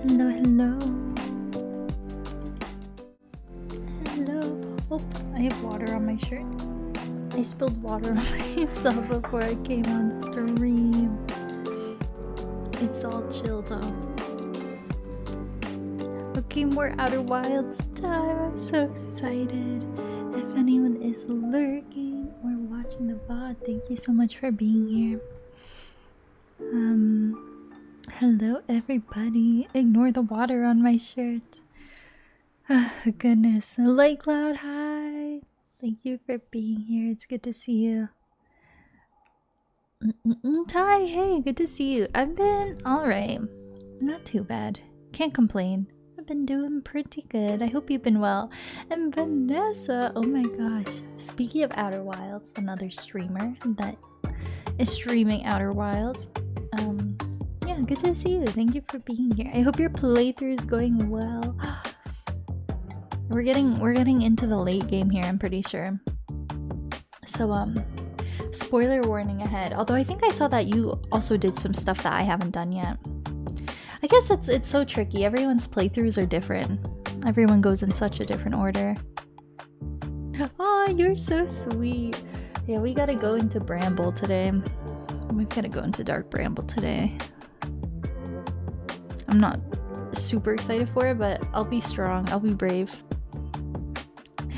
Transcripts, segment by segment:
Hello, hello. Hello. Oh, I have water on my shirt. I spilled water on myself before I came on stream. It's all chill though. Okay, more Outer Wilds time. I'm so excited. If anyone is lurking or watching the VOD, thank you so much for being here. Hello everybody. Ignore the water on my shirt. Goodness. Light Cloud, hi. Thank you for being here. It's good to see you. Ty, hey, good to see you. I've been alright. Not too bad. Can't complain. I've been doing pretty good. I hope you've been well. And Vanessa, oh my gosh. Speaking of Outer Wilds, another streamer that is streaming Outer Wilds. Yeah, good to see you. Thank you for being here. I hope your playthrough is going well. We're getting into the late game here, I'm pretty sure. So spoiler warning ahead. Although I think I saw that you also did some stuff that I haven't done yet. I guess it's so tricky. Everyone's playthroughs are different. Everyone goes in such a different order. Oh, you're so sweet. Yeah, we gotta go into Bramble today. We've gotta go into Dark Bramble today. I'm not super excited for it, but I'll be strong. I'll be brave.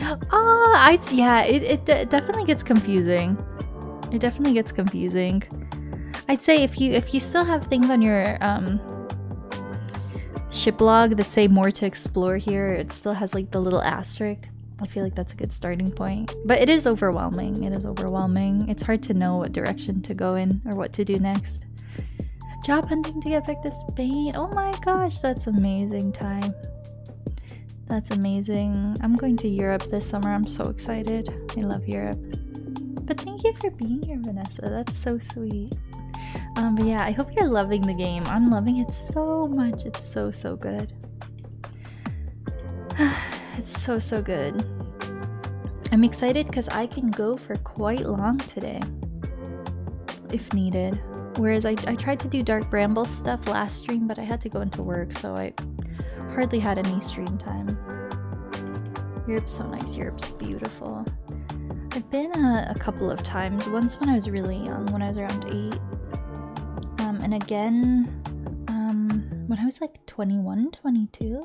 It definitely gets confusing. It definitely gets confusing. I'd say if you still have things on your ship log that say more to explore here, it still has like the little asterisk. I feel like that's a good starting point. But it is overwhelming. It is overwhelming. It's hard to know what direction to go in or what to do next. Job hunting to get back to Spain. Oh my gosh, that's amazing, Ty. That's amazing. I'm going to Europe this summer. I'm so excited. I love Europe. But thank you for being here, Vanessa. That's so sweet. But yeah, I hope you're loving the game. I'm loving it so much. It's so good. It's so good. I'm excited because I can go for quite long today, if needed. Whereas I tried to do Dark Bramble stuff last stream, but I had to go into work, so I hardly had any stream time. Europe's so nice. Europe's beautiful. I've been a couple of times. Once when I was really young, when I was around 8. And again, when I was like 21, 22.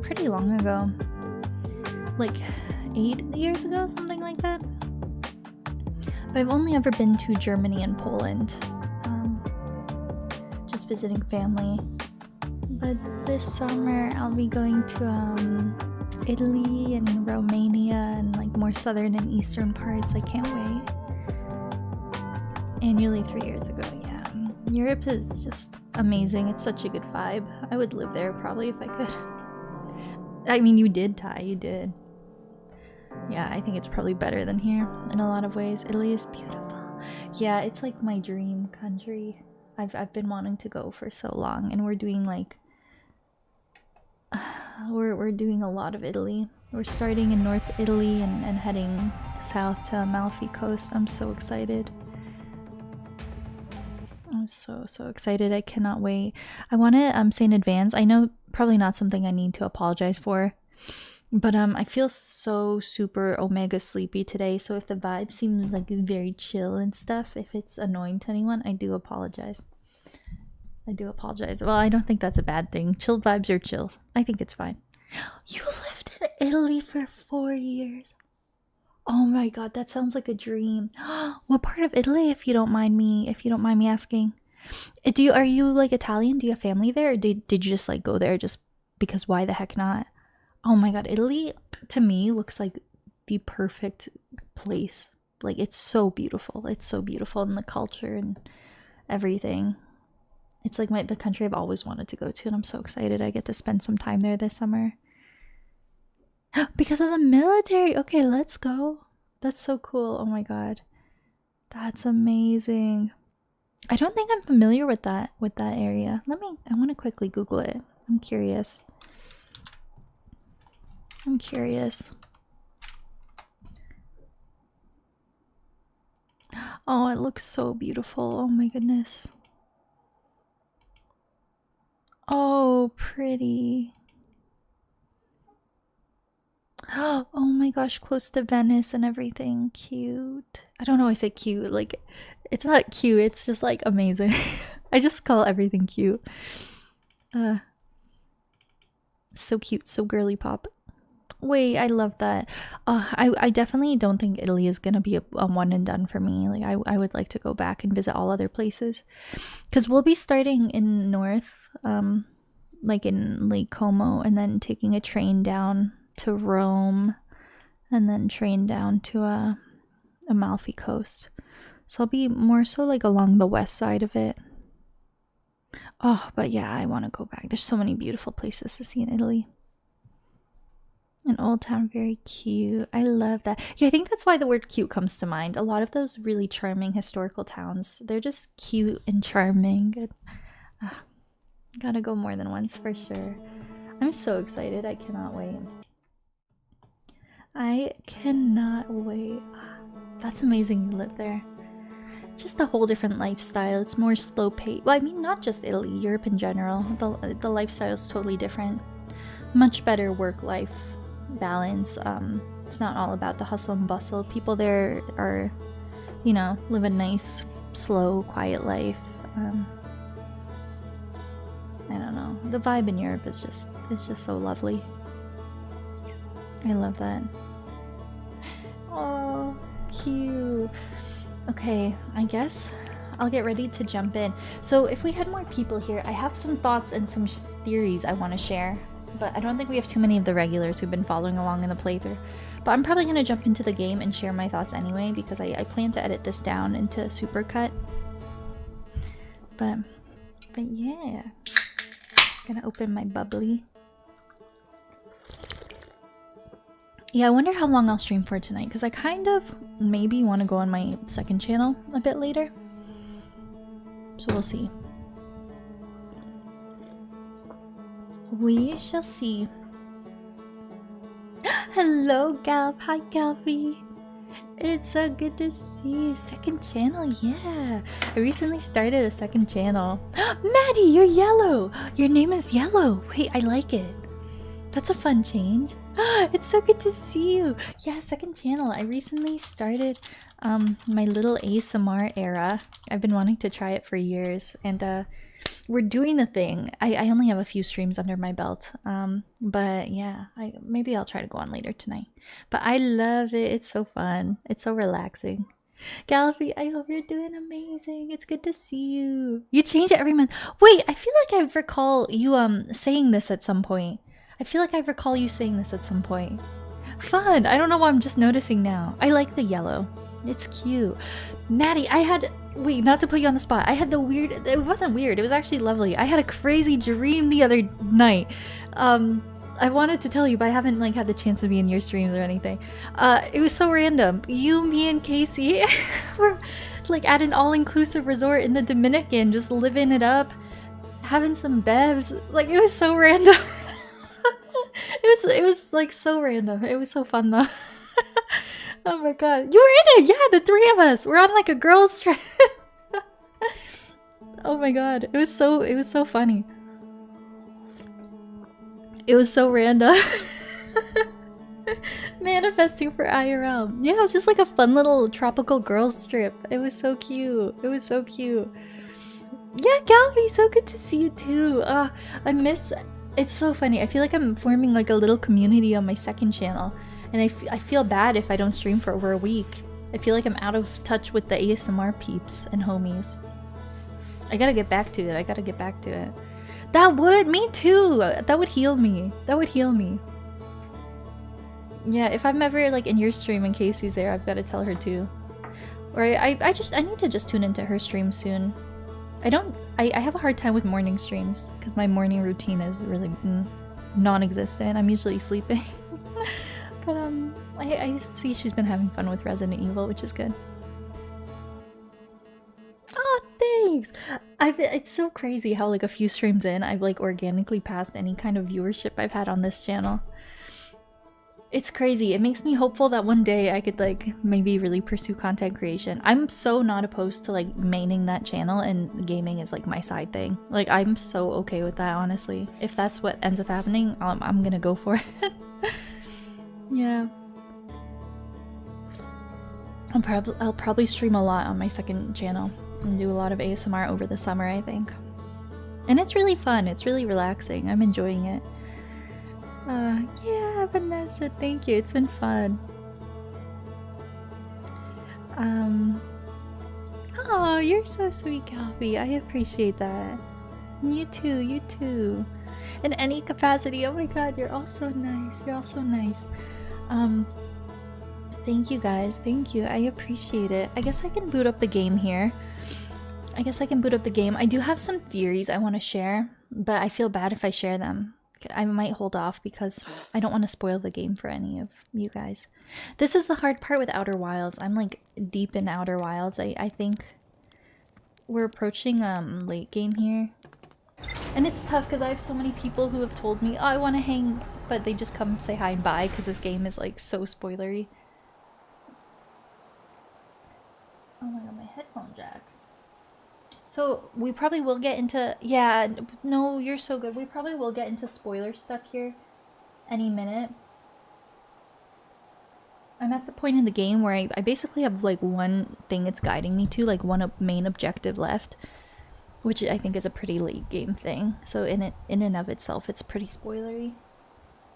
Pretty long ago. Like 8 years ago, something like that. But I've only ever been to Germany and Poland. Just visiting family. But this summer I'll be going to Italy and Romania and like more southern and eastern parts. I can't wait. And you leave 3 years ago, yeah. Europe is just amazing. It's such a good vibe. I would live there probably if I could. I mean, you did, Ty. You did. Yeah, I think it's probably better than here in a lot of ways. Italy is beautiful. Yeah, it's like my dream country. I've been wanting to go for so long, and we're doing like we're doing a lot of Italy. We're starting in North Italy and heading south to Amalfi Coast. I'm so excited. I'm so excited. I cannot wait. I want to say in advance, I know probably not something I need to apologize for, but I feel so super omega sleepy today, so if the vibe seems like very chill and stuff, if it's annoying to anyone, I do apologize. I do apologize. Well, I don't think that's a bad thing. Chill vibes are chill. I think it's fine. You lived in Italy for 4 years. Oh my god, that sounds like a dream. What part of Italy, if you don't mind me asking? Are you like Italian? Do you have family there, or did you just like go there just because why the heck not? Oh my god, Italy to me looks like the perfect place. Like it's so beautiful. It's so beautiful, and the culture and everything. It's like the country I've always wanted to go to, and I'm so excited I get to spend some time there this summer. Because of the military. Okay, let's go. That's so cool. Oh my god. That's amazing. I don't think I'm familiar with that area. I want to quickly Google it. I'm curious. Oh, it looks so beautiful. Oh my goodness. so pretty. Oh my gosh, close to Venice and everything. Cute. I don't know why I say cute. Like, it's not cute. It's just like amazing. I just call everything cute. So cute. So girly pop. Wait, I love that. I definitely don't think Italy is gonna be a one and done for me. Like, I would like to go back and visit all other places. Because we'll be starting in north, like in Lake Como, and then taking a train down to Rome, and then train down to Amalfi Coast. So I'll be more so like along the west side of it. Oh, but yeah, I want to go back. There's so many beautiful places to see in Italy. An old town, very cute. I love that. Yeah, I think that's why the word cute comes to mind. A lot of those really charming historical towns, they're just cute and charming. Gotta go more than once for sure. I'm so excited. I cannot wait. I cannot wait. That's amazing you live there. It's just a whole different lifestyle. It's more slow paced. Well, I mean, not just Italy, Europe in general. The lifestyle is totally different. Much better work-life balance. It's not all about the hustle and bustle. People there are, you know, live a nice, slow, quiet life. I don't know. The vibe in Europe is just so lovely. I love that. Oh, cute. Okay, I guess I'll get ready to jump in. So if we had more people here, I have some thoughts and some theories I want to share. But I don't think we have too many of the regulars who've been following along in the playthrough. But I'm probably going to jump into the game and share my thoughts anyway, because I plan to edit this down into supercut. But yeah. Gonna open my bubbly. Yeah, I wonder how long I'll stream for tonight, because I kind of maybe want to go on my second channel a bit later. So we'll see. We shall see. Hello, Galp. Hi, Galpy. It's so good to see you. Second channel, yeah. I recently started a second channel. Maddie, you're yellow. Your name is Yellow. Wait, I like it. That's a fun change. It's so good to see you. Yeah, second channel. I recently started my little ASMR era. I've been wanting to try it for years, and we're doing the thing. I only have a few streams under my belt, but yeah, maybe I'll try to go on later tonight. But I love it. It's so fun. It's so relaxing. Galaxy, I hope you're doing amazing. It's good to see you. You change it every month. Wait, I feel like I recall you saying this at some point. Fun. I don't know why I'm just noticing now. I like the yellow. It's cute. Maddie, wait, not to put you on the spot. I had the weird, it wasn't weird, it was actually lovely. I had a crazy dream the other night. I wanted to tell you, but I haven't like had the chance to be in your streams or anything. It was so random. You, me, and Casey were like at an all-inclusive resort in the Dominican, just living it up, having some bevs. Like, it was so random. It was like so random. It was so fun though. Oh my god. You were in it! Yeah, the three of us! We're on like a girls' trip. Oh my god. It was so funny. It was so random. Manifesting for IRL. Yeah, it was just like a fun little tropical girls' trip. It was so cute. It was so cute. Yeah, Galby, so good to see you too. It's so funny. I feel like I'm forming like a little community on my second channel. And I feel bad if I don't stream for over a week. I feel like I'm out of touch with the ASMR peeps and homies. I gotta get back to it. Me too! That would heal me. Yeah, if I'm ever like in your stream and Casey's there, I've gotta tell her too. Or I need to just tune into her stream soon. I have a hard time with morning streams because my morning routine is really non-existent. I'm usually sleeping. But I see she's been having fun with Resident Evil, which is good. Oh, thanks! It's so crazy how like a few streams in, I've like organically passed any kind of viewership I've had on this channel. It's crazy. It makes me hopeful that one day I could like maybe really pursue content creation. I'm so not opposed to like maining that channel, and gaming is like my side thing. Like I'm so okay with that, honestly. If that's what ends up happening, I'm gonna go for it. Yeah. I'll probably stream a lot on my second channel and do a lot of ASMR over the summer, I think. And it's really fun. It's really relaxing. I'm enjoying it. Yeah, Vanessa, thank you. It's been fun. Oh, you're so sweet, Calby. I appreciate that. You too, you too. In any capacity. Oh my god, you're all so nice. You're all so nice. Thank you guys. Thank you. I appreciate it. I guess I can boot up the game here. I do have some theories I want to share, but I feel bad if I share them. I might hold off because I don't want to spoil the game for any of you guys. This is the hard part with Outer Wilds. I'm like deep in Outer Wilds. I think we're approaching late game here. And it's tough because I have so many people who have told me, oh, I want to hang, but they just come say hi and bye because this game is like so spoilery. Oh my god, my headphone jack. So we probably will get into, yeah, no, you're so good. We probably will get into spoiler stuff here any minute. I'm at the point in the game where I basically have like one thing it's guiding me to, like one main objective left, which I think is a pretty late game thing. So in and of itself, it's pretty spoilery.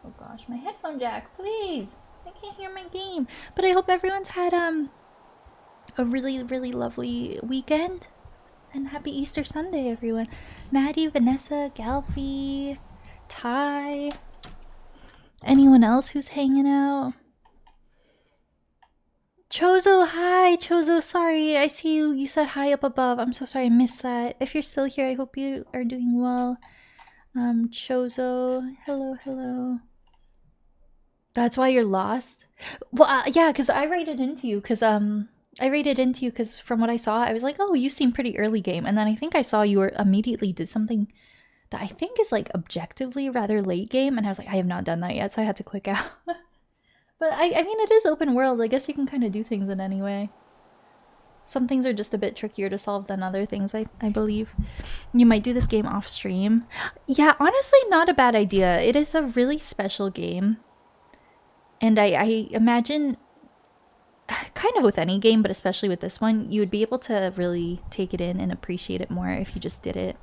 Oh gosh, my headphone jack, please. I can't hear my game. But I hope everyone's had a really, really lovely weekend. And happy Easter Sunday, everyone. Maddie, Vanessa, Galfie, Ty. Anyone else who's hanging out? Chozo, hi! Chozo, sorry. I see you. You said hi up above. I'm so sorry I missed that. If you're still here, I hope you are doing well. Chozo, hello, hello. That's why you're lost? Well, yeah, because I rated into you, because from what I saw, I was like, oh, you seem pretty early game. And then I think I saw you immediately did something that I think is like objectively rather late game. And I was like, I have not done that yet, so I had to click out. But I mean, it is open world. I guess you can kind of do things in any way. Some things are just a bit trickier to solve than other things, I believe. You might do this game off stream. Yeah, honestly, not a bad idea. It is a really special game. And I imagine, kind of with any game, but especially with this one, you would be able to really take it in and appreciate it more if you just did it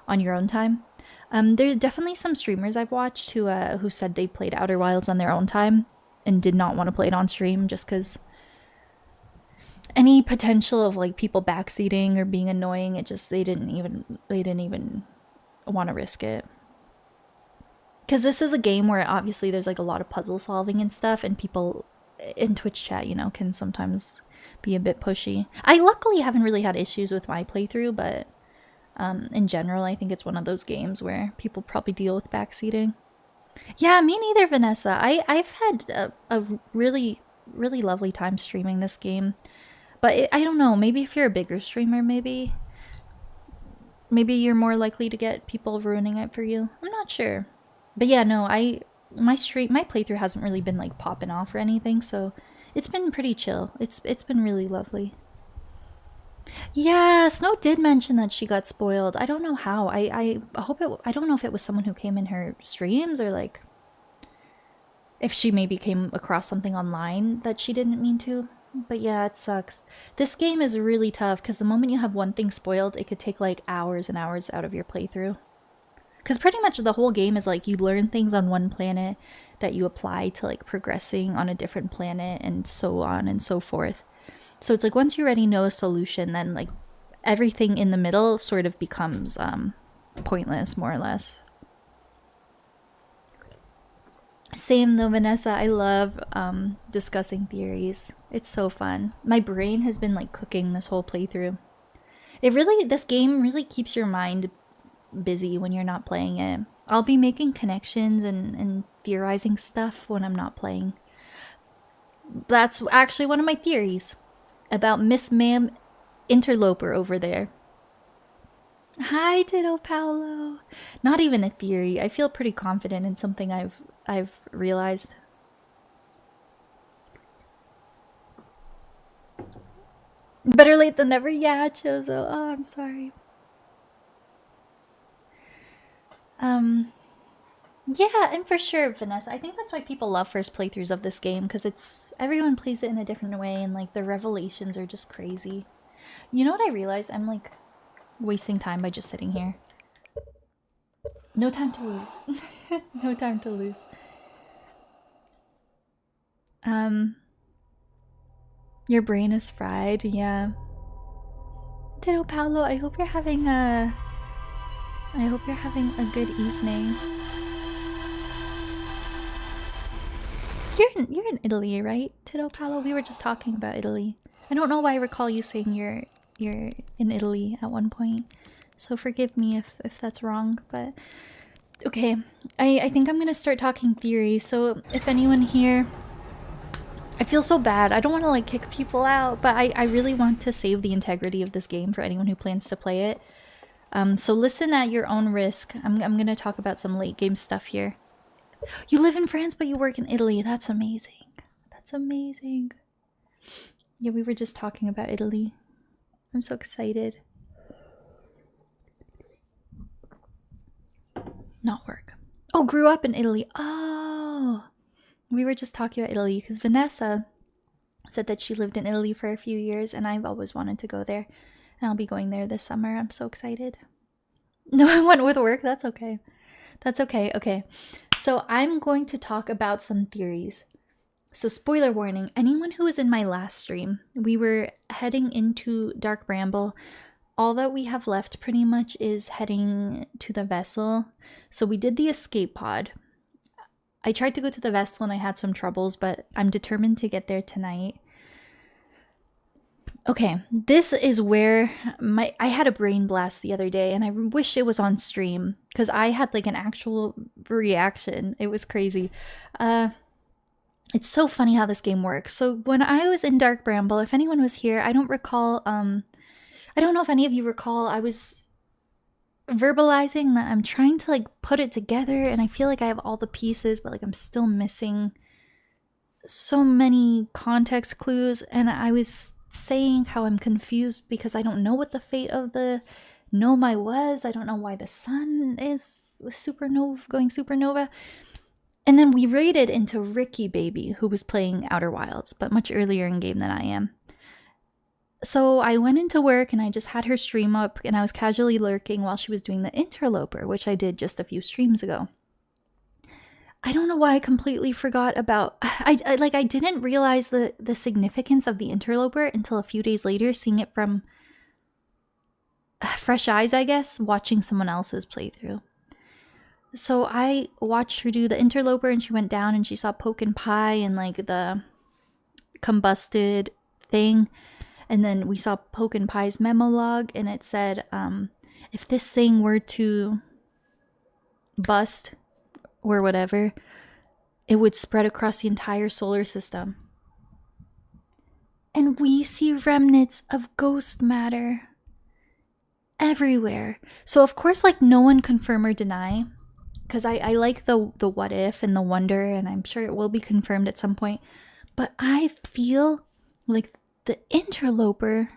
on your own time. There's definitely some streamers I've watched who said they played Outer Wilds on their own time and did not want to play it on stream just because any potential of like people backseating or being annoying, they didn't even want to risk it. Because this is a game where obviously there's like a lot of puzzle solving and stuff, and people in Twitch chat, you know, can sometimes be a bit pushy. I luckily haven't really had issues with my playthrough, but in general, I think it's one of those games where people probably deal with backseating. Yeah, me neither, Vanessa. I've had a really, really lovely time streaming this game. But I don't know, maybe if you're a bigger streamer, maybe you're more likely to get people ruining it for you. I'm not sure. But yeah, no, my playthrough hasn't really been like popping off or anything, so it's been pretty chill. It's been really lovely. Yeah, Snow did mention that she got spoiled. I don't know how. I don't know if it was someone who came in her streams or like if she maybe came across something online that she didn't mean to. But yeah, it sucks. This game is really tough because the moment you have one thing spoiled, it could take like hours and hours out of your playthrough. Because pretty much the whole game is like you learn things on one planet that you apply to like progressing on a different planet and so on and so forth. So it's like once you already know a solution, then like everything in the middle sort of becomes pointless, more or less. Same though, Vanessa. I love discussing theories. It's so fun. My brain has been like cooking this whole playthrough. This game really keeps your mind busy when you're not playing it. I'll be making connections and theorizing stuff when I'm not playing. That's actually one of my theories about Miss Ma'am Interloper over there. Hi, Ditto Paolo. Not even a theory. I feel pretty confident in something I've realized. Better late than never. Yeah, Chozo. Oh, I'm sorry. Yeah, and for sure, Vanessa. I think that's why people love first playthroughs of this game, because it's everyone plays it in a different way, and like the revelations are just crazy. You know what I realized? I'm like wasting time by just sitting here. No time to lose. No time to lose. Your brain is fried. Yeah. Ditto, Paolo. I hope you're having a good evening. You're in Italy, right, Tito Paolo? We were just talking about Italy. I don't know why I recall you saying you're in Italy at one point. So forgive me if that's wrong, but okay. I think I'm gonna start talking theory. So if anyone here, I feel so bad. I don't want to like kick people out, but I really want to save the integrity of this game for anyone who plans to play it. So listen at your own risk. I'm gonna talk about some late game stuff here. You live in France, but you work in Italy. That's amazing. That's amazing. Yeah, we were just talking about Italy. I'm so excited. Not work. Oh, grew up in Italy. Oh. We were just talking about Italy because Vanessa said that she lived in Italy for a few years, and I've always wanted to go there. And I'll be going there this summer. I'm so excited. No, I went with work. That's okay. That's okay. Okay. So I'm going to talk about some theories. So spoiler warning, anyone who was in my last stream, we were heading into Dark Bramble. All that we have left pretty much is heading to the vessel. So we did the escape pod. I tried to go to the vessel and I had some troubles, but I'm determined to get there tonight. Okay, this is where I had a brain blast the other day, and I wish it was on stream because I had like an actual reaction. It was crazy. It's so funny how this game works. So when I was in Dark Bramble, if anyone was here, I don't recall. I don't know if any of you recall. I was verbalizing that I'm trying to like put it together, and I feel like I have all the pieces, but like I'm still missing so many context clues, and I was saying how I'm confused because I don't know what the fate of the Nomai was. I don't know why the sun is going supernova. And then we raided into Ricky Baby, who was playing Outer Wilds, but much earlier in game than I am. So I went into work and I just had her stream up, and I was casually lurking while she was doing the interloper, which I did just a few streams ago. I don't know why I completely forgot about... I didn't realize the significance of the interloper until a few days later, seeing it from fresh eyes, I guess, watching someone else's playthrough. So I watched her do the interloper, and she went down and she saw Poke and Pie and like the combusted thing. And then we saw Poke and Pie's memo log, and it said, if this thing were to bust or whatever, it would spread across the entire solar system. And we see remnants of ghost matter everywhere. So of course, like, no one confirm or deny, because I like the what if and the wonder, and I'm sure it will be confirmed at some point. But I feel like the interloper,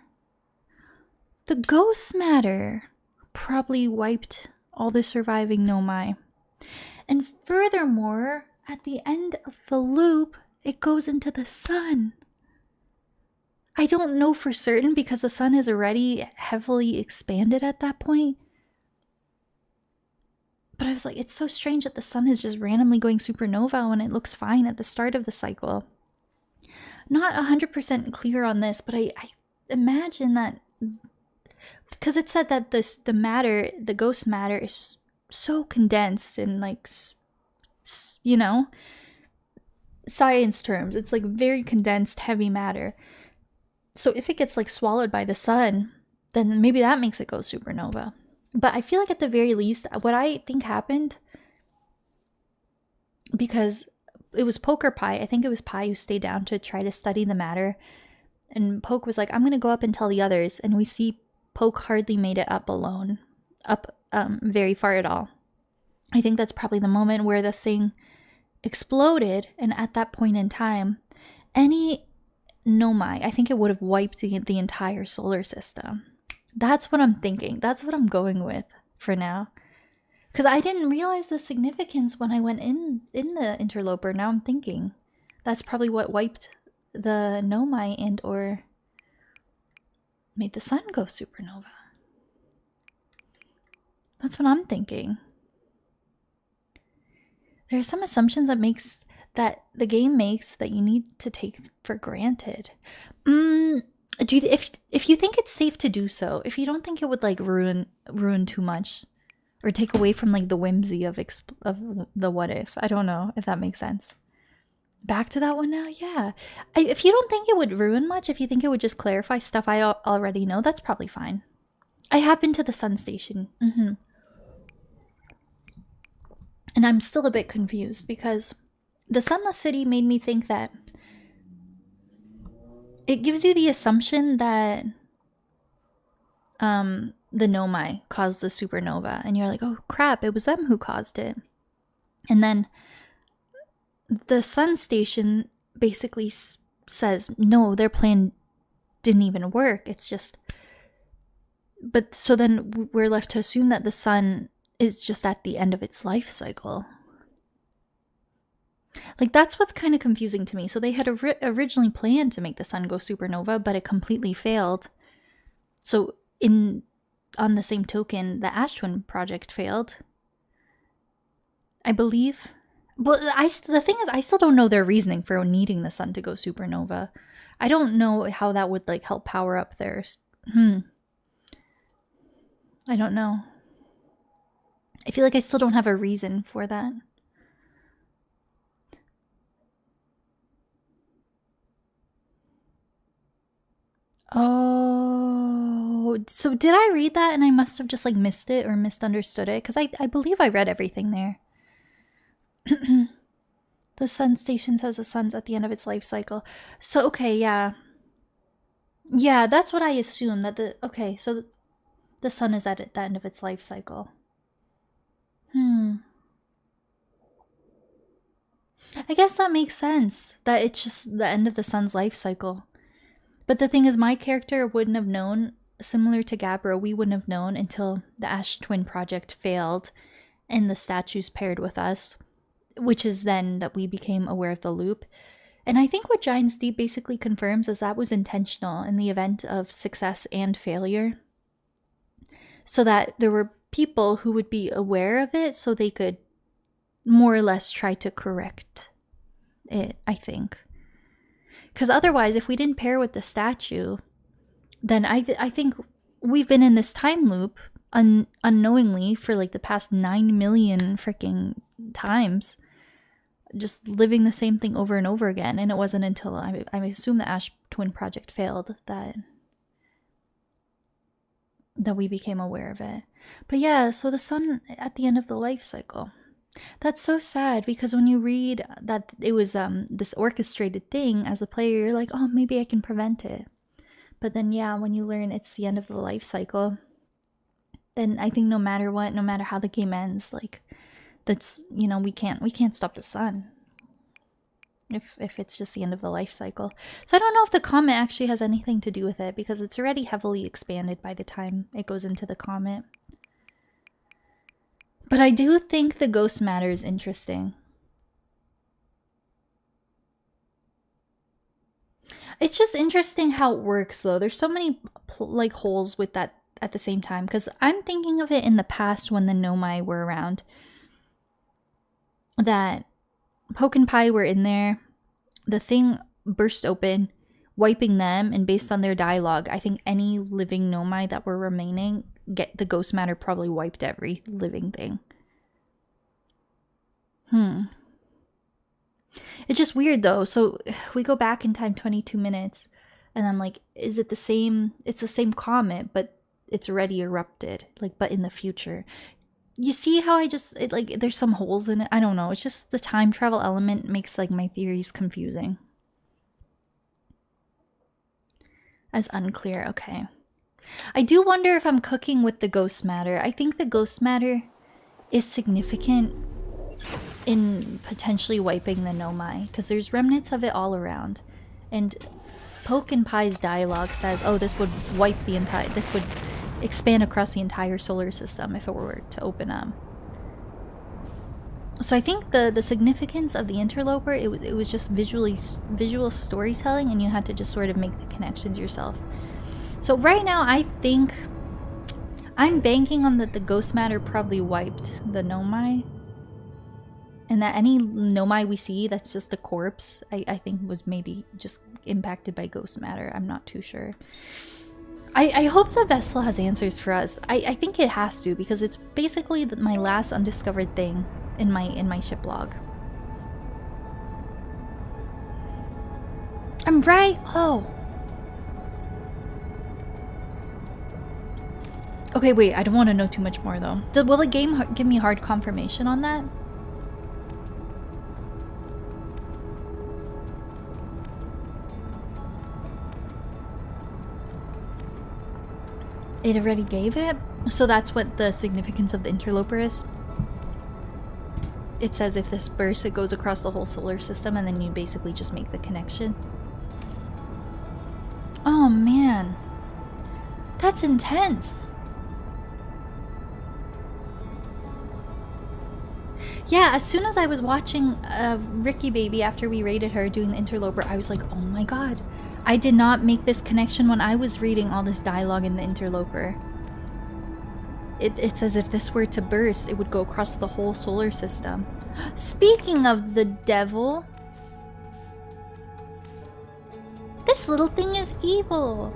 the ghost matter, probably wiped all the surviving Nomai. And furthermore, at the end of the loop, it goes into the sun. I don't know for certain because the sun is already heavily expanded at that point. But I was like, it's so strange that the sun is just randomly going supernova when it looks fine at the start of the cycle. Not 100% clear on this, but I imagine that because it said that the matter, the ghost matter, is so condensed in like, you know, science terms. It's like very condensed, heavy matter. So if it gets like swallowed by the sun, then maybe that makes it go supernova. But I feel like at the very least, what I think happened, because it was Poke or Pie, I think it was Pie who stayed down to try to study the matter. And Poke was like, I'm going to go up and tell the others. And we see Poke hardly made it up alone, very far at all. I think that's probably the moment where the thing exploded. And at that point in time, any Nomai, I think it would have wiped the entire solar system. That's what I'm thinking. That's what I'm going with for now. Because I didn't realize the significance when I went in the interloper. Now I'm thinking that's probably what wiped the Nomai and or made the sun go supernova. That's what I'm thinking. There are some assumptions that the game makes that you need to take for granted. If you think it's safe to do so, if you don't think it would like ruin too much, or take away from like the whimsy of the what if, I don't know if that makes sense. Back to that one now, yeah. If you don't think it would ruin much, if you think it would just clarify stuff I already know, that's probably fine. I have been to the sun station. And I'm still a bit confused because the Sunless City made me think that it gives you the assumption that the Nomai caused the supernova, and you're like, oh crap, it was them who caused it. And then the sun station basically says, no, their plan didn't even work. It's just... But so then we're left to assume that the sun is just at the end of its life cycle. Like, that's what's kind of confusing to me. So they had originally planned to make the sun go supernova, but it completely failed. So on the same token, the Ash Twin project failed, I believe. Well, the thing is, I still don't know their reasoning for needing the sun to go supernova. I don't know how that would like help power up theirs. I don't know. I feel like I still don't have a reason for that. Oh, so did I read that and I must have just like missed it or misunderstood it? Because I believe I read everything there. The sun station says the sun's at the end of its life cycle. So, okay, yeah. Yeah, that's what I assume. So the sun is at the end of its life cycle. I guess that makes sense. That it's just the end of the sun's life cycle. But the thing is, my character wouldn't have known, similar to Gabbro, we wouldn't have known until the Ash Twin project failed and the statues paired with us, which is then that we became aware of the loop. And I think what Giant's Deep basically confirms is that was intentional in the event of success and failure. So that there were people who would be aware of it so they could more or less try to correct it, I think. Because otherwise, if we didn't pair with the statue, then I think we've been in this time loop unknowingly for like the past 9 million freaking times, just living the same thing over and over again. And it wasn't until I assume the Ash Twin project failed that we became aware of it. But yeah, so the sun at the end of the life cycle. That's so sad, because when you read that it was this orchestrated thing, as a player, you're like, oh, maybe I can prevent it. But then, yeah, when you learn it's the end of the life cycle, then I think no matter what, no matter how the game ends, like, that's, you know, we can't stop the sun if it's just the end of the life cycle. So I don't know if the comet actually has anything to do with it, because it's already heavily expanded by the time it goes into the comet. But I do think the ghost matter is interesting. It's just interesting how it works, though. There's so many like holes with that at the same time, because I'm thinking of it in the past when the Nomai were around. That Poke and Pie were in there. The thing burst open, wiping them, and based on their dialogue, I think any living Nomai that were remaining, the ghost matter probably wiped every living thing. It's just weird, though. So we go back in time 22 minutes, and I'm like, is it the same? It's the same comet, but it's already erupted, like, but in the future. You see how there's some holes in it? I don't know. It's just the time travel element makes, like, my theories confusing. As unclear, okay. I do wonder if I'm cooking with the ghost matter. I think the ghost matter is significant in potentially wiping the Nomai, because there's remnants of it all around. And Poke and Pie's dialogue says, oh, this would wipe the entire, this would expand across the entire solar system if it were to open up. So I think the significance of the interloper, it was just visual storytelling, and you had to just sort of make the connections yourself. So right now I think I'm banking on that the ghost matter probably wiped the Nomai, and that any Nomai we see that's just a corpse, I think was maybe just impacted by ghost matter. I'm not too sure. I hope the vessel has answers for us. I think it has to, because it's basically my last undiscovered thing in my ship log. I'm right. Oh. Okay, wait. I don't want to know too much more though. Will the game give me hard confirmation on that? It already gave it? So that's what the significance of the interloper is? It says if this bursts, it goes across the whole solar system, and then you basically just make the connection. Oh man. That's intense. Yeah, as soon as I was watching Ricky Baby after we raided her doing the interloper, I was like, oh my god. I did not make this connection when I was reading all this dialogue in the interloper. It says if this were to burst, it would go across the whole solar system. Speaking of the devil, this little thing is evil.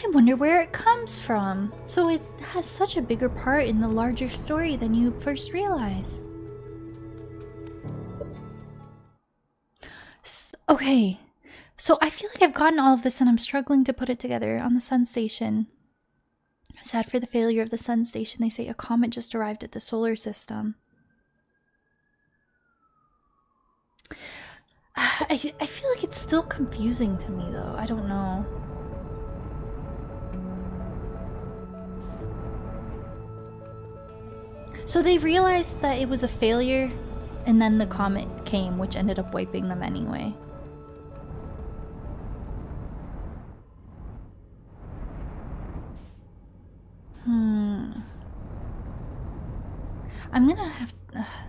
I wonder where it comes from. So it has such a bigger part in the larger story than you first realize. Okay, so I feel like I've gotten all of this and I'm struggling to put it together. On the sun station. Sad for the failure of the sun station. They say a comet just arrived at the solar system. I feel like it's still confusing to me though. I don't know. So they realized that it was a failure, and then the comet came, which ended up wiping them anyway. I'm gonna have...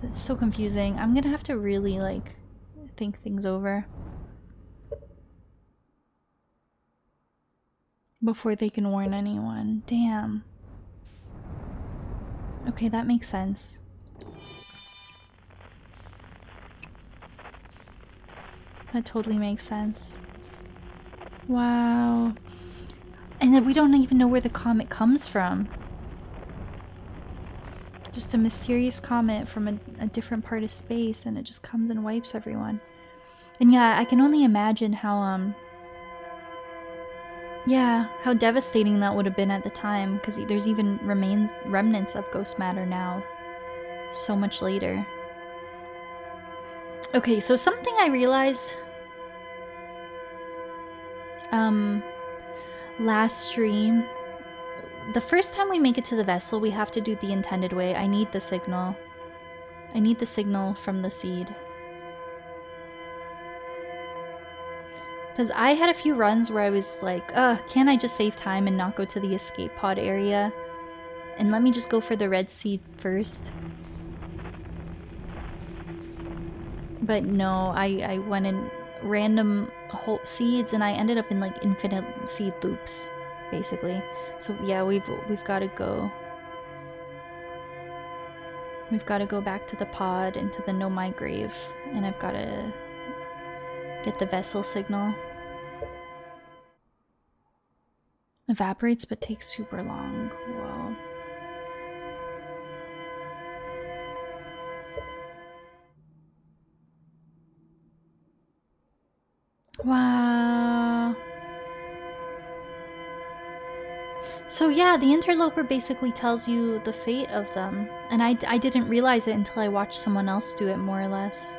it's so confusing. I'm gonna have to really, like, think things over before they can warn anyone. Damn. Okay, that makes sense. That totally makes sense. Wow. And then we don't even know where the comet comes from. Just a mysterious comet from a different part of space, and it just comes and wipes everyone. And yeah, I can only imagine how, yeah, how devastating that would have been at the time, because there's even remnants of ghost matter now, so much later. Okay, so something I realized last stream, the first time we make it to the vessel, we have to do the intended way. I need the signal. I need the signal from the seed. Because I had a few runs where I was like, can't I just save time and not go to the escape pod area? And let me just go for the red seed first. But no, I went in random whole seeds, and I ended up in like infinite seed loops, basically. So yeah, we've got to go. We've got to go back to the pod and to the Nomai grave, and I've got to get the vessel signal. Evaporates but takes super long. Whoa. Wow. So yeah, the interloper basically tells you the fate of them. And I didn't realize it until I watched someone else do it, more or less.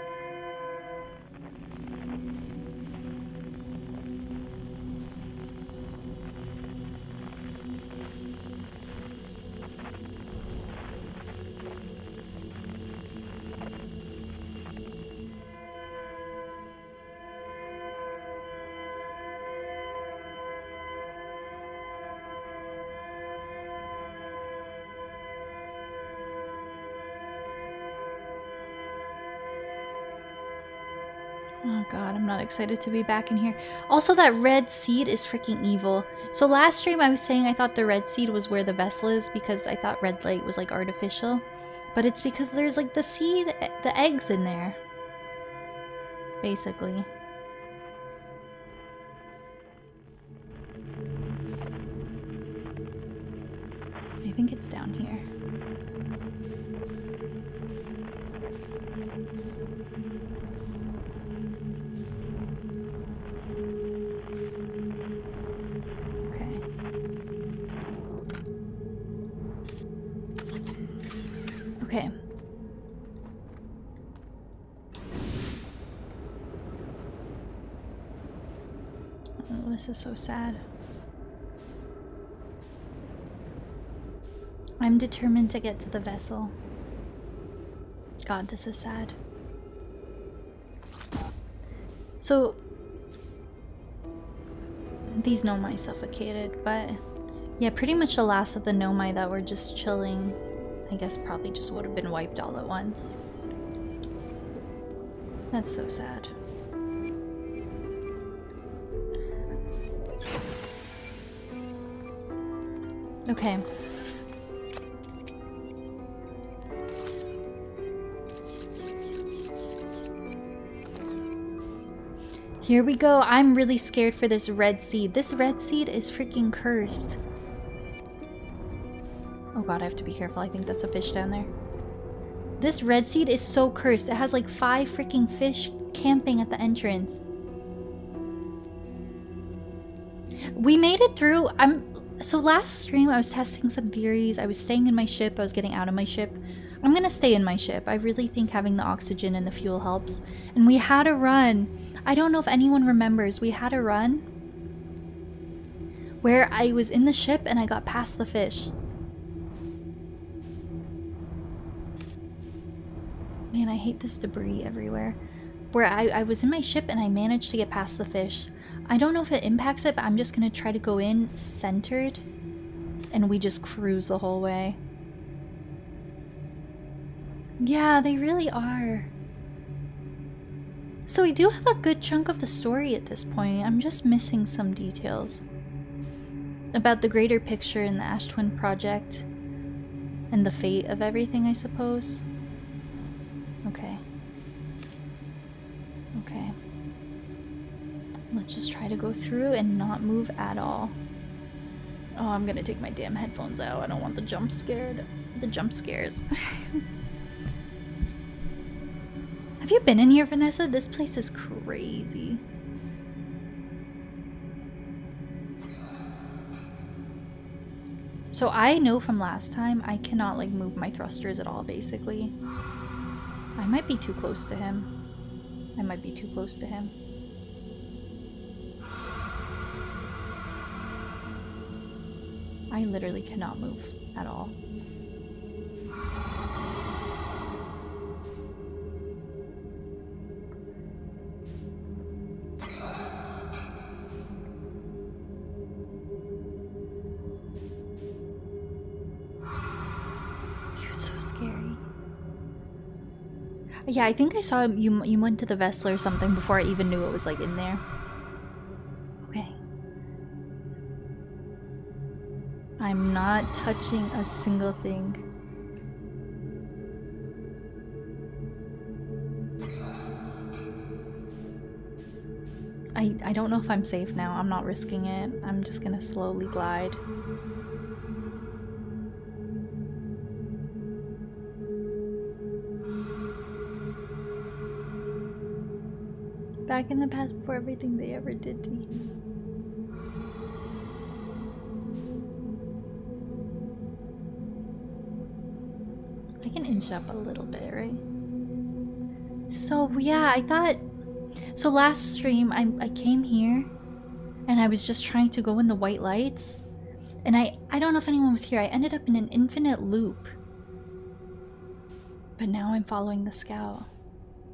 Oh god, I'm not excited to be back in here. Also, that red seed is freaking evil. So last stream I was saying I thought the red seed was where the vessel is because I thought red light was like artificial. But it's because there's like the seed, the eggs in there. Basically. I think it's down here. Okay. Oh, this is so sad. I'm determined to get to the vessel. God, this is sad. So, these nomai suffocated, but yeah, pretty much the last of the nomai that were just chilling, I guess probably just would have been wiped all at once. That's so sad. Okay. Here we go. I'm really scared for this red seed. This red seed is freaking cursed. Oh god, I have to be careful. I think that's a fish down there. This red seed is so cursed. It has like 5 freaking fish camping at the entrance. We made it through. So last stream I was testing some theories. I was staying in my ship. I was getting out of my ship. I'm gonna stay in my ship. I really think having the oxygen and the fuel helps. And we had a run. I don't know if anyone remembers. We had a run where I was in the ship and I got past the fish. Man, I hate this debris everywhere. Where I was in my ship and I managed to get past the fish. I don't know if it impacts it, but I'm just gonna try to go in centered and we just cruise the whole way. Yeah, they really are. So we do have a good chunk of the story at this point. I'm just missing some details about the greater picture in the Ash Twin project and the fate of everything, I suppose. Okay. Okay. Let's just try to go through and not move at all. Oh, I'm gonna take my damn headphones out. I don't want the jump scares. Have you been in here, Vanessa? This place is crazy. So I know from last time I cannot like move my thrusters at all, basically. I might be too close to him. I literally cannot move at all. You're so scary. Yeah, I think I saw you went to the vessel or something before I even knew it was like in there. Okay. I'm not touching a single thing. I don't know if I'm safe now. I'm not risking it. I'm just gonna slowly glide. Back in the past before everything they ever did to me. I can inch up a little bit, right? So yeah, I thought... So last stream, I came here and I was just trying to go in the white lights. And I don't know if anyone was here. I ended up in an infinite loop. But now I'm following the scout.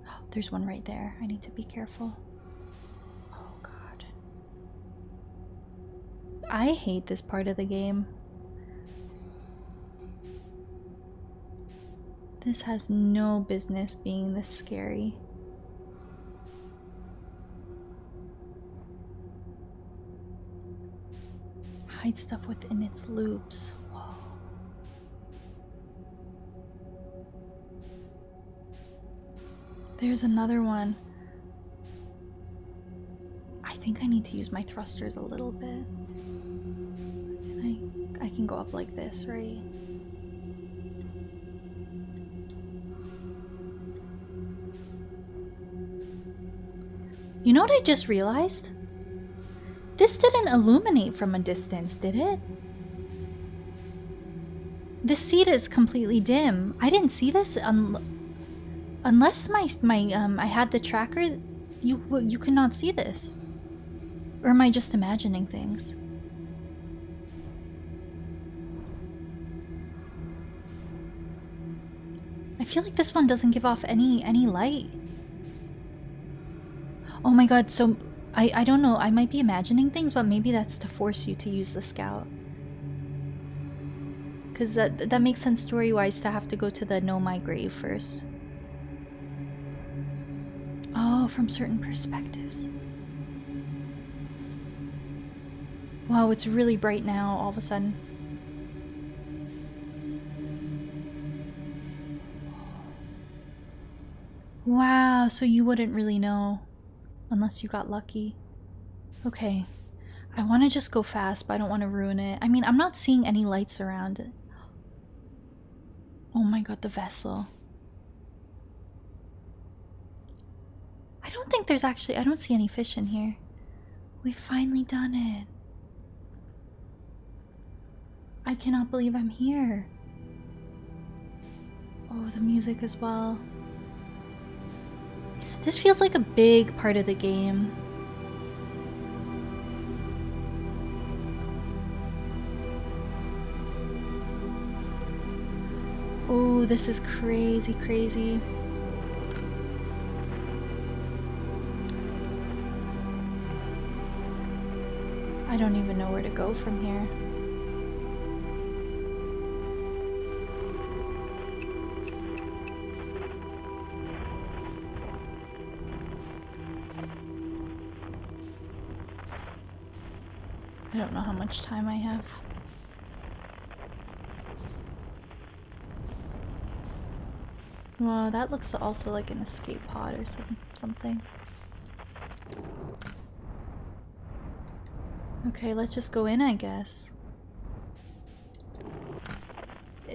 Oh, there's one right there. I need to be careful. Oh god. I hate this part of the game. This has no business being this scary. Hide stuff within its loops. Whoa. There's another one. I think I need to use my thrusters a little bit. I can go up like this, right? You know what I just realized? This didn't illuminate from a distance, did it? This seat is completely dim. I didn't see this unless I had the tracker. You could not see this. Or am I just imagining things? I feel like this one doesn't give off any light. Oh my god, so I don't know, I might be imagining things, but maybe that's to force you to use the scout. Because that makes sense story-wise to have to go to the Know My Grave first. Oh, from certain perspectives. Wow, it's really bright now all of a sudden. Wow, so you wouldn't really know unless you got lucky. Okay, I want to just go fast, but I don't want to ruin it. I mean, I'm not seeing any lights around it. Oh my god, the vessel. I don't think there's actually, I don't see any fish in here. We've finally done it. I cannot believe I'm here. Oh, the music as well. This feels like a big part of the game. Oh, this is crazy, crazy. I don't even know where to go from here. I don't know how much time I have. Well, that looks also like an escape pod or something. Okay, let's just go in, I guess.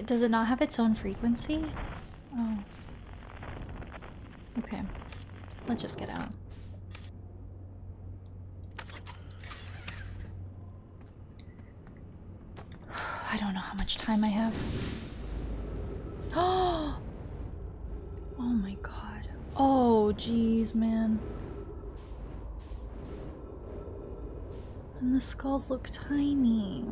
Does it not have its own frequency? Oh. Okay. Let's just get out. I don't know how much time I have. Oh! Oh my god. Oh, jeez, man. And the skulls look tiny.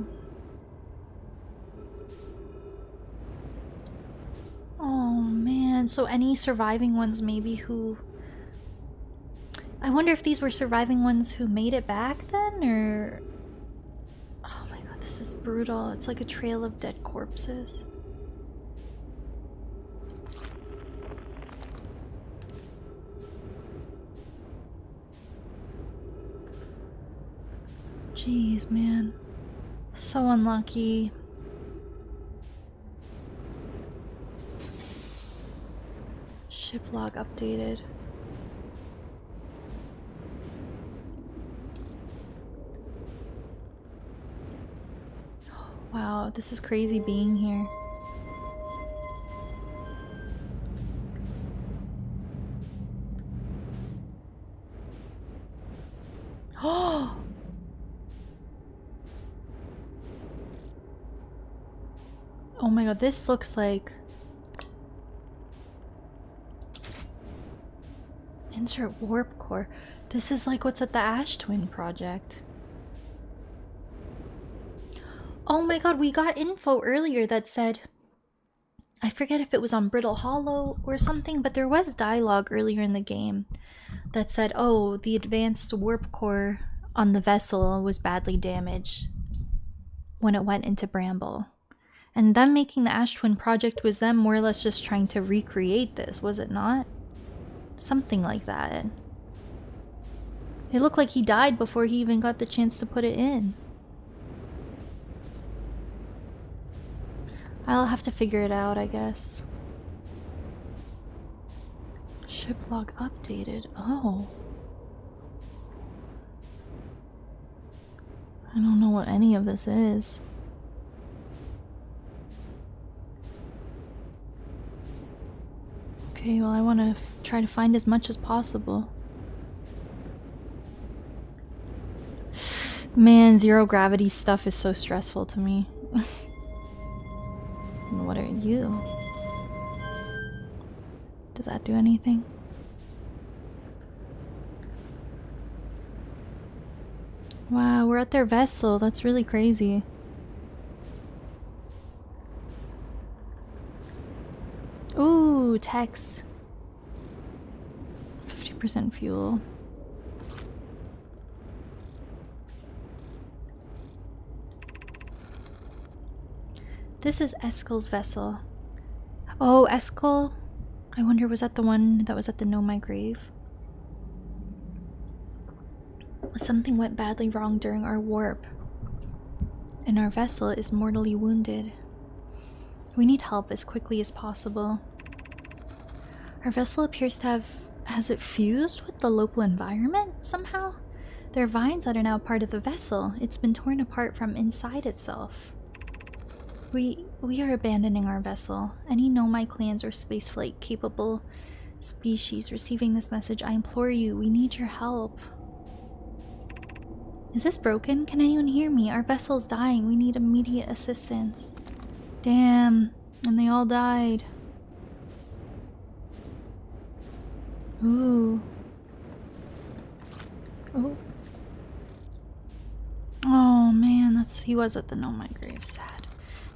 Oh man, so any surviving ones maybe who... I wonder if these were surviving ones who made it back then, or... Oh my god, this is brutal. It's like a trail of dead corpses. Jeez, man. So unlucky. Ship log updated. Wow, this is crazy being here. Oh! Oh my god, this looks like... Insert warp core. This is like what's at the Ash Twin project. Oh my god, we got info earlier that said... I forget if it was on Brittle Hollow or something, but there was dialogue earlier in the game that said, oh, the advanced warp core on the vessel was badly damaged when it went into Bramble. And them making the Ash Twin project was them more or less just trying to recreate this, was it not? Something like that. It looked like he died before he even got the chance to put it in. I'll have to figure it out, I guess. Ship log updated. Oh. I don't know what any of this is. Okay, well, I want to try to find as much as possible. Man, zero gravity stuff is so stressful to me. What are you? Does that do anything? Wow, we're at their vessel. That's really crazy. Ooh, text. 50% fuel. This is Eskel's vessel. Oh, Eskel? I wonder, was that the one that was at the Know My Grave? Something went badly wrong during our warp, and our vessel is mortally wounded. We need help as quickly as possible. Our vessel appears to have... has it fused with the local environment somehow? There are vines that are now part of the vessel. It's been torn apart from inside itself. We are abandoning our vessel. Any Nomai clans or spaceflight capable species receiving this message, I implore you, we need your help. Is this broken? Can anyone hear me? Our vessel's dying. We need immediate assistance. Damn. And they all died. Ooh. Oh. Oh man, he was at the Know My Grave. Sad.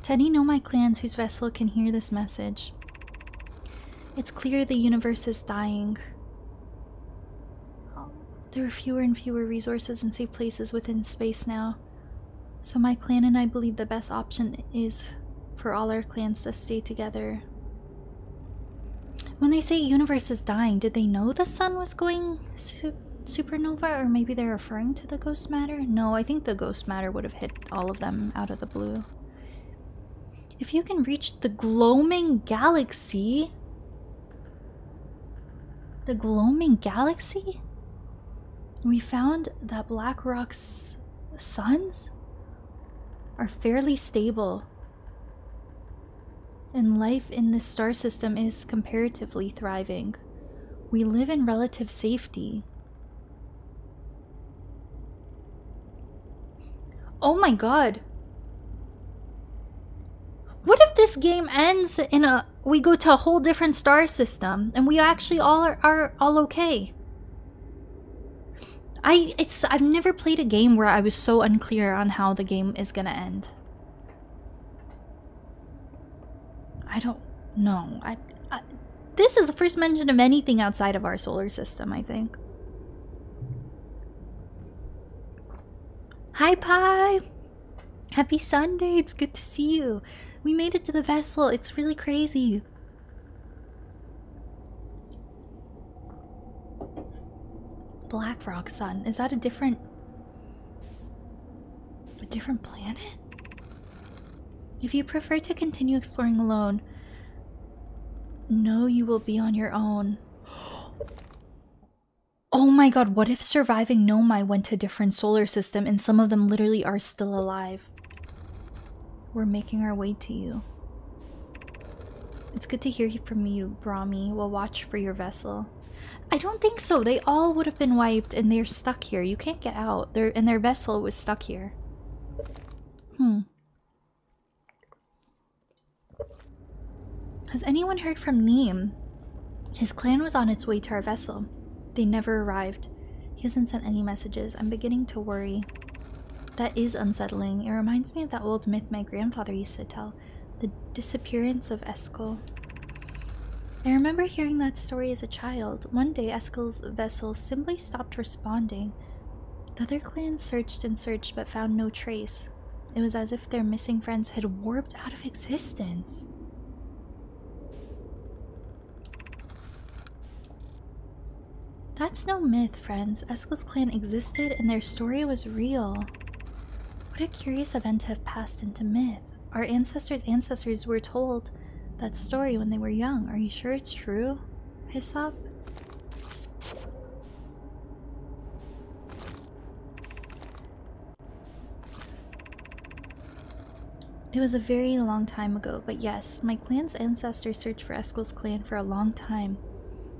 To any Know My clans whose vessel can hear this message, it's clear the universe is dying. There are fewer and fewer resources and safe places within space now. So my clan and I believe the best option is for all our clans to stay together. When they say universe is dying, did they know the sun was going supernova, or maybe they're referring to the ghost matter? No, I think the ghost matter would have hit all of them out of the blue. If you can reach the gloaming galaxy... The gloaming galaxy? We found that Black Rock's suns are fairly stable, and life in this star system is comparatively thriving. We live in relative safety. Oh my god! What if this game ends in we go to a whole different star system and we actually all are all okay? I've never played a game where I was so unclear on how the game is gonna end. I don't know. This is the first mention of anything outside of our solar system, I think. Hi, Pi! Happy Sunday, it's good to see you. We made it to the vessel, it's really crazy. Black Rock Sun, is that a different planet? If you prefer to continue exploring alone, know you will be on your own. Oh my god, what if surviving Nomai went to a different solar system and some of them literally are still alive? We're making our way to you. It's good to hear from you, Brahmi. We'll watch for your vessel. I don't think so. They all would have been wiped and they're stuck here. You can't get out. Their vessel was stuck here. Has anyone heard from Neem? His clan was on its way to our vessel. They never arrived. He hasn't sent any messages. I'm beginning to worry. That is unsettling. It reminds me of that old myth my grandfather used to tell. The disappearance of Eskel. I remember hearing that story as a child. One day, Eskel's vessel simply stopped responding. The other clans searched and searched but found no trace. It was as if their missing friends had warped out of existence. That's no myth, friends. Eskel's clan existed and their story was real. What a curious event to have passed into myth. Our ancestors were told that story when they were young. Are you sure it's true, Hyssop? It was a very long time ago, but yes, my clan's ancestors searched for Eskel's clan for a long time.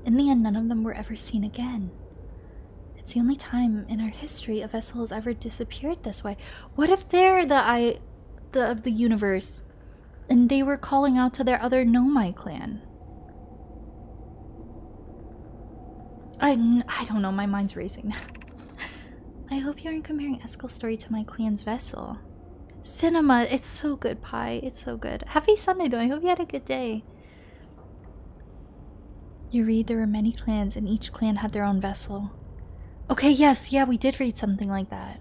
In the end, none of them were ever seen again. It's the only time in our history a vessel has ever disappeared this way. What if they're the eye of the universe, and they were calling out to their other Nomai clan? I don't know, my mind's racing. I hope you aren't comparing Eskel's story to my clan's vessel. Cinema, it's so good, Pie. It's so good. Happy Sunday, though. I hope you had a good day. You read there were many clans, and each clan had their own vessel. Okay, yes, yeah, we did read something like that.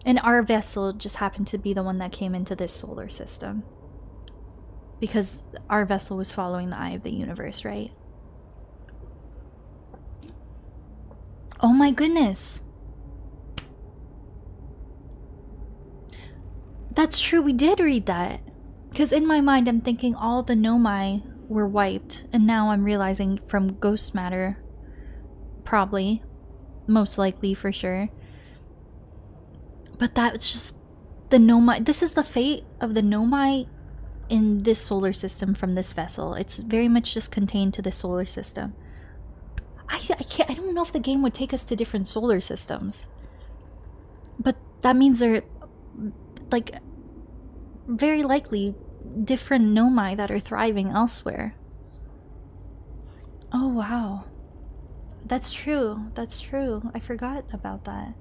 And our vessel just happened to be the one that came into this solar system. Because our vessel was following the eye of the universe, right? Oh my goodness! That's true, we did read that. Because in my mind, I'm thinking all the Nomai were wiped, and now I'm realizing from ghost matter, probably, most likely for sure. But that's just the Nomai. This is the fate of the Nomai in this solar system from this vessel. It's very much just contained to the solar system. I don't know if the game would take us to different solar systems. But that means they're, like, very likely different Nomai that are thriving elsewhere. Oh, wow. That's true. That's true. I forgot about that.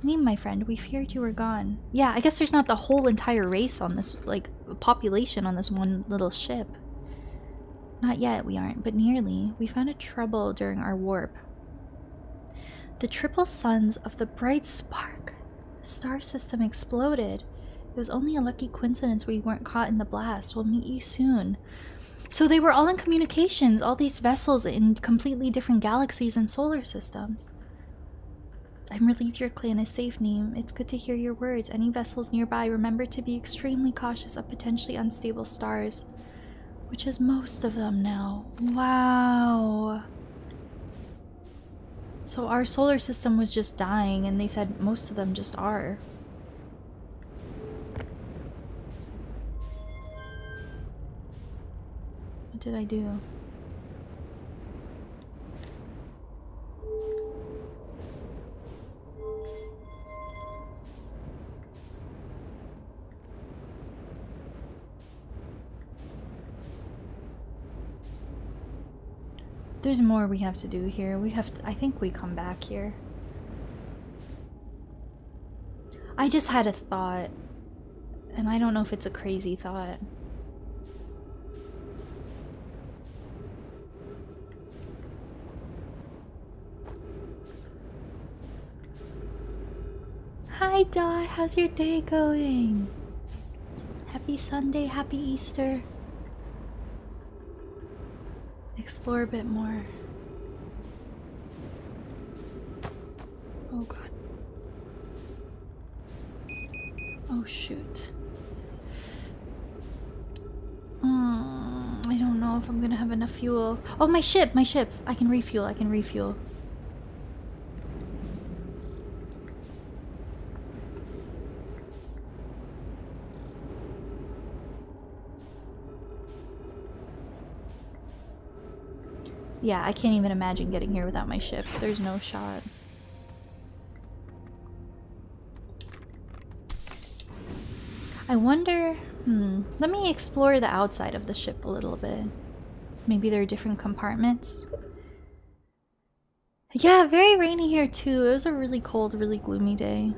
Neem, my friend, we feared you were gone. Yeah, I guess there's not the whole entire race on this, like, population on this one little ship. Not yet, we aren't, but nearly. We found a trouble during our warp. The triple suns of the bright spark star system exploded. It was only a lucky coincidence we weren't caught in the blast. We'll meet you soon. So they were all in communications, all these vessels in completely different galaxies and solar systems. I'm relieved your clan is safe, Neem. It's good to hear your words. Any vessels nearby, remember to be extremely cautious of potentially unstable stars. Which is most of them now. Wow. So our solar system was just dying, and they said most of them just are. What did I do? There's more we have to do here. We have to, I think we come back here. I just had a thought, and I don't know if it's a crazy thought. Hi Dot, how's your day going? Happy Sunday, happy Easter. Explore a bit more. Oh god. Oh shoot. I don't know if I'm gonna have enough fuel. Oh, my ship, my ship. I can refuel, I can refuel. Yeah, I can't even imagine getting here without my ship. There's no shot. I wonder... Let me explore the outside of the ship a little bit. Maybe there are different compartments. Yeah, very rainy here too. It was a really cold, really gloomy day.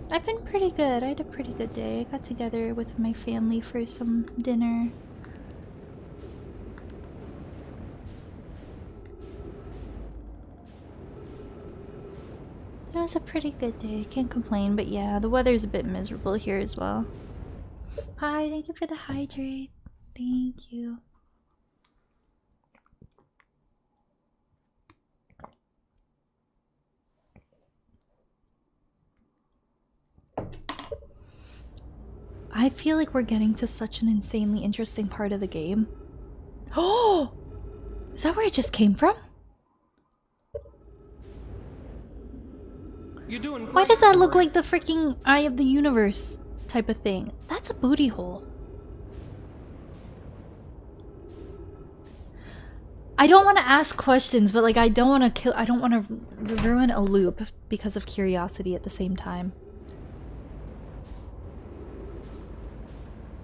I've been pretty good. I had a pretty good day. I got together with my family for some dinner. It was a pretty good day. I can't complain, but yeah, the weather's a bit miserable here as well. Hi, thank you for the hydrate. Thank you. I feel like we're getting to such an insanely interesting part of the game. Oh! Is that where it just came from? You're doing great. Why does that look like the freaking Eye of the Universe type of thing? That's a booty hole. I don't want to ask questions, but like I don't want to ruin a loop because of curiosity at the same time.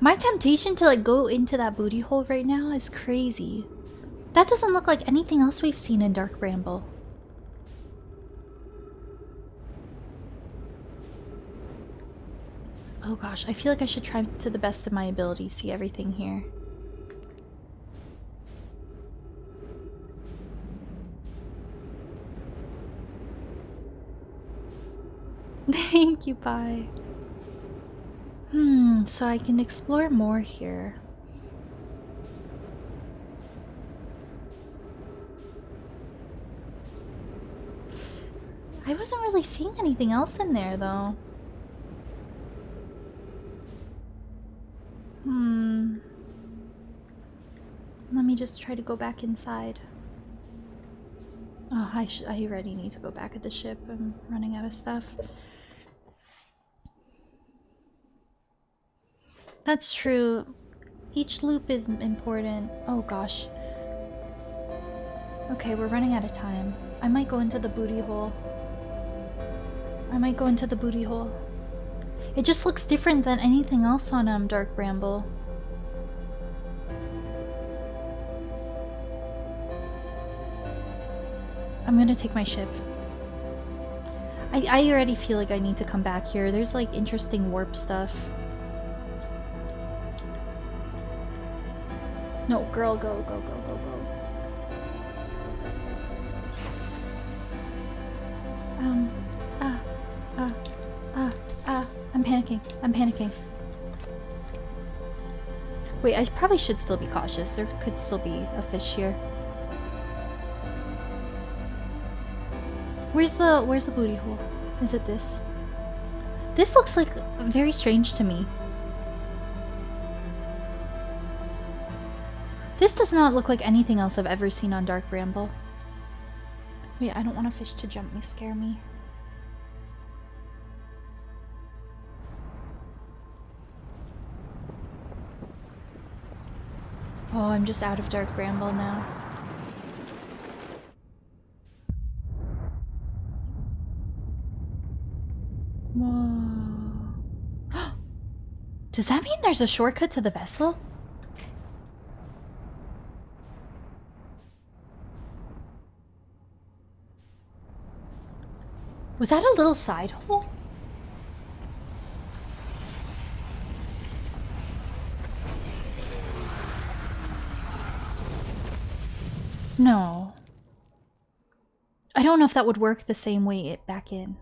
My temptation to like go into that booty hole right now is crazy. That doesn't look like anything else we've seen in Dark Bramble. Oh gosh, I feel like I should try to the best of my ability to see everything here. Thank you, bye. So I can explore more here. I wasn't really seeing anything else in there, though. Let me just try to go back inside. Oh, I already need to go back at the ship. I'm running out of stuff. That's true. Each loop is important. Oh gosh. Okay, we're running out of time. I might go into the booty hole. It just looks different than anything else on Dark Bramble. I'm gonna take my ship. I already feel like I need to come back here. There's like interesting warp stuff. No, girl, go. I'm panicking. Wait, I probably should still be cautious. There could still be a fish here. Where's the booty hole? Is it this? This looks like very strange to me. This does not look like anything else I've ever seen on Dark Bramble. Wait, I don't want a fish to jump me, scare me. Oh, I'm just out of Dark Bramble now. Whoa. Does that mean there's a shortcut to the vessel? Was that a little side hole? No. I don't know if that would work the same way it back in.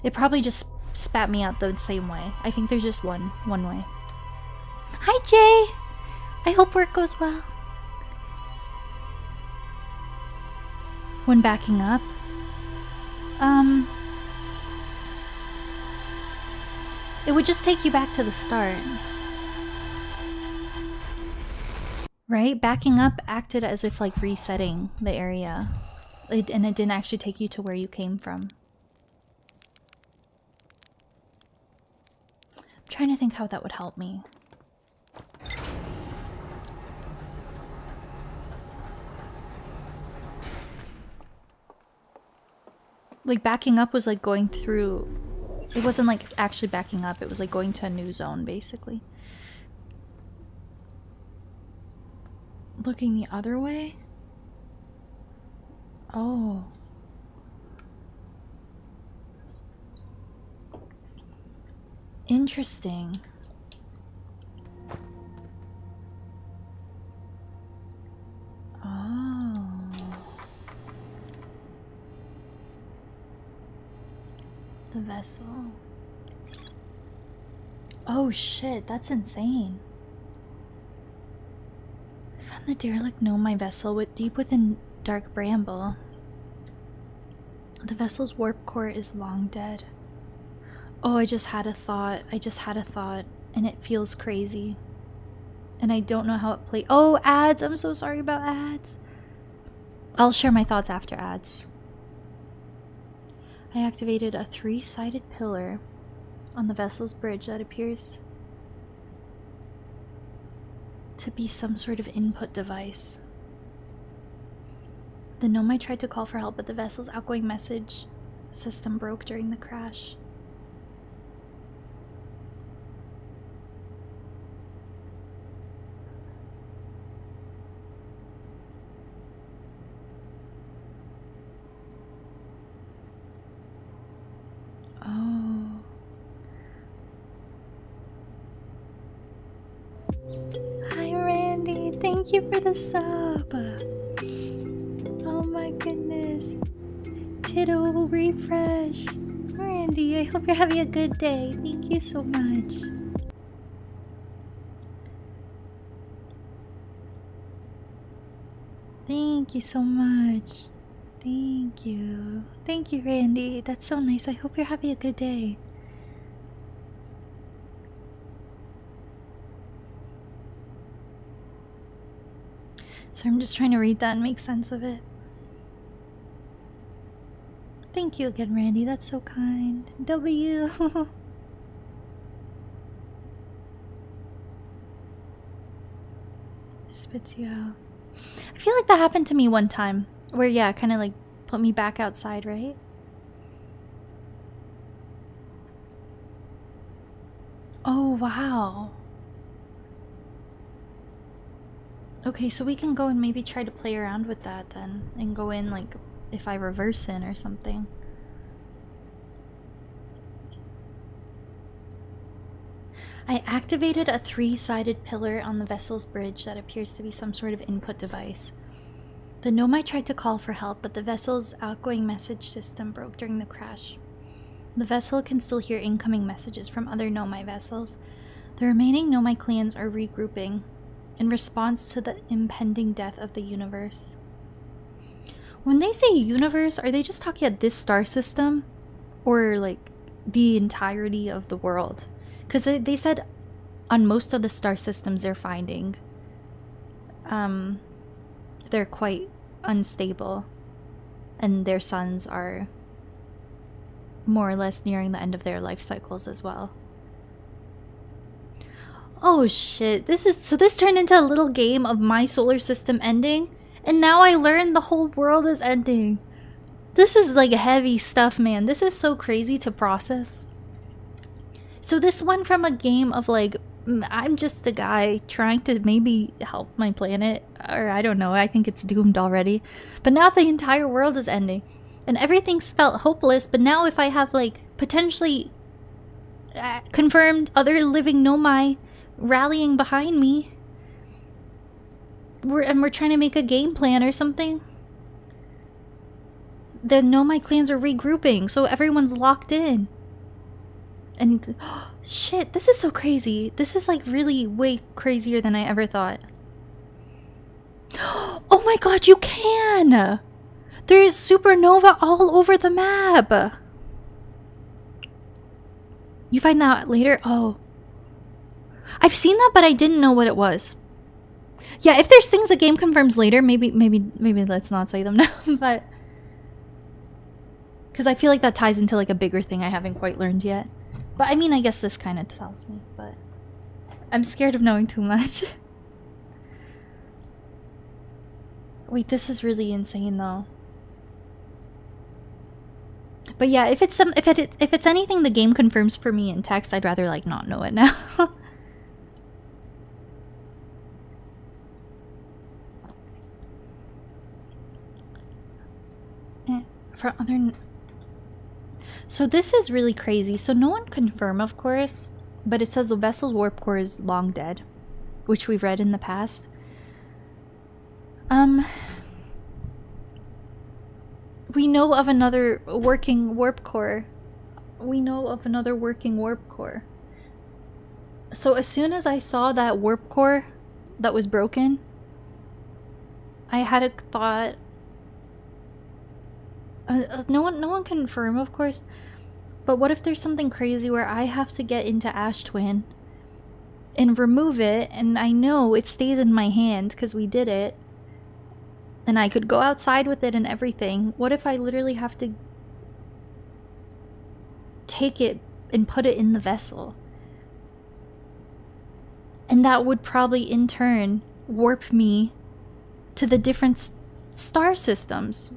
It probably just spat me out the same way. I think there's just one way. Hi, Jay! I hope work goes well. When backing up? It would just take you back to the start. Right? Backing up acted as if like resetting the area. And it didn't actually take you to where you came from. I'm trying to think how that would help me. Like backing up was like going through... It wasn't like actually backing up, it was like going to a new zone basically. Looking the other way? Oh. Interesting. Oh. The vessel. Oh shit, that's insane. I found the derelict Nomai vessel deep within Dark Bramble. The vessel's warp core is long dead. Oh, I just had a thought. And it feels crazy. And I don't know how it plays. Oh, ads. I'm so sorry about ads. I'll share my thoughts after ads. I activated a 3-sided pillar on the vessel's bridge that appears to be some sort of input device. The Nomai tried to call for help, but the vessel's outgoing message system broke during the crash. Oh. Hi, Randy. Thank you for the sub. Oh my goodness. Tittle refresh. Randy, I hope you're having a good day. Thank you so much. Thank you so much. Thank you. Thank you, Randy. That's so nice. I hope you're having a good day. So I'm just trying to read that and make sense of it. Thank you again, Randy. That's so kind. W. Spits you out. I feel like that happened to me one time. Where, yeah, kind of like put me back outside, right? Oh, wow. Okay, so we can go and maybe try to play around with that then. And go in, like, if I reverse in or something. I activated a 3-sided pillar on the vessel's bridge that appears to be some sort of input device. The Nomai tried to call for help, but the vessel's outgoing message system broke during the crash. The vessel can still hear incoming messages from other Nomai vessels. The remaining Nomai clans are regrouping in response to the impending death of the universe. When they say universe, are they just talking about this star system? Or, like, the entirety of the world? Because they said on most of the star systems they're finding, they're quite unstable. And their suns are more or less nearing the end of their life cycles as well. Oh shit, this turned into a little game of my solar system ending, and now I learned the whole world is ending. This is like heavy stuff, man. This is so crazy to process. So this went from a game of like, I'm just a guy trying to maybe help my planet, or I don't know, I think it's doomed already. But now the entire world is ending, and everything's felt hopeless, but now if I have like potentially confirmed other living Nomai rallying behind me, we're trying to make a game plan or something. The Nomai clans are regrouping, so everyone's locked in. And shit, this is so crazy. This is like really way crazier than I ever thought. Oh my god, you can! There's supernova all over the map. You find that out later? Oh. I've seen that, but I didn't know what it was. Yeah, if there's things the game confirms later, maybe let's not say them now, but because I feel like that ties into like a bigger thing I haven't quite learned yet. But I mean, I guess this kind of tells me, but I'm scared of knowing too much. Wait, this is really insane though. But yeah, if it's anything the game confirms for me in text, I'd rather like not know it now. For other... So this is really crazy. So no one confirmed, of course, but it says the vessel's warp core is long dead, which we've read in the past. We know of another working warp core. So as soon as I saw that warp core that was broken, I had a thought. No one confirmed, of course, But what if there's something crazy where I have to get into Ash Twin and remove it, and I know it stays in my hand because we did it, and I could go outside with it and everything. What if I literally have to take it and put it in the vessel? And that would probably in turn warp me to the different star systems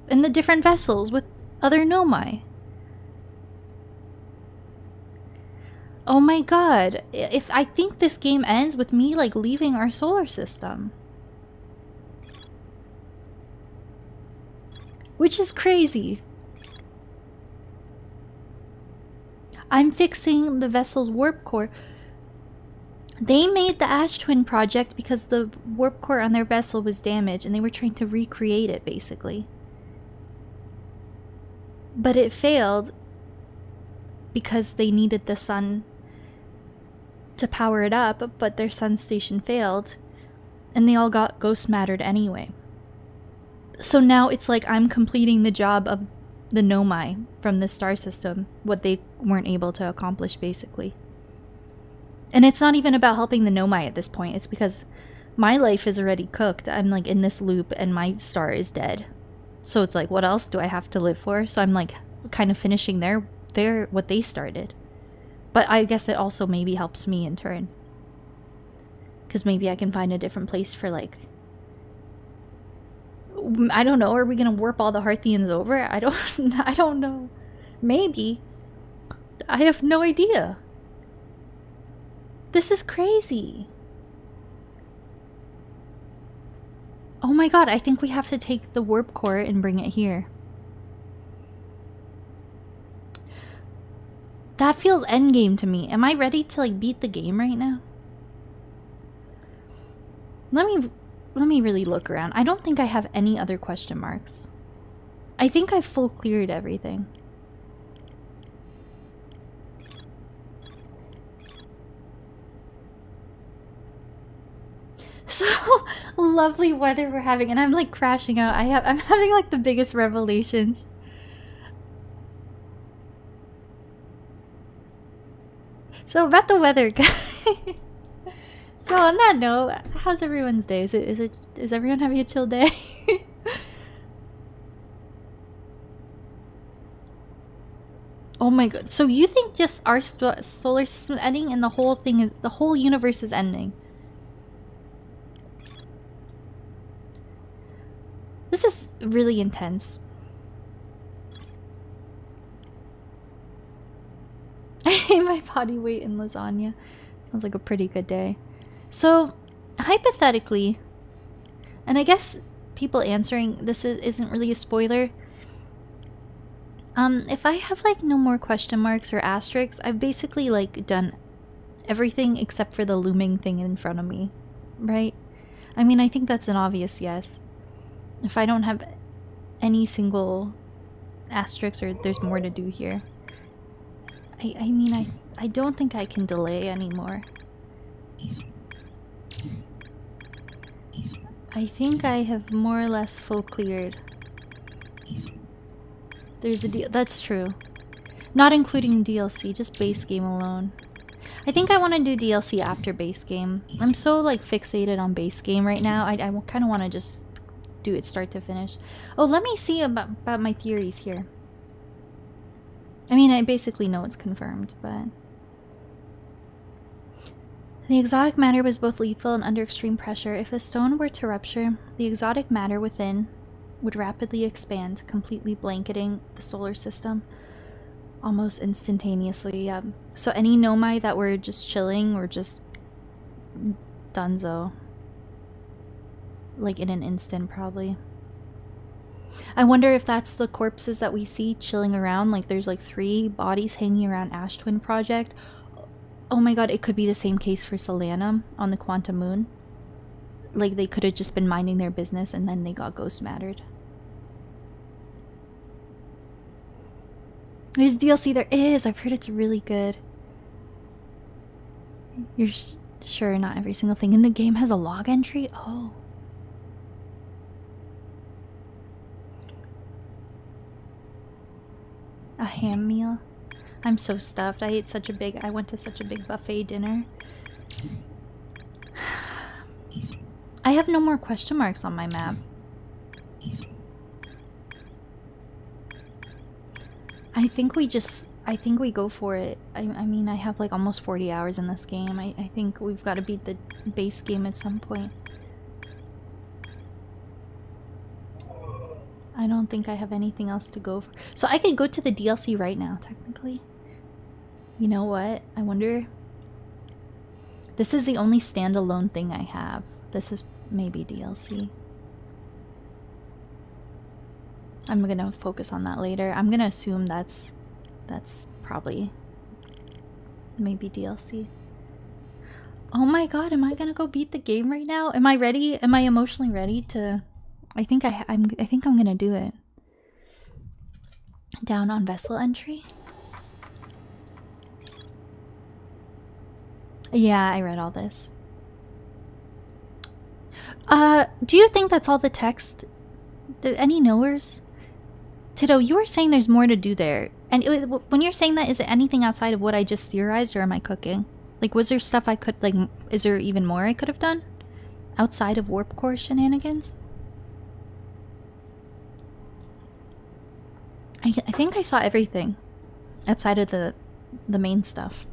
and the different vessels with other Nomai. Oh my god, if I think this game ends with me like leaving our solar system. Which is crazy. I'm fixing the vessel's warp core. They made the Ash Twin project because the warp core on their vessel was damaged and they were trying to recreate it basically. But it failed because they needed the sun to power it up, but their sun station failed and they all got ghost mattered anyway. So now it's like I'm completing the job of the Nomai from the star system, what they weren't able to accomplish basically. And it's not even about helping the Nomai at this point, it's because my life is already cooked. I'm like in this loop and my star is dead. So it's like, what else do I have to live for? So I'm like kind of finishing their what they started. But I guess it also maybe helps me in turn. Because maybe I can find a different place for like... I don't know, are we gonna warp all the Hearthians over? I don't know. Maybe. I have no idea. This is crazy. Oh my god, I think we have to take the warp core and bring it here. That feels endgame to me. Am I ready to like beat the game right now? Let me really look around. I don't think I have any other question marks. I think I've full cleared everything. So lovely weather we're having, and I'm like crashing out. I'm having like the biggest revelations. So about the weather, guys. So on that note, how's everyone's day? Is everyone having a chill day? Oh my god. So you think just our solar system ending and the whole universe is ending? This is really intense. I hate my body weight in lasagna. Sounds like a pretty good day. So, hypothetically, and I guess people answering this isn't really a spoiler. If I have like no more question marks or asterisks, I've basically like done everything except for the looming thing in front of me, right? I mean, I think that's an obvious yes. If I don't have any single asterisks or there's more to do here. I mean, I don't think I can delay anymore. I think I have more or less full cleared. There's a deal. That's true. Not including DLC, just base game alone. I think I want to do DLC after base game. I'm so like fixated on base game right now. I kind of want to just do it start to finish. Oh, let me see about my theories here. I mean, I basically know it's confirmed, but... The exotic matter was both lethal and under extreme pressure. If the stone were to rupture, the exotic matter within would rapidly expand, completely blanketing the solar system almost instantaneously. So any Nomai that were just chilling were just donezo. Like in an instant, probably. I wonder if that's the corpses that we see chilling around. Like there's like 3 bodies hanging around Ash Twin Project. Oh my god, it could be the same case for Solanum on the Quantum Moon. Like they could have just been minding their business and then they got ghost mattered. There's DLC, there is! I've heard it's really good. You're sure not every single thing in the game has a log entry? Oh. A ham meal? I'm so stuffed. I went to such a big buffet dinner. I have no more question marks on my map. I think we go for it. I mean, I have like almost 40 hours in this game. I think we've got to beat the base game at some point. I don't think I have anything else to go for. So I could go to the DLC right now, technically. You know what? I wonder... This is the only standalone thing I have. This is maybe DLC. I'm gonna focus on that later. I'm gonna assume that's probably maybe DLC. Oh my god, am I gonna go beat the game right now? Am I ready? Am I emotionally ready to... I think I'm gonna do it. Down on vessel entry? Yeah, I read all this. Do you think that's all the text? Any knowers? Tito, you were saying there's more to do there. And when you're saying that, is it anything outside of what I just theorized, or am I cooking? Like, was there stuff I could, like, is there even more I could have done? Outside of warp core shenanigans? I think I saw everything. Outside of the main stuff.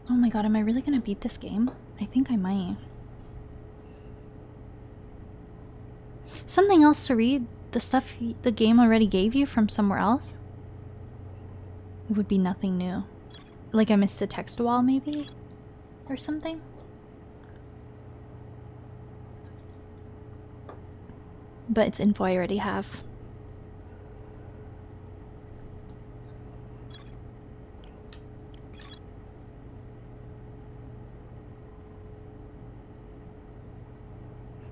Oh my god, am I really gonna beat this game? I think I might. Something else to read? The stuff the game already gave you from somewhere else? It would be nothing new. Like I missed a text wall, maybe? Or something? But it's info I already have.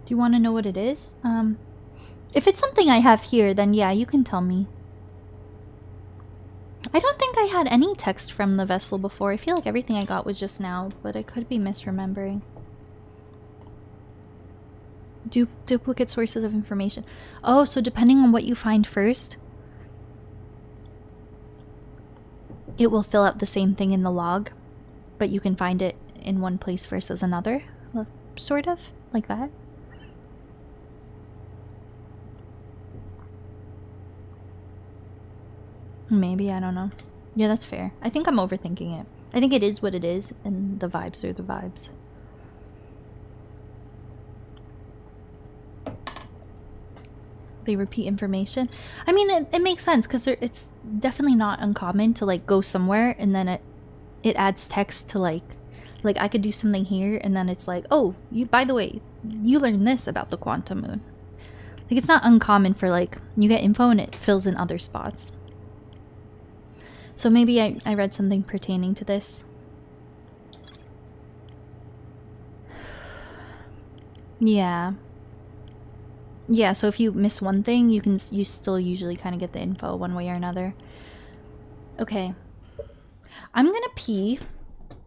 Do you want to know what it is? If it's something I have here, then yeah, you can tell me. I don't think I had any text from the vessel before. I feel like everything I got was just now, but I could be misremembering. Duplicate sources of information. Oh, so depending on what you find first, it will fill out the same thing in the log, but you can find it in one place versus another. Sort of, like that. Maybe, I don't know. Yeah, that's fair. I think I'm overthinking it. I think it is what it is, and the vibes are the vibes. They repeat information. I mean, it makes sense, because it's definitely not uncommon to, like, go somewhere, and then it adds text to, like I could do something here, and then it's like, oh, by the way, you learned this about the quantum moon. Like, it's not uncommon for, like, you get info and it fills in other spots. So maybe I read something pertaining to this. Yeah. Yeah, so if you miss one thing, you still usually kind of get the info one way or another. Okay. I'm gonna pee.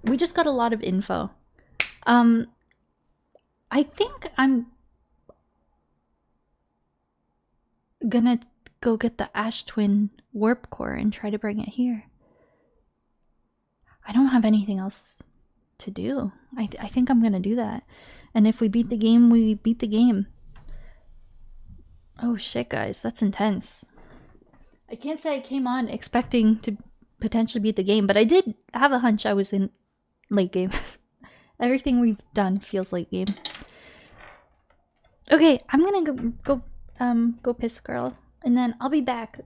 We just got a lot of info. I think I'm gonna go get the Ash Twin warp core and try to bring it here. I don't have anything else to do. I think I'm gonna do that. And if we beat the game, we beat the game. Oh shit, guys, that's intense. I can't say I came on expecting to potentially beat the game, but I did have a hunch I was in late game. Everything we've done feels late game. Okay, I'm gonna go piss, girl, and then I'll be back.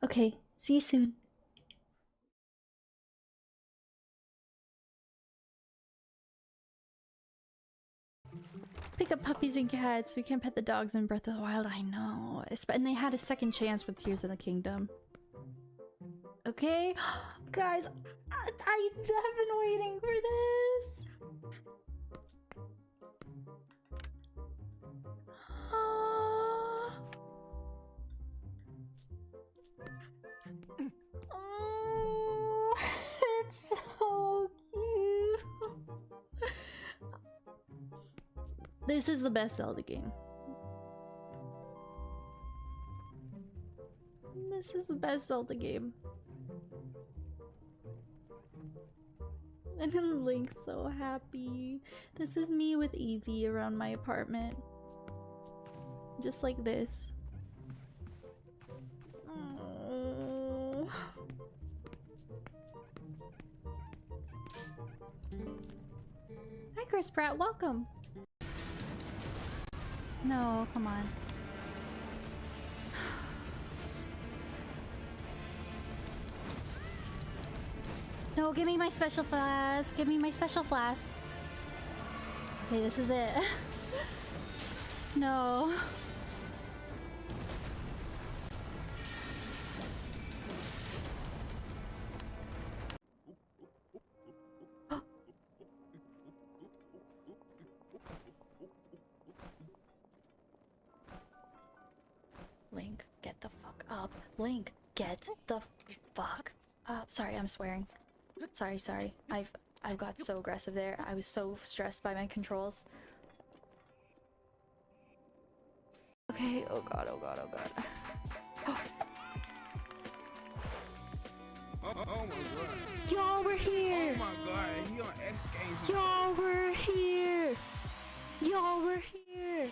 Okay, see you soon. Pick up puppies and cats. We can't pet the dogs in Breath of the Wild. I know. And they had a second chance with Tears of the Kingdom. Okay? Guys, I've been waiting for this. Oh, it's so cute. This is the best Zelda game. This is the best Zelda game. And then Link's so happy. This is me with Evie around my apartment. Just like this. Oh. Hi Chris Pratt, welcome. No, come on. No, give me my special flask. Give me my special flask. Okay, this is it. No. Link, get the fuck up. Link, get the fuck up. Sorry, I'm swearing. Sorry. I've got so aggressive there. I was so stressed by my controls. Okay, oh god. Oh my god. Y'all were here! Oh my god, he on X Games. Y'all were here! Y'all were here!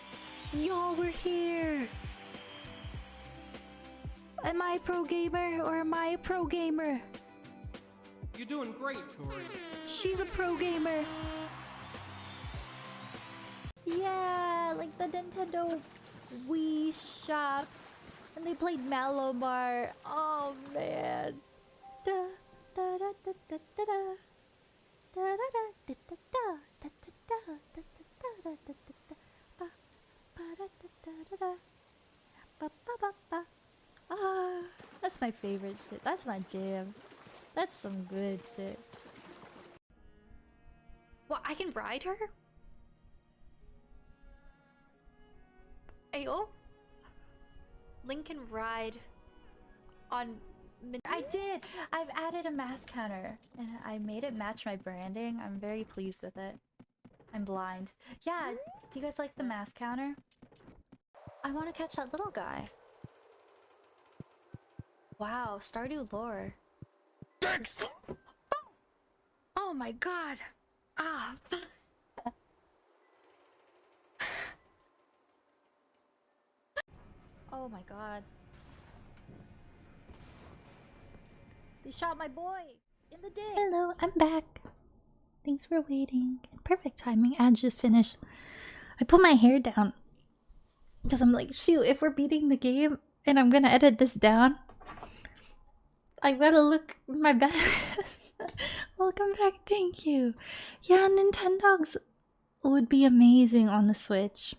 Y'all were here! Am I a pro gamer or am I a pro gamer? You're doing great, Tori. She's a pro gamer. Yeah, like the Nintendo Wii shop. And they played Malomar. Oh man. Da, da, da, da, da, da, da. Da, da, da, da, da, da, da, da, da, da, da, da, da, ba, ba, da, da, da, da, da. Ba, ba, ba, ba. Ah, that's my favorite shit. That's my jam. That's some good shit. What, I can ride her? Ayo? Link can ride on... I did! I've added a mask counter and I made it match my branding. I'm very pleased with it. I'm blind. Yeah, do you guys like the mask counter? I want to catch that little guy. Wow, Stardew lore. Oh my god! Ah! Oh my god. They shot my boy! In the dick! Hello, I'm back. Thanks for waiting. Perfect timing. Ad just finished. I put my hair down. Because I'm like, shoot, if we're beating the game and I'm gonna edit this down, I gotta look my best. Welcome back, thank you. Yeah, Nintendogs would be amazing on the Switch.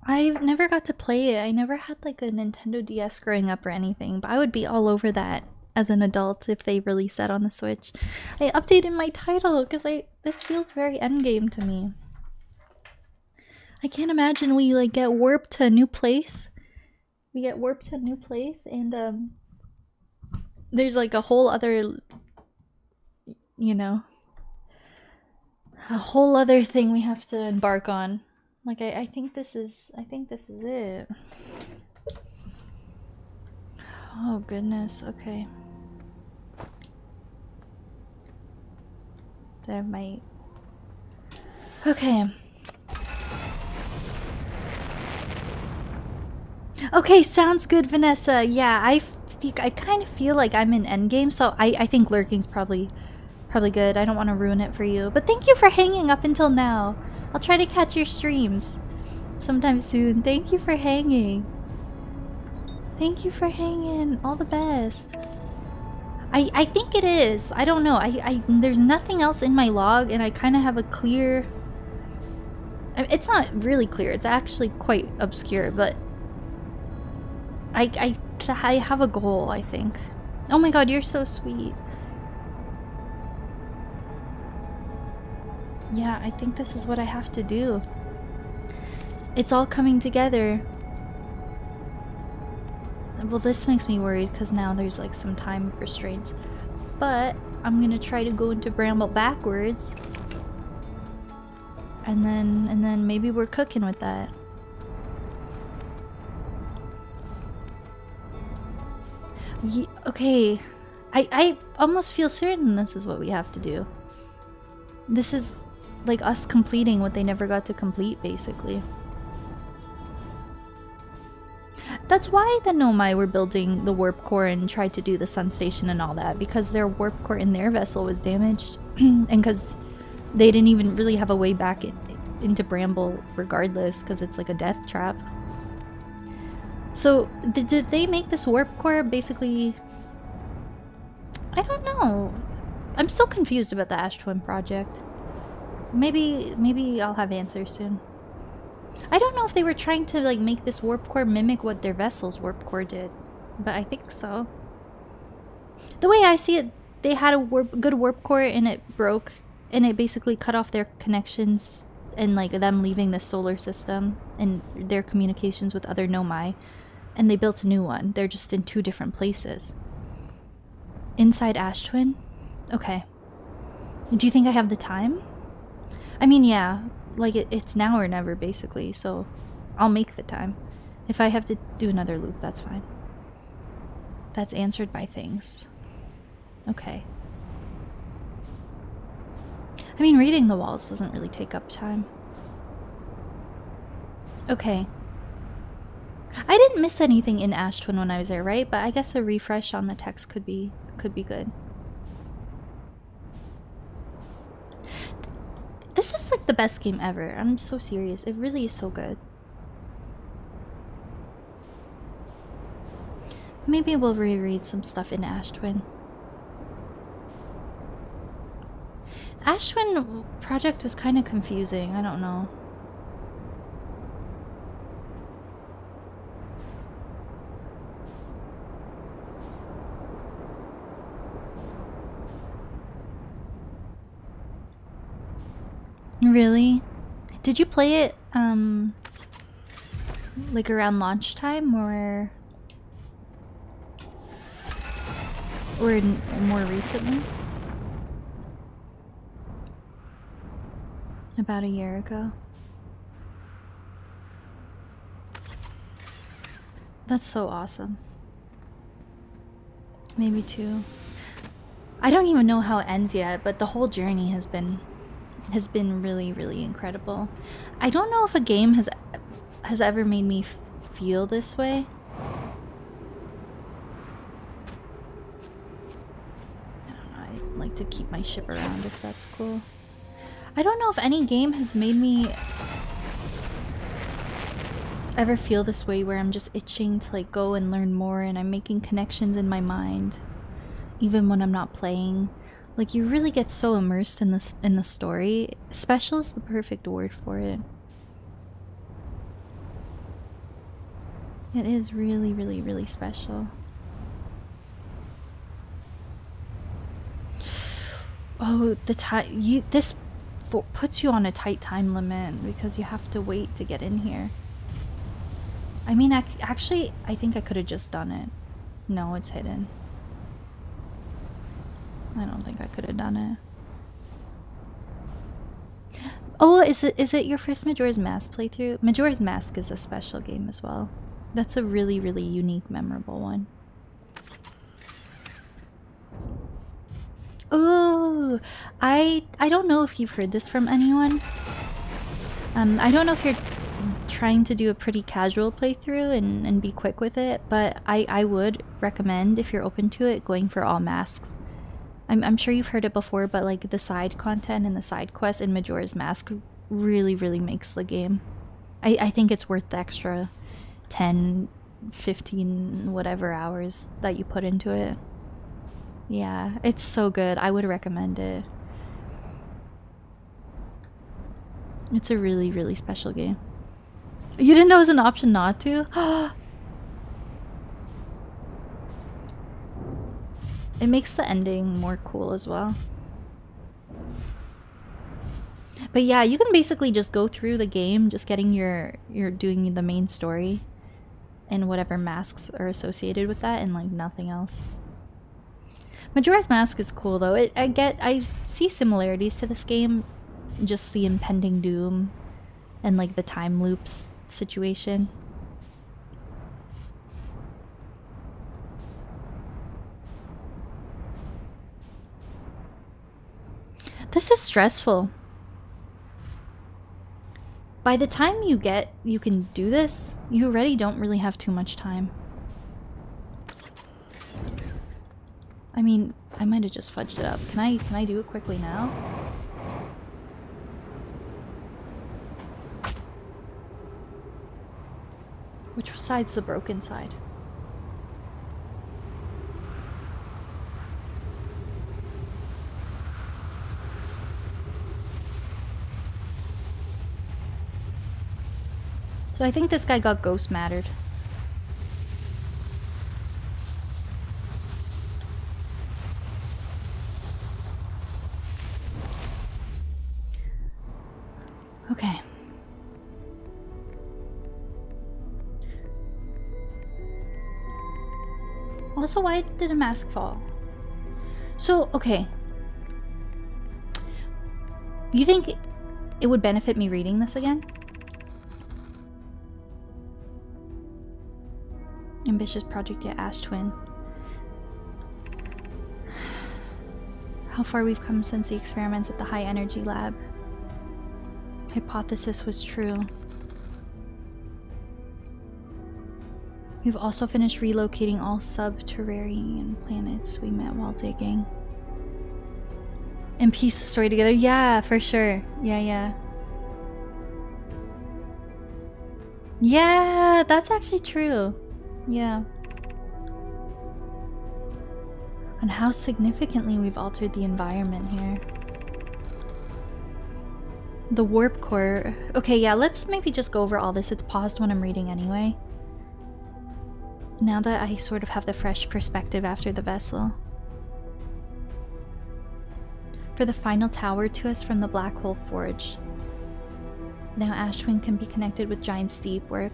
I've never got to play it. I never had like a Nintendo DS growing up or anything, but I would be all over that as an adult if they released that on the Switch. I updated my title because this feels very endgame to me. I can't imagine we like get warped to a new place. We get warped to a new place and there's like a whole other, you know, a whole other thing we have to embark on. Like I think this is it. Oh goodness, okay. Do I have my... Okay. Okay, sounds good, Vanessa. Yeah, I kind of feel like I'm in endgame, so I think lurking's probably good. I don't want to ruin it for you. But thank you for hanging up until now. I'll try to catch your streams sometime soon. Thank you for hanging. Thank you for hanging. All the best. I think it is. I don't know. There's nothing else in my log, and I kind of have a clear... It's not really clear. It's actually quite obscure, but... I have a goal, I think. Oh my god, you're so sweet. Yeah, I think this is what I have to do. It's all coming together. Well, this makes me worried because now there's like some time restraints. But I'm gonna try to go into Bramble backwards. And then maybe we're cooking with that. Okay. I almost feel certain this is what we have to do. This is like us completing what they never got to complete, basically. That's why the Nomai were building the warp core and tried to do the sun station and all that, because their warp core in their vessel was damaged and because they didn't even really have a way back into Bramble regardless, because it's like a death trap. So did they make this warp core basically? I don't know. I'm still confused about the Ash Twin project. Maybe I'll have answers soon. I don't know if they were trying to like make this warp core mimic what their vessel's warp core did, but I think so. The way I see it, they had a good warp core and it broke, and it basically cut off their connections and like them leaving the solar system and their communications with other Nomai, and they built a new one. They're just in 2 different places. Inside Ash Twin? Okay. Do you think I have the time? I mean, yeah. Like, it's now or never, basically, so I'll make the time. If I have to do another loop, that's fine. That's answered by things. Okay. I mean, reading the walls doesn't really take up time. Okay. I didn't miss anything in Ash Twin when I was there, right? But I guess a refresh on the text could be good. This is like the best game ever. I'm so serious. It really is so good. Maybe we'll reread some stuff in Ash Twin. Ash Twin project was kind of confusing. I don't know. Really? Did you play it like around launch time or more recently? About a year ago. That's so awesome. Maybe 2. I don't even know how it ends yet, but the whole journey has been really, really incredible. I don't know if a game has ever made me feel this way. I don't know, I like to keep my ship around if that's cool. I don't know if any game has made me ever feel this way, where I'm just itching to like go and learn more, and I'm making connections in my mind even when I'm not playing. Like, you really get so immersed in the story. Special is the perfect word for it. It is really, really, really special. Oh, the time this puts you on a tight time limit because you have to wait to get in here. I mean, actually, I think I could have just done it. No, it's hidden. I don't think I could have done it. Oh, is it your first Majora's Mask playthrough? Majora's Mask is a special game as well. That's a really, really unique, memorable one. Oh, I don't know if you've heard this from anyone. I don't know if you're trying to do a pretty casual playthrough and be quick with it, but I would recommend, if you're open to it, going for all masks. I'm sure you've heard it before, but like the side content and the side quests in Majora's Mask really, really makes the game. I think it's worth the extra 10, 15, whatever hours that you put into it. Yeah, it's so good. I would recommend it. It's a really, really special game. You didn't know it was an option not to? It makes the ending more cool as well. But yeah, you can basically just go through the game, just getting you're doing the main story and whatever masks are associated with that, and like nothing else. Majora's Mask is cool though. I see similarities to this game just the impending doom and like the time loops situation. This is stressful. By the time you can do this, you already don't really have too much time. I mean, I might have just fudged it up. Can I do it quickly now? Which side's the broken side? So I think this guy got ghost mattered. Okay. Also, why did a mask fall? So, okay. You think it would benefit me reading this again? Ambitious project yet, Ash Twin. How far we've come since the experiments at the high energy lab. Hypothesis was true. We've also finished relocating all subterranean planets we met while digging. And piece the story together. Yeah, for sure. Yeah. Yeah, that's actually true. Yeah. And how significantly we've altered the environment here. The warp core. Okay, yeah, let's maybe just go over all this. It's paused when I'm reading anyway. Now that I sort of have the fresh perspective after the vessel. For the final tower to us from the Black Hole Forge. Now Ash Twin can be connected with Giant Steep, where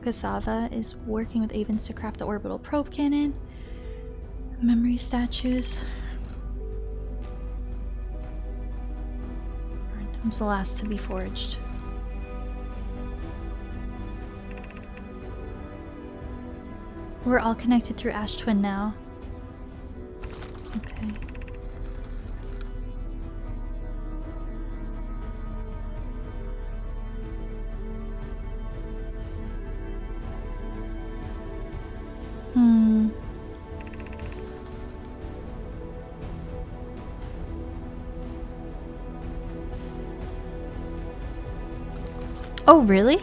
Cassava is working with Avens to craft the orbital probe cannon. Memory statues. Comes the last to be forged. We're all connected through Ash Twin now. Okay. Oh, really?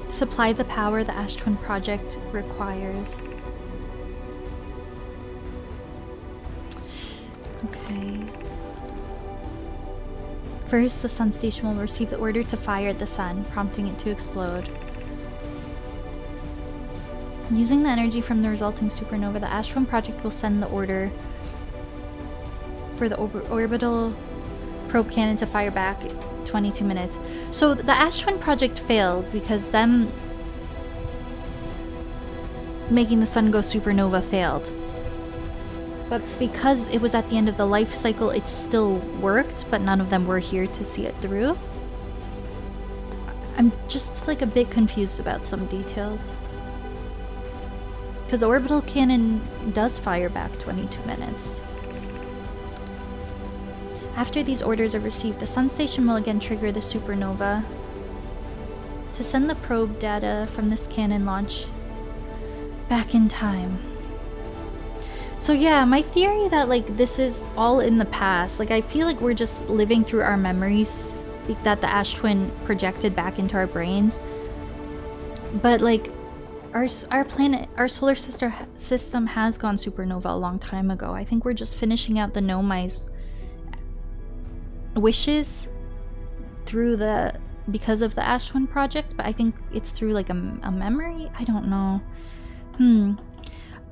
Supply the power the Ash Twin project requires. Okay. First, the sun station will receive the order to fire at the sun, prompting it to explode. Using the energy from the resulting supernova, the Ash Twin project will send the order for the orbital probe cannon to fire back 22 minutes. So the Ash Twin project failed because them making the sun go supernova failed. But because it was at the end of the life cycle, it still worked, but none of them were here to see it through. I'm just like a bit confused about some details. Because the orbital cannon does fire back 22 minutes. After these orders are received, the sun station will again trigger the supernova to send the probe data from this cannon launch back in time. So yeah, my theory that like this is all in the past, like I feel like we're just living through our memories that the Ash Twin projected back into our brains. But like our planet, our solar system has gone supernova a long time ago. I think we're just finishing out the Nomai's wishes through because of the Ash Twin project, but I think it's through like a memory. I don't know.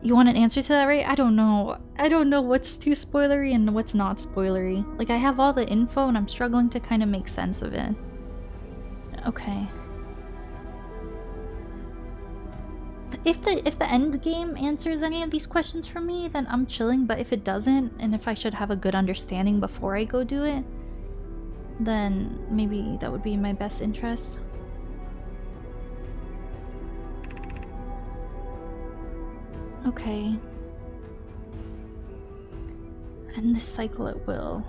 You want an answer to that, right? I don't know. I don't know what's too spoilery and what's not spoilery. Like, I have all the info and I'm struggling to kind of make sense of it. Okay. If the end game answers any of these questions for me, then I'm chilling, but if it doesn't, and if I should have a good understanding before I go do it, then maybe that would be in my best interest. Okay. And this cycle it will.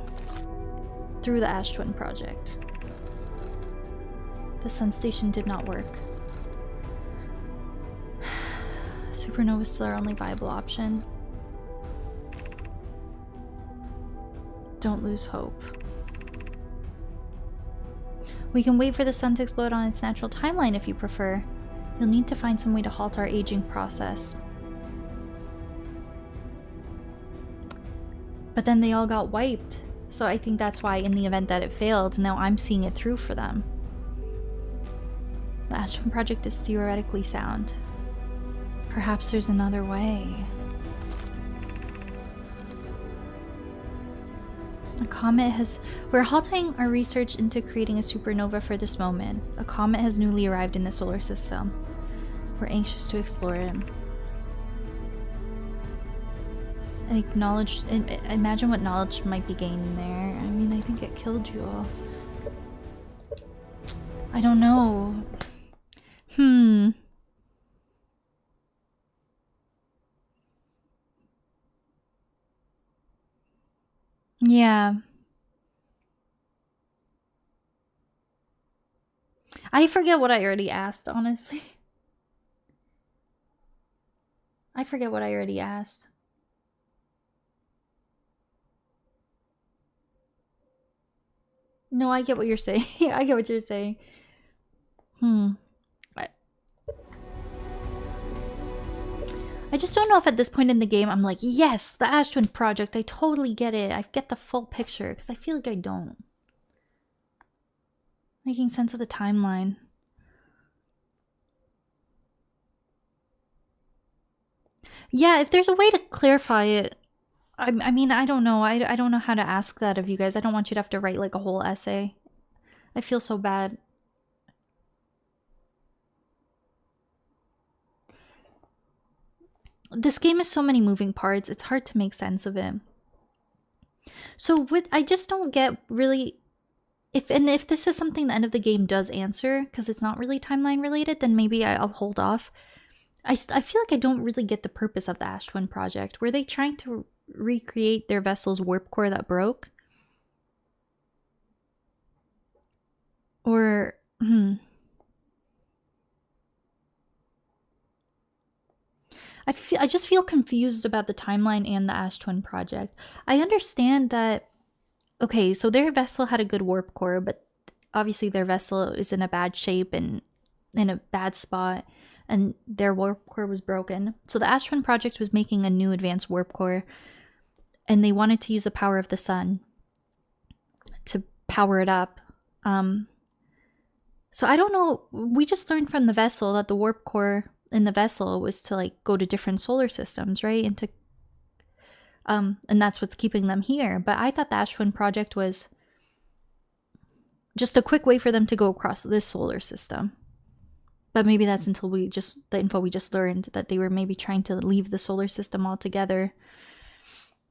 Through the Ash Twin project. The Sun Station did not work. Supernova is still our only viable option. Don't lose hope. We can wait for the sun to explode on its natural timeline if you prefer. You'll need to find some way to halt our aging process. But then they all got wiped. So I think that's why in the event that it failed, now I'm seeing it through for them. The Ash Twin project is theoretically sound. Perhaps there's another way. A comet has... We're halting our research into creating a supernova for this moment. A comet has newly arrived in the solar system. We're anxious to explore it. Imagine what knowledge might be gained there. I mean, I think it killed you all. I don't know. Yeah. I forget what I already asked, honestly. I forget what I already asked. No, I get what you're saying. I get what you're saying. I just don't know if at this point in the game I'm like, yes, the Ash Twin project, I totally get it. I get the full picture, because I feel like I don't. Making sense of the timeline. Yeah, if there's a way to clarify it. I mean, I don't know. I don't know how to ask that of you guys. I don't want you to have to write like a whole essay. I feel so bad. This game has so many moving parts. It's hard to make sense of it. So I just don't get really... If this is something the end of the game does answer, because it's not really timeline related, then maybe I'll hold off. I feel like I don't really get the purpose of the Ash Twin project. Were they trying to recreate their vessel's warp core that broke? Or... I just feel confused about the timeline and the Ash Twin project. I understand that, okay, so their vessel had a good warp core, but obviously their vessel is in a bad shape and in a bad spot, and their warp core was broken. So the Ash Twin project was making a new advanced warp core, and they wanted to use the power of the sun to power it up. So I don't know, we just learned from the vessel that the warp core in the vessel was to like go to different solar systems, right? And that's what's keeping them here. But I thought the Ash Twin project was just a quick way for them to go across this solar system. But maybe that's until the info we just learned, that they were maybe trying to leave the solar system altogether.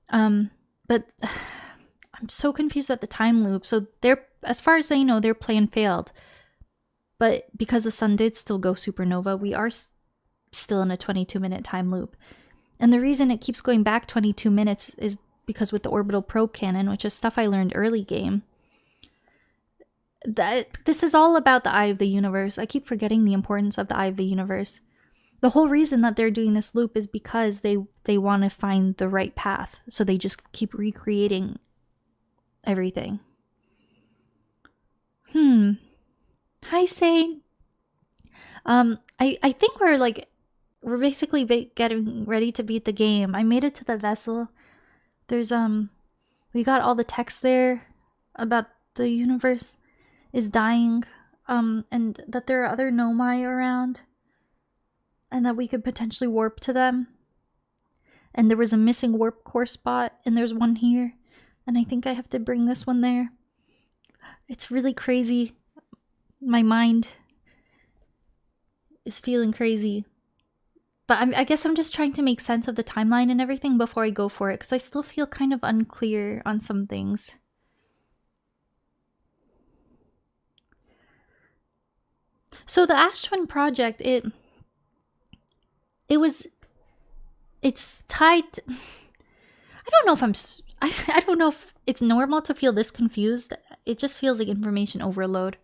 But I'm so confused about the time loop. So as far as they know, their plan failed. But because the sun did still go supernova, we are still in a 22-minute time loop. And the reason it keeps going back 22 minutes is because with the orbital probe cannon, which is stuff I learned early game, that this is all about the eye of the universe. I keep forgetting the importance of the eye of the universe. The whole reason that they're doing this loop is because they want to find the right path. So they just keep recreating everything. Hi, Sane. I think we're basically getting ready to beat the game. I made it to the vessel. There's we got all the text there about the universe is dying, and that there are other nomai around, and that we could potentially warp to them. And there was a missing warp core spot, and there's one here, and I think I have to bring this one there. It's really crazy. My mind is feeling crazy. But I guess I'm just trying to make sense of the timeline and everything before I go for it, because I still feel kind of unclear on some things. So the Ash Twin project, it's tied to, I don't know if I don't know if it's normal to feel this confused. It just feels like information overload.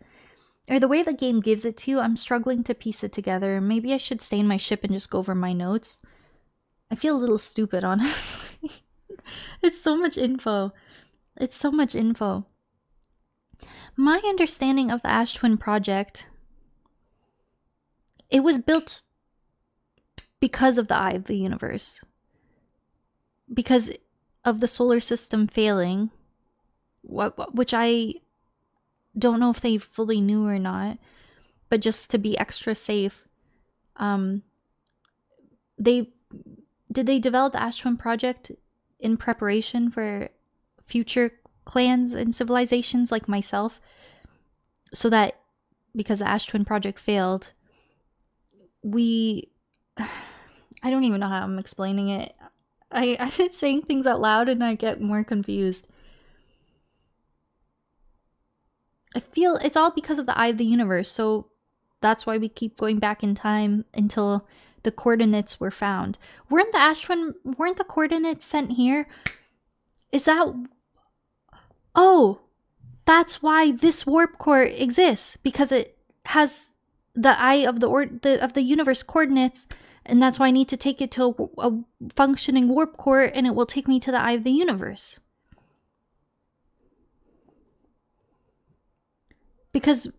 Or the way the game gives it to you, I'm struggling to piece it together. Maybe I should stay in my ship and just go over my notes. I feel a little stupid, honestly. It's so much info. It's so much info. My understanding of the Ash Twin project, it was built because of the Eye of the Universe. Because of the solar system failing, which I don't know if they fully knew or not, but just to be extra safe, they develop the Ash Twin project in preparation for future clans and civilizations like myself, so that because the Ash Twin project failed, I don't even know how I'm explaining it. I'm saying things out loud and I get more confused. I feel it's all because of the Eye of the Universe, so that's why we keep going back in time until the coordinates were found. Weren't the coordinates sent here? Is that... Oh! That's why this warp core exists, because it has the Eye of the Universe coordinates, and that's why I need to take it to a functioning warp core, and it will take me to the Eye of the Universe. Because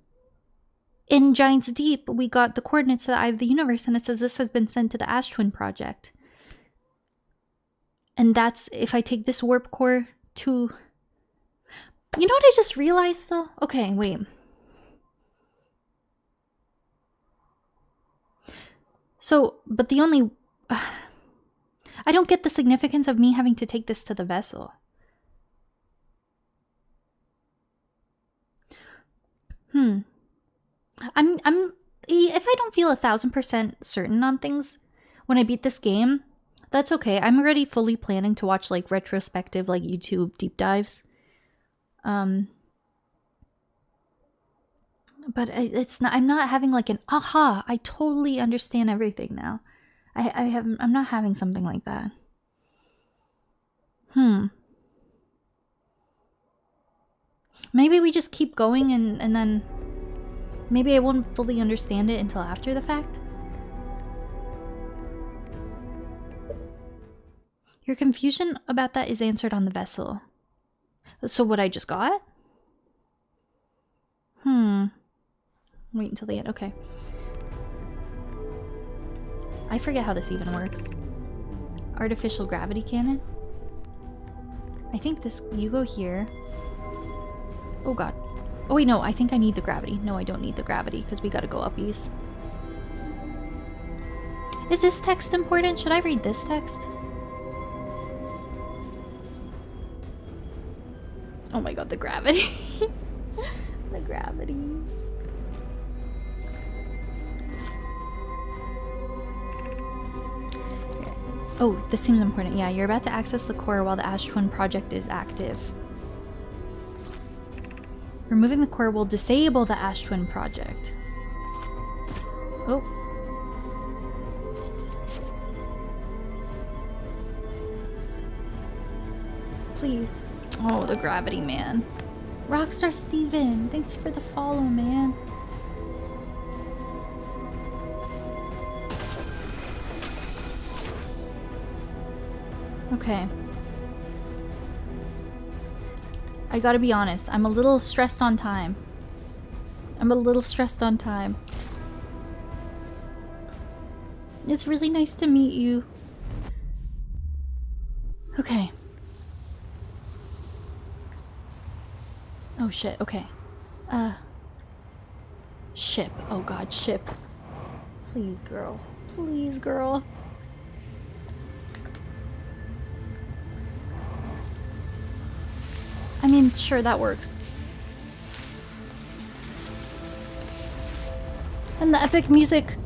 in Giant's Deep, we got the coordinates to the Eye of the Universe, and it says this has been sent to the Ash Twin project. And that's if I take this warp core to... You know what I just realized, though? Okay, wait. So, but the only... I don't get the significance of me having to take this to the vessel. If I don't feel 1000% certain on things when I beat this game, that's okay. I'm already fully planning to watch like retrospective like YouTube deep dives. But I'm not having like an aha, I totally understand everything now. I'm not having something like that. Maybe we just keep going and then maybe I won't fully understand it until after the fact. Your confusion about that is answered on the vessel. So what I just got? Wait until the end. Okay. I forget how this even works. Artificial gravity cannon? I think this... You go here. Oh god. Oh wait, no. I think I need the gravity. No, I don't need the gravity because we gotta go up east. Is this text important? Should I read this text? Oh my god, the gravity. The gravity. Oh, this seems important. Yeah, you're about to access the core while the Ash Twin project is active. Removing the core will disable the Ash Twin project. Oh. Please. Oh, the gravity, man. Rockstar Steven, thanks for the follow, man. Okay. I gotta be honest, I'm a little stressed on time. It's really nice to meet you. Okay. Oh shit, okay. Ship. Oh god, ship. Please, girl. Please, girl. I mean, sure, that works. And the epic music.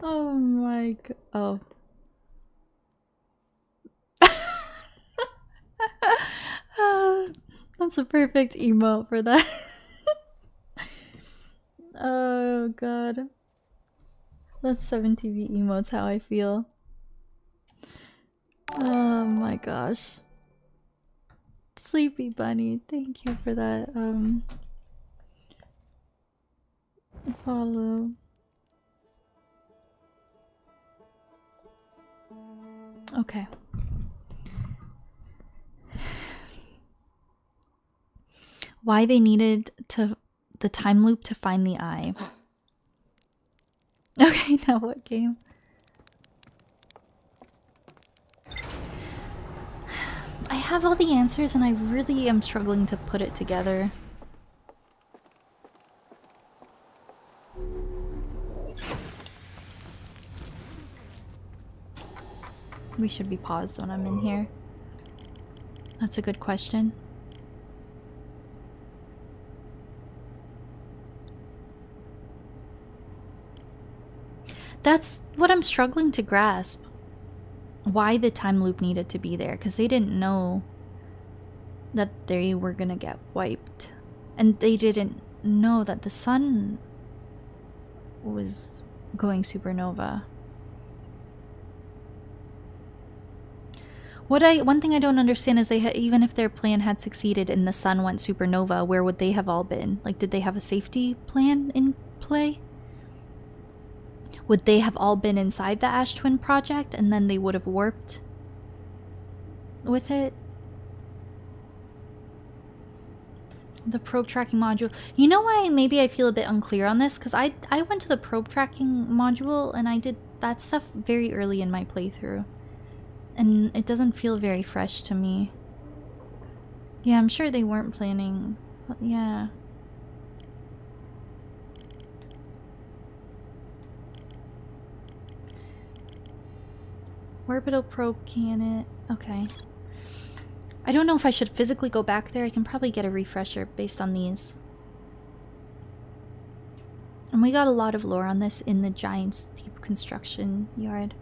Oh my god. Oh. That's a perfect emote for that. Oh god. That's 7TV emotes how I feel. Oh my gosh. Sleepy Bunny, thank you for that follow. Okay. Why they needed the time loop to find the eye. Okay, now what game? I have all the answers and I really am struggling to put it together. We should be paused when I'm in here. That's a good question. That's what I'm struggling to grasp. Why the time loop needed to be there, because they didn't know that they were gonna get wiped. And they didn't know that the sun was going supernova. One thing I don't understand is even if their plan had succeeded and the sun went supernova, where would they have all been? Like, did they have a safety plan in play? Would they have all been inside the Ash Twin project and then they would have warped with it? The probe tracking module. You know why maybe I feel a bit unclear on this? Because I went to the probe tracking module and I did that stuff very early in my playthrough. And it doesn't feel very fresh to me. Yeah, I'm sure they weren't planning. But yeah. Orbital probe cannon. Okay. I don't know if I should physically go back there. I can probably get a refresher based on these. And we got a lot of lore on this in the Giant's Deep construction yard.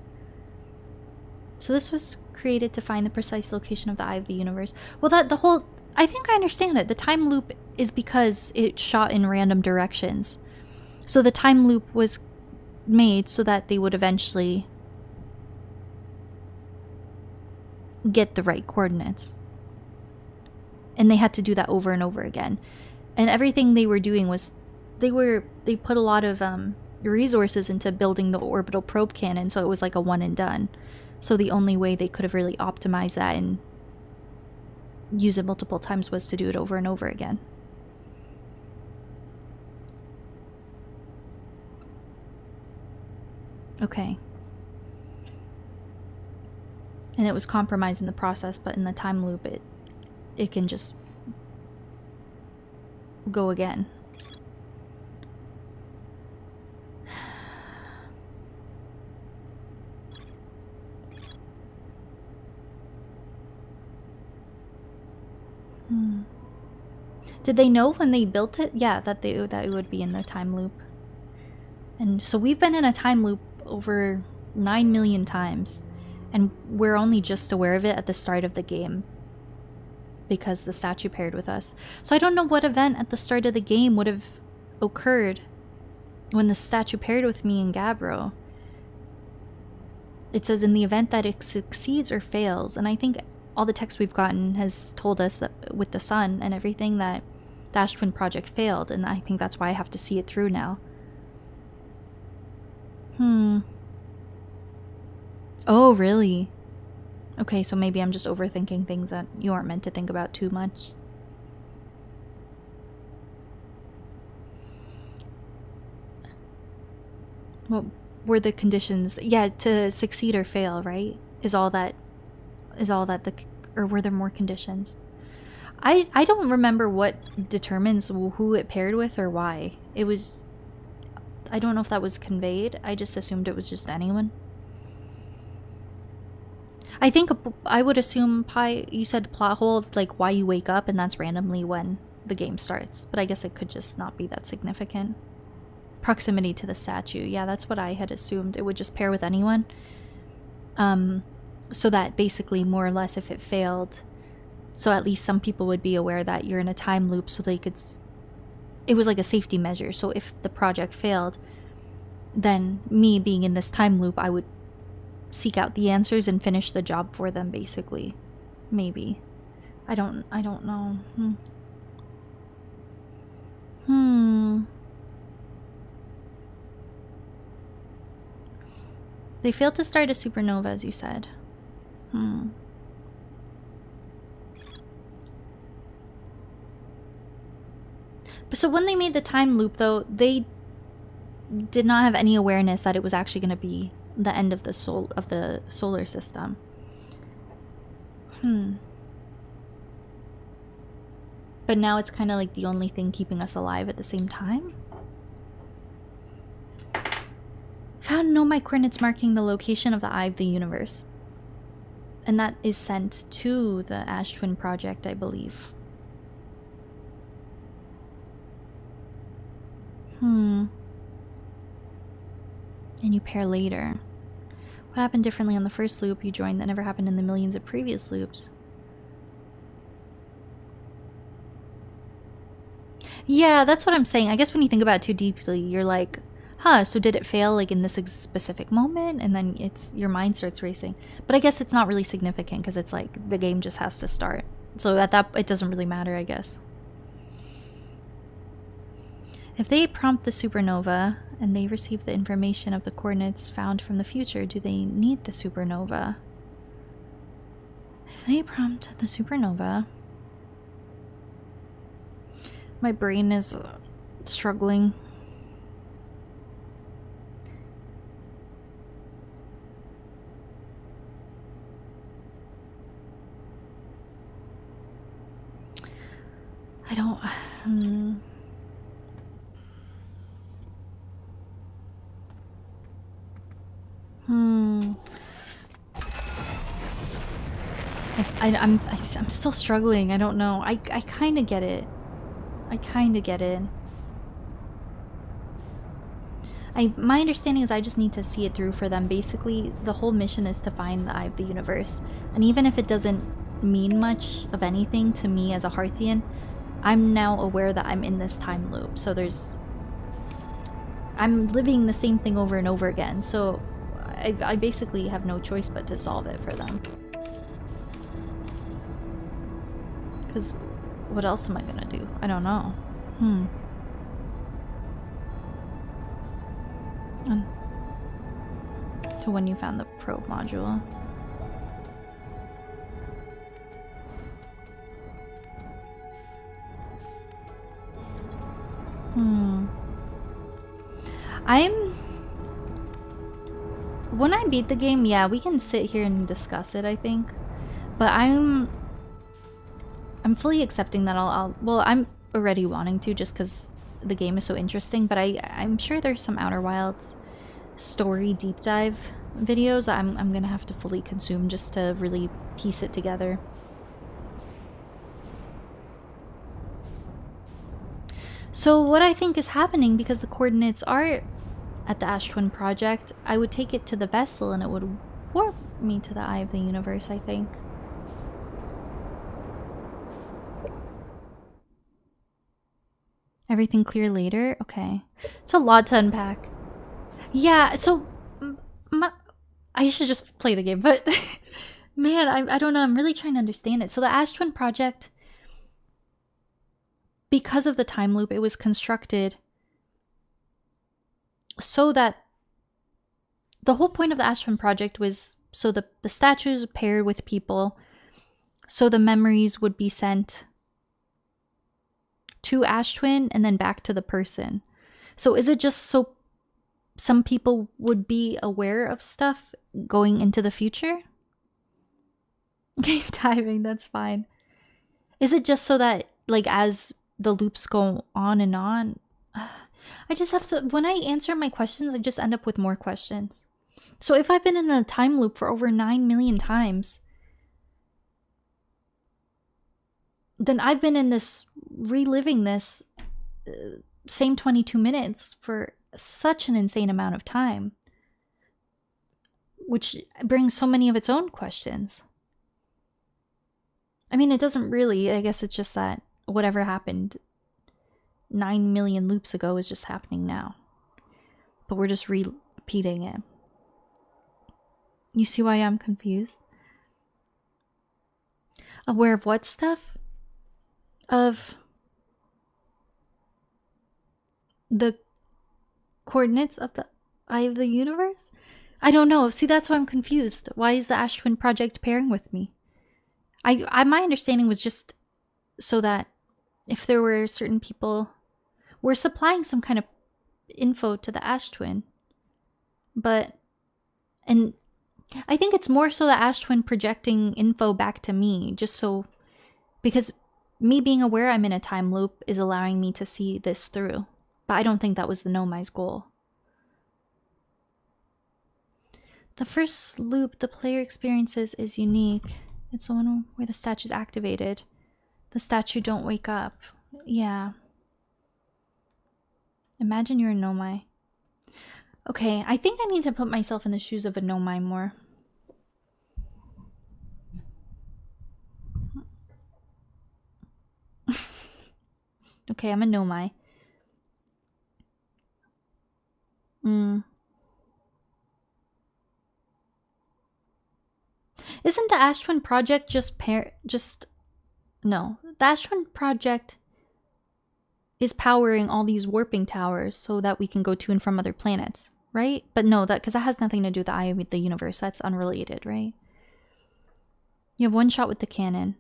So this was created to find the precise location of the Eye of the Universe. Well, I think I understand it. The time loop is because it shot in random directions. So the time loop was made so that they would eventually get the right coordinates. And they had to do that over and over again. And everything they were doing was they put a lot of resources into building the orbital probe cannon, so it was like a one and done. So the only way they could have really optimized that and use it multiple times was to do it over and over again. Okay. And it was compromised in the process, but in the time loop it can just go again. Did they know when they built it? Yeah, that it would be in the time loop. And so we've been in a time loop over 9 million times. And we're only just aware of it at the start of the game. Because the statue paired with us. So I don't know what event at the start of the game would have occurred when the statue paired with me and Gabbro. It says in the event that it succeeds or fails. And I think all the text we've gotten has told us that with the sun and everything that the Ash Twin project failed. And I think that's why I have to see it through now. Oh, really? Okay, so maybe I'm just overthinking things that you aren't meant to think about too much. What were the conditions? Yeah, to succeed or fail, right? Is all that is all that or were there more conditions? I don't remember what determines who it paired with or why. It was, I don't know if that was conveyed. I just assumed it was just anyone. I think I would assume you said plot hole, like why you wake up, and that's randomly when the game starts. But I guess it could just not be that significant. Proximity to the statue. Yeah, that's what I had assumed. It would just pair with anyone. So that basically, more or less, if it failed, so at least some people would be aware that you're in a time loop, so they could... It was like a safety measure. So if the project failed, then me being in this time loop, I would seek out the answers and finish the job for them, basically. Maybe. I don't know. They failed to start a supernova, as you said. But so when they made the time loop, though, they did not have any awareness that it was actually going to be the end of the solar system. But now it's kind of like the only thing keeping us alive at the same time. Found nomai coordinates marking the location of the eye of the universe. And that is sent to the Ash Twin Project, I believe. And you pair later. What happened differently on the first loop you joined that never happened in the millions of previous loops? Yeah, that's what I'm saying. I guess when you think about it too deeply, you're like, huh, so did it fail like in this specific moment? And then your mind starts racing. But I guess it's not really significant because it's like the game just has to start. So at that, it doesn't really matter, I guess. If they prompt the supernova and they receive the information of the coordinates found from the future, do they need the supernova? If they prompt the supernova... My brain is struggling. I don't... I'm still struggling. I don't know. I kind of get it. My understanding is I just need to see it through for them. Basically, the whole mission is to find the Eye of the Universe. And even if it doesn't mean much of anything to me as a Hearthian, I'm now aware that I'm in this time loop. So I'm living the same thing over and over again. So I basically have no choice but to solve it for them. Because what else am I gonna do? I don't know. To when you found the probe module. When I beat the game, yeah, we can sit here and discuss it, I think. But I'm fully accepting that well, I'm already wanting to just because the game is so interesting, but I'm sure there's some Outer Wilds story deep dive videos I'm gonna have to fully consume just to really piece it together. So what I think is happening, because the coordinates are at the Ash Twin Project, I would take it to the vessel and it would warp me to the Eye of the Universe, I think. Everything clear later? Okay. It's a lot to unpack. Yeah, so... I should just play the game, but... man, I don't know. I'm really trying to understand it. So the Ash Twin Project... because of the time loop, it was constructed so that... the whole point of the Ash Twin Project was so the statues paired with people, so the memories would be sent to Ash Twin and then back to the person. So is it just so some people would be aware of stuff going into the future? Keep diving, that's fine. Is it just so that, like, as the loops go on and on, I just have to, when I answer my questions, I just end up with more questions. So if I've been in a time loop for over 9 million times, then I've been in this, reliving this same 22 minutes for such an insane amount of time, which brings so many of its own questions. I mean, it doesn't really. I guess it's just that whatever happened 9 million loops ago is just happening now. But we're just repeating it. You see why I'm confused? Aware of what stuff? Of the coordinates of the eye of the universe? I don't know. See, that's why I'm confused. Why is the Ash Twin Project pairing with me? My understanding was just so that if there were certain people, we're supplying some kind of info to the Ash Twin. And I think it's more so the Ash Twin projecting info back to me, just so, because me being aware I'm in a time loop is allowing me to see this through. But I don't think that was the Nomai's goal. The first loop the player experiences is unique. It's the one where the statue's activated. The statue don't wake up. Yeah. Imagine you're a Nomai. Okay, I think I need to put myself in the shoes of a Nomai more. Okay, I'm a Nomai. Isn't the Ash Twin Project no. The Ash Twin Project is powering all these warping towers so that we can go to and from other planets, right? But no, because that has nothing to do with the eye of the universe. That's unrelated, right? You have one shot with the cannon.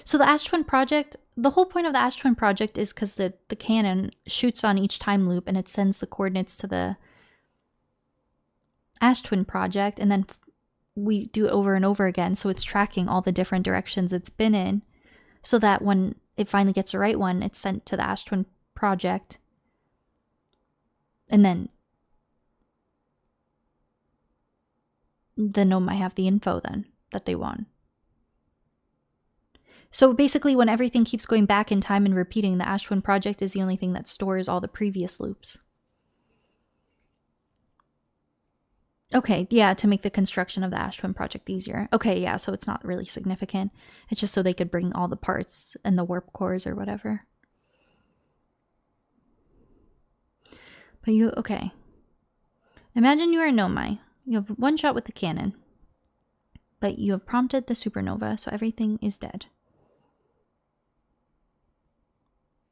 So the Ash Twin Project, the whole point of the Ash Twin Project is because the cannon shoots on each time loop and it sends the coordinates to the Ash Twin Project, and then we do it over and over again, so it's tracking all the different directions it's been in, so that when it finally gets the right one, it's sent to the Ash Twin Project, and then the Nomai have the info then that they want. So basically, when everything keeps going back in time and repeating, the Ash Twin Project is the only thing that stores all the previous loops. Okay, yeah, to make the construction of the Ash Twin Project easier. Okay, yeah, so it's not really significant. It's just so they could bring all the parts and the warp cores or whatever. But okay. Imagine you are a Nomai. You have one shot with the cannon. But you have prompted the supernova, so everything is dead.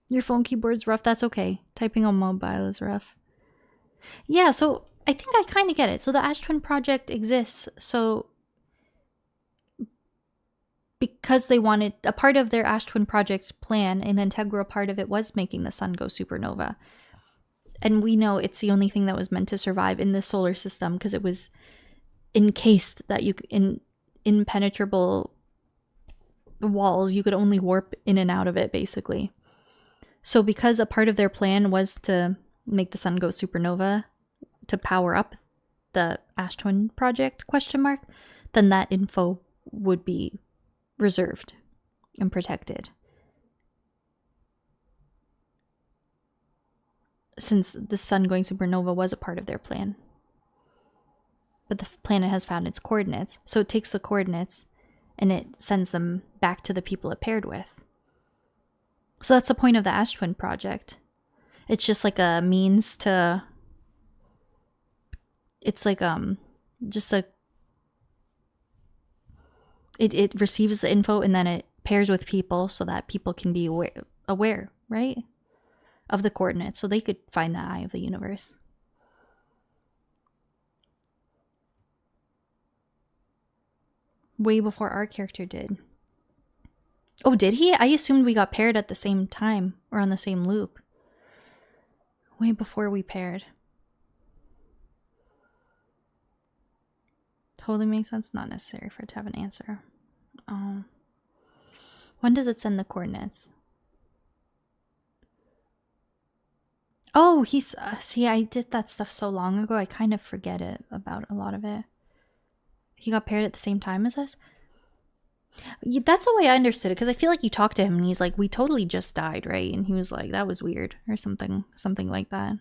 Your phone keyboard's rough, that's okay. Typing on mobile is rough. Yeah, so I think I kind of get it. So the Ash Twin Project exists, so because they wanted, a part of their Ash Twin Project plan, an integral part of it was making the sun go supernova. And we know it's the only thing that was meant to survive in the solar system because it was encased that you in impenetrable walls, you could only warp in and out of it basically. So because a part of their plan was to make the sun go supernova to power up the Ash Twin Project, then that info would be reserved and protected. Since the sun going supernova was a part of their plan. But the planet has found its coordinates, so it takes the coordinates and it sends them back to the people it paired with. So that's the point of the Ash Twin Project. It's just like a means to... It's like, just a... It receives the info and then it pairs with people so that people can be aware, right? Of the coordinates, so they could find the eye of the universe. Way before our character did. Oh, did he? I assumed we got paired at the same time or on the same loop. Way before we paired. Totally makes sense. Not necessary for it to have an answer. Oh. When does it send the coordinates? Oh, he's... see, I did that stuff so long ago, I kind of forget it about a lot of it. He got paired at the same time as us? Yeah, that's the way I understood it, because I feel like you talked to him and he's like, we totally just died, right? And he was like, that was weird, or something like that.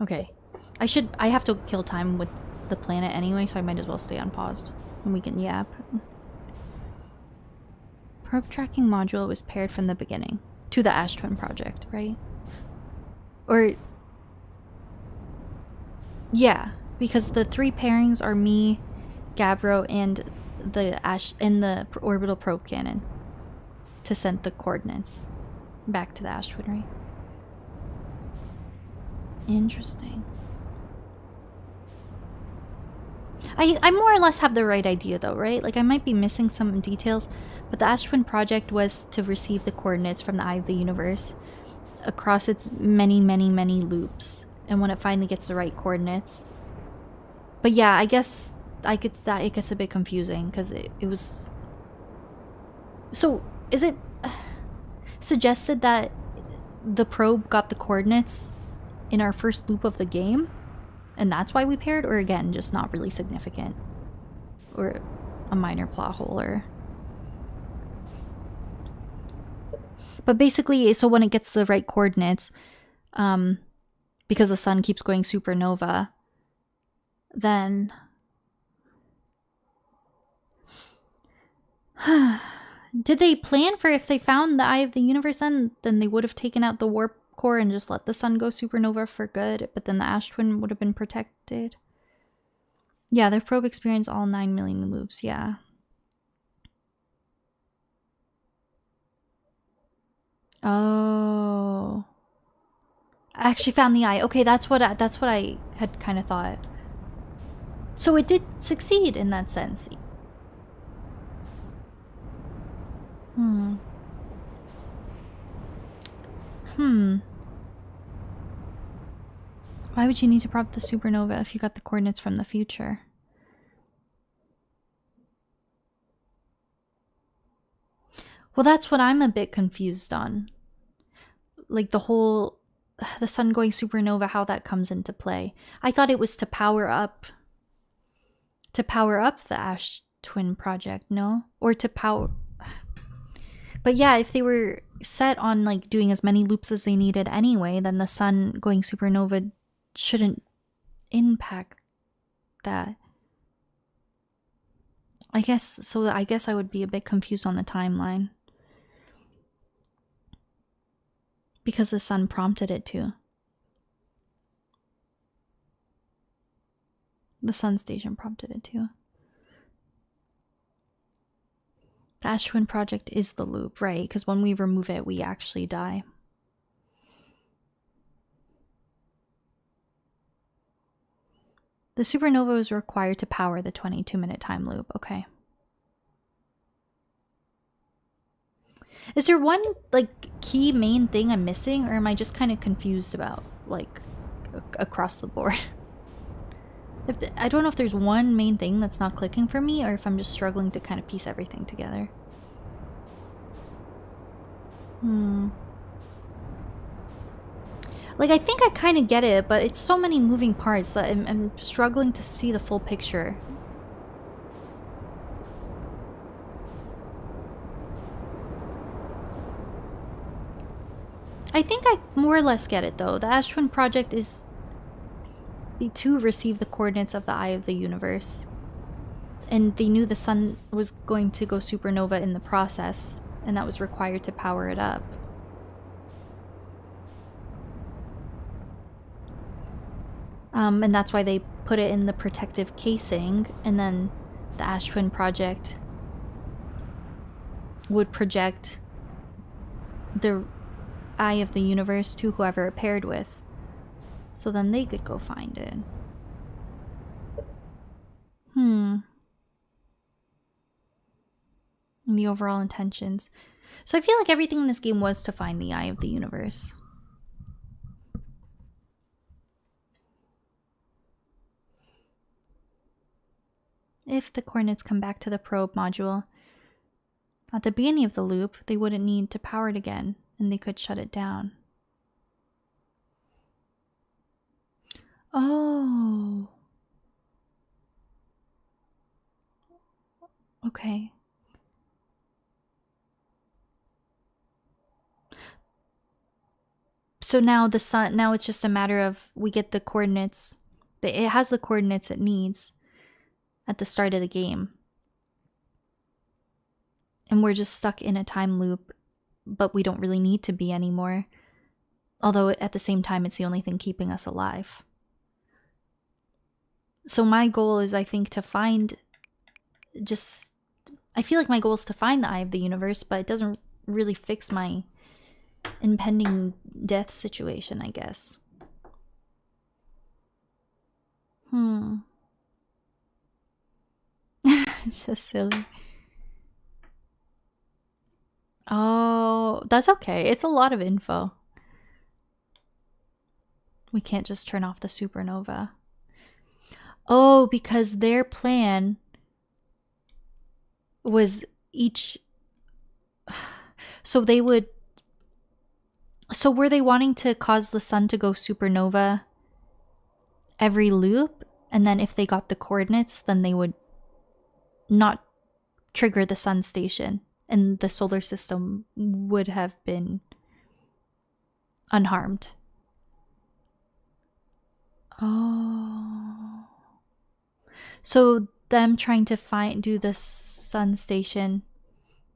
Okay. I have to kill time with the planet anyway, so I might as well stay unpaused. And we can yap. Probe tracking module was paired from the beginning. To the Ash Twin project, right? Or... yeah, because the 3 pairings are me, Gabbro, and the orbital probe cannon. To send the coordinates back to the Ash Twin, right? Interesting. I more or less have the right idea though, right? Like I might be missing some details, but the Ash Twin project was to receive the coordinates from the Eye of the Universe across its many, many, many loops. And when it finally gets the right coordinates. But yeah, I guess it gets a bit confusing because it was... So, is it suggested that the probe got the coordinates in our first loop of the game? And that's why we paired? Or again, just not really significant? Or a minor plot hole, or... But basically, so when it gets the right coordinates, because the sun keeps going supernova, then... Did they plan for if they found the Eye of the Universe then they would have taken out the warp core and just let the sun go supernova for good, but then the Ash Twin would have been protected? Yeah, the probe experienced all 9 million loops, yeah. Oh. I actually found the eye. Okay, that's what I had kind of thought. So it did succeed in that sense. Why would you need to prop the supernova if you got the coordinates from the future? Well, that's what I'm a bit confused on. Like the whole... the sun going supernova, how that comes into play. I thought it was to power up... to power up the Ash Twin project, no? Or to power... But yeah, if they were set on like doing as many loops as they needed anyway, then the sun going supernova shouldn't impact that. I guess I would be a bit confused on the timeline. Because the sun prompted it to. The sun station prompted it to. The Ash Twin project is the loop, right? Because when we remove it, we actually die. The supernova was required to power the 22-minute time loop. Okay. Is there one, like, key main thing I'm missing? Or am I just kind of confused about, like, across the board? I don't know if there's one main thing that's not clicking for me, or if I'm just struggling to kind of piece everything together. Like, I think I kind of get it, but it's so many moving parts that I'm struggling to see the full picture. I think I more or less get it, though. The Ash Twin project is to receive the coordinates of the Eye of the Universe. And they knew the sun was going to go supernova in the process, and that was required to power it up. And that's why they put it in the protective casing, and then the Ash Twin project would project the Eye of the Universe to whoever it paired with. So then they could go find it. And the overall intentions. So I feel like everything in this game was to find the Eye of the Universe. If the coordinates come back to the probe module at the beginning of the loop, they wouldn't need to power it again, and they could shut it down. Oh. Okay. So now the sun, now it's just a matter of we get the coordinates. It has the coordinates it needs at the start of the game. And we're just stuck in a time loop, but we don't really need to be anymore. Although at the same time, it's the only thing keeping us alive. So my goal is, I think, to find just... I feel like my goal is to find the Eye of the Universe, but it doesn't really fix my impending death situation, I guess. It's just silly. Oh, that's okay. It's a lot of info. We can't just turn off the supernova. Oh, because their plan was each... So they would... So were they wanting to cause the sun to go supernova every loop? And then if they got the coordinates, then they would not trigger the sun station. And the solar system would have been unharmed. Oh. So them trying to do the sun station,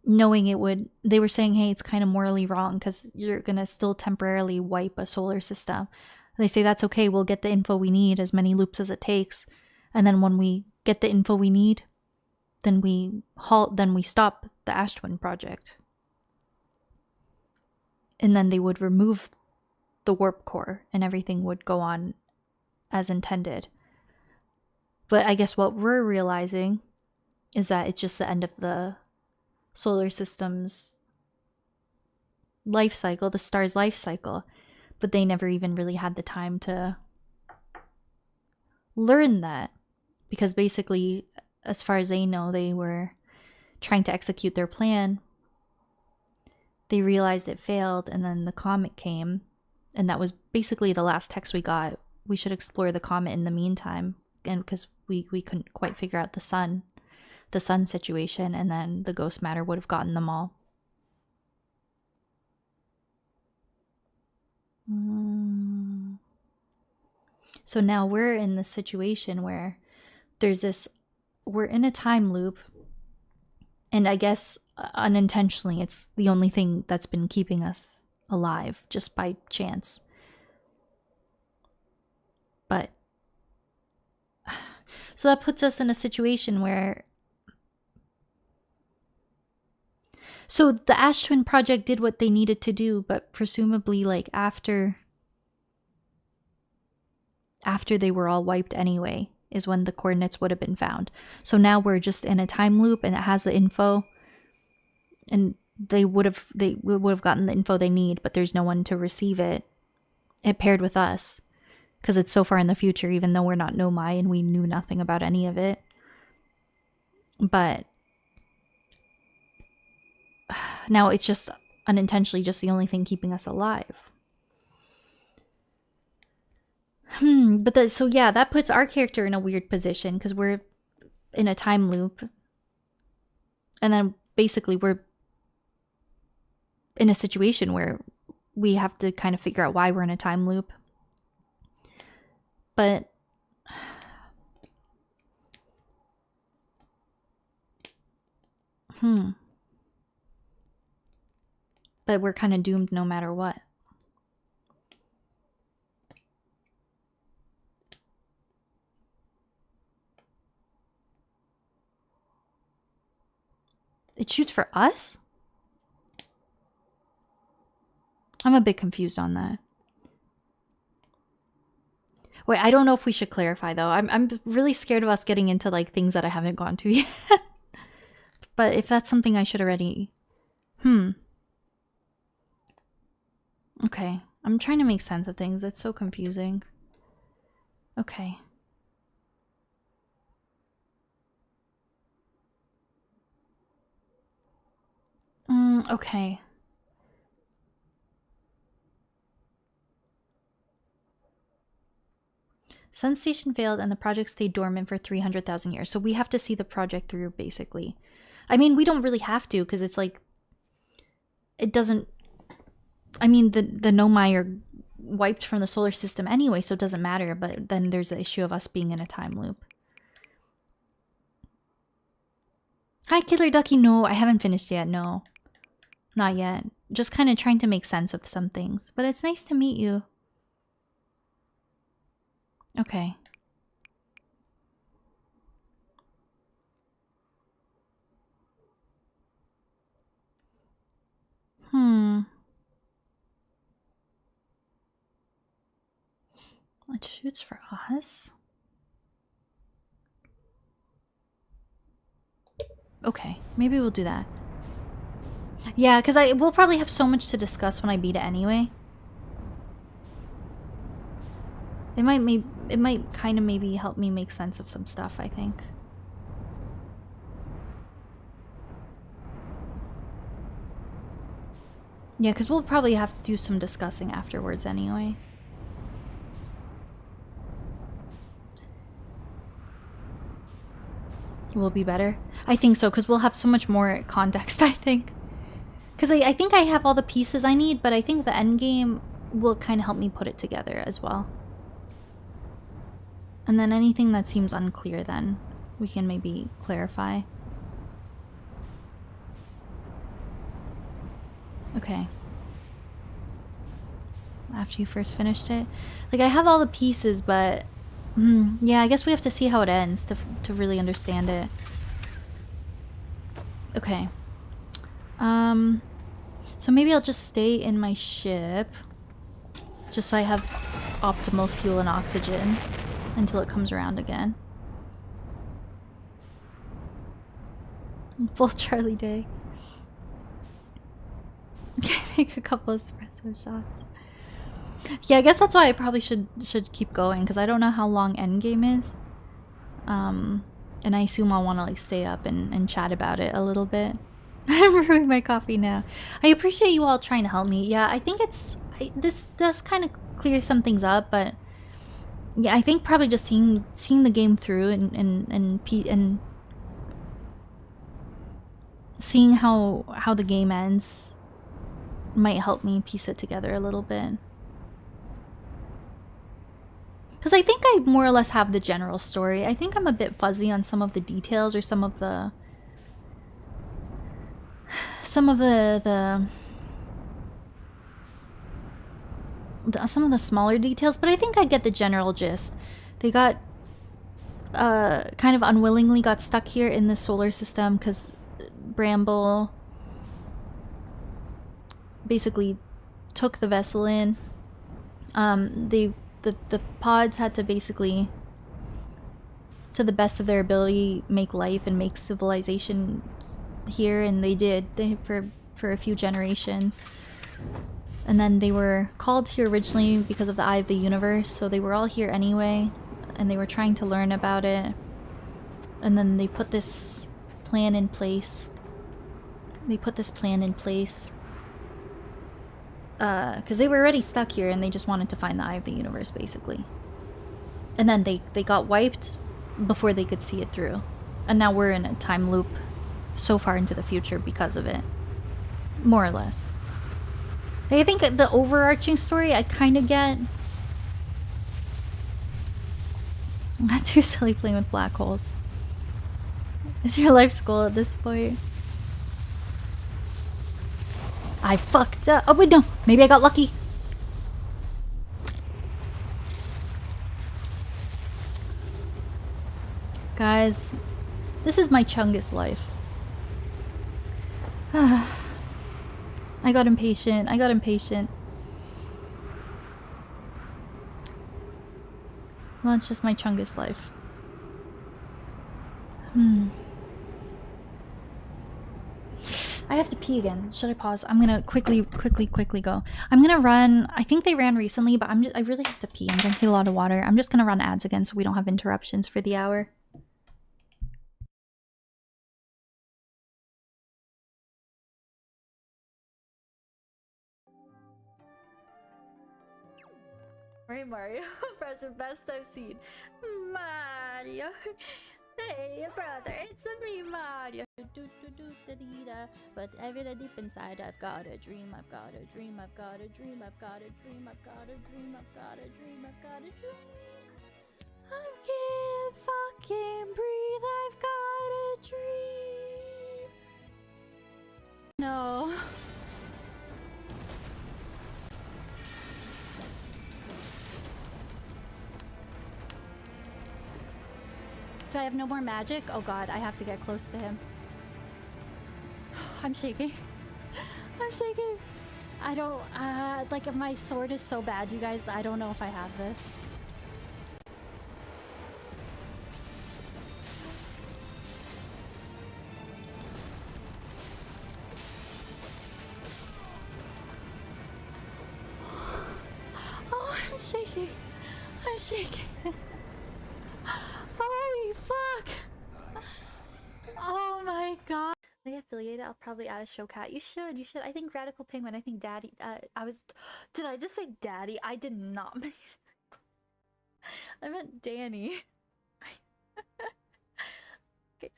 knowing it would, they were saying, hey, it's kind of morally wrong because you're going to still temporarily wipe a solar system. They say that's okay, we'll get the info we need, as many loops as it takes. And then when we get the info we need, then we stop the Ash Twin project. And then they would remove the warp core and everything would go on as intended. But I guess what we're realizing is that it's just the end of the solar system's life cycle, the star's life cycle. But they never even really had the time to learn that. Because basically, as far as they know, they were trying to execute their plan. They realized it failed, and then the comet came. And that was basically the last text we got. We should explore the comet in the meantime. And because we couldn't quite figure out the sun situation, and then the ghost matter would have gotten them all. So now we're in this situation where we're in a time loop, and I guess unintentionally it's the only thing that's been keeping us alive, just by chance. But so that puts us in a situation where... So the Ash Twin project did what they needed to do, but presumably like after they were all wiped anyway is when the coordinates would have been found. So now we're just in a time loop, and it has the info, and they would have gotten the info they need, but there's no one to receive it. It paired with us because it's so far in the future, even though we're not Nomai and we knew nothing about any of it. But now it's just unintentionally just the only thing keeping us alive. But that puts our character in a weird position because we're in a time loop. And then basically we're in a situation where we have to kind of figure out why we're in a time loop. But but we're kind of doomed no matter what. It shoots for us? I'm a bit confused on that. Wait, I don't know if we should clarify though. I'm really scared of us getting into like things that I haven't gone to yet. But if that's something I should already... Okay. I'm trying to make sense of things. It's so confusing. Okay. Okay. Sun Station failed and the project stayed dormant for 300,000 years. So we have to see the project through, basically. I mean, we don't really have to, because it's like... It doesn't... I mean, the Nomai are wiped from the solar system anyway, so it doesn't matter. But then there's the issue of us being in a time loop. Hi, Killer Ducky. No, I haven't finished yet. No. Not yet. Just kind of trying to make sense of some things. But it's nice to meet you. Okay. It shoots for us? Okay, maybe we'll do that. Yeah, because we'll probably have so much to discuss when I beat it anyway. It might kind of maybe help me make sense of some stuff, I think. Yeah, because we'll probably have to do some discussing afterwards anyway. Will be better? I think so, because we'll have so much more context, I think. Because I think I have all the pieces I need, but I think the end game will kind of help me put it together as well. And then anything that seems unclear, then we can maybe clarify. Okay. After you first finished it? Like, I have all the pieces, but... yeah, I guess we have to see how it ends to really understand it. Okay. So maybe I'll just stay in my ship. Just so I have optimal fuel and oxygen until it comes around again. Full Charlie Day. Take a couple espresso shots. Yeah, I guess that's why I probably should keep going, because I don't know how long endgame is. And I assume I'll want to like stay up and chat about it a little bit. I'm brewing my coffee now. I appreciate you all trying to help me. Yeah, I think this does kind of clear some things up, but yeah, I think probably just seeing the game through and seeing how the game ends might help me piece it together a little bit. Because I think I more or less have the general story. I think I'm a bit fuzzy on some of the details or some of the smaller details, but I think I get the general gist. They got kind of unwillingly got stuck here in the solar system because Bramble basically took the vessel in. The pods had to basically, to the best of their ability, make life and make civilization here, and they did. For a few generations. And then they were called here originally because of the Eye of the Universe, so they were all here anyway, and they were trying to learn about it. And then they put this plan in place. Because they were already stuck here and they just wanted to find the Eye of the Universe, basically. And then they got wiped before they could see it through. And now we're in a time loop so far into the future because of it. More or less. I think the overarching story I kind of get. I'm not too silly playing with black holes. Is your life's goal at this point? I fucked up. Oh wait, no. Maybe I got lucky. Guys, this is my Chungus life. I got impatient. Well, it's just my Chungus life. I have to pee again. Should I pause? I'm gonna quickly go. I'm gonna run. I think they ran recently, but I really have to pee. I'm drinking a lot of water. I'm just gonna run ads again so we don't have interruptions for the hour. Right, Mario. Impression best I've seen. Mario. Hey, brother, it's me, Mario. But everything deep inside, I've got a dream, I've got a dream, I've got a dream, I've got a dream, I've got a dream, I've got a dream, I've got a dream. I can't fucking breathe, I've got a dream. No. Do I have no more magic? Oh god, I have to get close to him. I'm shaking. I'm shaking. I don't, like my sword is so bad, you guys. I don't know if I have this. Oh, I'm shaking. I'm shaking. Holy fuck! Oh my god. I get affiliated, I'll probably add a show cat. You should. I think Radical Penguin, I think Daddy, did I just say Daddy? I did not mean I meant Danny. Okay.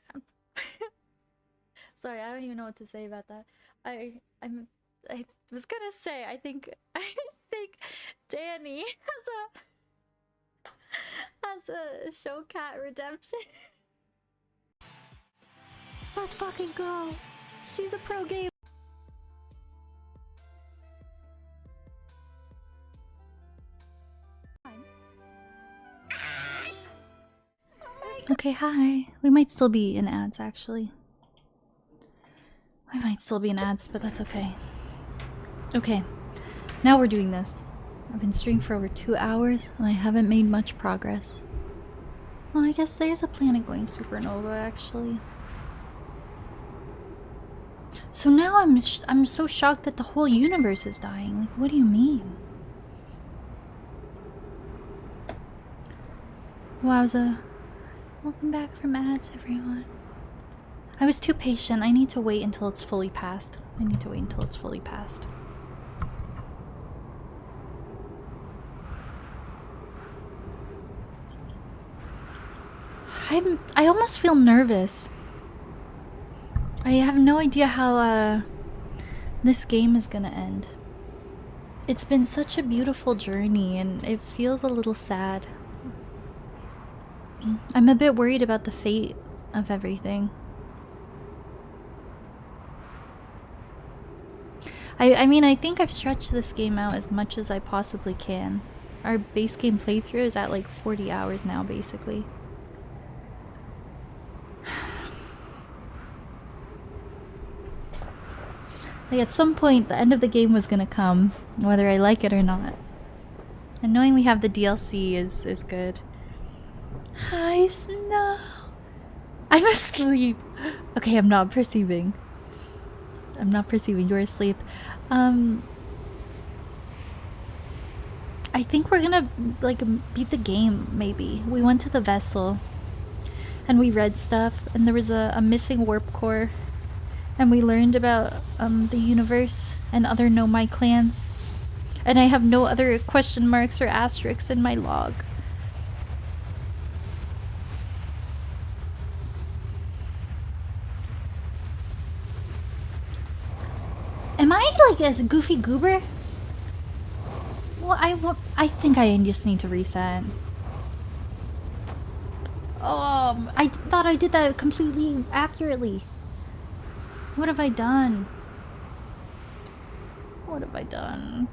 Sorry, I don't even know what to say about that. I was gonna say, I think Danny has a show cat redemption. Let's fucking go. She's a pro gamer. Okay, hi. We might still be in ads, actually. We might still be in ads, but that's okay. Okay, now we're doing this. I've been streaming for over 2 hours, and I haven't made much progress. Well, I guess there's a planet going supernova, actually. So now I'm so shocked that the whole universe is dying. Like, what do you mean? Wowza. Welcome back from ads, everyone. I was too patient. I need to wait until it's fully passed. I almost feel nervous. I have no idea how this game is gonna end. It's been such a beautiful journey and it feels a little sad. I'm a bit worried about the fate of everything. I mean, I think I've stretched this game out as much as I possibly can. Our base game playthrough is at like 40 hours now, basically. Like, at some point, the end of the game was gonna come, whether I like it or not. And knowing we have the DLC is good. Hi, Snow. I'm asleep. Okay, I'm not perceiving. You're asleep. I think we're gonna, like, beat the game, maybe. We went to the vessel. And we read stuff. And there was a missing warp core. And we learned about, the universe and other Nomai clans. And I have no other question marks or asterisks in my log. Am I like a goofy goober? Well, I think I just need to reset. I thought I did that completely accurately. What have I done? What have I done?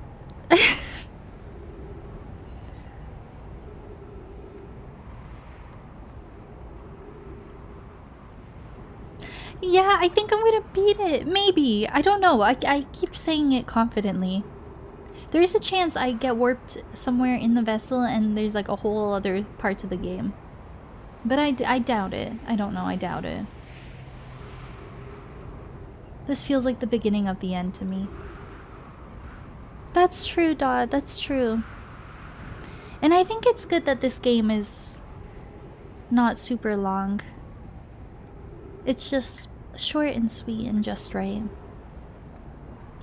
Yeah, I think I'm gonna beat it. Maybe. I don't know. I keep saying it confidently. There is a chance I get warped somewhere in the vessel and there's like a whole other part to the game. But I doubt it. I don't know. I doubt it. This feels like the beginning of the end to me. That's true, Dot. That's true. And I think it's good that this game is not super long. It's just short and sweet and just right.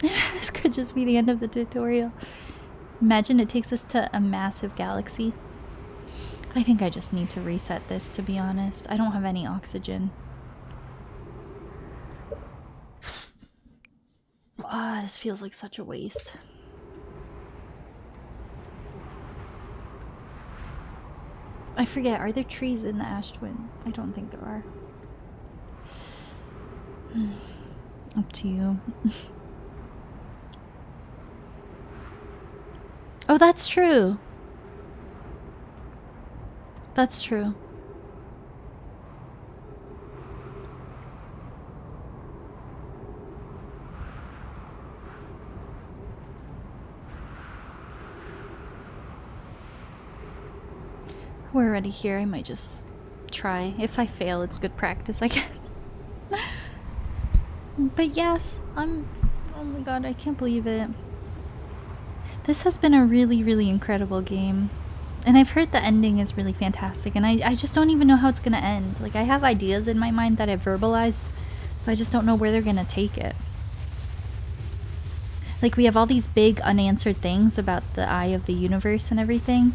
This could just be the end of the tutorial. Imagine it takes us to a massive galaxy. I think I just need to reset this, to be honest. I don't have any oxygen. Ah, this feels like such a waste. I forget, are there trees in the ash twin? I don't think there are. Up to you. Oh, that's true. That's true. We're already here. I might just try. If I fail, it's good practice, I guess. But yes, oh my god, I can't believe it. This has been a really, really incredible game. And I've heard the ending is really fantastic, and I just don't even know how it's gonna end. Like, I have ideas in my mind that I've verbalized, but I just don't know where they're gonna take it. Like, we have all these big unanswered things about the eye of the universe and everything.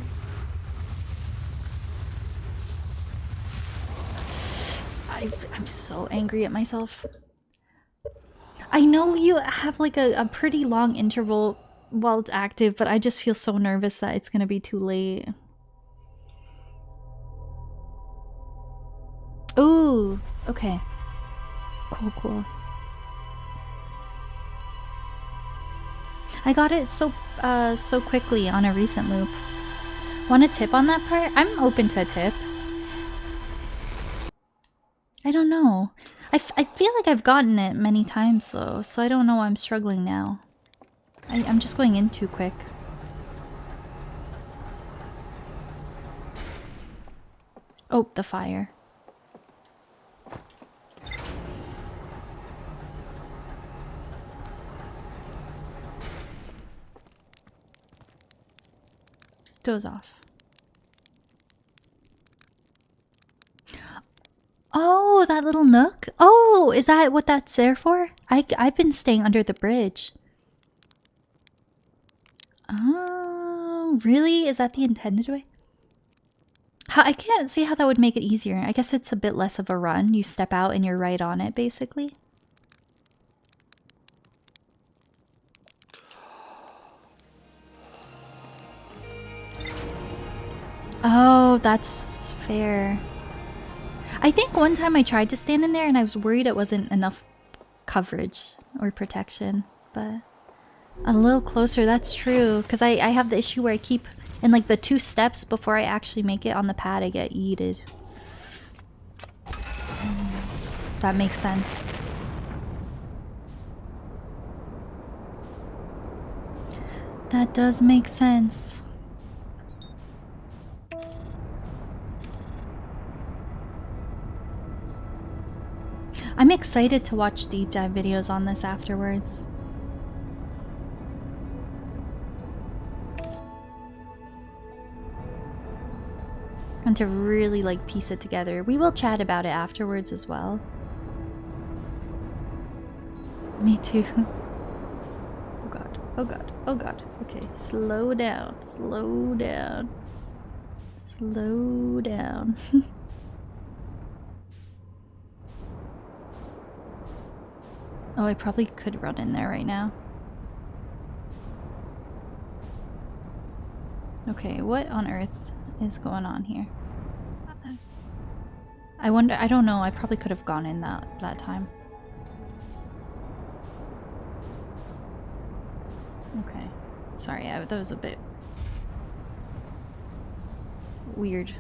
I'm so angry at myself. I know you have like a pretty long interval while it's active, but I just feel so nervous that it's gonna be too late. Ooh, okay. Cool, cool. I got it so quickly on a recent loop. Want a tip on that part? I'm open to a tip. I don't know. I feel like I've gotten it many times though, so I don't know why I'm struggling now. I'm just going in too quick. Oh, the fire. Doze off. Oh, that little nook? Oh, is that what that's there for? I've been staying under the bridge. Oh, really? Is that the intended way? I can't see how that would make it easier. I guess it's a bit less of a run. You step out and you're right on it, basically. Oh, that's fair. I think one time I tried to stand in there and I was worried it wasn't enough coverage or protection, but a little closer, that's true. Because I have the issue where I keep in like the 2 steps before I actually make it on the pad, I get yeeted. That makes sense. That does make sense. I'm excited to watch deep dive videos on this afterwards. And to really like piece it together. We will chat about it afterwards as well. Me too. Oh god, oh god, oh god. Okay, slow down, slow down. Slow down. Oh, I probably could run in there right now. Okay, what on earth is going on here? I wonder, I don't know, I probably could have gone in that time. Okay. Sorry, that was a bit weird.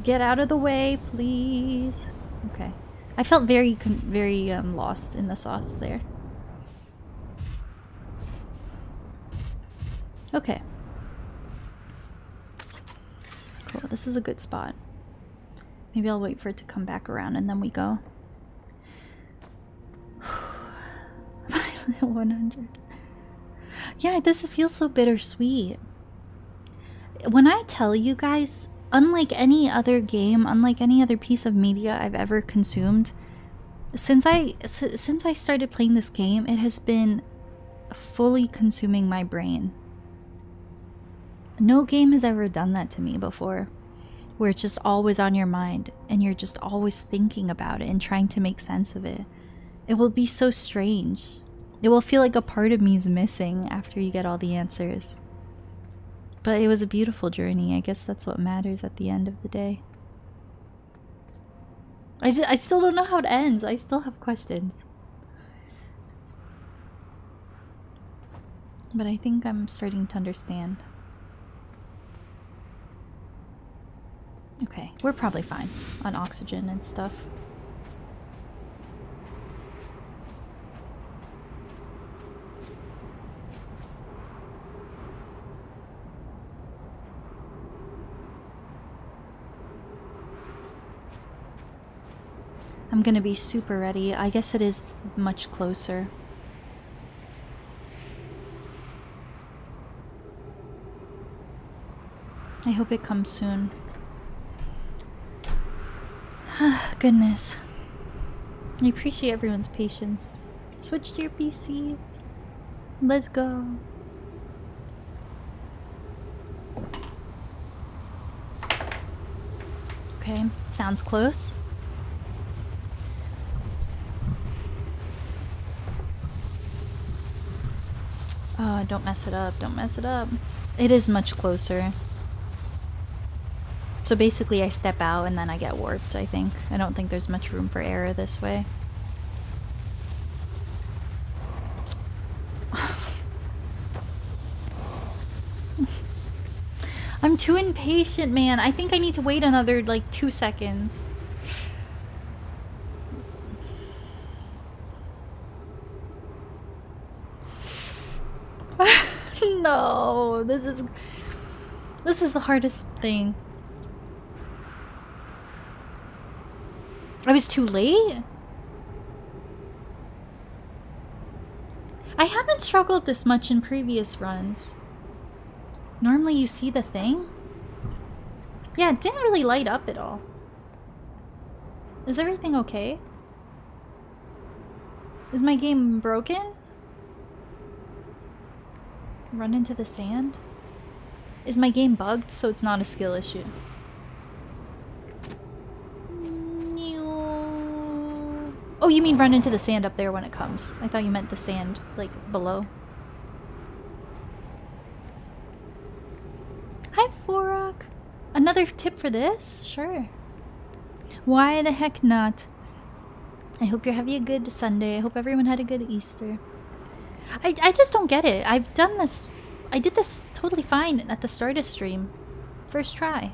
Get out of the way, please. Okay. I felt very lost in the sauce there. Okay. Cool, this is a good spot. Maybe I'll wait for it to come back around and then we go. 100. Yeah, this feels so bittersweet. When I tell you guys, unlike any other game, unlike any other piece of media I've ever consumed, since I started playing this game, it has been fully consuming my brain. No game has ever done that to me before, where it's just always on your mind and you're just always thinking about it and trying to make sense of it. It will be so strange. It will feel like a part of me is missing after you get all the answers. But it was a beautiful journey. I guess that's what matters at the end of the day. I still don't know how it ends. I still have questions. But I think I'm starting to understand. Okay, we're probably fine on oxygen and stuff. I'm gonna be super ready. I guess it is much closer. I hope it comes soon. Goodness. I appreciate everyone's patience. Switch to your PC. Let's go. Okay, sounds close. Oh, don't mess it up. Don't mess it up. It is much closer. So basically I step out and then I get warped, I think. I don't think there's much room for error this way. I'm too impatient, man. I think I need to wait another, like, 2 seconds. No, this is the hardest thing. I was too late? I haven't struggled this much in previous runs. Normally you see the thing? Yeah, it didn't really light up at all. Is everything okay? Is my game broken? Run into the sand? Is my game bugged so it's not a skill issue? Oh, you mean run into the sand up there when it comes. I thought you meant the sand, like, below. Hi, Forok. Another tip for this? Sure. Why the heck not? I hope you're having a good Sunday. I hope everyone had a good Easter. I just don't get it. I've done this. I did this totally fine at the start of stream. First try.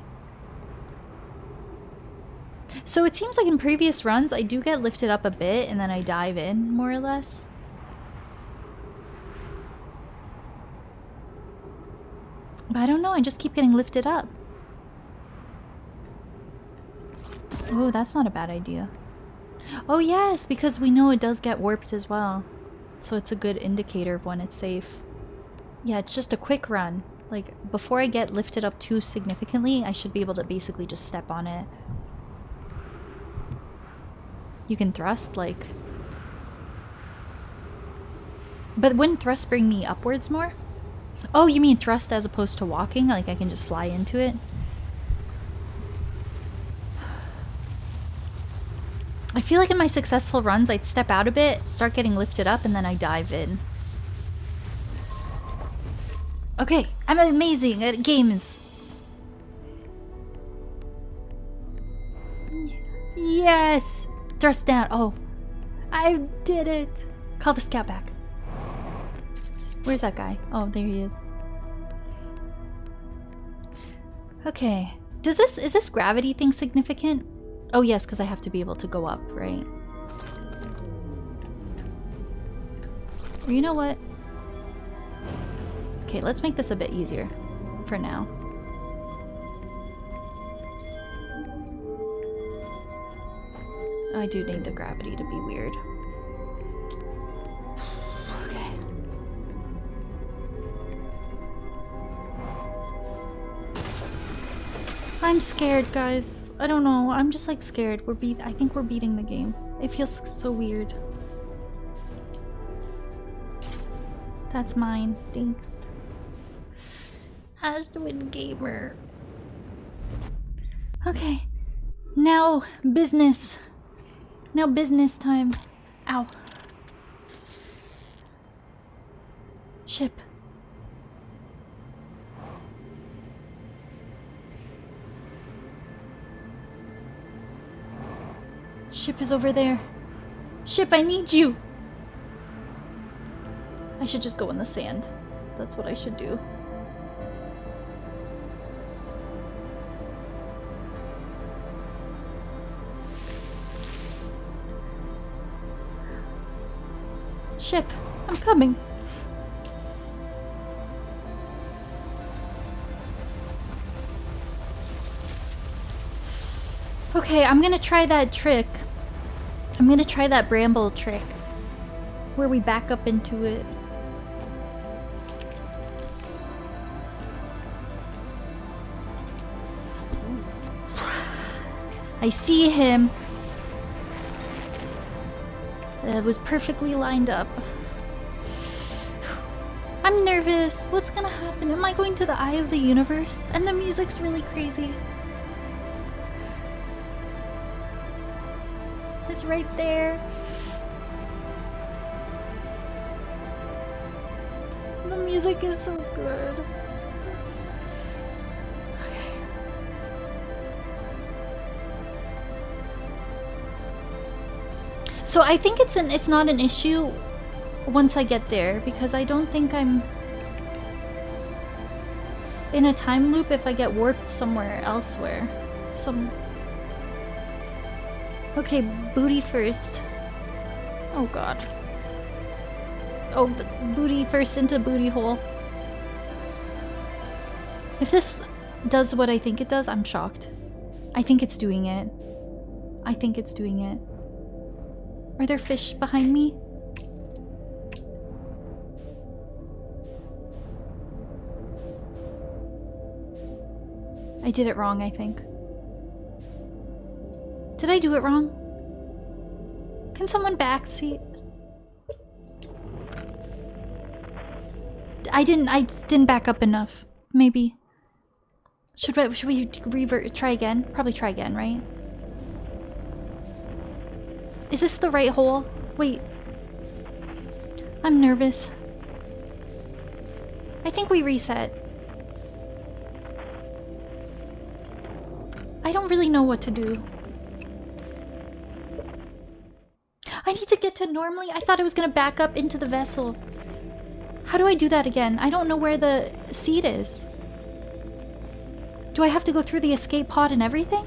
So it seems like in previous runs, I do get lifted up a bit and then I dive in, more or less. But I don't know, I just keep getting lifted up. Oh, that's not a bad idea. Oh yes, because we know it does get warped as well. So it's a good indicator of when it's safe. Yeah, it's just a quick run. Like, before I get lifted up too significantly, I should be able to basically just step on it. You can thrust, like... But wouldn't thrust bring me upwards more? Oh, you mean thrust as opposed to walking? Like, I can just fly into it? I feel like in my successful runs, I'd step out a bit, start getting lifted up, and then I dive in. Okay, I'm amazing at games. Yes! Thrust down. Oh, I did it. Call the scout back. Where's that guy? Oh, there he is. Okay. Is this gravity thing significant? Oh yes, because I have to be able to go up, right? Or you know what? Okay, let's make this a bit easier for now. I do need the gravity to be weird. Okay. I'm scared, guys. I don't know. I'm just like scared. I think we're beating the game. It feels so weird. That's mine. Thanks. Ashwin Gamer. Okay. Now business. Now business time. Ow. Ship. Ship is over there. Ship, I need you. I should just go in the sand. That's what I should do. Ship, I'm coming. Okay, I'm gonna try that trick. I'm gonna try that bramble trick. Where we back up into it. I see him. It was perfectly lined up. I'm nervous. What's gonna happen? Am I going to the eye of the universe? And the music's really crazy. It's right there. The music is so good. So I think it's not an issue once I get there, because I don't think I'm in a time loop if I get warped somewhere elsewhere. Okay, booty first. Oh god. Oh, booty first into booty hole. If this does what I think it does, I'm shocked. I think it's doing it. I think it's doing it. Are there fish behind me? I did it wrong, I think. Did I do it wrong? Can someone backseat? I didn't back up enough. Maybe. Should we try again? Probably try again, right? Is this the right hole? Wait. I'm nervous. I think we reset. I don't really know what to do. I need to get to normally. I thought I was gonna back up into the vessel. How do I do that again? I don't know where the seat is. Do I have to go through the escape pod and everything?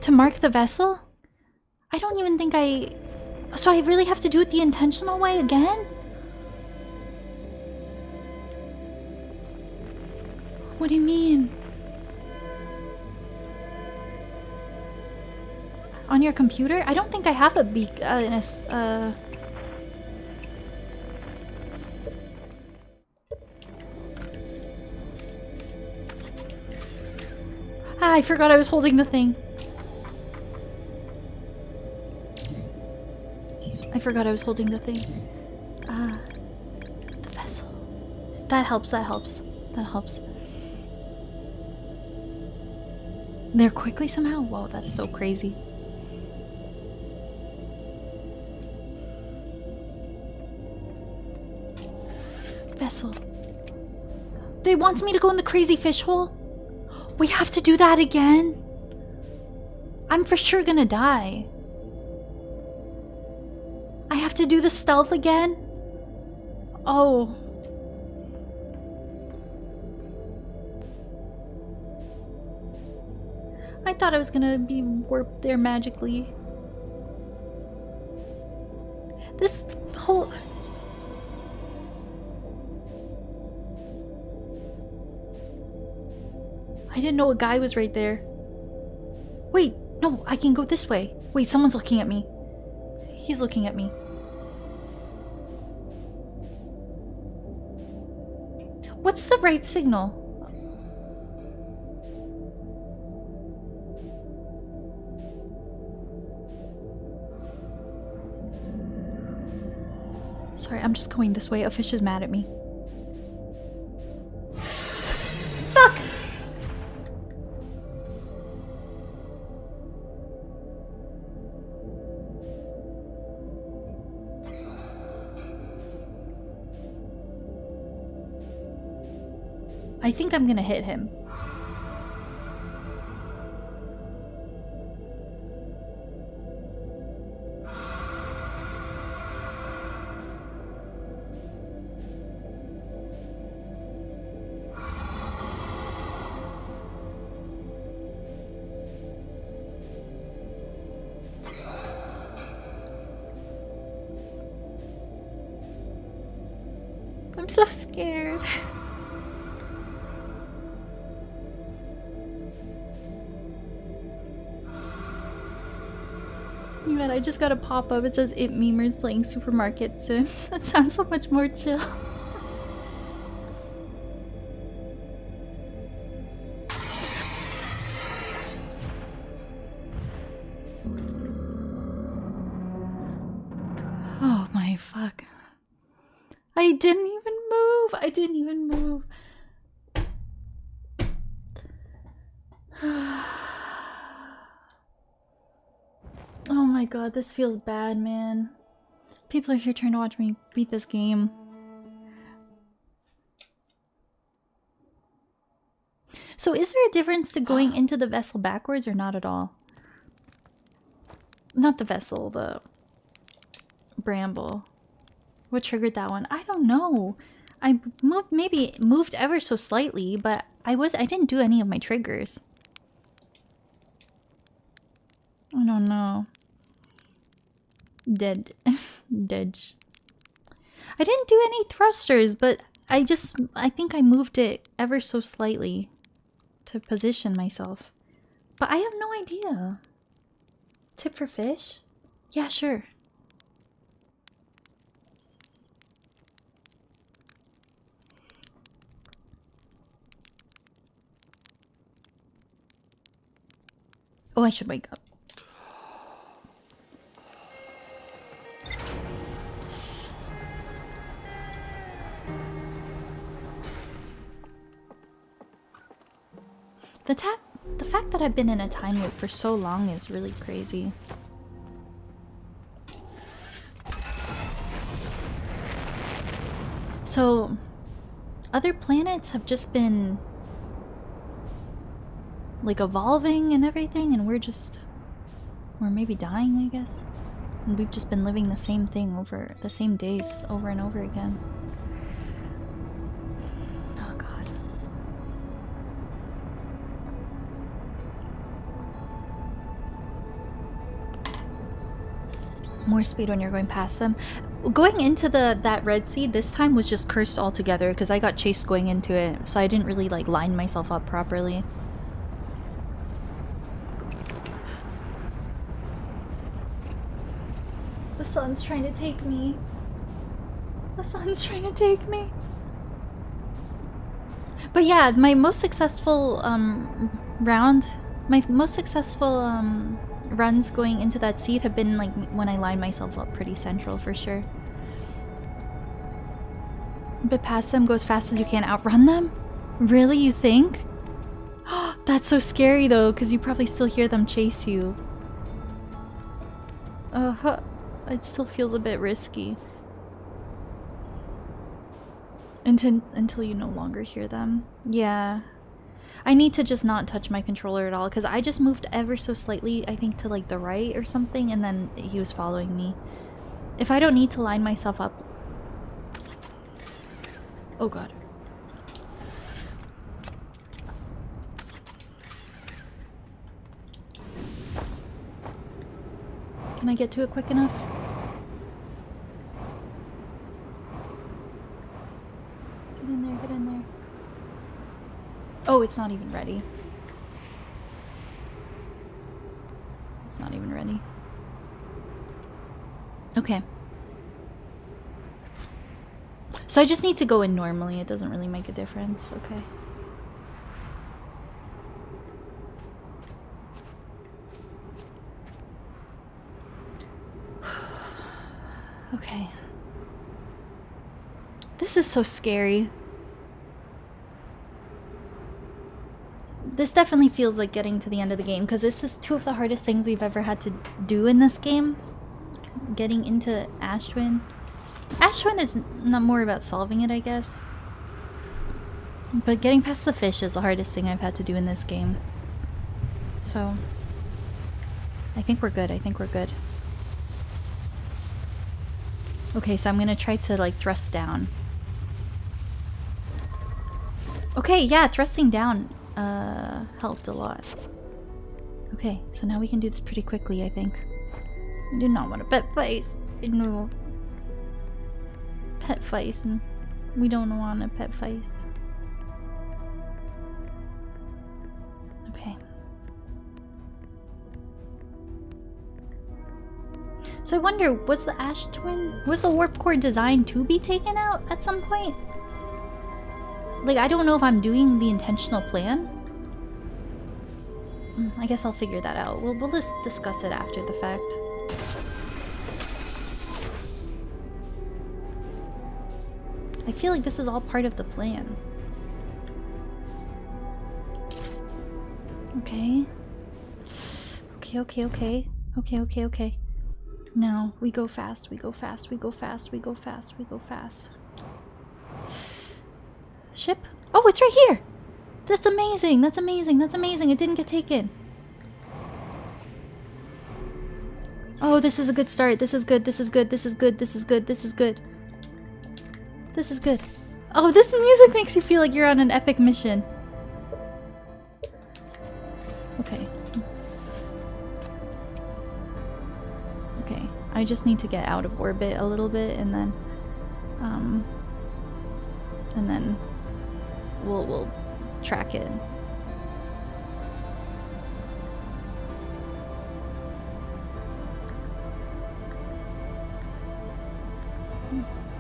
To mark the vessel? I don't even think I... So I really have to do it the intentional way again? What do you mean? On your computer? I don't think I have a beak... Ah, I forgot I was holding the thing. I forgot I was holding the thing. Ah. The vessel. That helps, that helps. That helps. There quickly somehow? Whoa, that's so crazy. Vessel. They want me to go in the crazy fish hole? We have to do that again? I'm for sure gonna die. I have to do the stealth again? Oh. I thought I was gonna be warped there magically. This whole... I didn't know a guy was right there. Wait, no, I can go this way. Wait, someone's looking at me. He's looking at me. What's the right signal? Sorry, I'm just going this way. A fish is mad at me. Fuck! I think I'm gonna hit him. I'm so scared. Man, I just got a pop-up. It says It Memers playing Supermarket Sim. That sounds so much more chill. Oh my fuck. I didn't even move. I didn't even move. Oh my god, this feels bad, man. People are here trying to watch me beat this game. So is there a difference to going into the vessel backwards or not at all? Not the vessel, the bramble. What triggered that one? I don't know. I moved ever so slightly, but I didn't do any of my triggers. I don't know. Dead. Dead. I didn't do any thrusters, but I think I moved it ever so slightly to position myself. But I have no idea. Tip for fish? Yeah, sure. Oh, I should wake up. The fact that I've been in a time loop for so long is really crazy. So, other planets have just been like evolving and everything, and we're maybe dying, I guess. And we've just been living the same thing over the same days over and over again. Oh god. More speed when you're going past them. Going into that red sea this time was just cursed altogether because I got chased going into it, so I didn't really like line myself up properly. The sun's trying to take me. The sun's trying to take me. But yeah, my most successful runs going into that seat have been like when I line myself up pretty central for sure. But past them, go as fast as you can. Outrun them? Really, you think? That's so scary though, because you probably still hear them chase you. It still feels a bit risky. Until you no longer hear them. Yeah. I need to just not touch my controller at all, because I just moved ever so slightly, I think, to like the right or something, and then he was following me. If I don't need to line myself up... Oh god. Can I get to it quick enough? Get in there, get in there. Oh, it's not even ready. It's not even ready. Okay. So I just need to go in normally. It doesn't really make a difference. Okay. Okay. This is so scary. This definitely feels like getting to the end of the game, because this is two of the hardest things we've ever had to do in this game. Getting into Ash Twin. Ash Twin is not more about solving it, I guess. But getting past the fish is the hardest thing I've had to do in this game. So, I think we're good. I think we're good. Okay, so I'm gonna try to, like, thrust down. Okay, yeah, thrusting down helped a lot. Okay, so now we can do this pretty quickly, I think. I do not want a pet face. No. Pet face. We don't want a pet face. Okay. So I wonder, was the Ash Twin, was the warp core designed to be taken out at some point? Like, I don't know if I'm doing the intentional plan. I guess I'll figure that out. We'll just discuss it after the fact. I feel like this is all part of the plan. Okay. Okay. Now, we go fast, we go fast, we go fast, we go fast, we go fast. Ship? Oh, it's right here! That's amazing! That's amazing! That's amazing! It didn't get taken! Oh, this is a good start. This is good. This is good. This is good. This is good. This is good. This is good. Oh, this music makes you feel like you're on an epic mission. Okay. Okay. I just need to get out of orbit a little bit and then we'll track it.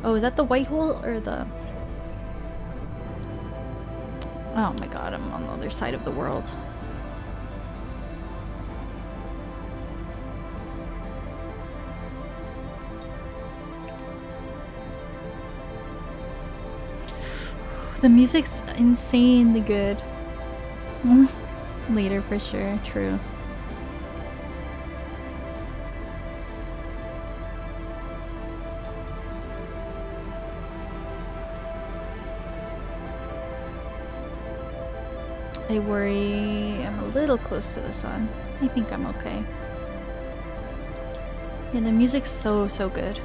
Oh, is that the white hole or the... Oh my god, I'm on the other side of the world. The music's insanely good. Later for sure, true. I worry I'm a little close to the sun. I think I'm okay. Yeah, the music's so good.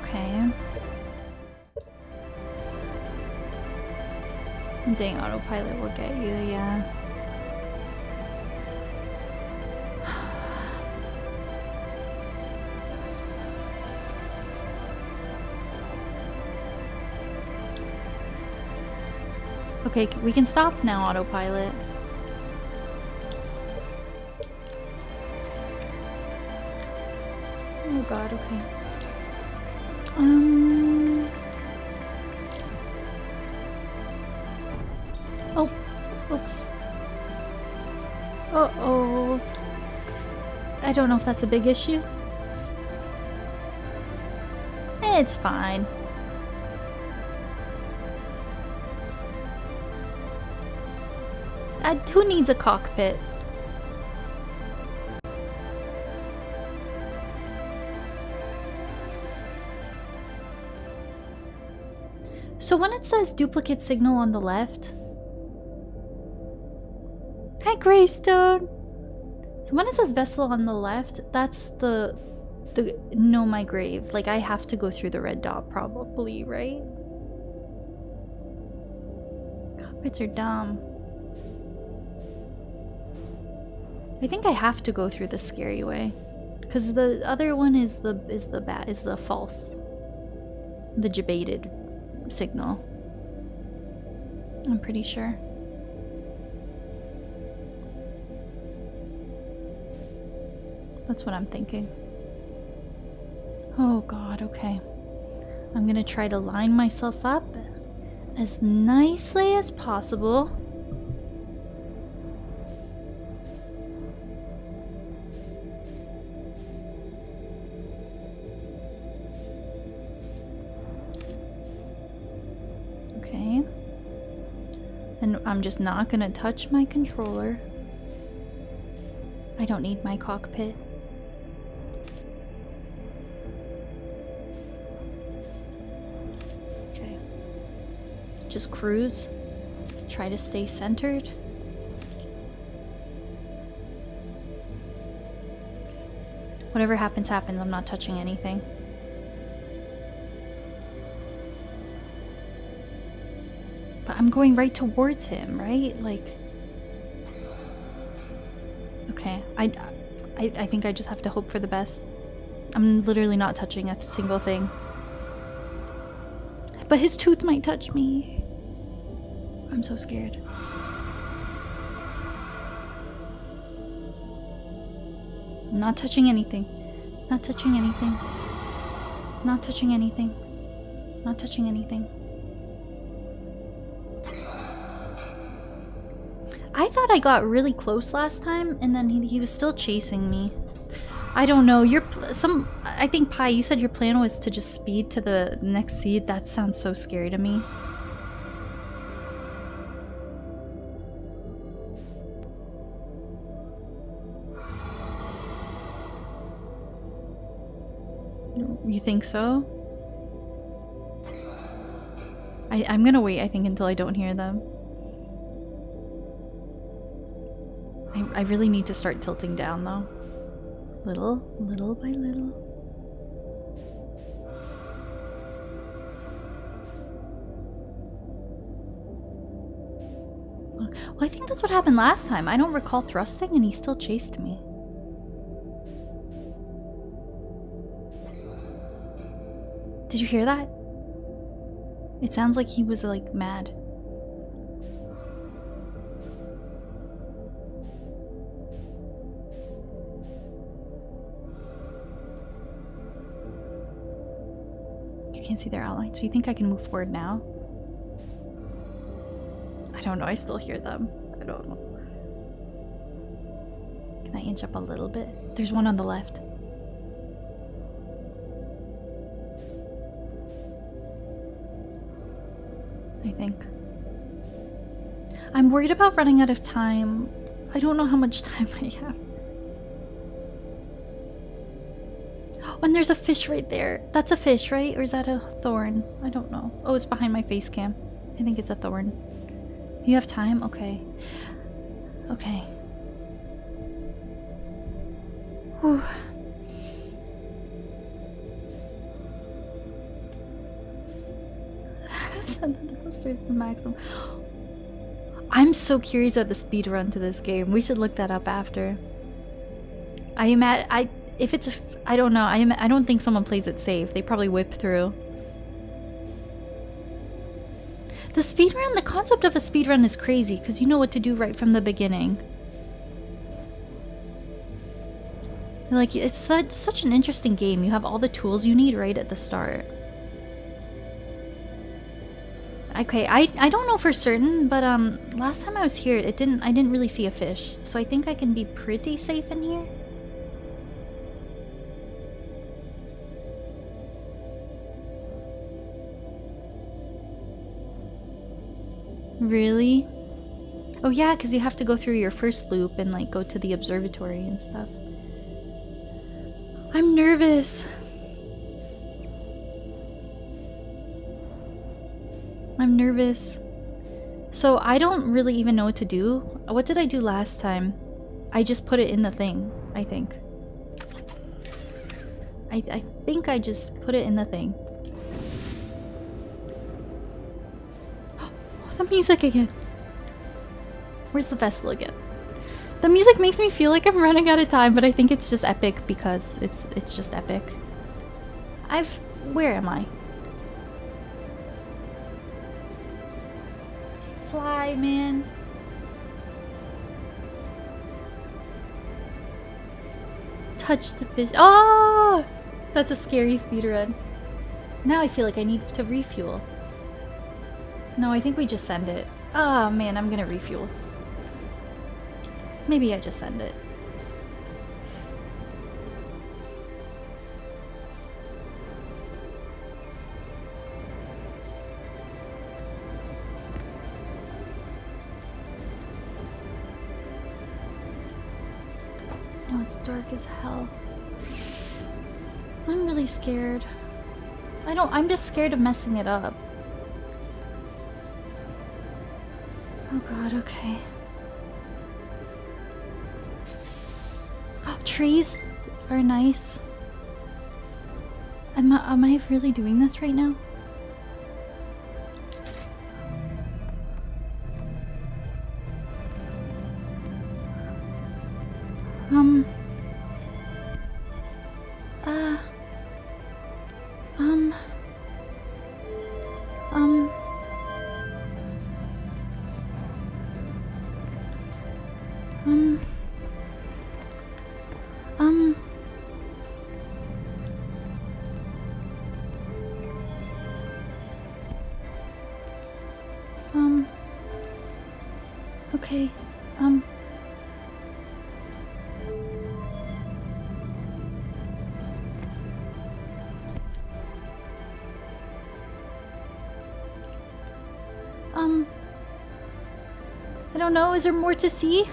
Okay. Dang, autopilot will get you, yeah. Okay, we can stop now, autopilot. Oh god, okay. Oh, oops. Uh-oh. I don't know if that's a big issue. It's fine. Who needs a cockpit? So when it says duplicate signal on the left... Hi, Greystone! So when it says vessel on the left, that's the know my grave. Like, I have to go through the red dot probably, right? Cockpits are dumb. I think I have to go through the scary way, because the other one is the false, the debated signal. I'm pretty sure. That's what I'm thinking. Oh god, okay. I'm gonna try to line myself up as nicely as possible. I'm just not gonna touch my controller. I don't need my cockpit. Okay. Just cruise. Try to stay centered. Whatever happens, happens. I'm not touching anything. But I'm going right towards him, right? Like... Okay, I think I just have to hope for the best. I'm literally not touching a single thing. But his tooth might touch me. I'm so scared. I'm not touching anything. Not touching anything. Not touching anything. Not touching anything. I thought I got really close last time, and then he was still chasing me. I don't know. I think Pi, you said your plan was to just speed to the next seed. That sounds so scary to me. You think so? I'm gonna wait, I think, until I don't hear them. I really need to start tilting down, though. Little by little. Well, I think that's what happened last time. I don't recall thrusting, and he still chased me. Did you hear that? It sounds like he was, like, mad. You can't see their outline, so you think I can move forward now? I don't know, I still hear them. I don't know. Can I inch up a little bit? There's one on the left. I think. I'm worried about running out of time. I don't know how much time I have. Oh, and there's a fish right there. That's a fish, right? Or is that a thorn? I don't know. Oh, it's behind my face cam. I think it's a thorn. You have time? Okay. Okay. Whew. Send the thrusters to maximum. I'm so curious about the speed run to this game. We should look that up after. I don't know. I don't think someone plays it safe. They probably whip through. The speedrun, the concept of a speedrun is crazy because you know what to do right from the beginning. Like, it's such an interesting game. You have all the tools you need right at the start. Okay, I don't know for certain, but last time I was here, I didn't really see a fish. So I think I can be pretty safe in here. Really? Oh yeah, because you have to go through your first loop and like go to the observatory and stuff. I'm nervous. I'm nervous. So I don't really even know what to do. What did I do last time? I just put it in the thing, I think. I think I just put it in the thing. The music again. Where's the vessel again? The music makes me feel like I'm running out of time, but I think it's just epic because it's just epic. Where am I? Fly, man. Touch the fish. Oh! That's a scary speedrun. Now I feel like I need to refuel. No, I think we just send it. Oh man, I'm gonna refuel. Maybe I just send it. it's dark as hell. I'm really scared. I'm just scared of messing it up. Oh god, okay. Oh, trees are nice. Am I really doing this right now? Okay, I don't know, is there more to see?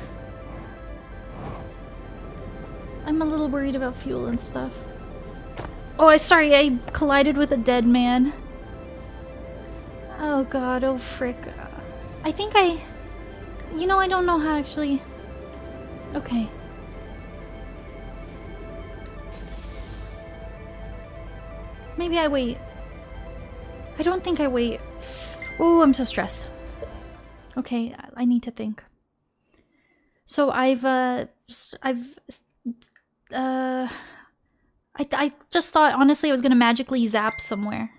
I'm a little worried about fuel and stuff. Oh, sorry, I collided with a dead man. Oh god, oh frick. I think you know, I don't know how actually... Okay. Maybe I wait. I don't think I wait. Oh, I'm so stressed. Okay, I need to think. So I just thought, honestly, I was gonna magically zap somewhere.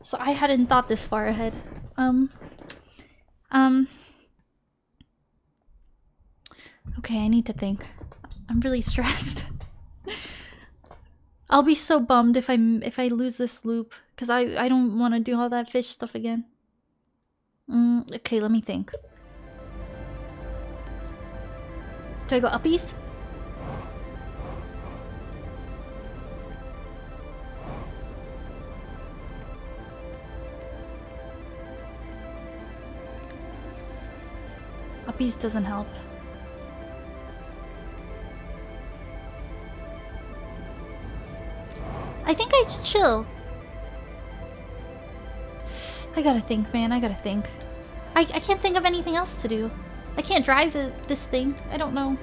So I hadn't thought this far ahead. Okay, I need to think. I'm really stressed. I'll be so bummed if I lose this loop, because I don't want to do all that fish stuff again. Okay, let me think. Do I go uppies? Uppies doesn't help. I think I just chill. I gotta think, man. I gotta think. I can't think of anything else to do. I can't drive this thing. I don't know.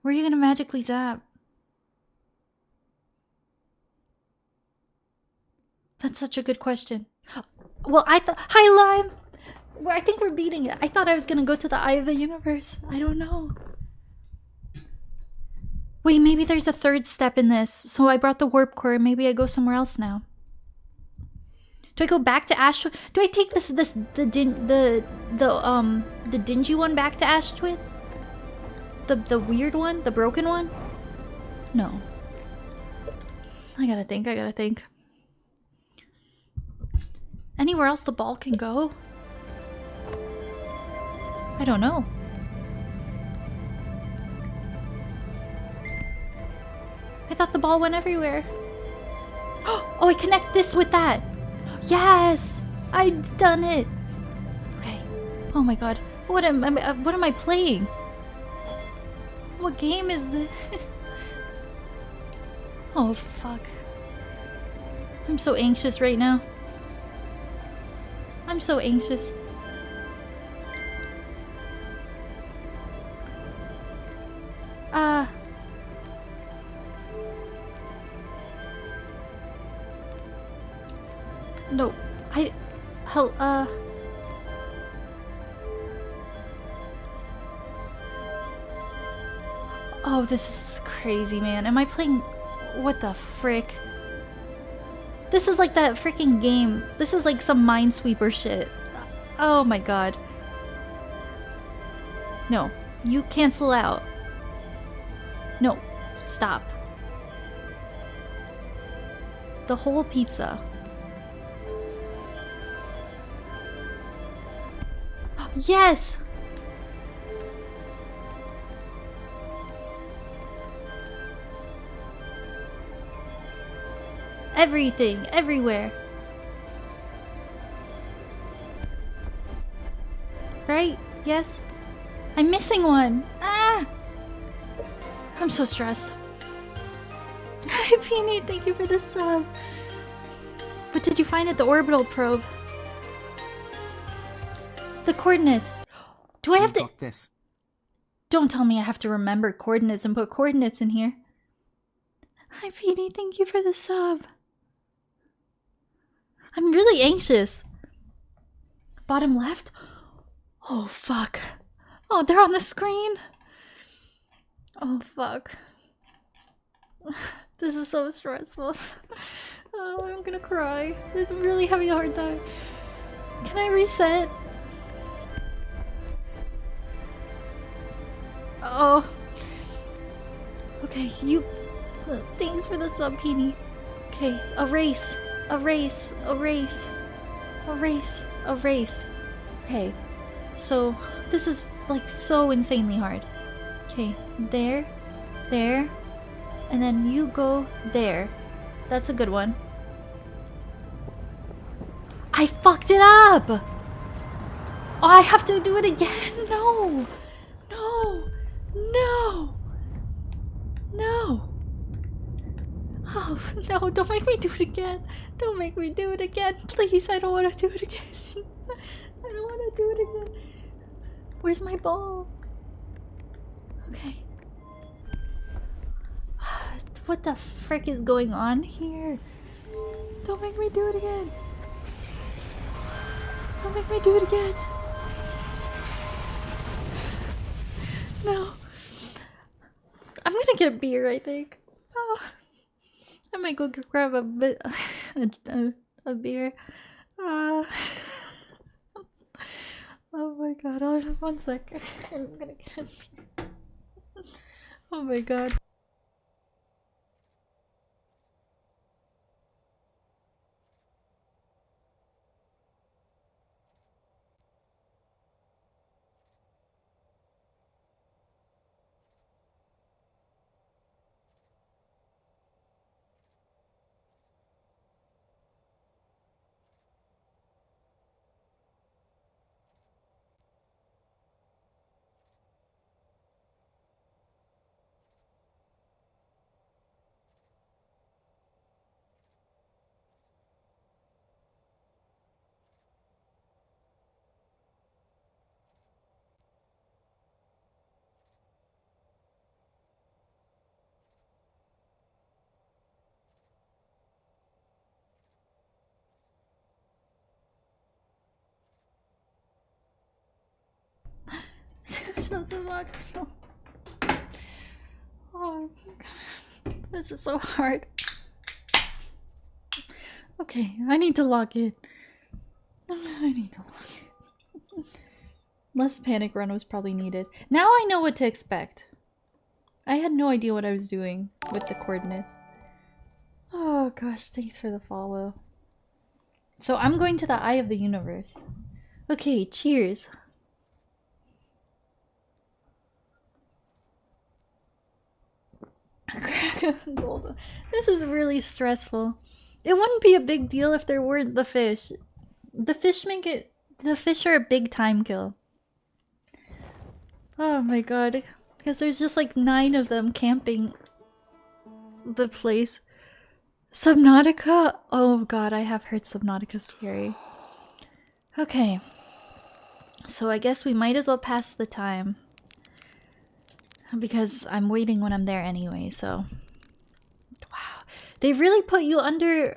Where are you gonna magically zap? That's such a good question. Well, Hi, Lime! Well, I think we're beating it. I thought I was gonna go to the Eye of the Universe. I don't know. Wait, maybe there's a third step in this. So I brought the warp core. Maybe I go somewhere else now. Do I go back to Ashtwin? Do I take the dingy one back to Ashtwin? The weird one? The broken one? No. I gotta think. Anywhere else the ball can go? I don't know. I thought the ball went everywhere. Oh, I connect this with that. Yes! I've done it. Okay. Oh my god. What am I playing? What game is this? Oh fuck. I'm so anxious right now. I'm so anxious. No. Oh, this is crazy, man. Am I playing... What the frick? This is like that freaking game. This is like some Minesweeper shit. Oh my god. No. You cancel out. No. Stop. The whole pizza. Yes! Everything, everywhere. Right? Yes? I'm missing one. Ah! I'm so stressed. Hi, Peony. Thank you for the sub. What did you find at the orbital probe? The coordinates. Do I have to... This. Don't tell me I have to remember coordinates and put coordinates in here. Hi, Peony. Thank you for the sub. I'm really anxious. Bottom left? Oh, fuck. Oh, they're on the screen. Oh, fuck. This is so stressful. Oh, I'm gonna cry. I'm really having a hard time. Can I reset? Oh. Okay, you... Thanks for the sub, Peony. Okay, erase. Erase. Erase. Erase. Erase. Okay, so this is like so insanely hard. Okay, there. There. And then you go there. That's a good one. I fucked it up! Oh, I have to do it again! No! No! No! No! Oh, no, don't make me do it again. Don't make me do it again. Please, I don't want to do it again. I don't want to do it again. Where's my ball? Okay. What the frick is going on here? Don't make me do it again. Don't make me do it again. No. I'm gonna get a beer, I think. Oh. I might go grab a bit a beer. Oh my god, I'll have 1 sec. I'm gonna get a beer. Oh my god. Shut the fuck up. Oh, this is so hard. Okay, I need to lock it. I need to lock it. Less panic run was probably needed. Now I know what to expect. I had no idea what I was doing with the coordinates. Oh gosh, thanks for the follow. So I'm going to the eye of the universe. Okay, cheers. Gold. This is really stressful. It wouldn't be a big deal if there weren't the fish. The fish make it... The fish are a big time kill. Oh my god. Because there's just like 9 of them camping the place. Subnautica? Oh god, I have heard Subnautica's scary. Okay. So I guess we might as well pass the time. Because I'm waiting when I'm there anyway, so... Wow. They really put you under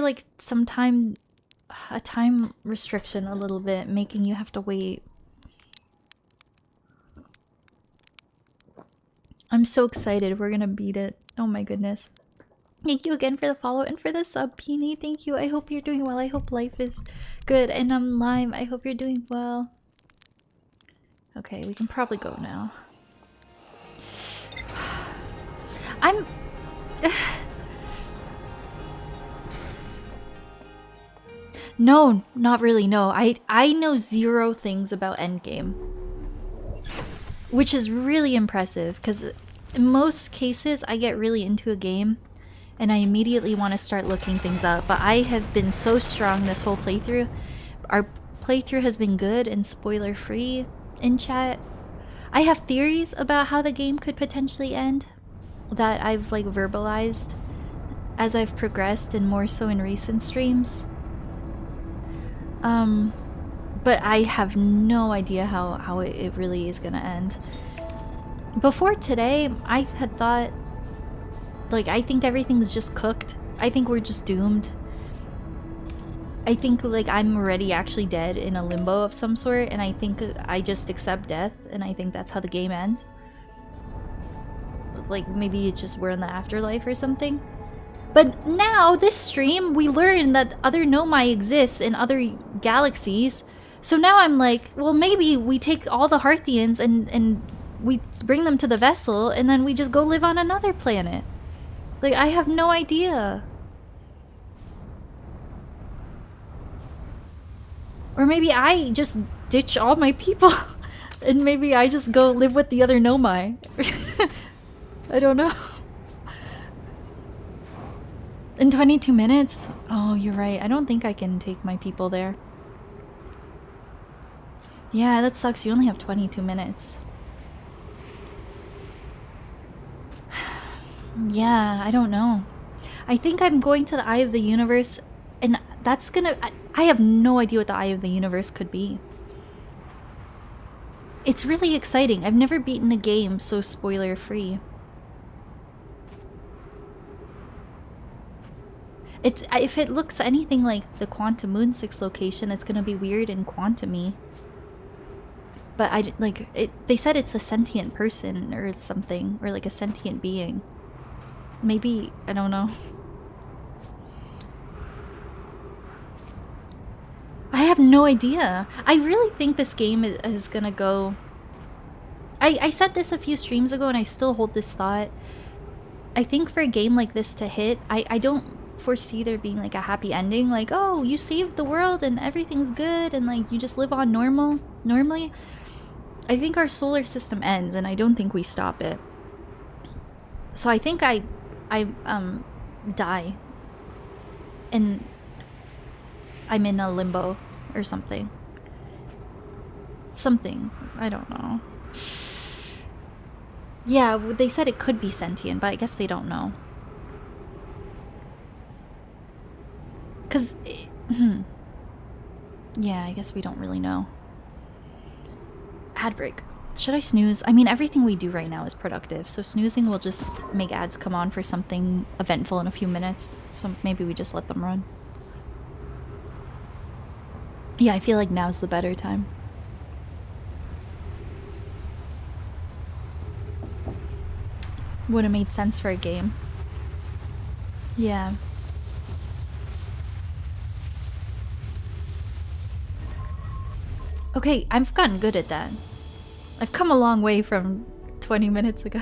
like some time... a time restriction a little bit, making you have to wait. I'm so excited. We're gonna beat it. Oh my goodness. Thank you again for the follow and for the sub, Peony. Thank you. I hope you're doing well. I hope life is good. And I'm Lime. I hope you're doing well. Okay, we can probably go now. I'm... No, not really, no. I know 0 things about endgame. Which is really impressive, because in most cases, I get really into a game, and I immediately want to start looking things up. But I have been so strong this whole playthrough. Our playthrough has been good and spoiler-free, in chat. I have theories about how the game could potentially end that I've like verbalized as I've progressed and more so in recent streams. But I have no idea how it really is gonna end. Before today, I had thought, like, I think everything's just cooked. I think we're just doomed. I think, like, I'm already actually dead in a limbo of some sort, and I think I just accept death, and I think that's how the game ends. Like, maybe it's just we're in the afterlife or something. But now, this stream, we learn that other Nomai exists in other galaxies. So now I'm like, well, maybe we take all the Hearthians and we bring them to the vessel, and then we just go live on another planet. Like, I have no idea. Or maybe I just ditch all my people, and maybe I just go live with the other Nomai. I don't know. In 22 minutes? Oh, you're right. I don't think I can take my people there. Yeah, that sucks. You only have 22 minutes. Yeah, I don't know. I think I'm going to the Eye of the Universe, and that's gonna... I have no idea what the Eye of the Universe could be. It's really exciting. I've never beaten a game so spoiler-free. If it looks anything like the Quantum Moon 6 location, it's gonna be weird and quantum-y. But they said it's a sentient person or something, or like a sentient being. Maybe, I don't know. I have no idea. I really think this game is gonna go... I said this a few streams ago and I still hold this thought. I think for a game like this to hit, I don't foresee there being like a happy ending, like, oh, you saved the world and everything's good and like you just live on normally. I think our solar system ends and I don't think we stop it. So I think I die and I'm in a limbo or something. I don't know. Yeah, they said it could be sentient, but I guess they don't know. Cause, yeah, I guess we don't really know. Ad break. Should I snooze? I mean, everything we do right now is productive, so snoozing will just make ads come on for something eventful in a few minutes. So maybe we just let them run. Yeah, I feel like now's the better time. Would have made sense for a game. Yeah. Okay, I've gotten good at that. I've come a long way from 20 minutes ago.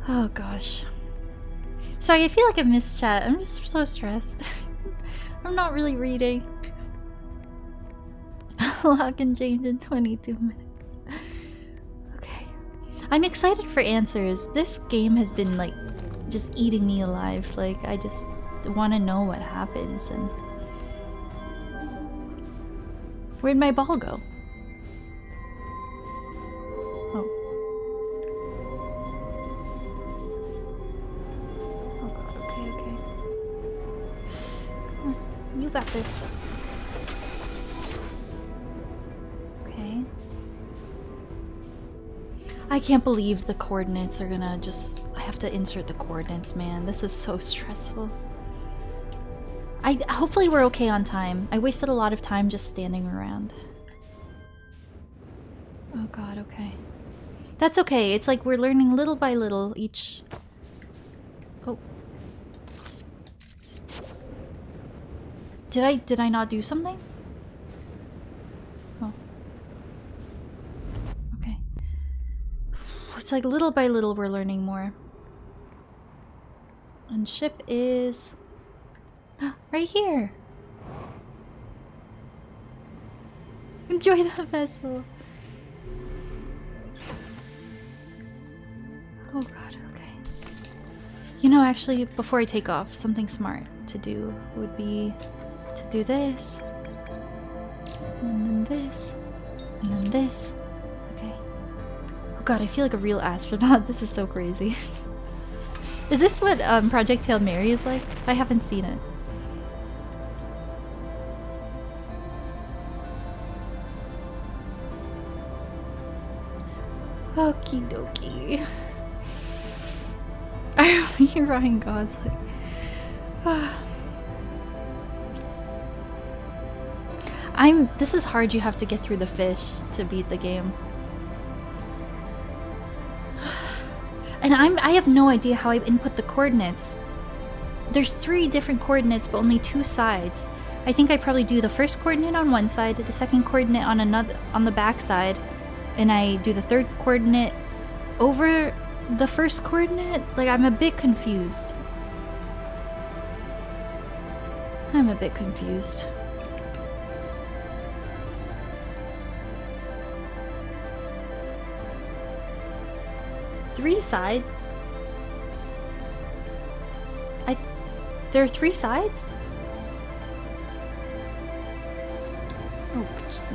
Oh gosh. Sorry, I feel like I missed chat. I'm just so stressed. I'm not really reading. A lot can change in 22 minutes. Okay. I'm excited for answers. This game has been like just eating me alive. Like I just want to know what happens. And where'd my ball go? Oh. Oh god, okay. Come on, you got this. Okay. I can't believe the coordinates are gonna just... I have to insert the coordinates, man. This is so stressful. Hopefully we're okay on time. I wasted a lot of time just standing around. Oh god, okay. That's okay. It's like we're learning little by little each... Oh. Did I not do something? Oh. Okay. It's like little by little we're learning more. And ship is... right here. Enjoy the vessel. Oh god, okay. You know, actually, before I take off, something smart to do would be to do this. this. And then this. Okay. Oh god, I feel like a real astronaut. This is so crazy. Is this what Project Hail Mary is like? I haven't seen it. Okie dokie. You're Ryan Gosling. This is hard. You have to get through the fish to beat the game. And I have no idea how I input the coordinates. There's 3 different coordinates, but only 2 sides. I think I probably do the first coordinate on one side, the second coordinate on the back side, and I do the third coordinate over the first coordinate. Like, I'm a bit confused. I'm a bit confused. Three sides? There are 3 sides? Oh,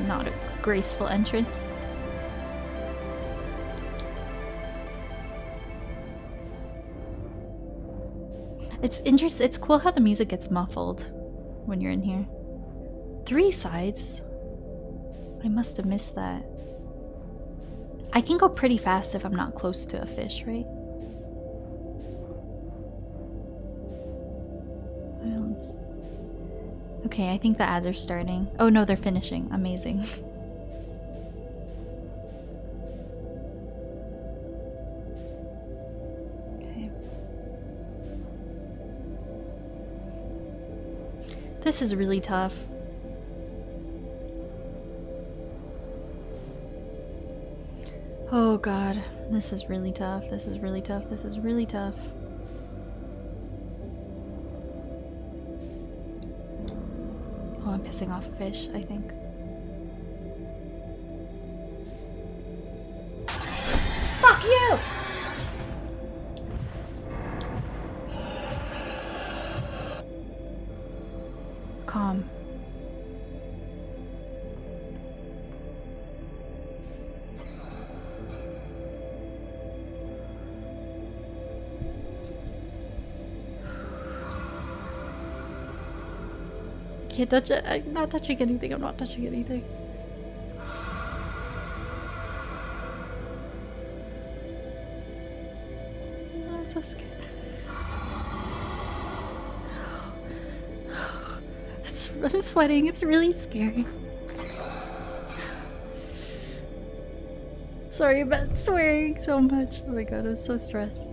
not a graceful entrance. It's interesting. It's cool how the music gets muffled when you're in here. 3 sides? I must have missed that. I can go pretty fast if I'm not close to a fish, right? What else? Okay, I think the ads are starting. Oh no, they're finishing. Amazing. Okay. This is really tough. Oh god, this is really tough. This is really tough. This is really tough. Oh, I'm pissing off a fish, I think. Fuck you! Calm. Can't touch it. I'm not touching anything. I'm not touching anything. Oh, I'm so scared. I'm sweating. It's really scary. Sorry about swearing so much. Oh my god, I'm so stressed.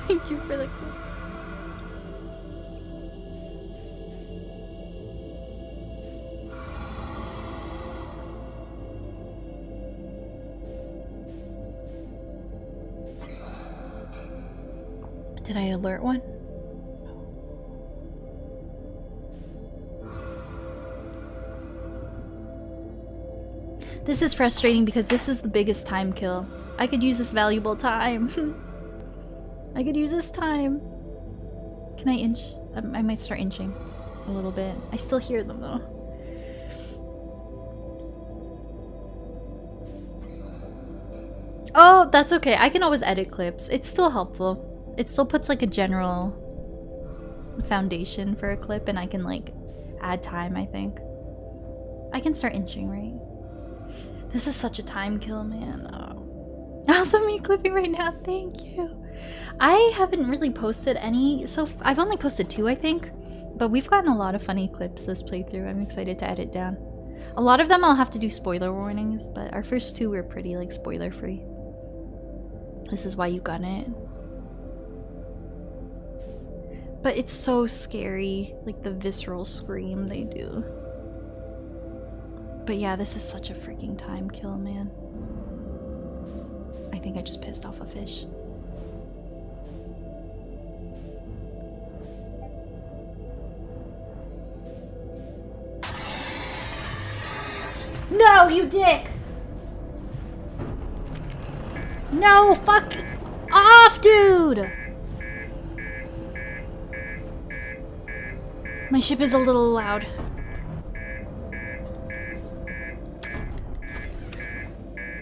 Thank you for the clip. Did I alert one? This is frustrating because this is the biggest time kill. I could use this valuable time. I could use this time. Can I inch? I might start inching a little bit. I still hear them though. Oh, that's okay. I can always edit clips. It's still helpful. It still puts like a general foundation for a clip and I can like add time, I think. I can start inching, right? This is such a time kill, man. Oh. Also me clipping right now. Thank you. I haven't really posted any, so I've only posted 2, I think, but we've gotten a lot of funny clips this playthrough. I'm excited to edit down. A lot of them I'll have to do spoiler warnings, but our first 2 were pretty like spoiler free. This is why you got it. But it's so scary, like the visceral scream they do. But yeah, this is such a freaking time kill, man. I think I just pissed off a fish. No, you dick! No, fuck off, dude! My ship is a little loud.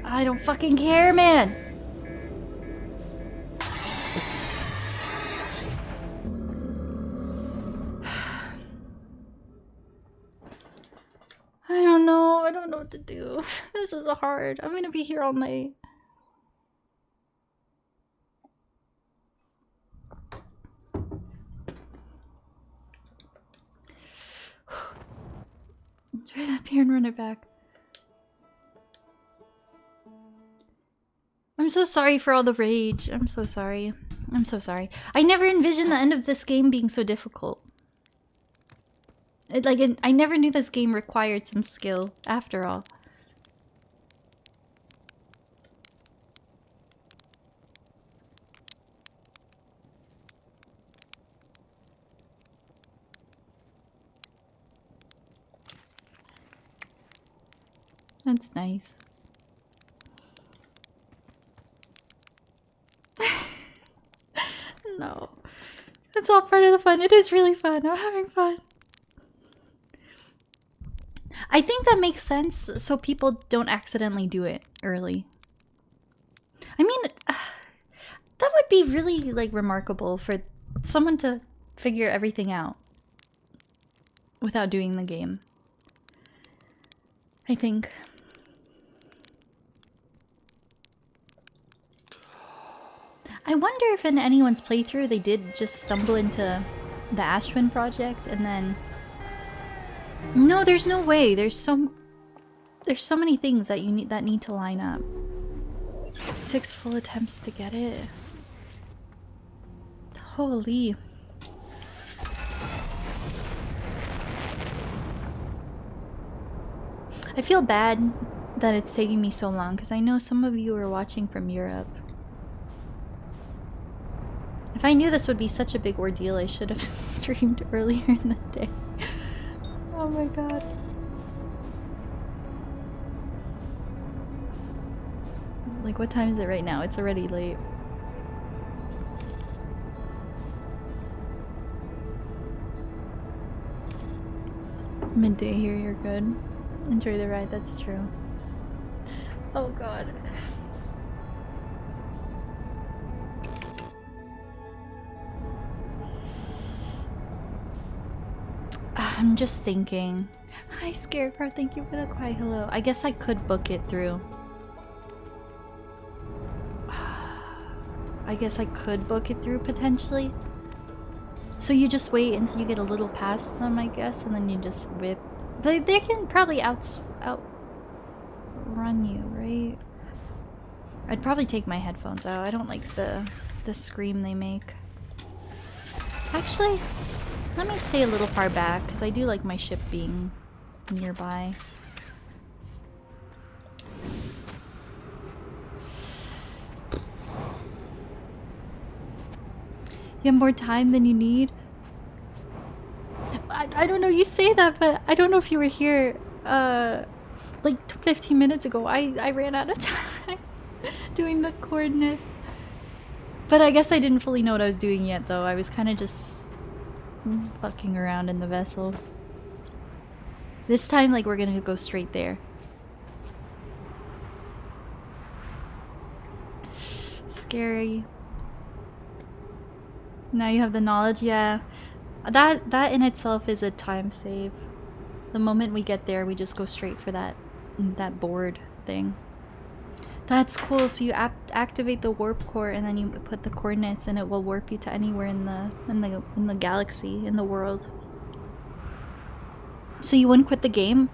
I don't fucking care, man! I don't know what to do. This is hard. I'm gonna be here all night. Try that here and run it back. I'm so sorry for all the rage. I'm so sorry. I'm so sorry. I never envisioned the end of this game being so difficult. I never knew this game required some skill, after all. That's nice. No. It's all part of the fun. It is really fun. I'm having fun. I think that makes sense so people don't accidentally do it early. I mean, that would be really, like, remarkable for someone to figure everything out without doing the game. I think. I wonder if in anyone's playthrough they did just stumble into the Ashwin project and then... No, there's no way. There's so many things that need to line up. 6 full attempts to get it. Holy. I feel bad that it's taking me so long because I know some of you are watching from Europe. If I knew this would be such a big ordeal, I should have streamed earlier in the day. Oh my god. Like, what time is it right now? It's already late. Midday here, you're good. Enjoy the ride, that's true. Oh god. I'm just thinking. Hi, Scarecrow. Thank you for the quiet hello. I guess I could book it through. I guess I could book it through potentially. So you just wait until you get a little past them, I guess, and then you just whip. They can probably outrun you, right? I'd probably take my headphones out. I don't like the scream they make. Actually, let me stay a little far back, because I do like my ship being nearby. You have more time than you need? I don't know, you say that, but I don't know if you were here, like 15 minutes ago. I ran out of time doing the coordinates. But I guess I didn't fully know what I was doing yet, though. I was kind of just fucking around in the vessel. This time, like, we're gonna go straight there. Scary. Now you have the knowledge, yeah. That in itself is a time save. The moment we get there, we just go straight for that board thing. That's cool. So you activate the warp core and then you put the coordinates and it will warp you to anywhere in the galaxy, in the world. So you wouldn't quit the game?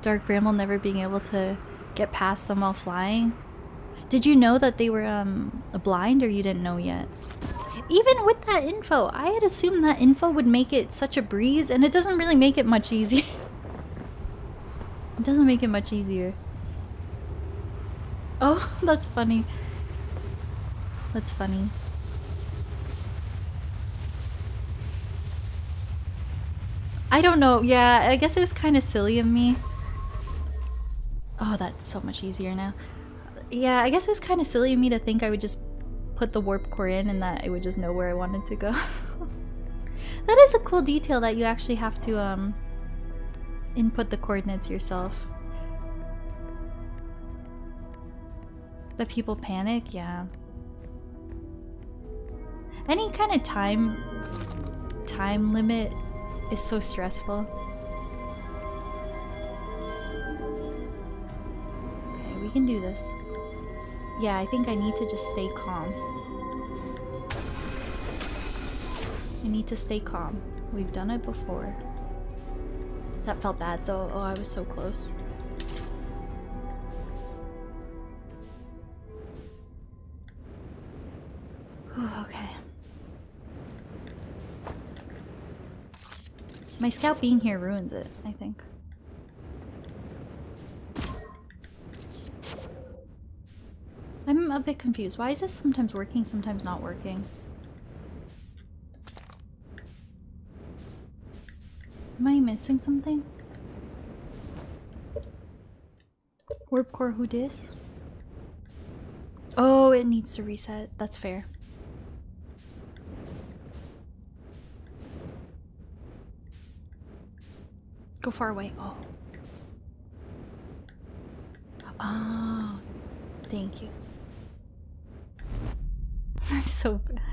Dark Bramble never being able to get past them while flying? Did you know that they were blind, or you didn't know yet? Even with that info, I had assumed that info would make it such a breeze, and it doesn't really make it much easier. It doesn't make it much easier. Oh, that's funny. That's funny. I don't know. Yeah, I guess it was kind of silly of me. Oh, that's so much easier now. Yeah, I guess it was kind of silly of me to think I would just put the warp core in and that it would just know where I wanted to go. That is a cool detail that you actually have to input the coordinates yourself. That people panic, yeah. Any kind of time limit is so stressful. Okay, we can do this. Yeah, I think I need to just stay calm. I need to stay calm. We've done it before. That felt bad though. Oh, I was so close. Whew, okay. My scout being here ruins it, I think. I'm a bit confused. Why is this sometimes working, sometimes not working? Am I missing something? Warp core, who dis? Oh, it needs to reset. That's fair. Go far away. Oh. Oh. Thank you.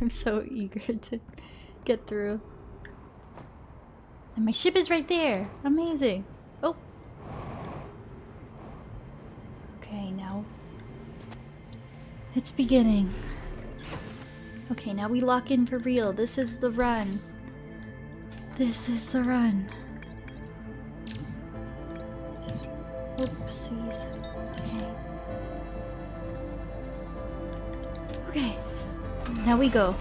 I'm so eager to get through. And my ship is right there. Amazing. Oh. Okay, now it's beginning. Okay, now we lock in for real. This is the run. This is the run. Oopsies. Okay. Okay. Now we go.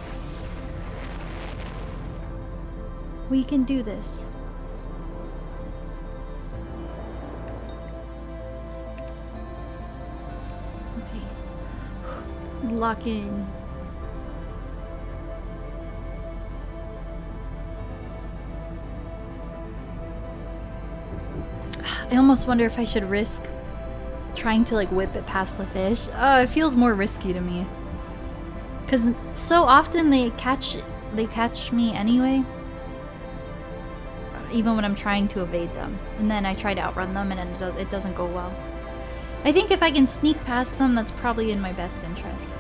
We can do this. Okay. Lock in. I almost wonder if I should risk trying to like whip it past the fish. It feels more risky to me. Cause so often they catch me anyway. Even when I'm trying to evade them. And then I try to outrun them and it doesn't go well. I think if I can sneak past them, that's probably in my best interest.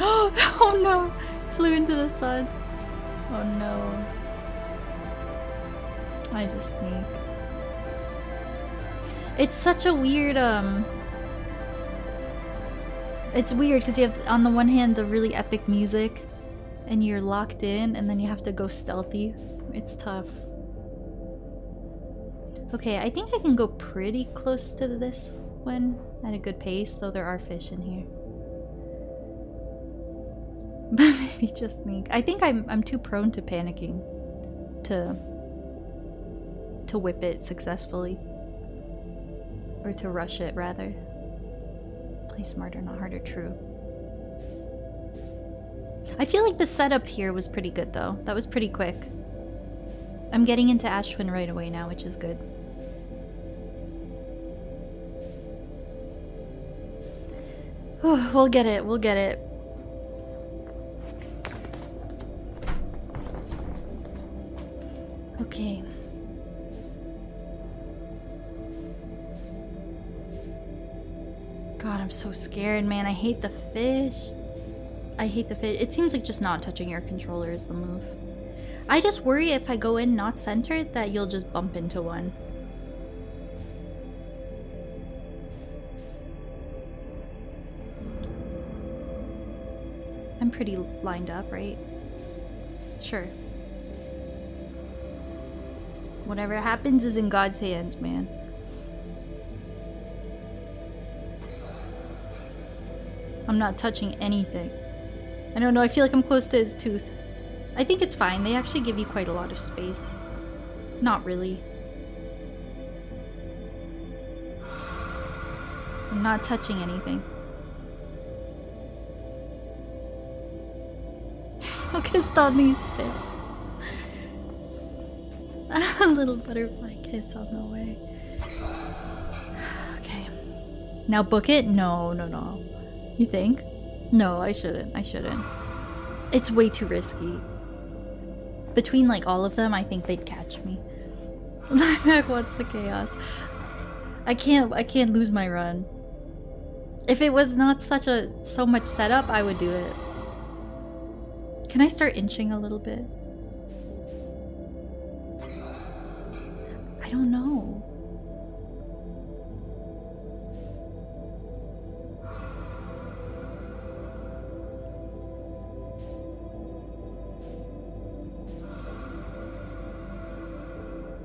Oh no! Flew into the sun. Oh no. I just sneak. It's such a weird, it's weird because you have, on the one hand, the really epic music, and you're locked in, and then you have to go stealthy. It's tough. Okay, I think I can go pretty close to this one at a good pace, though there are fish in here. But maybe just sneak. I think I'm too prone to panicking to whip it successfully. Or to rush it, rather. Play smarter, not harder, true. I feel like the setup here was pretty good, though. That was pretty quick. I'm getting into Ash Twin right away now, which is good. We'll get it, we'll get it. Okay. God, I'm so scared, man. I hate the fish. I hate the fish. It seems like just not touching your controller is the move. I just worry if I go in not centered that you'll just bump into one. I'm pretty lined up, right? Sure. Whatever happens is in God's hands, man. I'm not touching anything. I don't know, I feel like I'm close to his tooth. I think it's fine. They actually give you quite a lot of space. Not really. I'm not touching anything. Focused on these fish. A little butterfly kiss on the way. Okay. Now book it? No, no, no. You think? No, I shouldn't. I shouldn't. It's way too risky. Between like all of them, I think they'd catch me. Lilac wants the chaos. I can't lose my run. If it was not so much setup, I would do it. Can I start inching a little bit? I don't know.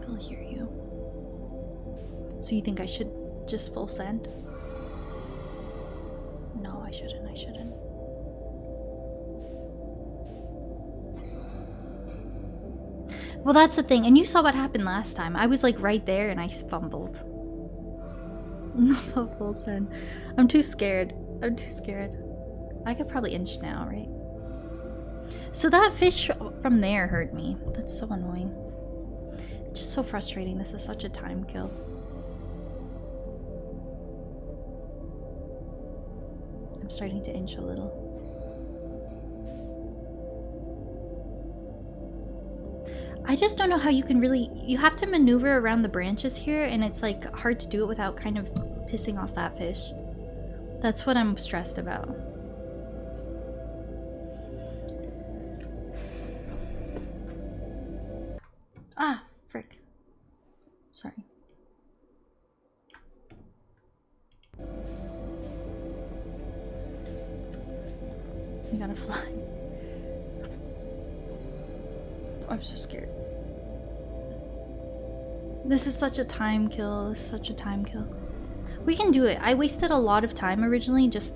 I'll hear you. So you think I should just full send? No, I shouldn't. Well, that's the thing. And you saw what happened last time. I was like right there and I fumbled. No full send. I'm too scared. I could probably inch now, right? So that fish from there hurt me. That's so annoying. It's just so frustrating. This is such a time kill. I'm starting to inch a little. I just don't know how you can really... You have to maneuver around the branches here, and it's like hard to do it without kind of pissing off that fish. That's what I'm stressed about. Ah, frick. Sorry. You gotta fly. I'm so scared. This is such a time kill. We can do it. I wasted a lot of time originally just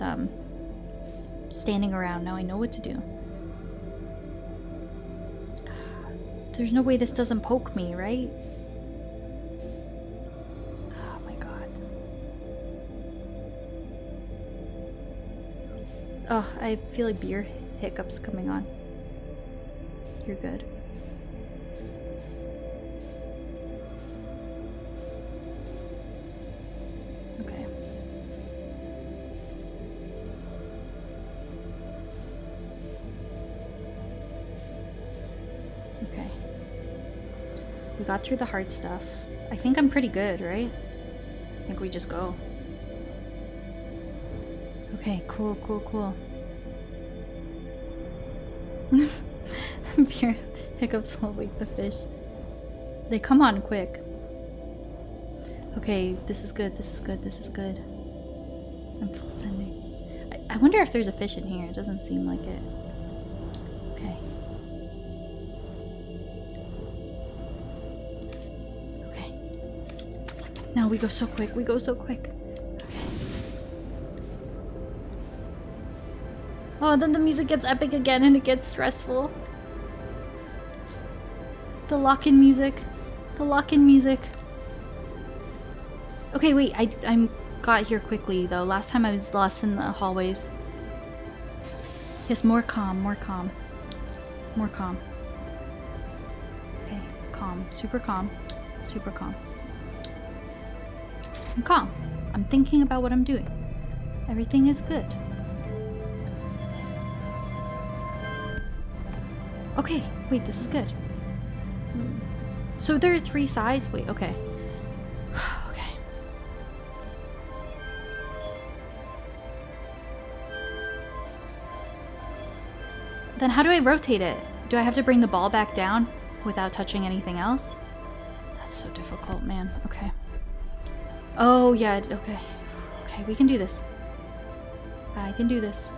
standing around. Now I know what to do. There's no way this doesn't poke me, right? Oh my god. Oh, I feel like beer hiccups coming on. You're good. Okay. Okay. We got through the hard stuff. I think I'm pretty good, right? I think we just go. Okay, cool. Beer hiccups will wake the fish. They come on quick. Okay, this is good. I'm full sending. I wonder if there's a fish in here. It doesn't seem like it. Okay. Okay. Now we go so quick. Okay. Oh, then the music gets epic again and it gets stressful. The lock-in music. Okay, wait, I got here quickly though. Last time I was lost in the hallways. Yes, more calm. Okay, calm. Super calm. I'm calm. I'm thinking about what I'm doing. Everything is good. Okay, wait, this is good. So there are 3 sides? Wait, okay. Okay. Then how do I rotate it? Do I have to bring the ball back down without touching anything else? That's so difficult, man. Okay. Oh, yeah, okay. Okay, we can do this. I can do this.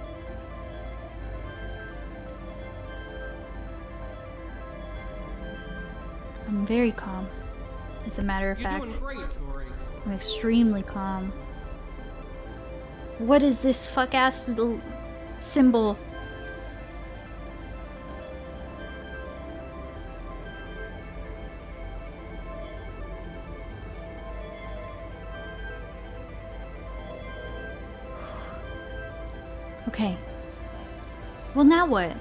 I'm very calm. As a matter of fact, You're doing great, Tori. I'm extremely calm. What is this fuck-ass little symbol? Okay. Well, now what?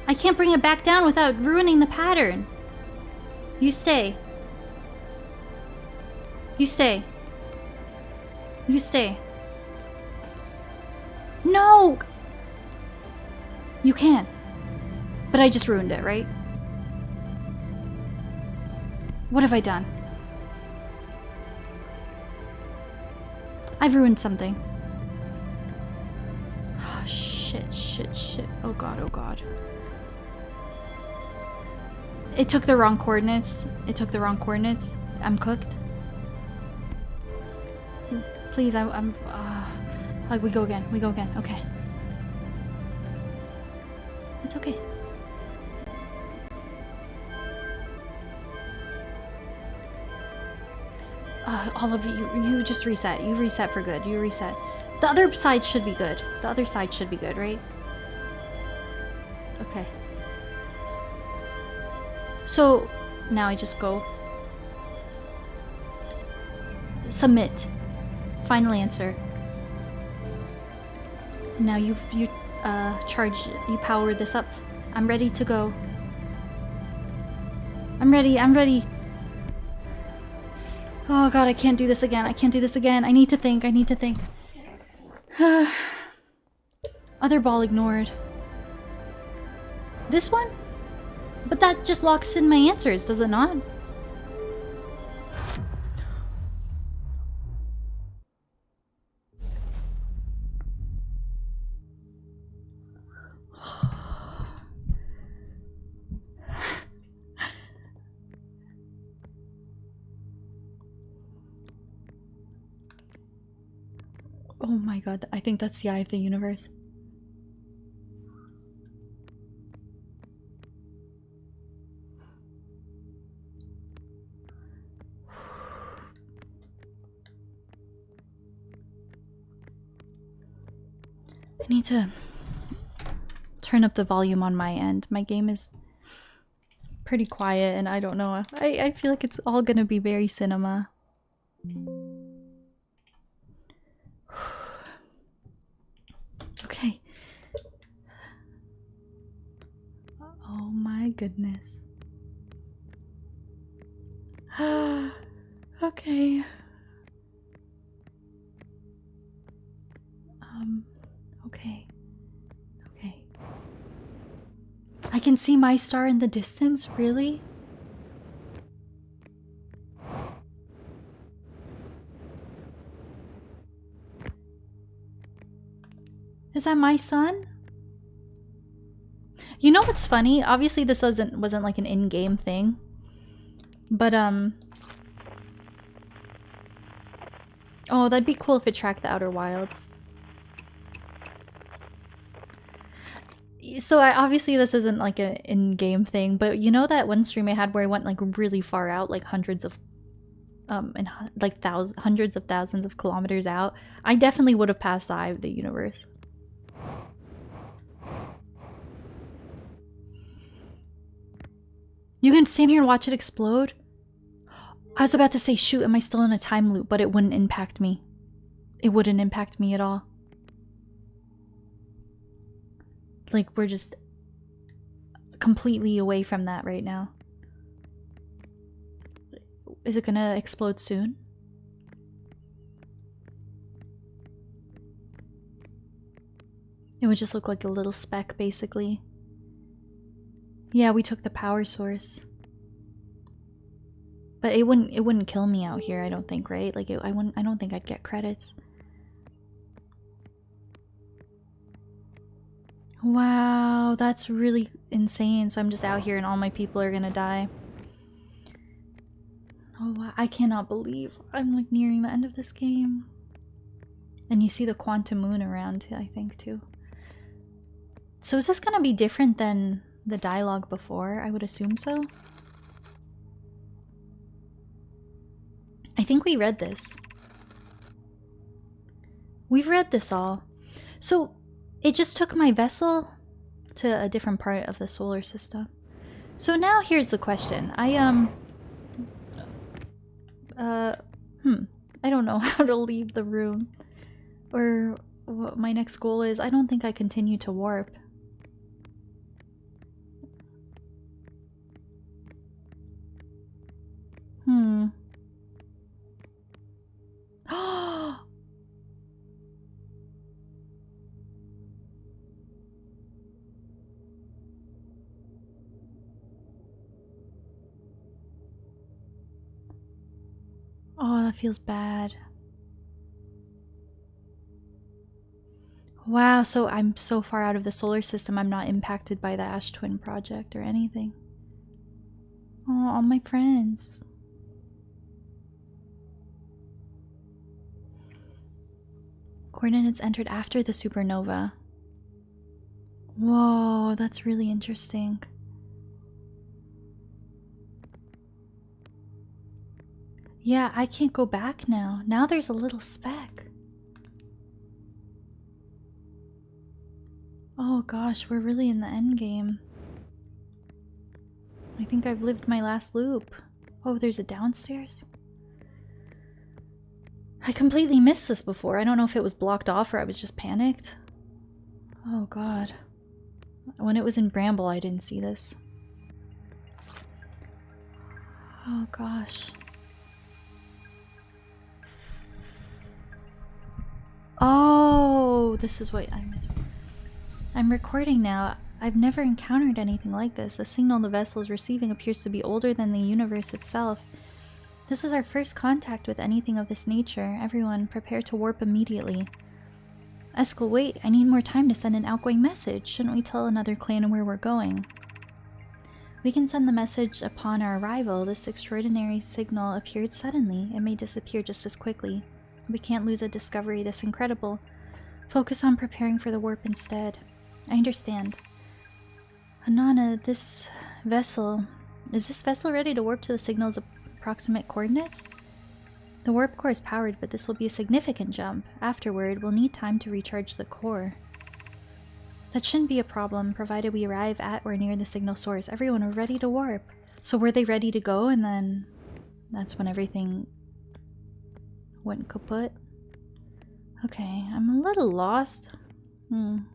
I can't bring it back down without ruining the pattern. You stay. No! You can. But I just ruined it, right? What have I done? I've ruined something. Oh, shit, shit, shit. Oh god, oh god. It took the wrong coordinates. It took the wrong coordinates. I'm cooked. Please, I'm... Like, we go again. We go again. Okay. It's okay. All of you just reset. You reset for good. You reset. The other side should be good. The other side should be good, right? Okay. So, now I just go. Submit. Final answer. Now you charge, you power this up. I'm ready to go. I'm ready, I'm ready. Oh god, I can't do this again. I can't do this again. I need to think, I need to think. Other ball ignored. This one? But that just locks in my answers, does it not? Oh my god, I think that's the eye of the universe. I need to turn up the volume on my end. My game is pretty quiet and I don't know. I feel like it's all gonna be very cinema. Okay. Oh my goodness. Okay. Okay. Okay. I can see my star in the distance, really? Is that my sun? You know what's funny? Obviously this wasn't like an in-game thing. But oh, that'd be cool if it tracked the Outer Wilds. So obviously this isn't like an in-game thing, but you know that one stream I had where I went like really far out, like hundreds of and like hundreds of thousands of kilometers out? I definitely would have passed the eye of the universe. You can stand here and watch it explode? I was about to say, shoot, am I still in a time loop? But it wouldn't impact me. It wouldn't impact me at all. Like, we're just completely away from that right now. Is it gonna explode soon? It would just look like a little speck, basically. Yeah, we took the power source. But it wouldn't kill me out here, I don't think, right? Like, I don't think I'd get credits. Wow, that's really insane. So I'm just out here and all my people are gonna die. Oh, wow. I cannot believe I'm like nearing the end of this game. And you see the quantum moon around, I think, too. So is this gonna be different than the dialogue before? I would assume so. I think we read this. We've read this all. So it just took my vessel to a different part of the solar system. So now here's the question. I don't know how to leave the room. Or what my next goal is. I don't think I continue to warp. Oh, that feels bad. Wow, so I'm so far out of the solar system, I'm not impacted by the Ash Twin project or anything. Oh, all my friends. Coordinates entered after the supernova. Whoa, that's really interesting. Yeah, I can't go back now. Now there's a little speck. Oh gosh, we're really in the end game. I think I've lived my last loop. Oh, there's a downstairs? I completely missed this before. I don't know if it was blocked off or I was just panicked. Oh god. When it was in Bramble, I didn't see this. Oh gosh. Oh, this is what I missed. I'm recording now. I've never encountered anything like this. The signal the vessel is receiving appears to be older than the universe itself. This is our first contact with anything of this nature. Everyone, prepare to warp immediately. Eskel, wait. I need more time to send an outgoing message. Shouldn't we tell another clan where we're going? We can send the message upon our arrival. This extraordinary signal appeared suddenly. It may disappear just as quickly. We can't lose a discovery this incredible. Focus on preparing for the warp instead. I understand. Anana, this vessel... Is this vessel ready to warp to the signal's approximate coordinates? The warp core is powered, but this will be a significant jump. Afterward, we'll need time to recharge the core. That shouldn't be a problem, provided we arrive at or near the signal source. Everyone are ready to warp. So were they ready to go, and then... That's when everything... went kaput? Okay, I'm a little lost. I'm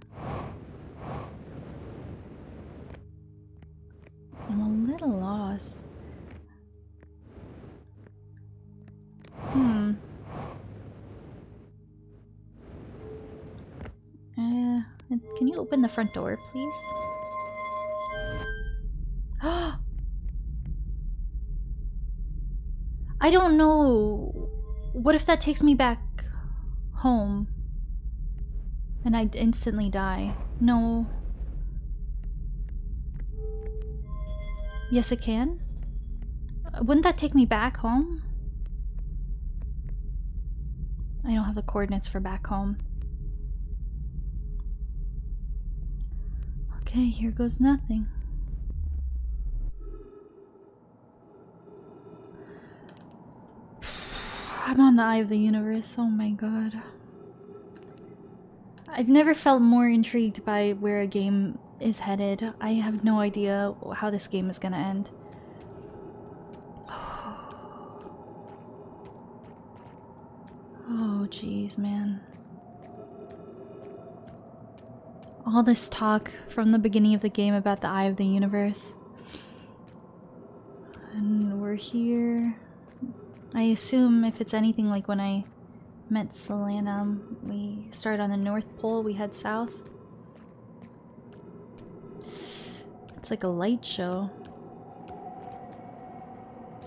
a little lost. Can you open the front door, please? I don't know. What if that takes me back home? And I'd instantly die. No. Yes, it can? Wouldn't that take me back home? I don't have the coordinates for back home. Okay, here goes nothing. I'm on the eye of the universe. Oh my god. I've never felt more intrigued by where a game is headed. I have no idea how this game is gonna end. Oh jeez, man. All this talk from the beginning of the game about the eye of the universe. And we're here. I assume if it's anything like when I met Selena, we start on the North Pole, we head south. It's like a light show.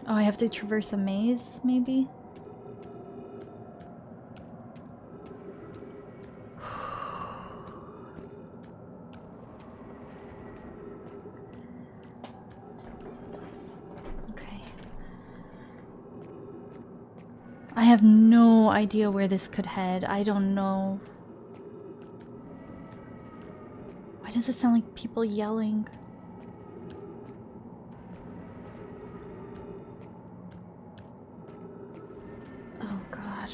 Oh, I have to traverse a maze, maybe? I have no idea where this could head. I don't know. Why does it sound like people yelling? Oh god.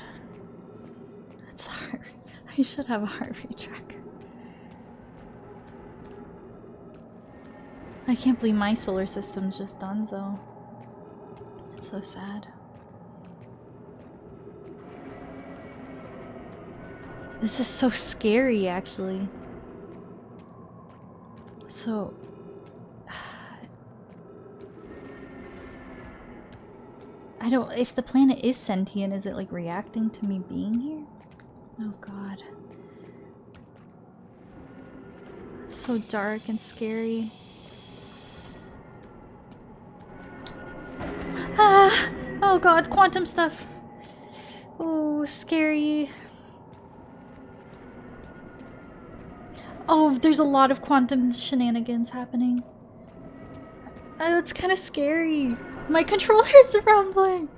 That's hard. I should have a heart rate tracker. I can't believe my solar system's just done so. It's so sad. This is so scary, actually. So... I don't... If the planet is sentient, is it, like, reacting to me being here? Oh, God. It's so dark and scary. Ah! Oh, god, quantum stuff. Oh, scary. Oh, there's a lot of quantum shenanigans happening. That's kind of scary. My controller is rumbling.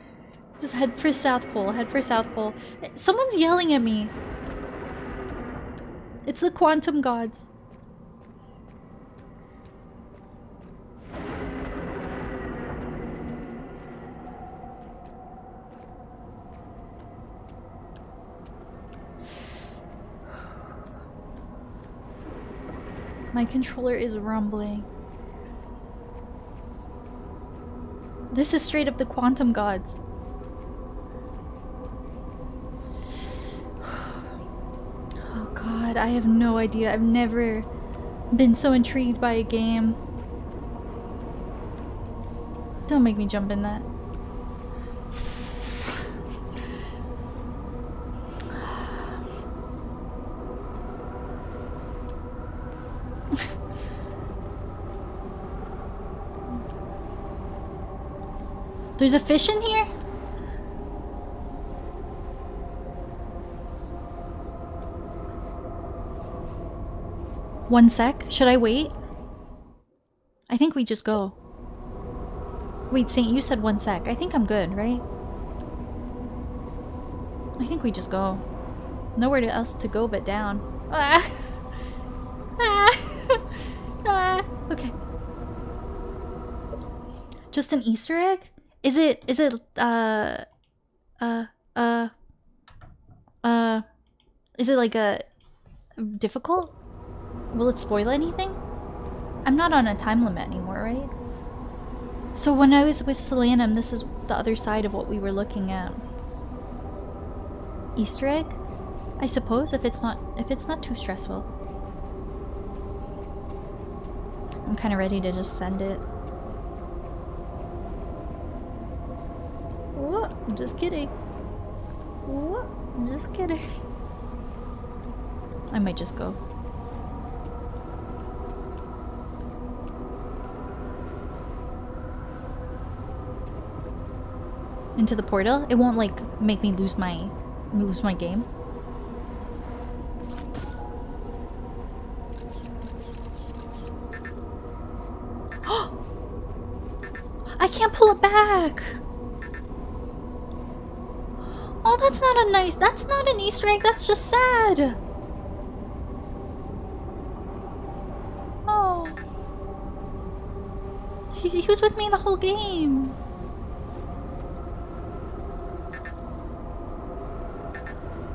Just head for South Pole, head for South Pole. Someone's yelling at me. It's the quantum gods. My controller is rumbling. This is straight up the quantum gods. Oh god, I have no idea. I've never been so intrigued by a game. Don't make me jump in that. There's a fish in here? One sec. Should I wait? I think we just go. Wait, Saint, you said 1 sec. I think I'm good, right? I think we just go. Nowhere else to go but down. Ah! Ah! Ah! Okay. Just an Easter egg? Is it, is it like a difficult? Will it spoil anything? I'm not on a time limit anymore, right? So when I was with Solanum, this is the other side of what we were looking at. Easter egg? I suppose if it's not too stressful. I'm kind of ready to just send it. What? I'm just kidding. What? I'm just kidding. I might just go. Into the portal? It won't like make me lose my game. I can't pull it back. Oh, that's not an Easter egg, that's just sad. Oh. He was with me the whole game.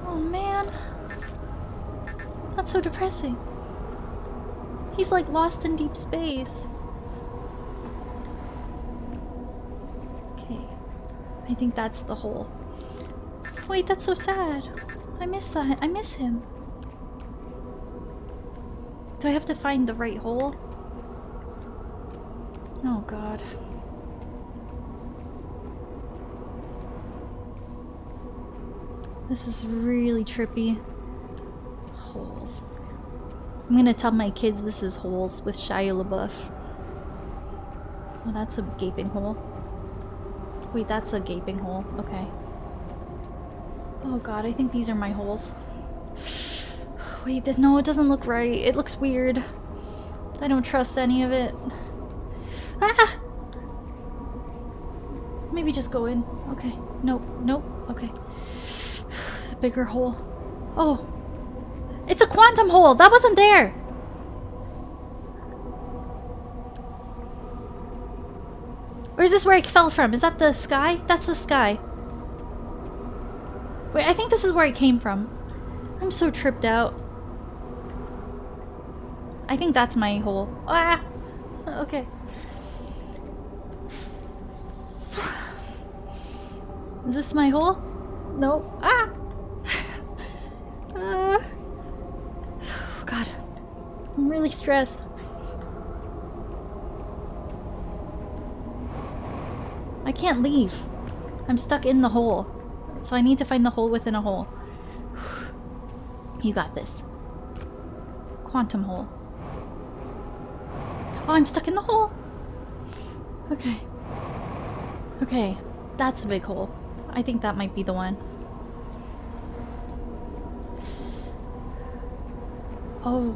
Oh man. That's so depressing. He's like lost in deep space. Okay. I think that's the hole. Wait, that's so sad. I miss that. I miss him. Do I have to find the right hole? Oh god. This is really trippy. Holes. I'm gonna tell my kids this is Holes with Shia LaBeouf. Oh, that's a gaping hole. Wait, that's a gaping hole. Okay. Oh god, I think these are my holes. Wait, no, it doesn't look right. It looks weird. I don't trust any of it. Ah! Maybe just go in. Okay. Nope. Nope. Okay. A bigger hole. Oh. It's a quantum hole! That wasn't there! Or is this where I fell from? Is that the sky? That's the sky. Wait, I think this is where I came from. I'm so tripped out. I think that's my hole. Ah! Okay. Is this my hole? Nope. Ah! Oh god. I'm really stressed. I can't leave. I'm stuck in the hole. So I need to find the hole within a hole. You got this. Quantum hole. Oh, I'm stuck in the hole. Okay. Okay. That's a big hole. I think that might be the one. Oh.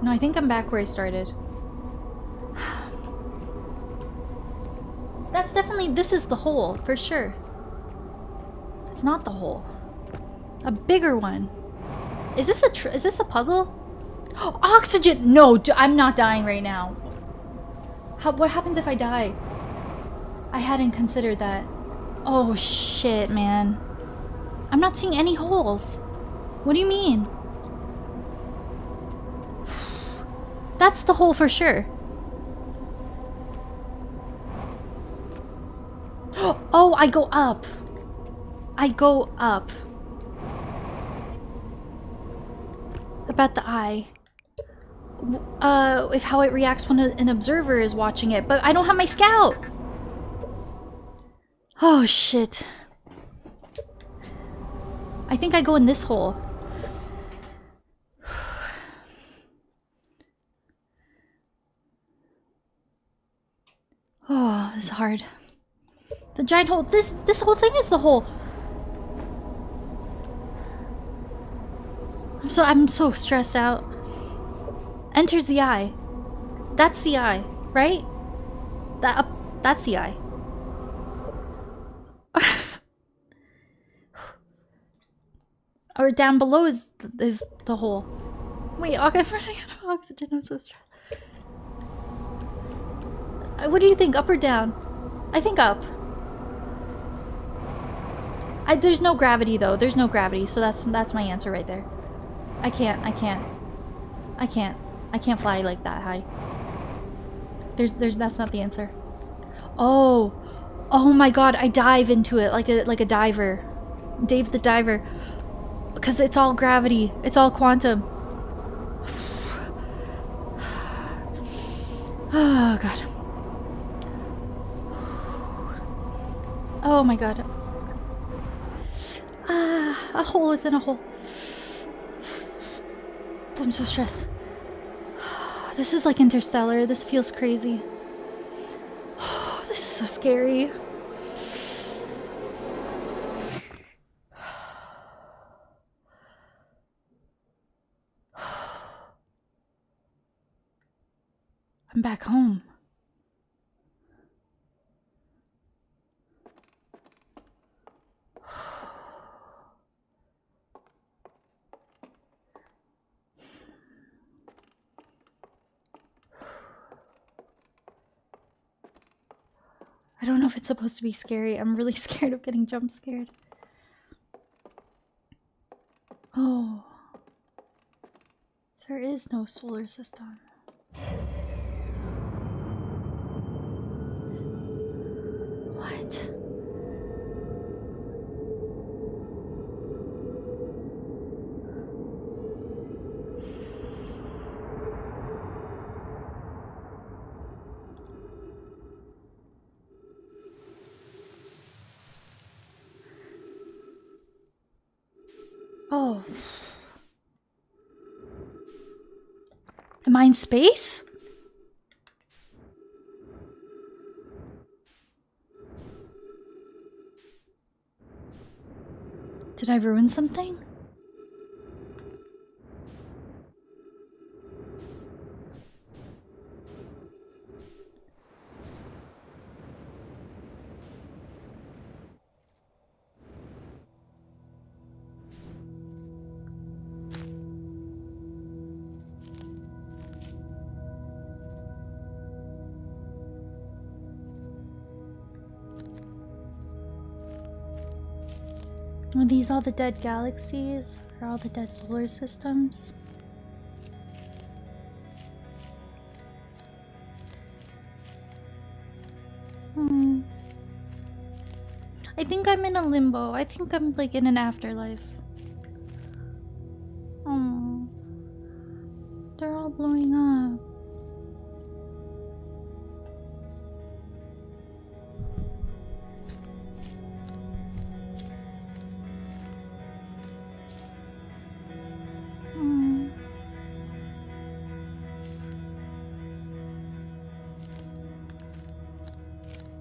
No, I think I'm back where I started. That's definitely... This is the hole, for sure. It's not the hole. A bigger one. Is this a puzzle? Oh, oxygen! No, I'm not dying right now. What happens if I die? I hadn't considered that. Oh shit, man. I'm not seeing any holes. What do you mean? That's the hole for sure. Oh, I go up. I go up. About the eye. If how it reacts when an observer is watching it. But I don't have my scout! Oh, shit. I think I go in this hole. Oh, this is hard. The giant hole. This whole thing is the hole. I'm so stressed out. Enters the eye. That's the eye, right? That's the eye. Or down below is the hole. Wait, I'm running out of oxygen. I'm so stressed. What do you think, up or down? I think up. There's no gravity though. There's no gravity, so that's my answer right there. I can't fly like that high. That's not the answer. Oh my god! I dive into it like a diver, Dave the diver, because it's all gravity. It's all quantum. Oh god. Oh my god. A hole within a hole. I'm so stressed. This is like Interstellar. This feels crazy. This is so scary. I'm back home. I don't know if it's supposed to be scary. I'm really scared of getting jump scared. Oh. There is no solar system. What? Oh. Am I in space? Did I ruin something? Are these all the dead galaxies? Or all the dead solar systems? I think I'm in a limbo. I think I'm like in an afterlife. Oh, they're all blowing up.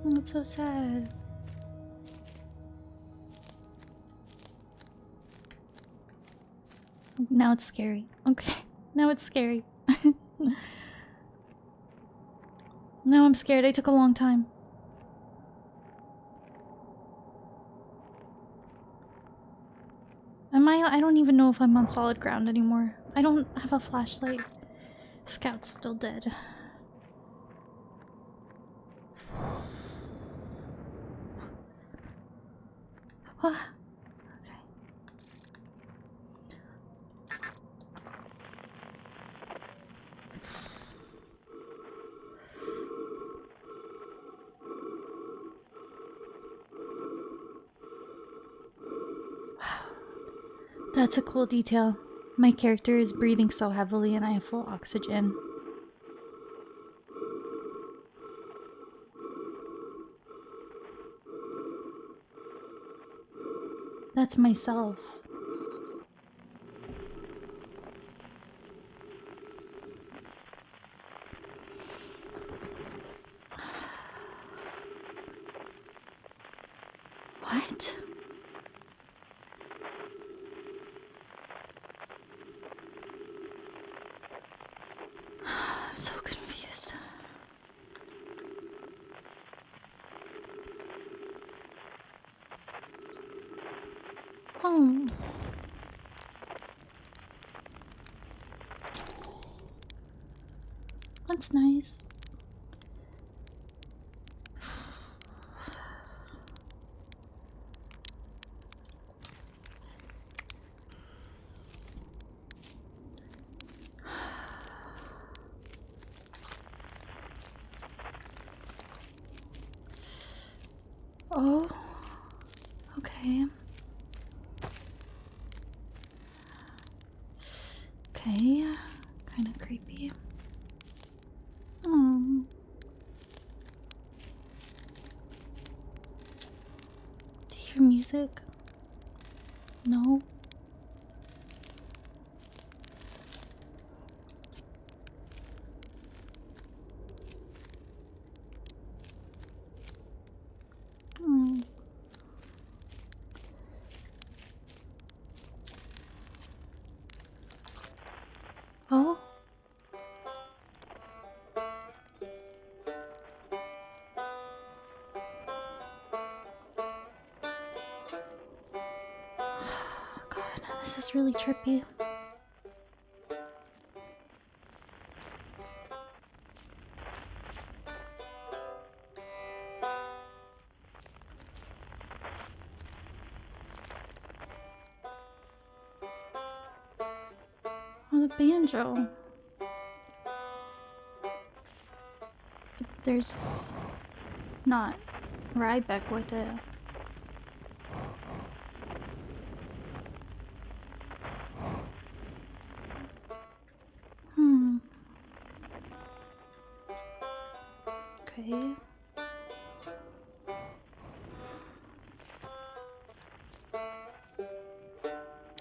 Oh, that's so sad. Now it's scary. Okay. Now it's scary. Now I'm scared. I took a long time. I don't even know if I'm on solid ground anymore. I don't have a flashlight. Scout's still dead. Okay. That's a cool detail. My character is breathing so heavily and I have full oxygen. That's myself. What? I'm so confused. Oh. That's nice. Oh. Okay. Okay. Kind of creepy. Oh. Do you hear music? No. Oh. Oh. God, this is really trippy. Oh, the banjo. But there's not Ryback with it. Okay.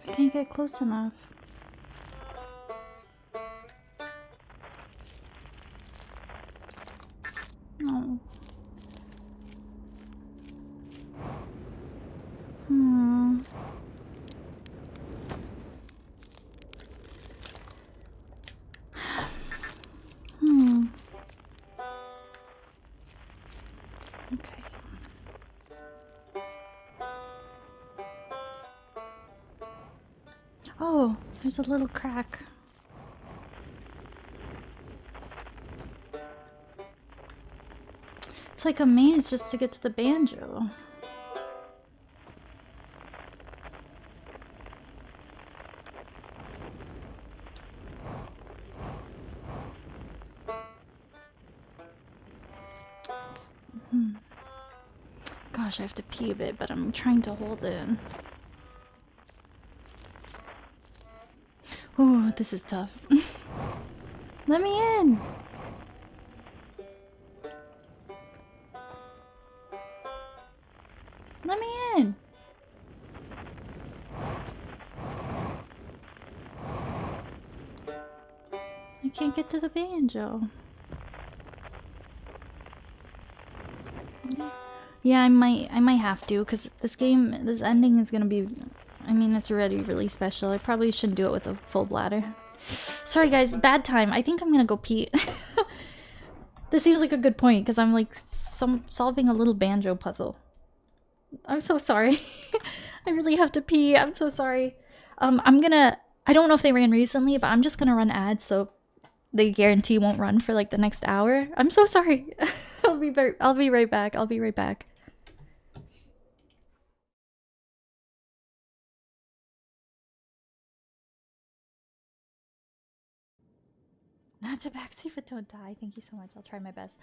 I can't get close enough. No. Okay. Oh, there's a little crack. It's like a maze just to get to the banjo. Gosh, I have to pee a bit, but I'm trying to hold it. Oh, this is tough. Let me in! Let me in! I can't get to the banjo. Yeah, I might have to, because this game, this ending is gonna be, I mean, it's already really special. I probably shouldn't do it with a full bladder. Sorry guys, bad time. I think I'm gonna go pee. This seems like a good point, because I'm like solving a little banjo puzzle. I'm so sorry. I really have to pee. I'm so sorry. I don't know if they ran recently, but I'm just gonna run ads so they guarantee won't run for like the next hour. I'm so sorry. I'll be right back. I'll be right back. Not to backseat, but don't die. Thank you so much. I'll try my best.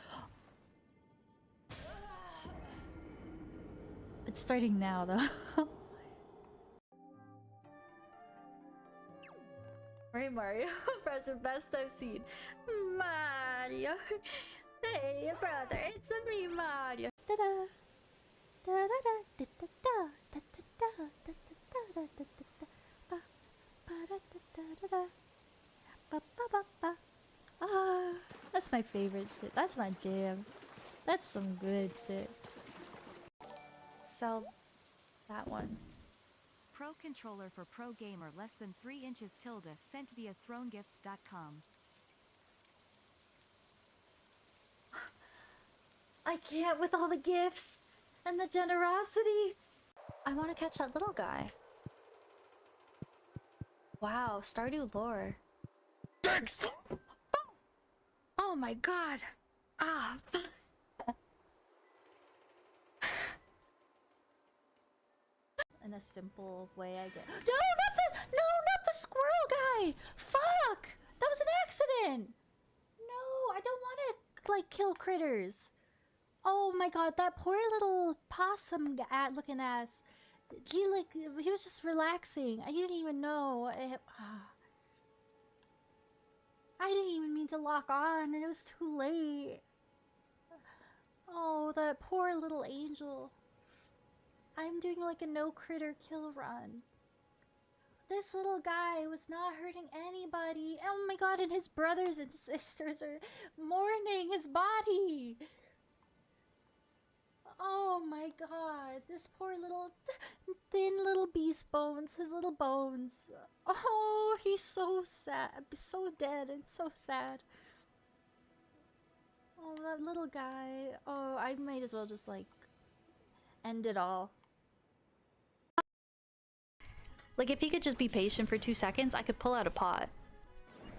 It's starting now, though. Right, Mario. Impression best I've seen. Mario. Hey, brother. It's me, Mario. Da-da. Da-da-da. Da-da-da. Da-da-da. Da-da-da. Da-da-da. Ba-ba-da-da-da-da. Ba-ba-ba-ba. Ah, that's my favorite shit. That's my jam. That's some good shit. Sell that one. Pro controller for pro gamer less than 3 inches tilde sent via thronegifts.com. I can't with all the gifts and the generosity. I want to catch that little guy. Wow, Stardew lore. This... Oh my god. Ah. In a simple way, I get. Not the squirrel guy. Fuck! That was an accident. No, I don't want to like kill critters. Oh my god, that poor little possum looking ass. He was just relaxing. I didn't even know. I didn't even mean to lock on, and it was too late. Oh, that poor little angel. I'm doing like a no critter kill run. This little guy was not hurting anybody. Oh my god, and his brothers and sisters are mourning his body. Oh my god, this poor little thin little beast bones, his little bones. Oh, he's so sad, so dead and so sad. Oh, that little guy. Oh, I might as well just like end it all. Like if he could just be patient for 2 seconds, I could pull out a pot.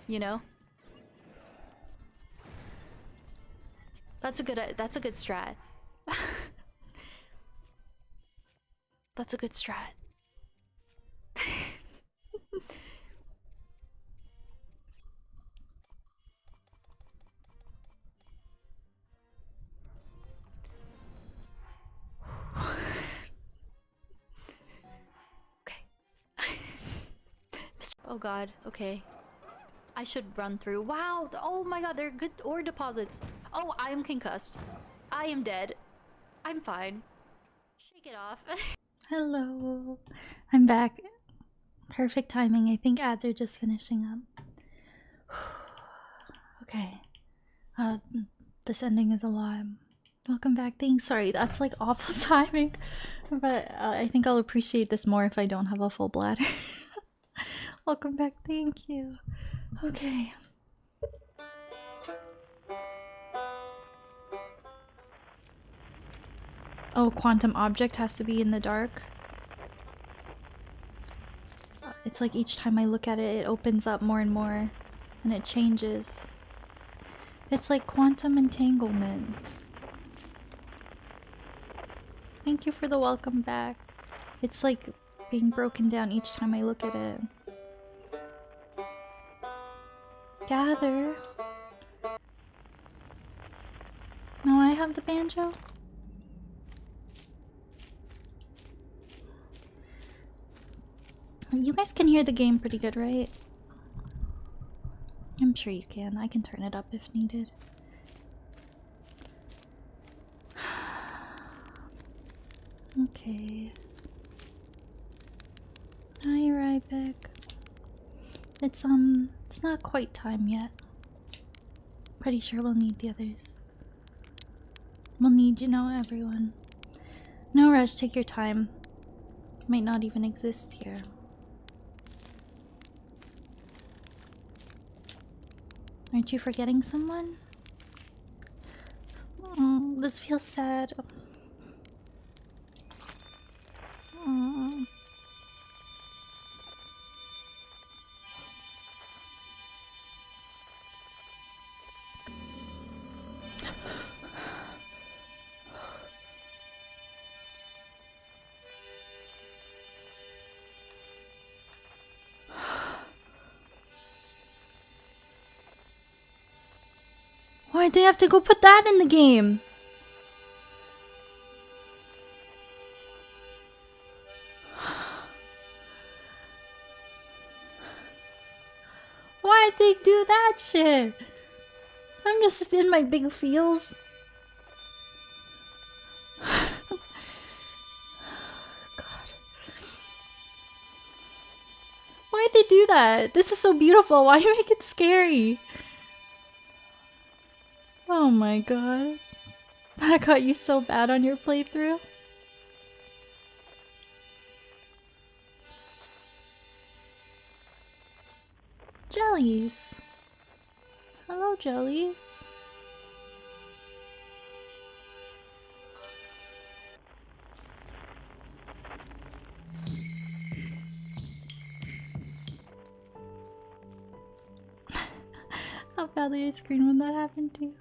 You know? That's a good strat. That's a good strat. Okay. Oh god, okay. I should run through. Wow! Oh my god, they're good ore deposits. Oh, I am concussed. I am dead. I'm fine. Shake it off. Hello. I'm back. Perfect timing. I think ads are just finishing up. Okay. This ending is a lot. Welcome back. Thanks. Sorry, that's like awful timing. But I think I'll appreciate this more if I don't have a full bladder. Welcome back. Thank you. Okay. Oh, quantum object has to be in the dark. It's like each time I look at it, it opens up more and more. And it changes. It's like quantum entanglement. Thank you for the welcome back. It's like being broken down each time I look at it. Gather. No, I have the banjo. You guys can hear the game pretty good, right? I'm sure you can. I can turn it up if needed. Okay. Hi, Ryback. It's not quite time yet. Pretty sure we'll need the others. We'll need, you know, everyone. No rush, take your time. Might not even exist here. Aren't you forgetting someone? This feels sad. Mm. Why'd they have to go put that in the game? Why'd they do that shit? I'm just in my big feels. God. Why'd they do that? This is so beautiful. Why make it scary? Oh my god. That got you so bad on your playthrough. Jellies. Hello, jellies. How badly I screamed when that happened to you.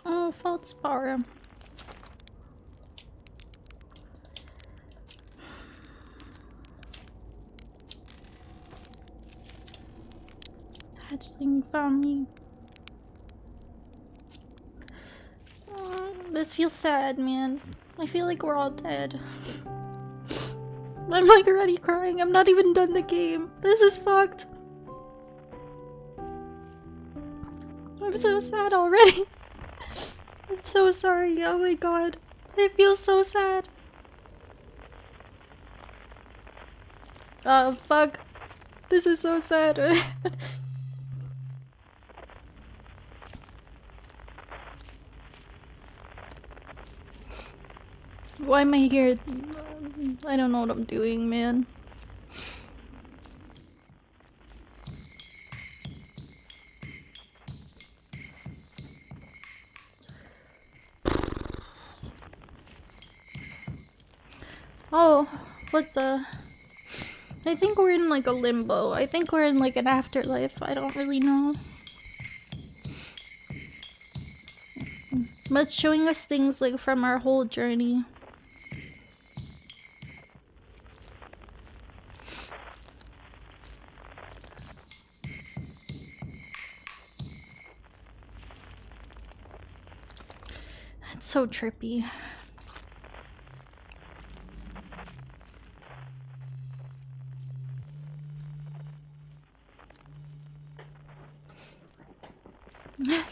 Oh, feldspar. Hatchling found me. This feels sad, man. I feel like we're all dead. I'm like already crying. I'm not even done the game. This is fucked. I'm so sad already. I'm so sorry. Oh my god. I feel so sad. Oh fuck. This is so sad. Why am I here? I don't know what I'm doing, man. Oh, what the? I think we're in like a limbo. I think we're in like an afterlife. I don't really know. But it's showing us things like from our whole journey. That's so trippy.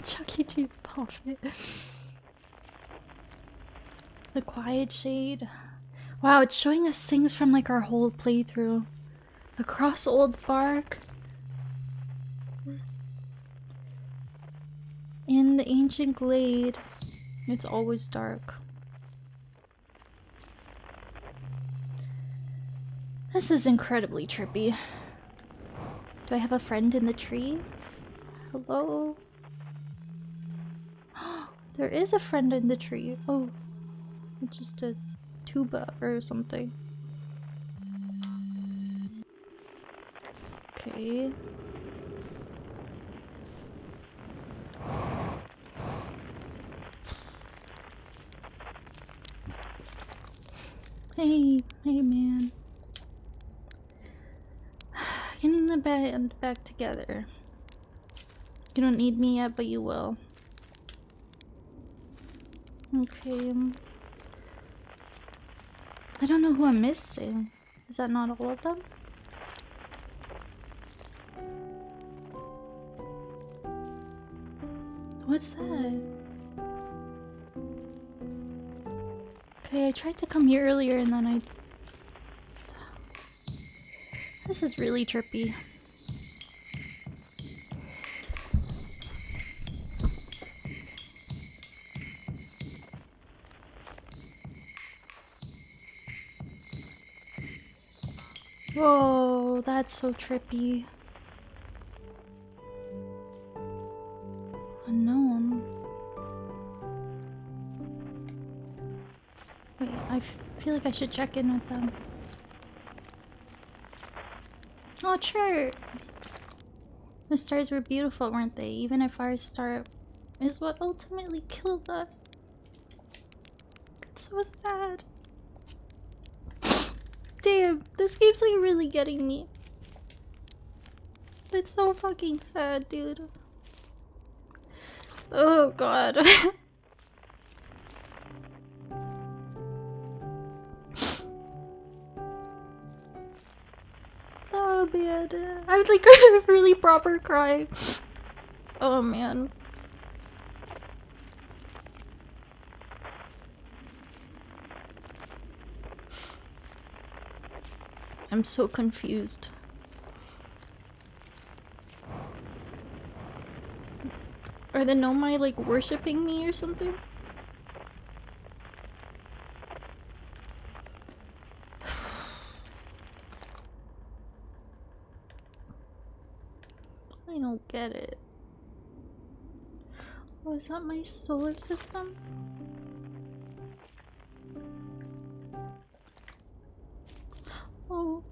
Chuck E. Cheese bullshit. The Quiet Shade. Wow, it's showing us things from like our whole playthrough. Across Old Bark. In the Ancient Glade. It's always dark. This is incredibly trippy. Do I have a friend in the tree? Hello? There is a friend in the tree. Oh, it's just a tuba or something. Okay. Hey man. Getting the band back together. You don't need me yet, but you will. Okay. I don't know who I'm missing. Is that not all of them? What's that? Okay, I tried to come here earlier and then I... This is really trippy. Whoa, that's so trippy. Unknown. Wait, I feel like I should check in with them. Oh, chirp! The stars were beautiful, weren't they? Even if our star is what ultimately killed us. It's so sad. Damn, this game's like really getting me. It's so fucking sad, dude. Oh god. Oh man, I would like a really proper cry. Oh man. I'm so confused. Are the Nomai like worshipping me or something? I don't get it. Oh, is that my solar system? Oh.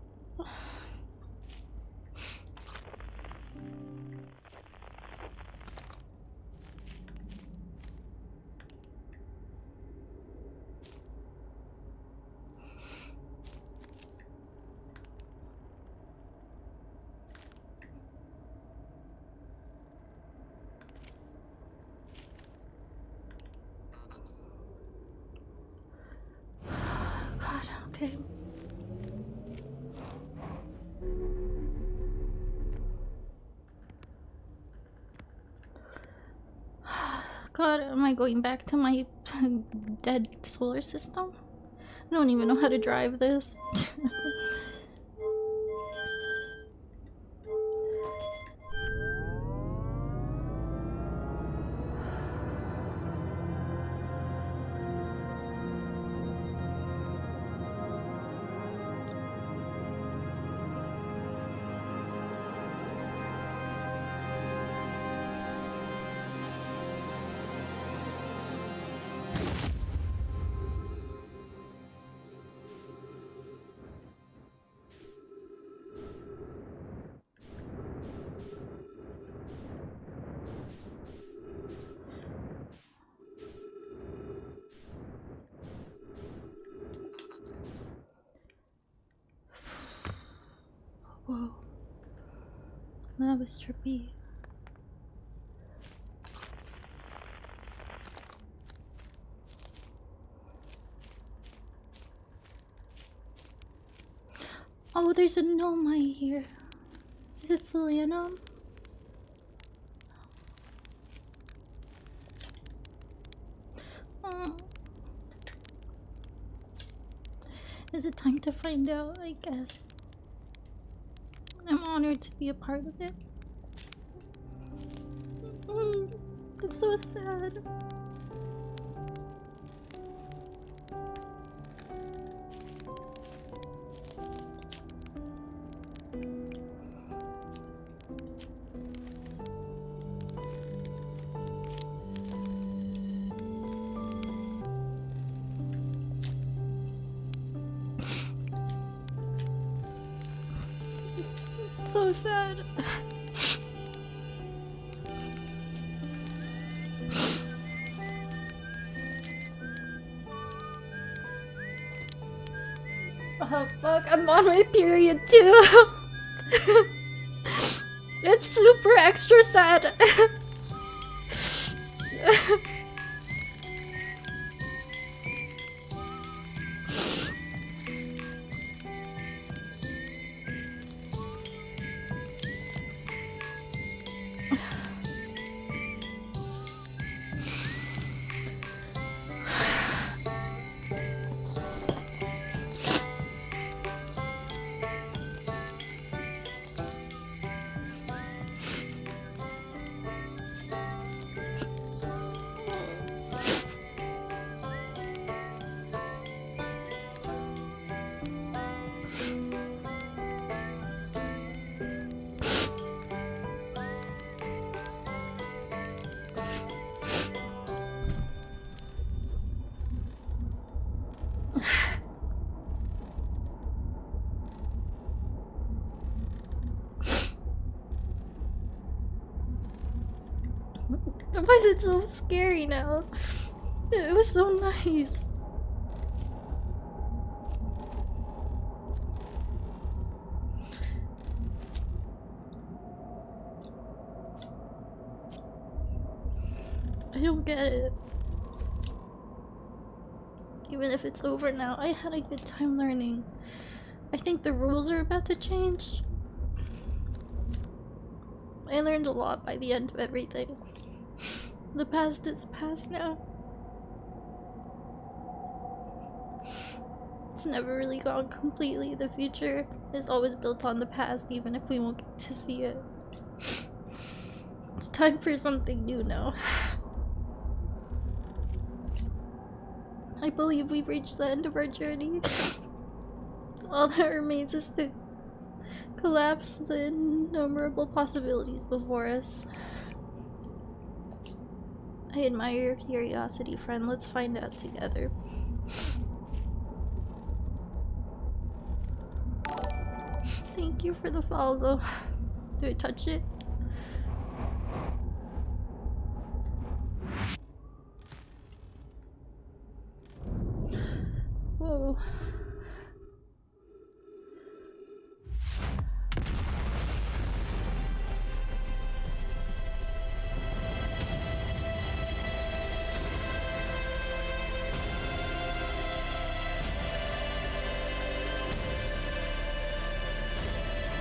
God, okay. God, am I going back to my dead solar system? I don't even know how to drive this. Whoa. That was trippy. Oh, there's a Nomai here. Is it Selena? Oh. Is it time to find out? I guess. I'm honored to be a part of it. It's so sad. So sad. Oh fuck, I'm on my period too. It's super extra sad. Why is it so scary now? It was so nice. I don't get it. Even if it's over now, I had a good time learning. I think the rules are about to change. I learned a lot by the end of everything. The past is past now. It's never really gone completely. The future is always built on the past, even if we won't get to see it. It's time for something new now. I believe we've reached the end of our journey. All that remains is to collapse the innumerable possibilities before us. I admire your curiosity, friend. Let's find out together. Thank you for the follow. Do I touch it? Whoa.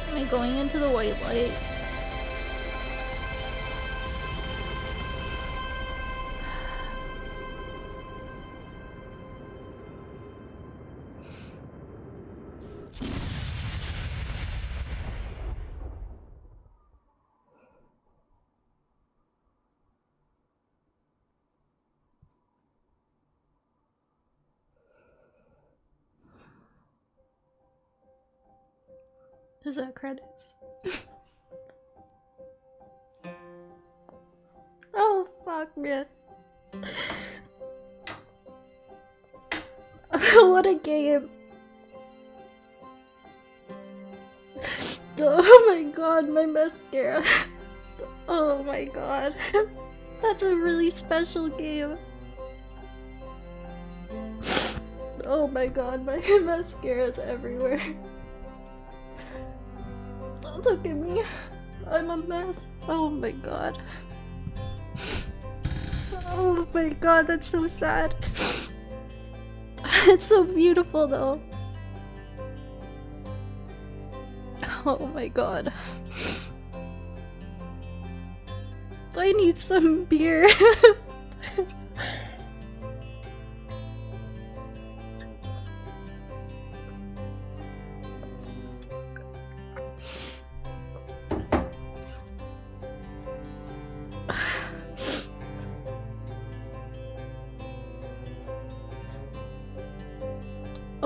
Am I going into the white light? Is that credits? Oh, fuck, man. What a game. Oh my god, my mascara. Oh my god. That's a really special game. Oh my god, my mascara's everywhere. Look at me. I'm a mess. Oh my god. Oh my god, that's so sad. It's so beautiful though. Oh my god. I need some beer.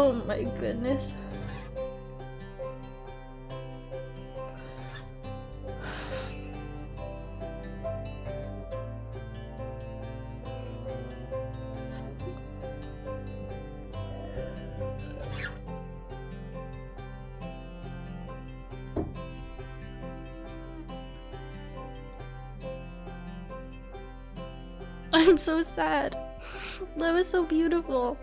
Oh my goodness. I'm so sad. That was so beautiful.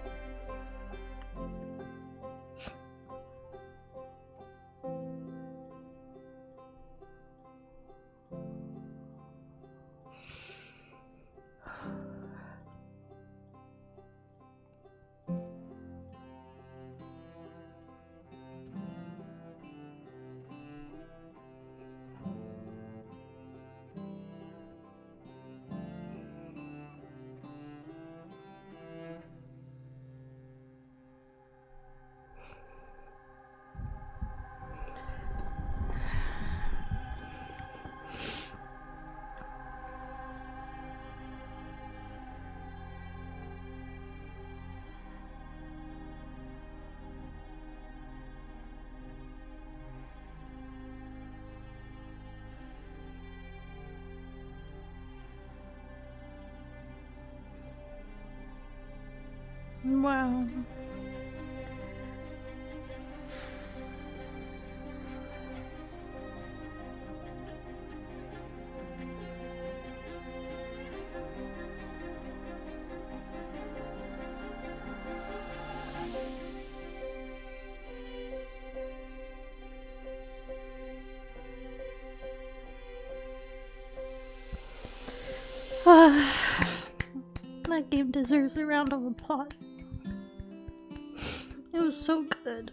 Wow. deserves a round of applause. It was so good.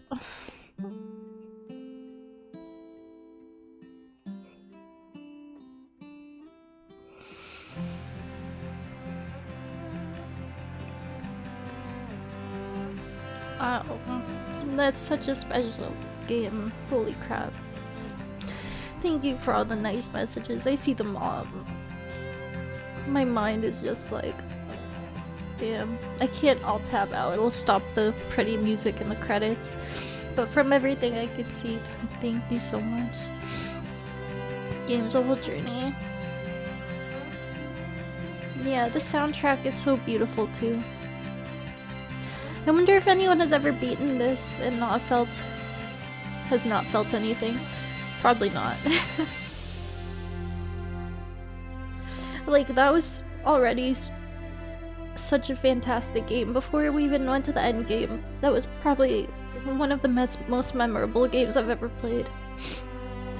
Wow, that's such a special game. Holy crap. Thank you for all the nice messages. I see them all. My mind is just like, damn. I can't alt tab out. It'll stop the pretty music in the credits. But from everything I can see, thank you so much. Game's a whole journey. Yeah, the soundtrack is so beautiful too. I wonder if anyone has ever beaten this and has not felt anything. Probably not. Like, that was already such a fantastic game. Before we even went to the end game, that was probably one of the most memorable games I've ever played.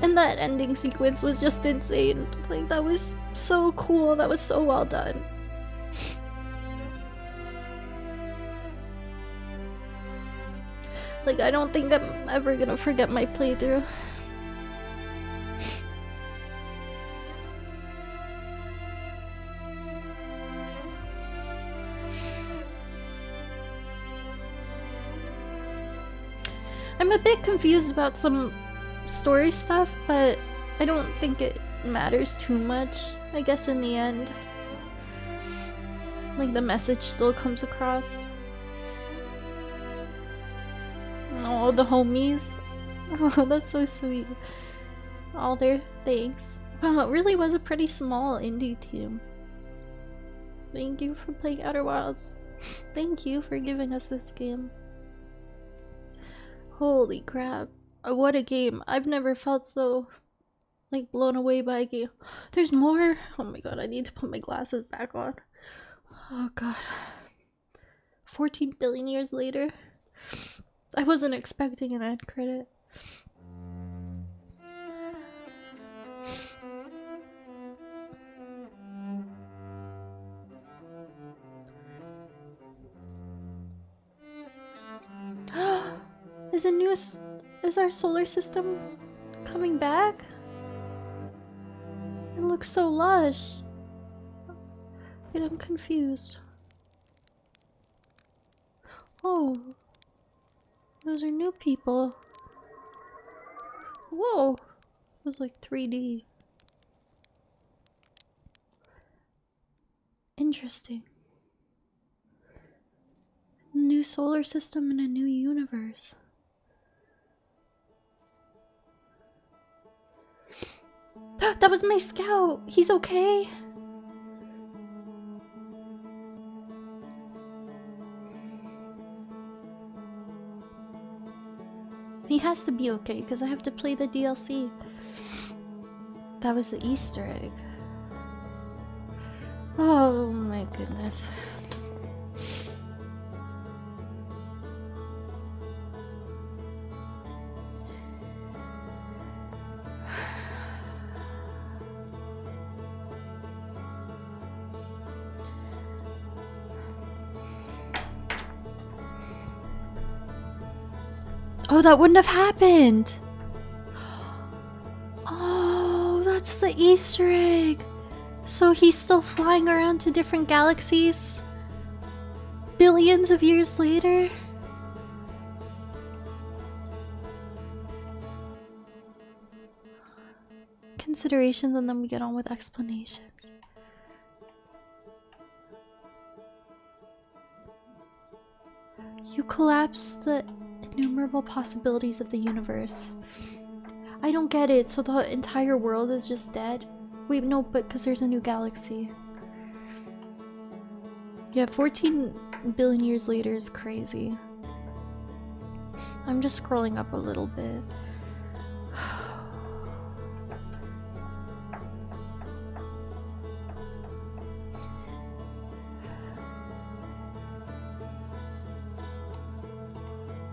And that ending sequence was just insane. Like, that was so cool. That was so well done. Like, I don't think I'm ever gonna forget my playthrough. I'm a bit confused about some story stuff, but I don't think it matters too much. I guess in the end, like, the message still comes across. Oh, the homies. Oh, that's so sweet. All their thanks. Wow, it really was a pretty small indie team. Thank you for playing Outer Wilds. Thank you for giving us this game. Holy crap. What a game. I've never felt so, like, blown away by a game. There's more? Oh my god, I need to put my glasses back on. Oh god. 14 billion years later. I wasn't expecting an end credit. Is our solar system coming back? It looks so lush. Wait, I'm confused. Oh. Those are new people. Whoa! It was like 3D. Interesting. New solar system and a new universe. That was my scout! He's okay? He has to be okay, because I have to play the DLC. That was the Easter egg. Oh my goodness. Oh, that wouldn't have happened! Oh, that's the Easter egg! So he's still flying around to different galaxies? Billions of years later? Considerations, and then we get on with explanations. You collapse the innumerable possibilities of the universe. I don't get it, so the entire world is just dead? Wait, no, but because there's a new galaxy. Yeah, 14 billion years later is crazy. I'm just scrolling up a little bit.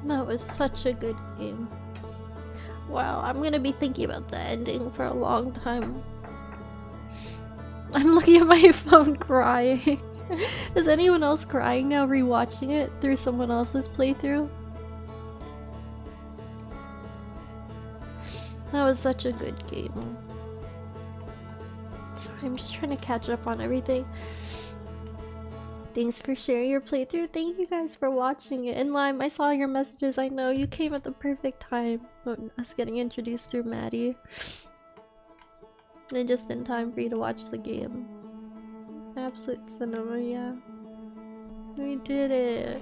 That was such a good game. Wow, I'm gonna be thinking about the ending for a long time. I'm looking at my phone crying. Is anyone else crying now rewatching it through someone else's playthrough? That was such a good game. Sorry, I'm just trying to catch up on everything. Thanks for sharing your playthrough. Thank you guys for watching it. And Lime, I saw your messages. I know you came at the perfect time. Us getting introduced through Maddie. And just in time for you to watch the game. Absolute cinema, yeah. We did it.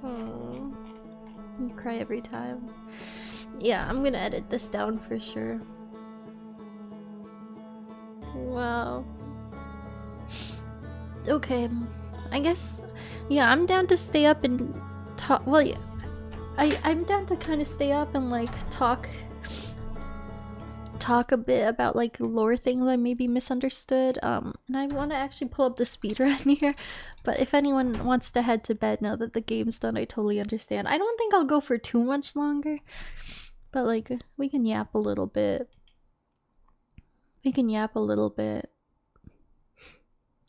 Oh, you cry every time. Yeah, I'm gonna edit this down for sure. Wow. Okay, I guess, yeah, I'm down to stay up and talk. Well, yeah, I'm down to kind of stay up and like talk a bit about like lore things I maybe misunderstood. And I want to actually pull up the speedrun here. But if anyone wants to head to bed now that the game's done, I totally understand. I don't think I'll go for too much longer. But like, we can yap a little bit.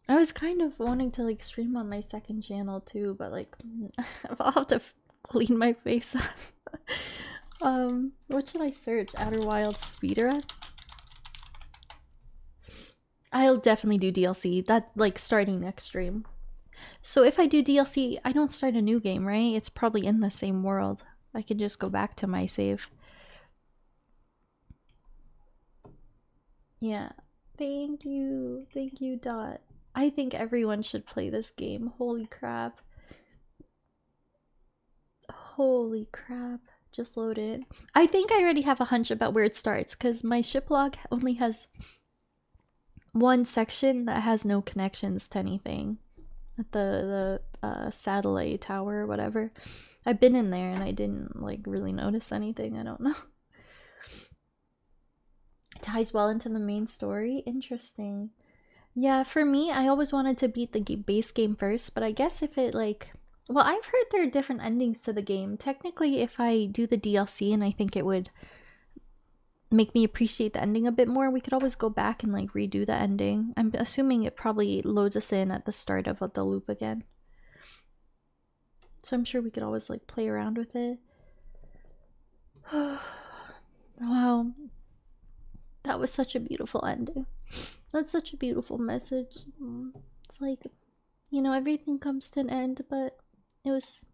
I was kind of wanting to like stream on my second channel too, but like, I'll have to clean my face up. What should I search? Outer Wilds speedrun? I'll definitely do DLC. That, like, starting next stream. So if I do DLC, I don't start a new game, right? It's probably in the same world. I can just go back to my save. Yeah. Thank you, Dot. I think everyone should play this game. Holy crap. Holy crap. Just load it. I think I already have a hunch about where it starts because my ship log only has one section that has no connections to anything. At the satellite tower or whatever. I've been in there and I didn't like really notice anything. I don't know. It ties well into the main story. Interesting. Yeah, for me, I always wanted to beat the base game first, but I guess if it like... Well, I've heard there are different endings to the game. Technically, if I do the DLC and I think it would make me appreciate the ending a bit more, we could always go back and like redo the ending. I'm assuming it probably loads us in at the start of the loop again. So I'm sure we could always like play around with it. Wow. That was such a beautiful ending. That's such a beautiful message. It's like, you know, everything comes to an end, but it was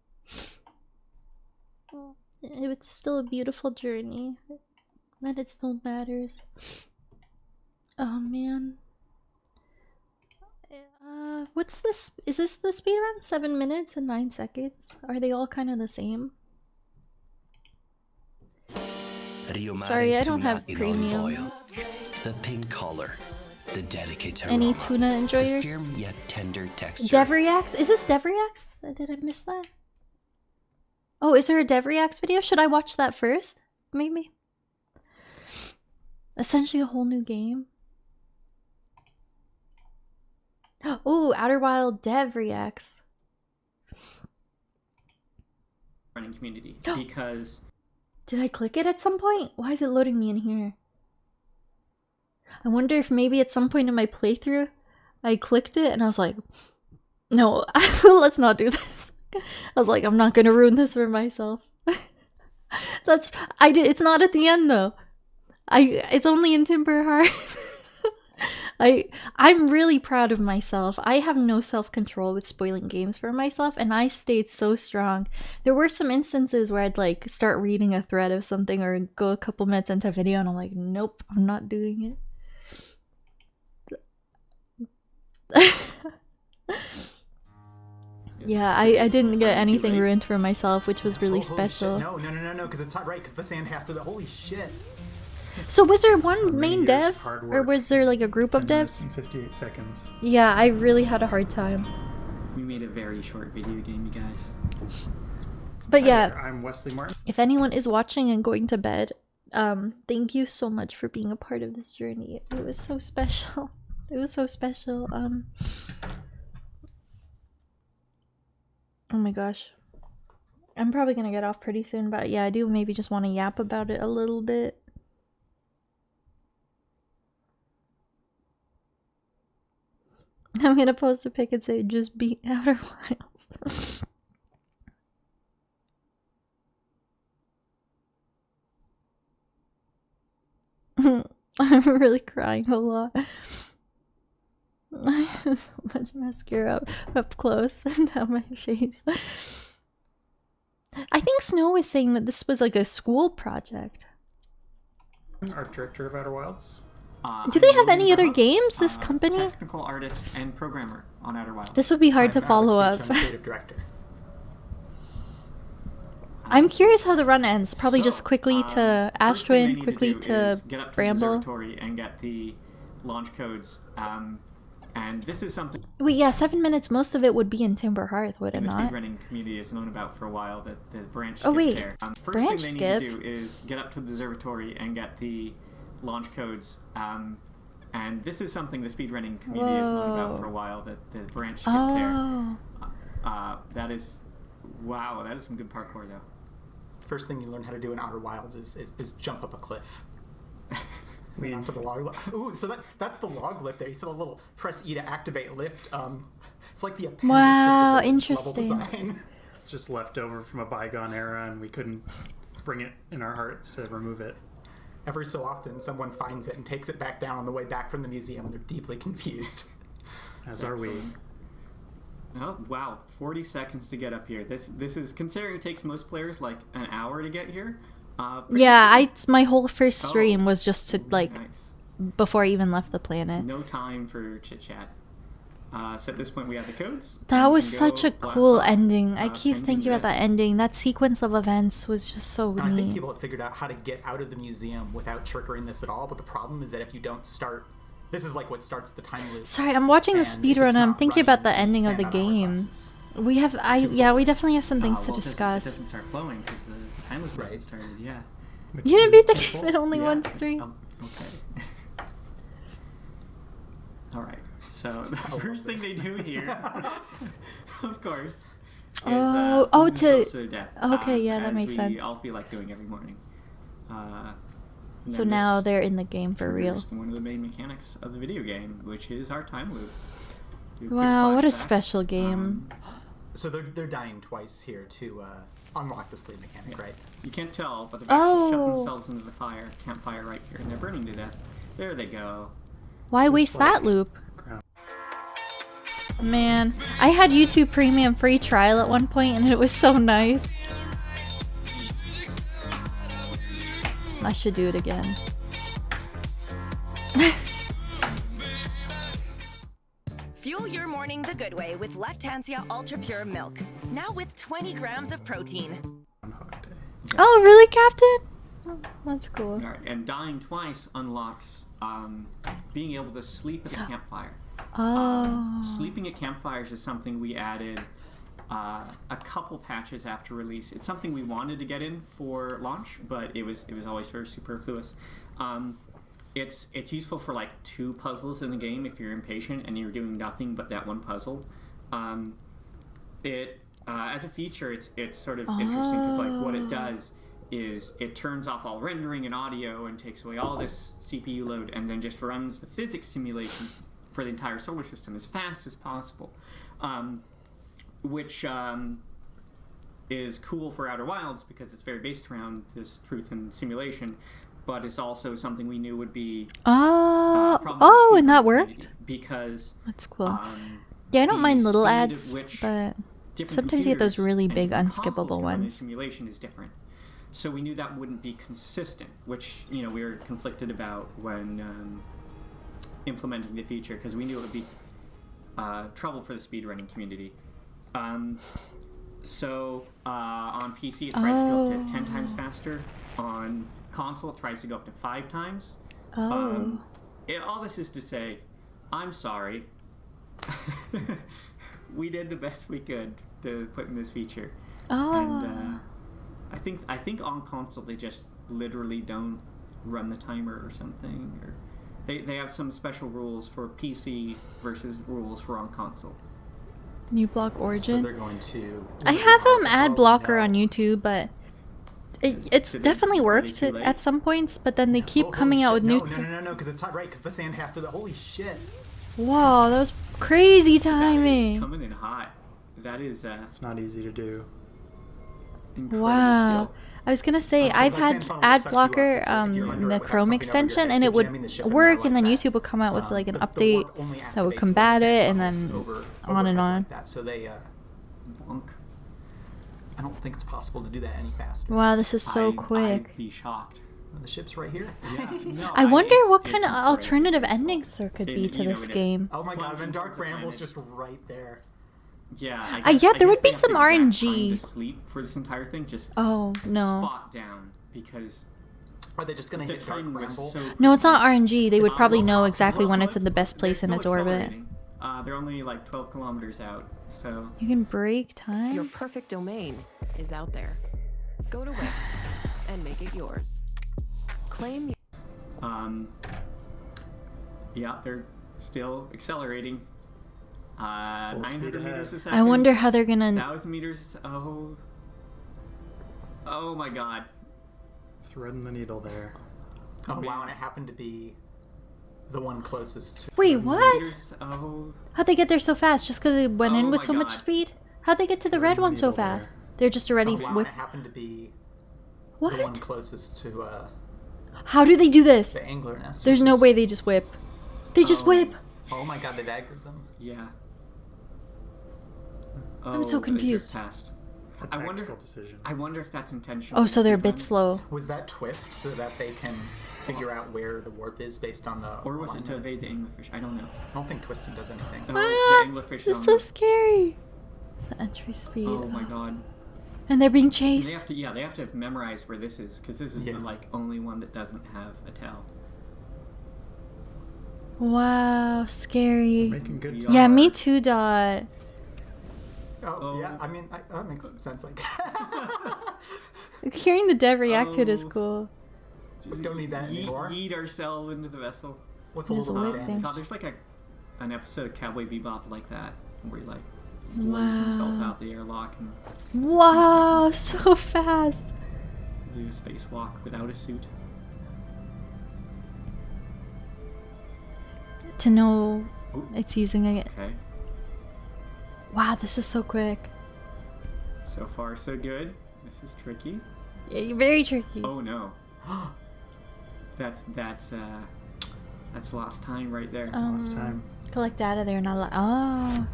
still a beautiful journey. That it still matters. Oh man. What's this? Is this the speedrun? 7 minutes and 9 seconds? Are they all kind of the same? Sorry, I don't have premium. The pink color, the delicate aroma, any tuna enjoyers? the firm yet tender texture. Devriax? Is this Devriax? Did I miss that? Oh, is there a Devriax video? Should I watch that first? Maybe. Essentially a whole new game. Oh, Outer Wild Devriax. Running community because... Did I click it at some point? Why is it loading me in here? I wonder if maybe at some point in my playthrough I clicked it and I was like, no, let's not do this. I was like, I'm not gonna ruin this for myself. It's not at the end though. It's only in Timber Heart. I'm really proud of myself. I have no self-control with spoiling games for myself, and I stayed so strong. There were some instances where I'd like start reading a thread of something or go a couple minutes into a video and I'm like, nope, I'm not doing it. Yeah, I didn't get anything ruined for myself, which was really special. No, because it's not right, because the sand has to be... Holy shit. So was there one main dev? Or was there like a group of devs? 58 seconds. Yeah, I really had a hard time. We made a very short video game, you guys. But yeah, I'm Wesley Martin. If anyone is watching and going to bed, thank you so much for being a part of this journey. It was so special. It was so special. Oh my gosh. I'm probably gonna get off pretty soon, but yeah, I do maybe just want to yap about it a little bit. I'm gonna post a pic and say just beat Outer Wilds. I'm really crying a lot. I have so much mascara up close and down my face. I think Snow was saying that this was like a school project. Art director of Outer Wilds. Do they have any other games, this company? Technical artist and programmer on Outer Wilds. This would be hard to follow up. I'm creative director. I'm curious how the run ends. Probably just quickly to first thing they Ashwin, need quickly do to is get up to Bramble. the observatory and get the launch codes. And this is something Wait, yeah, 7 minutes. Most of it would be in Timber Hearth, would it the not? speedrunning community has known about for a while, that the branch Oh, skip wait. there. First Branch thing they skip? need to do is get up to the observatory and get the launch codes. And this is something the speedrunning community has known about for a while, that the branch skip Oh. there. That is, wow, that is some good parkour though. First thing you learn how to do in Outer Wilds is jump up a cliff. Onto the log. Ooh, so that's the log lift there. You saw a little press E to activate lift. It's like the appendix Wow, of the interesting. level design. It's just left over from a bygone era, and we couldn't bring it in our hearts to remove it. Every so often, someone finds it and takes it back down on the way back from the museum, and they're deeply confused. As are we. Oh wow, 40 seconds to get up here. This is, considering it takes most players like an hour to get here. Yeah, my whole first stream was just to like Nice. before I even left the planet. No time for chit chat. So at this point we have the codes. That and we was can such go a blast cool off, ending. I keep pending thinking about that this. ending. That sequence of events was just so And I think neat. people have figured out how to get out of the museum without triggering this at all, but the problem is that if you don't start... This is like what starts the time loop. Sorry, I'm watching the and if speedrun it's and I'm not thinking about the running, ending you of the stand on game. hourglasses. We definitely have some things to Well, it discuss. doesn't start flowing because the time was Right. hasn't started. Yeah. Which You didn't is beat the helpful. game in only Yeah. one stream. Okay. All right. So the love first thing this. they do here, of course, is Oh, food themselves to death. okay, yeah, that as makes we sense. all feel like doing every morning. And So then now this they're in the game for real. triggers one of the main mechanics of the video game, which is our time loop. Do a quick Wow, what a flashback. special game. So they're dying twice here to unlock the sleep mechanic, right? You can't tell, but they've actually shoved Oh. themselves into the campfire right here, and they're burning to death. There they go. Why waste that loop? Man, I had YouTube Premium free trial at one point and it was so nice. I should do it again. Fuel your morning the good way with Lactantia Ultra Pure Milk. Now with 20 grams of protein. Oh, really, Captain? Oh, that's cool. All right, and dying twice unlocks being able to sleep at a campfire. Oh. Sleeping at campfires is something we added a couple patches after release. It's something we wanted to get in for launch, but it was always very superfluous. It's useful for like 2 puzzles in the game if you're impatient and you're doing nothing but that one puzzle. As a feature, it's sort of interesting because like what it does is it turns off all rendering and audio and takes away all this CPU load and then just runs the physics simulation for the entire solar system as fast as possible, which is cool for Outer Wilds because it's very based around this truth and simulation, but it's also something we knew would be Oh, and that worked? because That's cool. Yeah, I don't the mind little speed at ads, which but different sometimes you get those computers really and big different consoles unskippable can run the ones. simulation is different. So we knew that wouldn't be consistent, which we were conflicted about when implementing the feature because we knew it would be trouble for the speedrunning community. So on PC it tries to go up to 10 times faster. On console it tries to go up to 5 times. Oh. All this is to say, I'm sorry. We did the best we could to put in this feature. Oh. And I think on console they just literally don't run the timer or something, or they have some special rules for PC versus rules for on console. New block So origin. they're going to... I have ad Oh, blocker no. on YouTube, but it's Did they- definitely are they worked too late? at some points, but then they keep Oh, coming holy out with shit. new... No, because it's not right, because the sand has to... Holy shit. Whoa, that was Crazy That is timing. coming in hot. That is It's not easy to do. incredible Wow. skill. I was gonna say Honestly, I've that had sand funnel will ad suck you up blocker if you're under it the without Chrome something over your extension head, and so it would jamming the ship in there work like and then that, YouTube would come out with like an the update warp only that would activates when combat the it sand and funnel's then over on and overhead on. like that. So they, Bonk. I don't think it's possible to do that any faster. Wow, this is so quick. I'd be shocked. The ship's right here. Yeah, no, I wonder what it's kind of incredible alternative graceful. endings there could be And, to you know, this and it game. Oh my god, plunges and Dark into the Bramble's planet. just right there. Yeah, Yeah, there would they be have some the exact RNG. time to sleep for this entire thing. Just Oh no. spot down because Are they just gonna the hit Dark time was Bramble? so No, it's not precise. RNG. They would probably It's know not. exactly when it's in the They're best place in still its orbit. accelerating. They're only like 12 kilometers out, so You can break Your time. perfect domain is out there. Go to Wix and make it yours. Claim yeah, they're still accelerating. Full speed 900 ahead. meters a second. I wonder how they're gonna. 1,000 meters. Oh my god. Threading the needle there. Oh wow, and it happened to be the one closest to Wait, what? Meters, How'd they get there so fast? Just because they went in Oh with my so much God. speed? How'd they get to the red the one so needle there. fast? They're just already Oh wow, and whip. it happened to be the one What? closest to How do they do this? the angler nest. There's which no is- way they just whip. They just whip. Oh my god, they've aggroed them. yeah. I'm so they drift confused. Past. A I wonder. tactical decision. I wonder if that's intentional. Oh, so they're a bit slow. Was that twist so that they can figure out where the warp is based on the Or was it to alignment? evade the anglerfish? I don't know. I don't think twisting does anything. Oh, Ah, the anglerfish. it's on so the- scary. The entry speed. Oh my god. And they're being And they chased. have to. Yeah, they have to memorize where this is because this is Yeah. the like only one that doesn't have a tell. Wow, scary. Making good We time. Yeah, are- me too, Dot. Oh, yeah, I mean, that makes sense. Like, Hearing the dev react to it is Oh. cool. we don't need that anymore. Yeet ourselves into the vessel. What's a There's little a bit whip damage? thing. God, there's like an episode of Cowboy Bebop like that where he like blows himself out the airlock and Wow, seconds. so fast. do a spacewalk without a suit. To know Ooh, it's using it. okay. Wow, this is so quick. So far, so good. This is tricky. Yeah, very tricky. Oh no. That's lost time right there. Last time. Collect data. They're not allowed. Oh.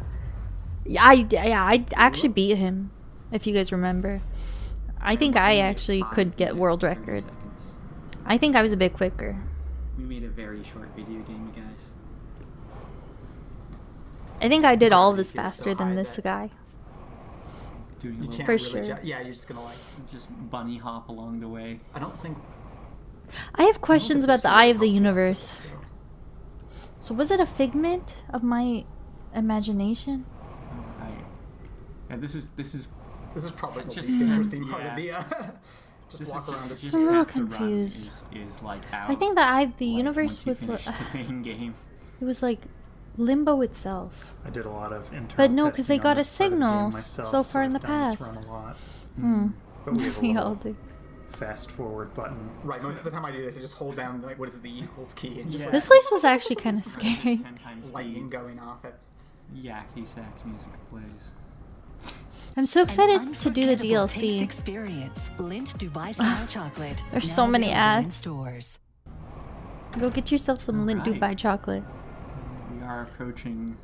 Yeah, I actually beat him. If you guys remember, I think I Only actually 5 could get minutes world and 30 record. seconds. I think I was a bit quicker. We made a very short video game, you guys. I think I did all of this You're so faster than high this that guy. Doing a You little can't For really sure. yeah, you're just gonna like. just bunny hop along the way. I don't think. I have questions I don't about think the Eye this of the really Universe. helps out, So was it a figment of my imagination? Right. Yeah, this is so this is probably the Just- least interesting part yeah. of the. Just this walk is around. just, Just, I'm a little half the run confused. Is like out. I think the Eye of the like, Universe once you was finish the main game. it was like limbo itself. I did a lot of internal But no, 'cause they testing got on a this part of the signal game myself, so far in I've the done this past. run a lot. Hmm. But we have a We little all do. fast forward button. right. Most of the time I do this, I just hold down like what is it, the equals key, and just Yeah. like, This place was actually kind of scary. 10 times lightning speed. going off at. Yakety sax music plays. I'm so excited to do the Unforgettable taste DLC. experience. Lindt Dubai style chocolate. There's Now so many available in ads. stores. Go get yourself some Lindt Alright. Dubai chocolate. We are approaching.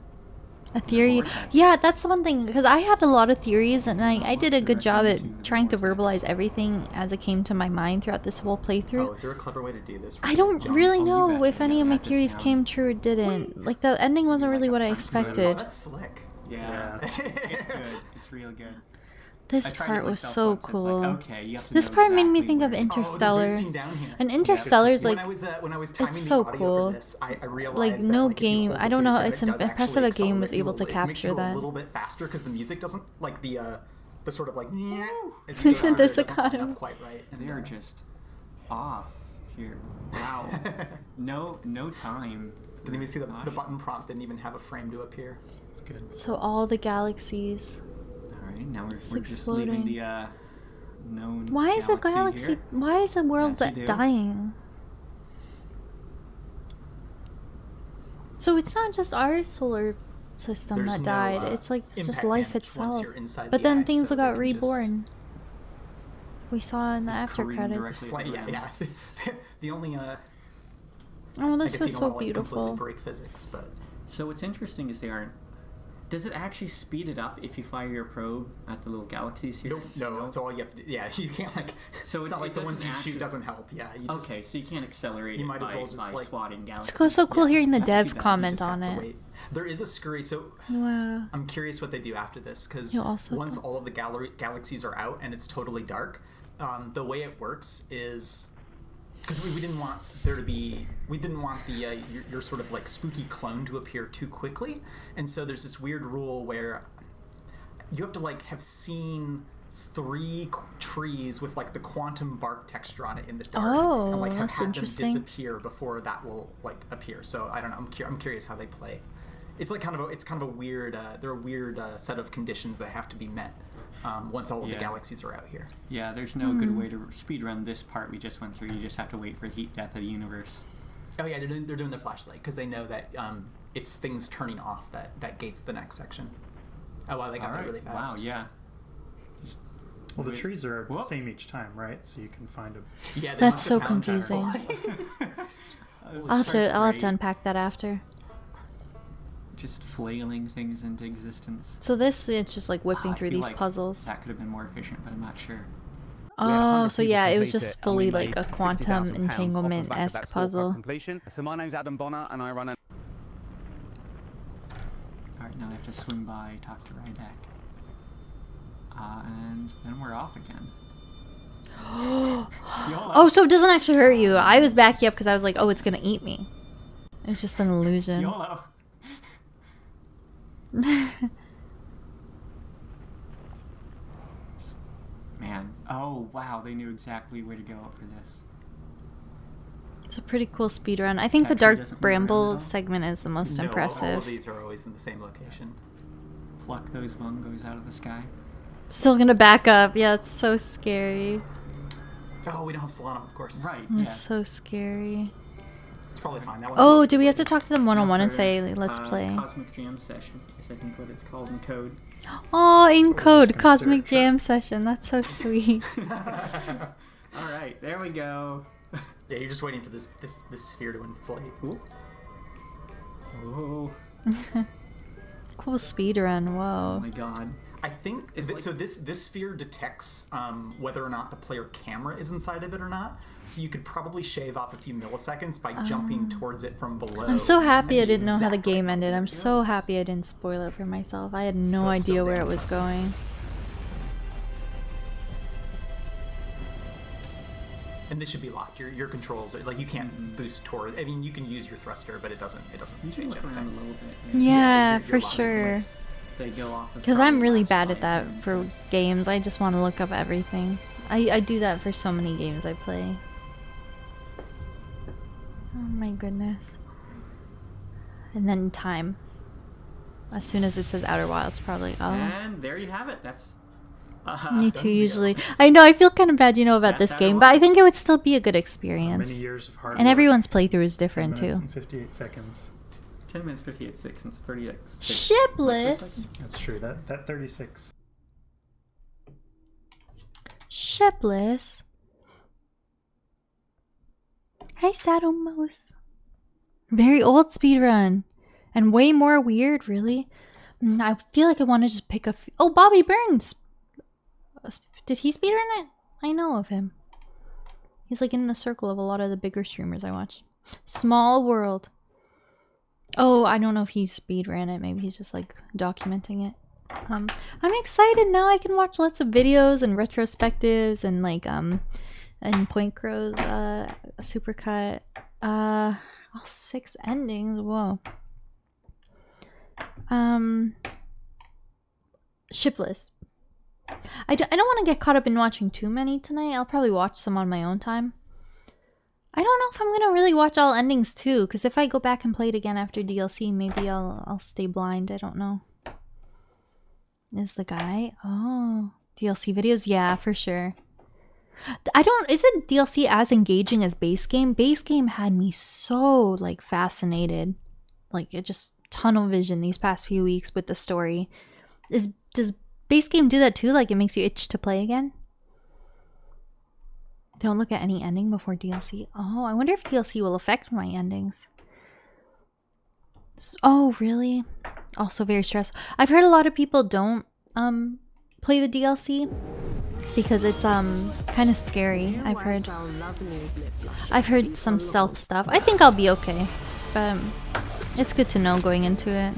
A theory. vortex. Yeah, that's one thing because I had a lot of theories and I did a good job at Into the trying to vortex. verbalize everything as it came to my mind throughout this whole Oh, playthrough. is there a clever way to do this? I don't really Oh, you know betcha. if any of my Add this theories down. came true or didn't. Like the ending wasn't really what I Oh, expected. that's slick. Yeah, Yeah. it's good. It's real good. This I tried it part was myself so once, it's like, cool. okay, you have to This know part made me exactly think of where- Interstellar. drifting down here. And Interstellar's like when I was timing it's the so audio cool. for this, I realized Like, that, no like, if you game- hold I the don't know, boost down, it's it does impressive actually a game was accelerate able to you a little- it makes capture you go that. a little bit faster because the music doesn't like the sort of like as you go down, The it doesn't line staccato. up quite right. And, They are just off here. Wow. no time. Didn't even see the Gosh. button prompt didn't even have a frame to appear. It's good. So all the galaxies. All right, now we're just exploding. leaving the known. Why is a galaxy? here. Why is a world As you do. dying? So it's not just our solar system There's that no, died. It's like just impact life damage once itself. you're inside But the then eye, things so got they can just- reborn. We saw in the after careen credits. directly- Yeah. The only Oh, I this guess was you don't so want to, like, beautiful. completely break physics, but So what's interesting is they aren't. Does it actually speed it up if you fire your probe at the little galaxies here? no. So all you have to do, yeah, you can't like. So it's it- not like it the ones doesn't you actually- shoot doesn't help. Yeah, you just, Okay, so you can't accelerate You it might as by, well just, by like- swatting galaxies. It's so cool hearing the I see dev that. You comment just have on to it. wait. There is a scurry, so Wow. I'm curious what they do after this, because You also once don't- all of the galaxies are out and it's totally dark, the way it works is because we didn't want there to be we didn't want the your sort of like spooky clone to appear too quickly, and so there's this weird rule where you have to like have seen 3 trees with like the quantum bark texture on it in the dark, Oh, and like have that's had interesting. them disappear before that will like appear. So I don't know. I'm curious how they play. It's like kind of a weird. They're a weird set of conditions that have to be met once all of the galaxies are out here. Yeah, there's no good way to speedrun this part we just went through. You just have to wait for the heat death of the universe. Oh yeah, they're doing their flashlight because they know that it's things turning off that gates the next section. Oh wow, they got that really fast. Wow, yeah. Well, the trees are the Whoop. same each time, right? So you can find a. Yeah, they That's must have so found confusing. Pascal. I'll have to unpack that after. Just flailing things into existence. So this, it's just like whipping I through feel these like puzzles. That could have been more efficient, but I'm not sure. Oh, so yeah, it was just fully like a quantum entanglement-esque puzzle. Completion. So my name's Adam Bonner, and I run a. Alright, now I have to swim by, talk to Ryback. And then we're off again. Oh, so it doesn't actually hurt you. I was backing up because I was like, oh, it's gonna eat me. It's just an illusion. YOLO! Man. Oh, wow, they knew exactly where to go for this. It's a pretty cool speed run. I think the That tree Dark doesn't move around at Bramble all? segment is the most No, all impressive. of these are always in the same location. Pluck those bongos out of the sky. Still gonna back up. Yeah, it's so scary. Oh, we don't have Solana, of course. Right, It's so scary. It's probably fine. That Oh, do we have to talk to them one-on-one and say, let's play? Cosmic Jam Session is I think what it's called in code. Oh, in code, Cosmic Jam Session. That's so sweet. Alright, there we go. Yeah, you're just waiting for this sphere to inflate. Oh. Cool speed run. Whoa. Oh my god. I think so. This sphere detects whether or not the player camera is inside of it or not. So you could probably shave off a few milliseconds by jumping towards it from below. I'm so happy I didn't know how the game ended. I'm so happy I didn't spoil it for myself. I had no idea where it was going. And this should be locked. Your controls are like you can't boost towards. I mean, you can use your thruster, but it doesn't change Look around a anything. little bit. Yeah, you're for locked in sure. place. They go off of Because I'm probably really last bad at fight that and- for games. I just want to look up everything. I do that for so many games I play. Oh my goodness. And then time. As soon as it says Outer Wilds, probably. Oh. And there you have it. That's. Me too, usually. I know, I feel kind of bad, about That's this Outer game, but I think it would still be a good Many experience. years of hard And work, everyone's playthrough is 10 different, minutes too. and 58 seconds. 10 minutes 58 seconds, 36. Shipless! That's true. That 36. Shipless. Hey, Saddle Mouse. Very old speedrun. And way more weird, really. I feel like I want to just pick a few. Oh, Bobby Burns! Did he speedrun it? I know of him. He's like in the circle of a lot of the bigger streamers I watch. Small World. Oh, I don't know if he speedran it. Maybe he's just like documenting it. I'm excited now. I can watch lots of videos and retrospectives and like and Point Crow's supercut. All 6 endings. Whoa. Shipless. I don't want to get caught up in watching too many tonight. I'll probably watch some on my own time. I don't know if I'm gonna really watch all endings too, because if I go back and play it again after DLC, maybe I'll stay blind. I don't know. Is the guy? Oh, DLC videos? Yeah, for sure. Isn't DLC as engaging as base game? Base game had me so like fascinated. Like it just tunnel vision these past few weeks with the story. Does base game do that too? Like it makes you itch to play again? Don't look at any ending before DLC. Oh, I wonder if DLC will affect my endings. Oh, really? Also very stressful. I've heard a lot of people don't play the DLC because it's kind of scary. I've heard some stealth stuff. I think I'll be okay, but it's good to know going into it.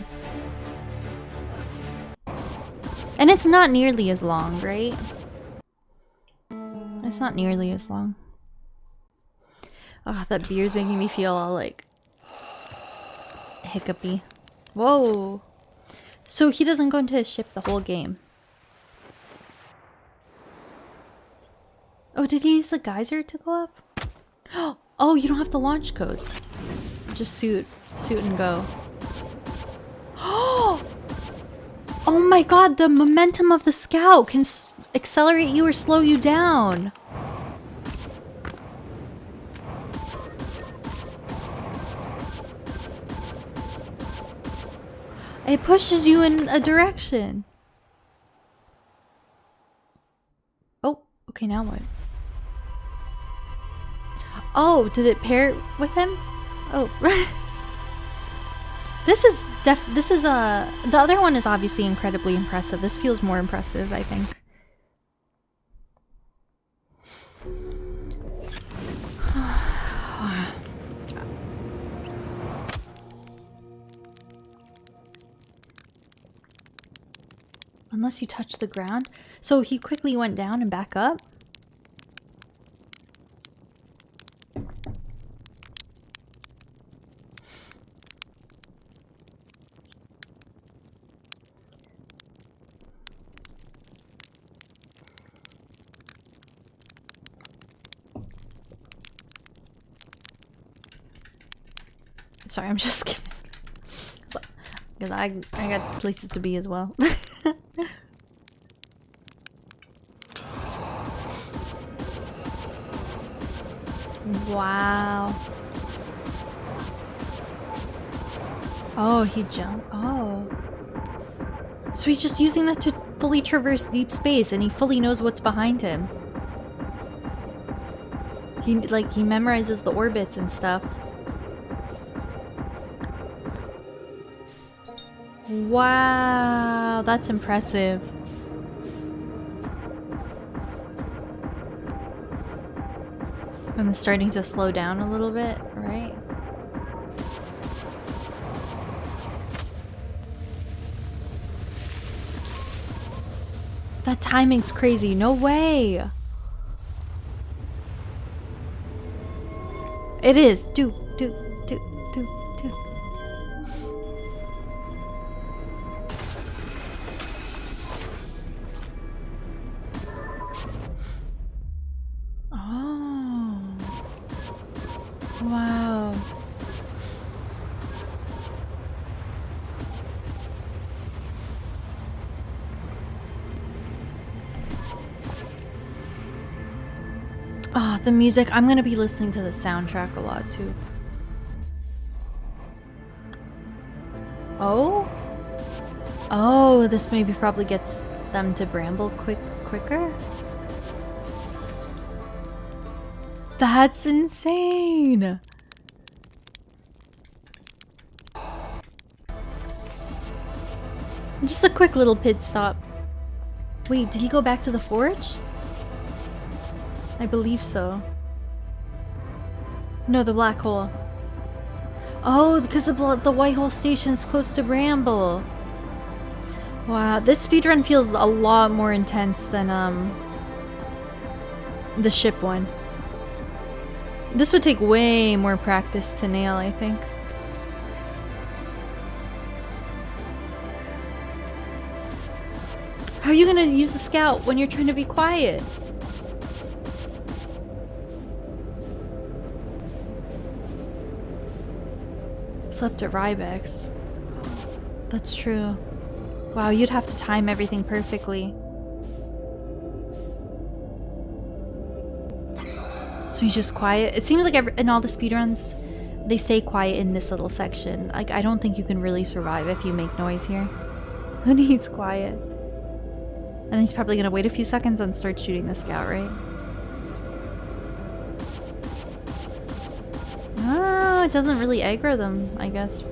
And it's not nearly as long, right? It's not nearly as long. Oh, that beer's making me feel all like hiccupy. Whoa. So he doesn't go into his ship the whole game. Oh, did he use the geyser to go up? Oh, you don't have the launch codes. Just suit and go. Oh my god, the momentum of the scout can accelerate you or slow you down. It pushes you in a direction. Oh, okay, now what? Oh, did it pair with him? Oh, This is the other one is obviously incredibly impressive. This feels more impressive, I think. Unless you touch the ground. So he quickly went down and back up. Sorry, I'm just kidding. Because I got places to be as well. Wow. Oh, he jumped. Oh. So he's just using that to fully traverse deep space and he fully knows what's behind him. He memorizes the orbits and stuff. Wow, that's impressive. And it's starting to slow down a little bit, right? That timing's crazy. No way. It is. Do. Wow. Oh, the music. I'm gonna be listening to the soundtrack a lot too. Oh? Oh, this maybe probably gets them to Bramble quicker? That's insane! Just a quick little pit stop. Wait, did he go back to the forge? I believe so. No, the black hole. Oh, because the white hole station's close to Bramble. Wow, this speedrun feels a lot more intense than the ship one. This would take way more practice to nail, I think. How are you gonna use the scout when you're trying to be quiet? Slept at Rybex. That's true. Wow, you'd have to time everything perfectly. So he's just quiet. It seems like in all the speedruns, they stay quiet in this little section. Like, I don't think you can really survive if you make noise here. Who needs quiet? And he's probably gonna wait a few seconds and start shooting the scout, right? Oh, it doesn't really aggro them, I guess.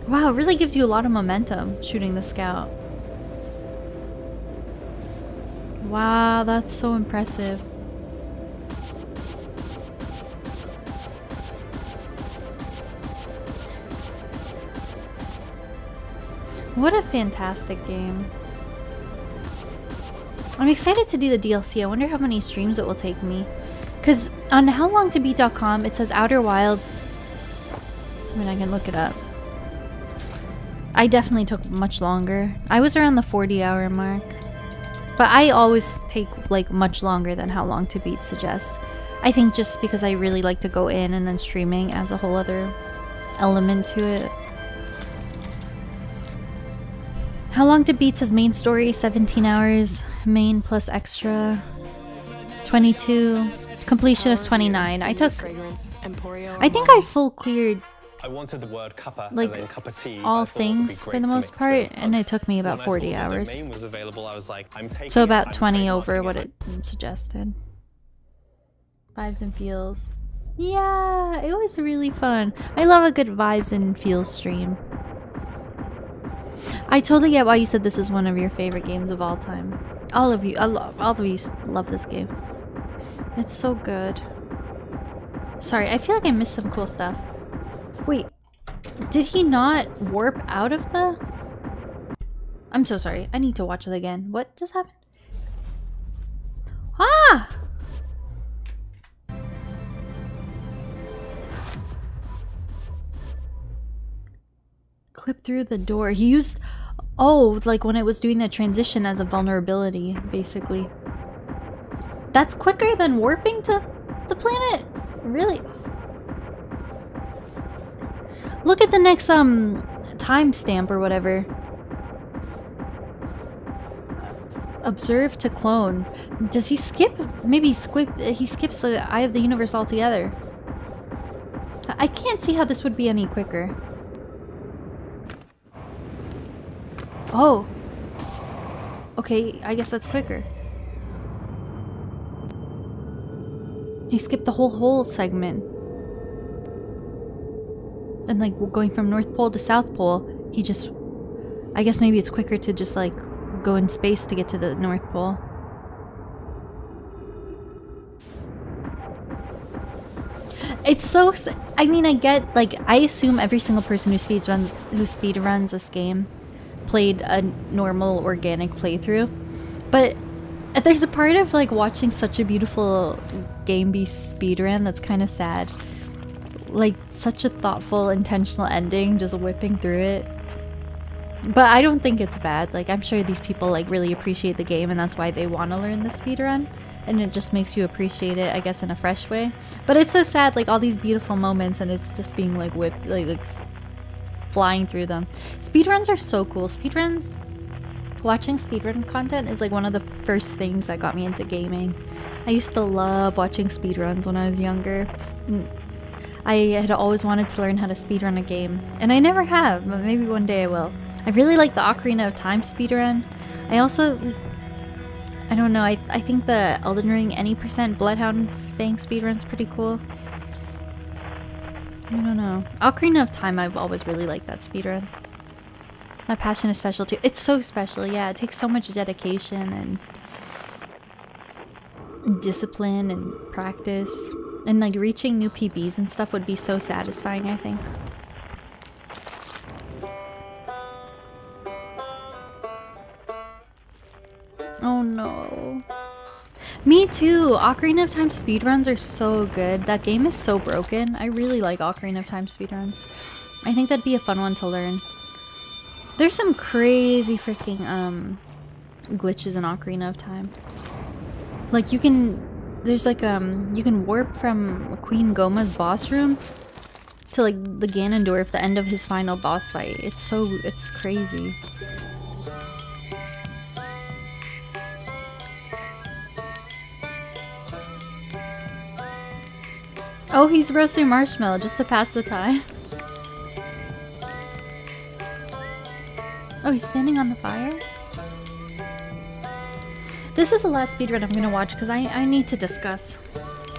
Wow, it really gives you a lot of momentum shooting the scout. Wow, that's so impressive. What a fantastic game. I'm excited to do the DLC. I wonder how many streams it will take me. Because on howlongtobeat.com it says Outer Wilds. I mean, I can look it up. I definitely took much longer. I was around the 40-hour mark. But I always take like much longer than How Long to Beat suggests. I think just because I really like to go in and then streaming adds a whole other element to it. How Long to Beat says main story 17 hours, main plus extra 22, completion is 29. I think I full cleared I wanted the word cuppa, like as in cup of tea. all things for the most part, and it took me about 40 hours. The domain was available, I was like, I'm taking So it, about I'm 20 trademarking over what it. it suggested. Vibes and feels. Yeah, it was really fun. I love a good vibes and feels stream. I totally get why you said this is one of your favorite games of all time. All of you love this game. It's so good. Sorry, I feel like I missed some cool stuff. Wait, did he not warp out of the... I'm so sorry. I need to watch it again. What just happened? Ah! Clip through the door. He used... Oh, like when it was doing the transition as a vulnerability, basically. That's quicker than warping to the planet? Really? Look at the next timestamp or whatever. Observe to clone. Does he skip? Maybe he skips the Eye of the Universe altogether. I can't see how this would be any quicker. Oh. Okay, I guess that's quicker. He skipped the whole segment. And like going from North Pole to South Pole, he just... I guess maybe it's quicker to just like go in space to get to the North Pole. It's so... I mean, I get, like, I assume every single person who speedruns this game played a normal, organic playthrough. But there's a part of, like, watching such a beautiful game be speedrun that's kind of sad. Like, such a thoughtful, intentional ending, just whipping through it. But I don't think it's bad. Like, I'm sure these people, like, really appreciate the game and that's why they want to learn the speedrun. And it just makes you appreciate it, I guess, in a fresh way. But it's so sad, like, all these beautiful moments and it's just being, like, whipped, like flying through them. Speedruns are so cool. Speedruns... Watching speedrun content is, like, one of the first things that got me into gaming. I used to love watching speedruns when I was younger. I had always wanted to learn how to speedrun a game. And I never have, but maybe one day I will. I really like the Ocarina of Time speedrun. I also... I don't know, I think the Elden Ring any % Bloodhound's Fang speedrun's pretty cool. I don't know. Ocarina of Time, I've always really liked that speedrun. That passion is special too. It's so special, yeah. It takes so much dedication and discipline and practice. And like reaching new PBs and stuff would be so satisfying, I think. Oh no. Me too! Ocarina of Time speedruns are so good. That game is so broken. I really like Ocarina of Time speedruns. I think that'd be a fun one to learn. There's some crazy freaking glitches in Ocarina of Time. Like you can... There's like you can warp from Queen Goma's boss room to like the Ganondorf, the end of his final boss fight. It's crazy. Oh, he's roasting marshmallow just to pass the time. Oh, he's standing on the fire? This is the last speedrun I'm gonna watch because I need to discuss.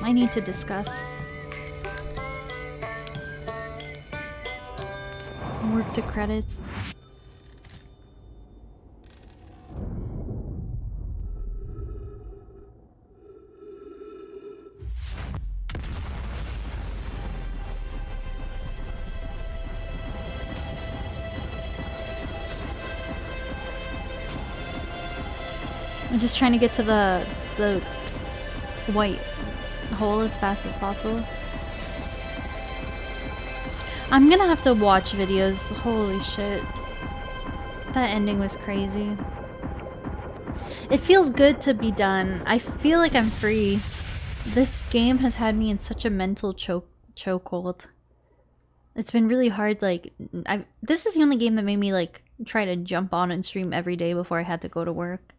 I need to discuss. Work to credits. I'm just trying to get to the white hole as fast as possible. I'm gonna have to watch videos. Holy shit. That ending was crazy. It feels good to be done. I feel like I'm free. This game has had me in such a mental chokehold. It's been really hard, like, this is the only game that made me, like, try to jump on and stream every day before I had to go to work.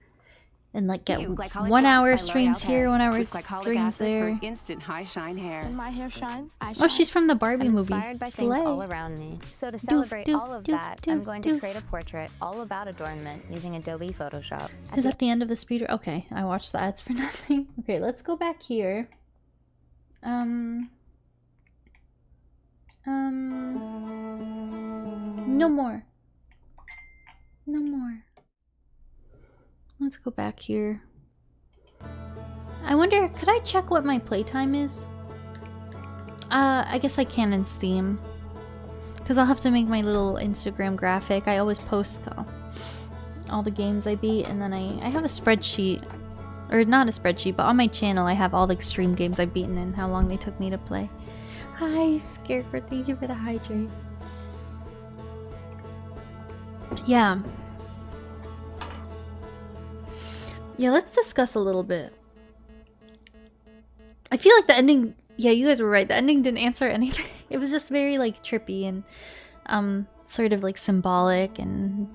And like get 1 hour streams here, 1 hour streams there. Instant high shine hair. When my hair shines, I shine. Oh, she's from the Barbie movie. Inspired by things all around me. So to celebrate all of that, I'm going to create a portrait all about adornment using Adobe Photoshop. Is that the end of the speeder? Okay, I watched the ads for nothing. Okay, let's go back here. No more. No more. Let's go back here. I wonder, could I check what my playtime is? I guess I can in Steam. Because I'll have to make my little Instagram graphic. I always post all the games I beat, and then I have a spreadsheet. Or not a spreadsheet, but on my channel I have all the extreme games I've beaten and how long they took me to play. Hi, Scarecrow, thank you for the hydrate. Yeah. Yeah, let's discuss a little bit. I feel like the ending... Yeah, you guys were right. The ending didn't answer anything. It was just very, like, trippy and sort of, like, symbolic and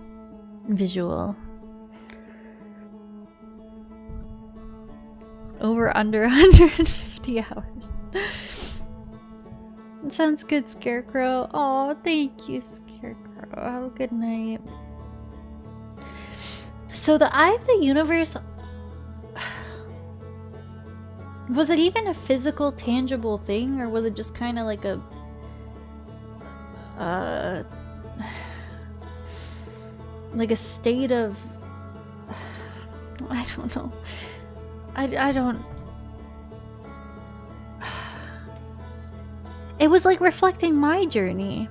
visual. Over under 150 hours. Sounds good, Scarecrow. Oh, thank you, Scarecrow. Have a good night. So the Eye of the Universe... Was it even a physical, tangible thing? Or was it just kind of like a... like a state of... I don't know. I don't... It was like reflecting my journey.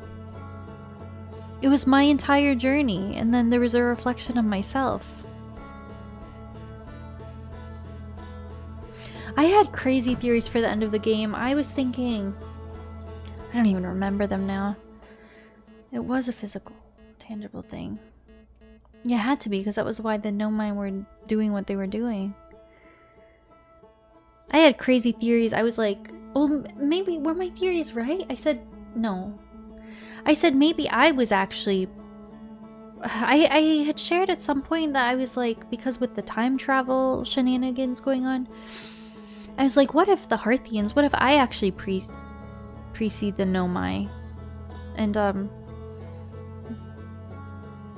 It was my entire journey, and then there was a reflection of myself. I had crazy theories for the end of the game. I was thinking... I don't even remember them now. It was a physical, tangible thing. Yeah, it had to be, because that was why the Nomai were doing what they were doing. I had crazy theories. I was like, well, maybe, were my theories right? I said, no. I said maybe I was actually... I had shared at some point that I was like, because with the time travel shenanigans going on, I was like, what if the Hearthians, what if I actually precede the Nomai? And,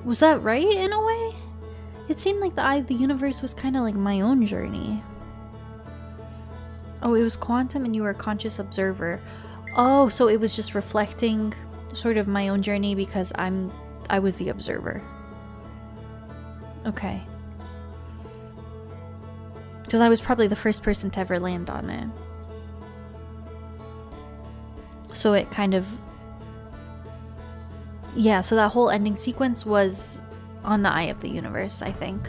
was that right in a way? It seemed like the Eye of the Universe was kind of like my own journey. Oh, it was quantum and you were a conscious observer. Oh, so it was just reflecting sort of my own journey because I was the observer. Okay. Because I was probably the first person to ever land on it. So it kind of... Yeah, so that whole ending sequence was on the Eye of the Universe, I think.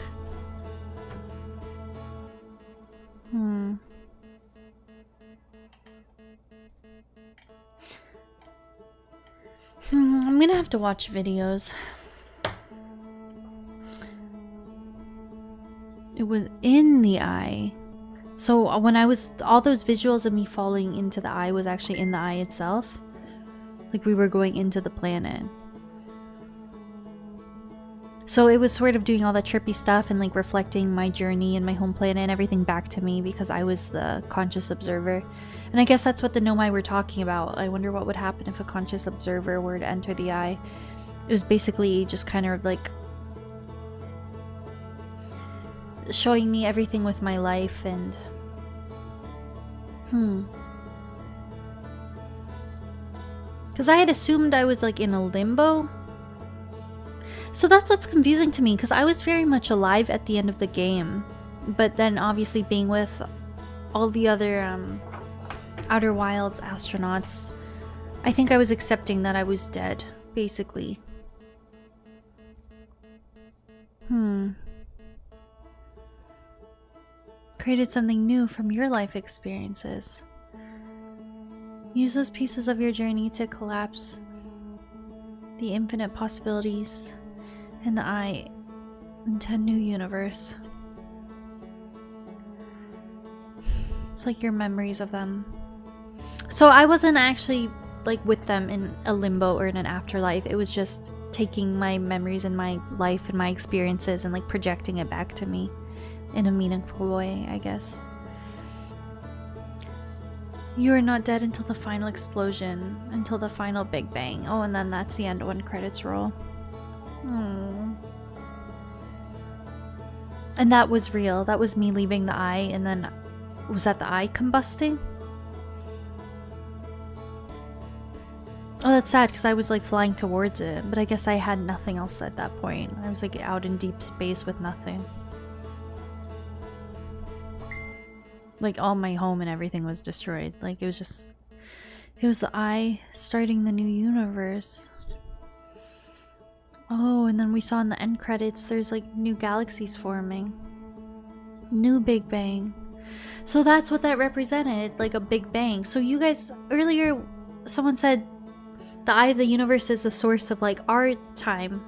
I'm gonna have to watch videos. It was in the eye. So when I was... All those visuals of me falling into the eye was actually in the eye itself. Like we were going into the planet. So it was sort of doing all that trippy stuff and like reflecting my journey and my home planet and everything back to me because I was the conscious observer. And I guess that's what the Nomai were talking about. I wonder what would happen if a conscious observer were to enter the eye. It was basically just kind of like showing me everything with my life and because I had assumed I was like in a limbo. So that's what's confusing to me, because I was very much alive at the end of the game. But then obviously being with all the other Outer Wilds astronauts, I think I was accepting that I was dead, basically. Created something new from your life experiences. Use those pieces of your journey to collapse the infinite possibilities in the eye into a new universe. It's like your memories of them. So I wasn't actually like with them in a limbo or in an afterlife. It was just taking my memories and my life and my experiences and like projecting it back to me in a meaningful way, I guess. You are not dead until the final explosion, until the final Big Bang. Oh, and then that's the end when credits roll. Aww. And that was real. That was me leaving the eye, and then was that the eye combusting? Oh, that's sad because I was like flying towards it, but I guess I had nothing else at that point. I was like out in deep space with nothing. Like all my home and everything was destroyed. Like it was the eye starting the new universe. Oh, and then we saw in the end credits there's like new galaxies forming. New Big Bang. So that's what that represented, like a Big Bang. So you guys, earlier someone said the eye of the universe is the source of like our time,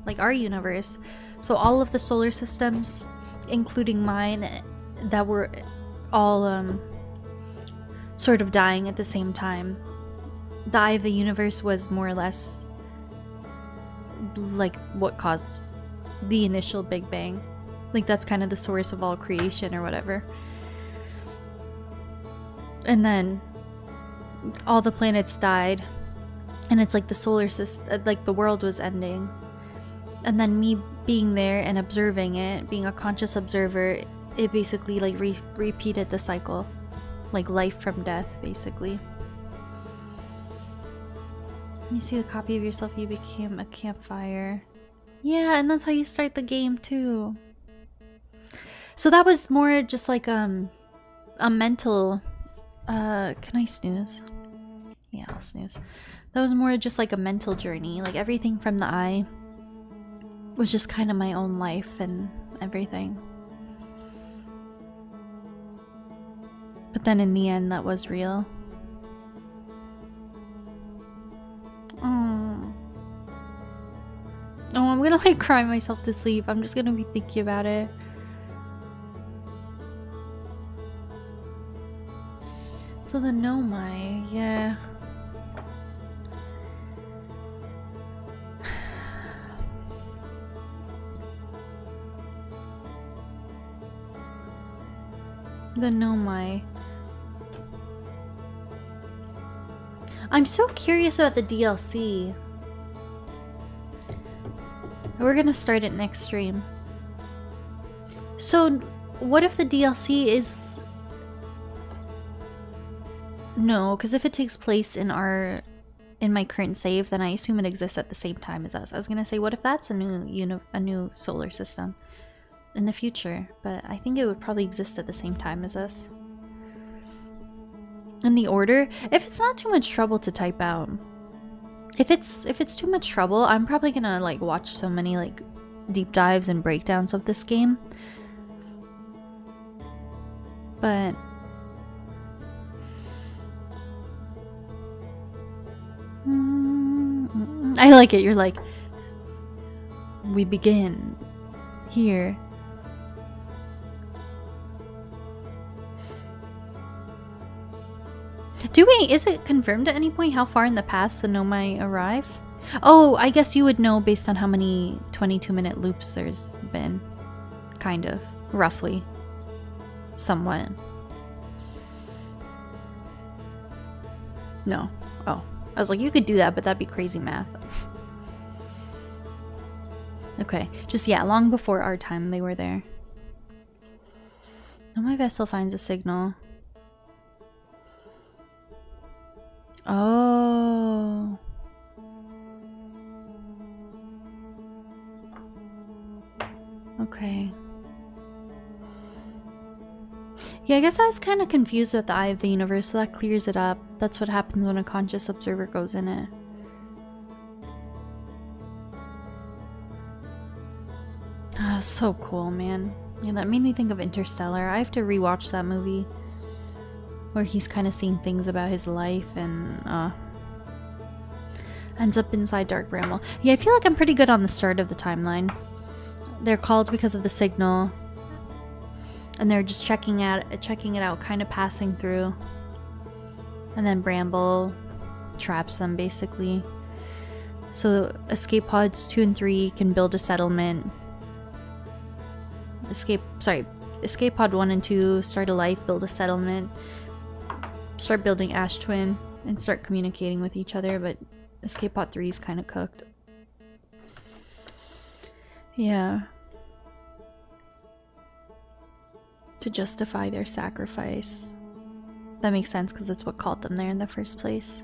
like our universe. So all of the solar systems, including mine, that were all sort of dying at the same time. The eye of the universe was more or less like what caused the initial Big Bang. Like that's kind of the source of all creation or whatever. And then all the planets died, and it's like the solar system, like the world was ending. And then me being there and observing it, being a conscious observer, it basically like repeated the cycle, like life from death, basically. You see the copy of yourself, you became a campfire. Yeah, and that's how you start the game too. So that was more just like a mental. Can I snooze? Yeah, I'll snooze. That was more just like a mental journey. Like everything from the eye was just kind of my own life and everything. But then in the end, that was real. Oh, I'm gonna like cry myself to sleep. I'm just gonna be thinking about it. So the Nomai, yeah. The Nomai. I'm so curious about the DLC. We're gonna start it next stream. So, what if the DLC is... No, because if it takes place in my current save, then I assume it exists at the same time as us. I was gonna say, what if that's a new solar system in the future? But I think it would probably exist at the same time as us. In the order, if it's not too much trouble to type out. If it's too much trouble, I'm probably gonna like watch so many like deep dives and breakdowns of this game. But I like it. You're like, we begin here. Is it confirmed at any point how far in the past the Nomai arrive? Oh, I guess you would know based on how many 22-minute loops there's been. Kind of. Roughly. Somewhat. No. Oh. I was like, you could do that, but that'd be crazy math. Okay. Just, yeah, long before our time they were there. Now my vessel finds a signal. Oh. Okay. Yeah, I guess I was kind of confused with the Eye of the Universe, so that clears it up. That's what happens when a conscious observer goes in it. Oh, so cool, man. Yeah, that made me think of Interstellar. I have to rewatch that movie. Where he's kind of seeing things about his life and, ends up inside Dark Bramble. Yeah, I feel like I'm pretty good on the start of the timeline. They're called because of the signal. And they're just checking it out, kind of passing through. And then Bramble traps them, basically. So escape pods 2 and 3 can build a settlement. Escape pod 1 and 2 start a life, build a settlement. Start building Ash Twin and start communicating with each other, but escape pod 3 is kind of cooked. Yeah. To justify their sacrifice. That makes sense because it's what called them there in the first place.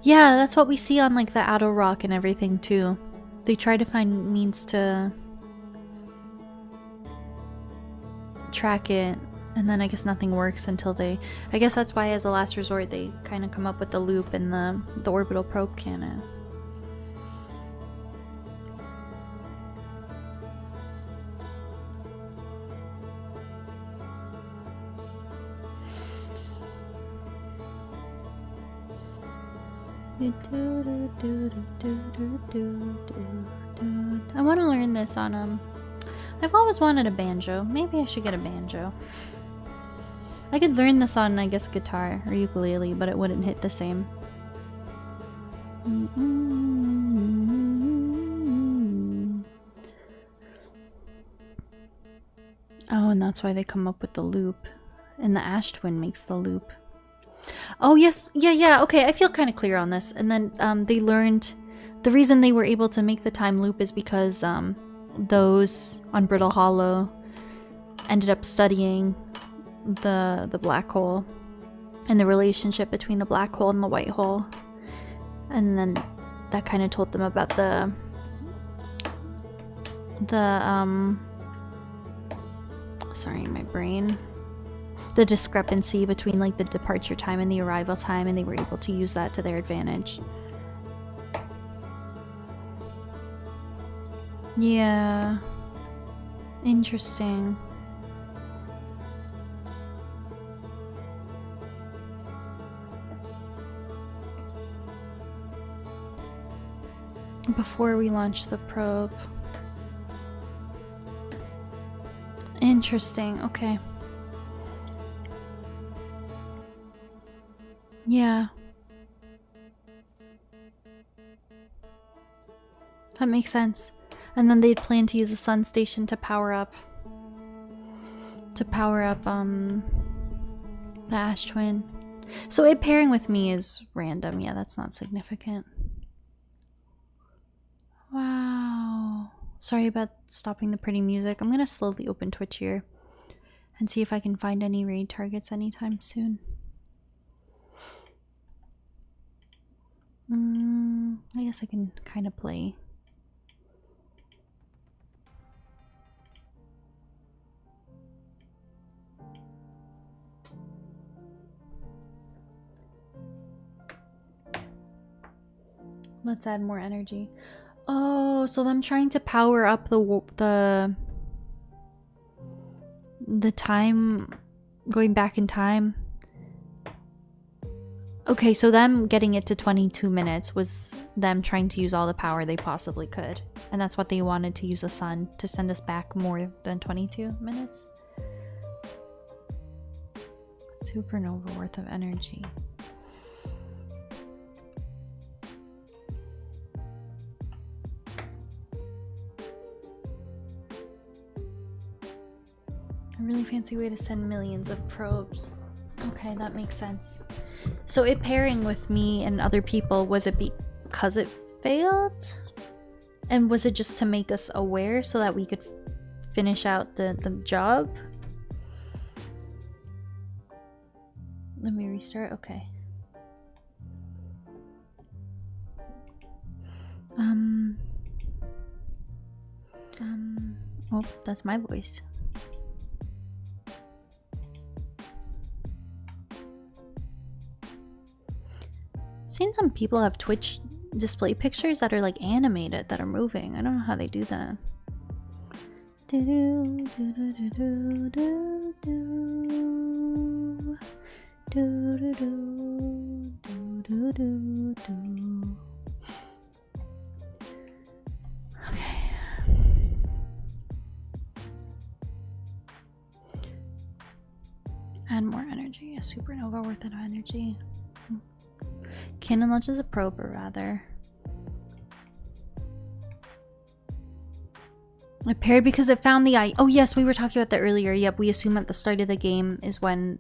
Yeah, that's what we see on like the Addo Rock and everything too. They try to find means to track it, and then I guess nothing works until they... I guess that's why as a last resort they kind of come up with the loop and the orbital probe cannon. I want to learn this on I've always wanted a banjo. Maybe I should get a banjo. I could learn this on, I guess, guitar or ukulele, but it wouldn't hit the same. Oh, and that's why they come up with the loop. And the Ash Twin makes the loop. Oh, yes. Yeah. Okay, I feel kind of clear on this. And then they learned... The reason they were able to make the time loop is because those on Brittle Hollow ended up studying the black hole and the relationship between the black hole and the white hole. And then that kind of told them about the sorry, my brain. The discrepancy between like the departure time and the arrival time, and they were able to use that to their advantage. Yeah. Interesting. Before we launch the probe. Interesting. Okay. Yeah. That makes sense. And then they'd plan to use a sun station to power up the Ash Twin. So it pairing with me is random. Yeah, that's not significant. Wow. Sorry about stopping the pretty music. I'm gonna slowly open Twitch here and see if I can find any raid targets anytime soon. I guess I can kind of play. Let's add more energy. Oh, so I'm trying to power up the time, going back in time. Okay, so them getting it to 22 minutes was them trying to use all the power they possibly could. And that's what they wanted, to use a sun to send us back more than 22 minutes. Supernova worth of energy. fancy way to send millions of probes. Okay, that makes sense. So it pairing with me and other people, was it because it failed? And was it just to make us aware so that we could finish out the job? Let me restart. Okay. Oh, that's my voice. I've seen some people have Twitch display pictures that are like animated, that are moving. I don't know how they do that. Okay. Add more energy. A supernova worth of energy. Cannon launches a probe, or rather. I paired because it found the eye. Oh yes, we were talking about that earlier. Yep, we assume at the start of the game is when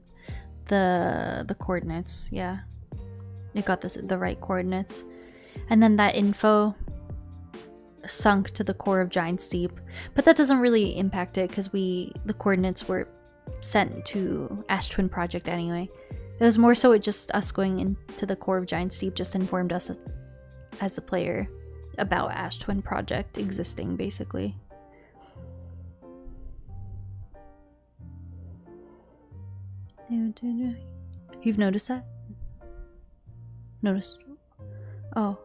the coordinates. Yeah, it got the right coordinates, and then that info sunk to the core of Giant Steep. But that doesn't really impact it because the coordinates were sent to Ash Twin Project anyway. It was more so it just us going into the core of Giant Steep just informed us as a player about Ash Twin Project existing, basically. You've noticed that? Noticed? Oh.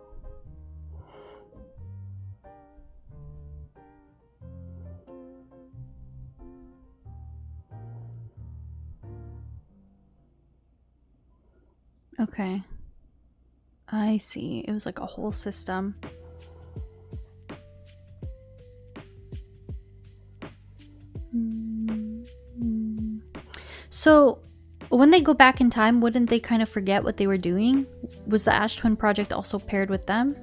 Okay. I see. It was like a whole system. So, when they go back in time, wouldn't they kind of forget what they were doing? Was the Ash Twin Project also paired with them?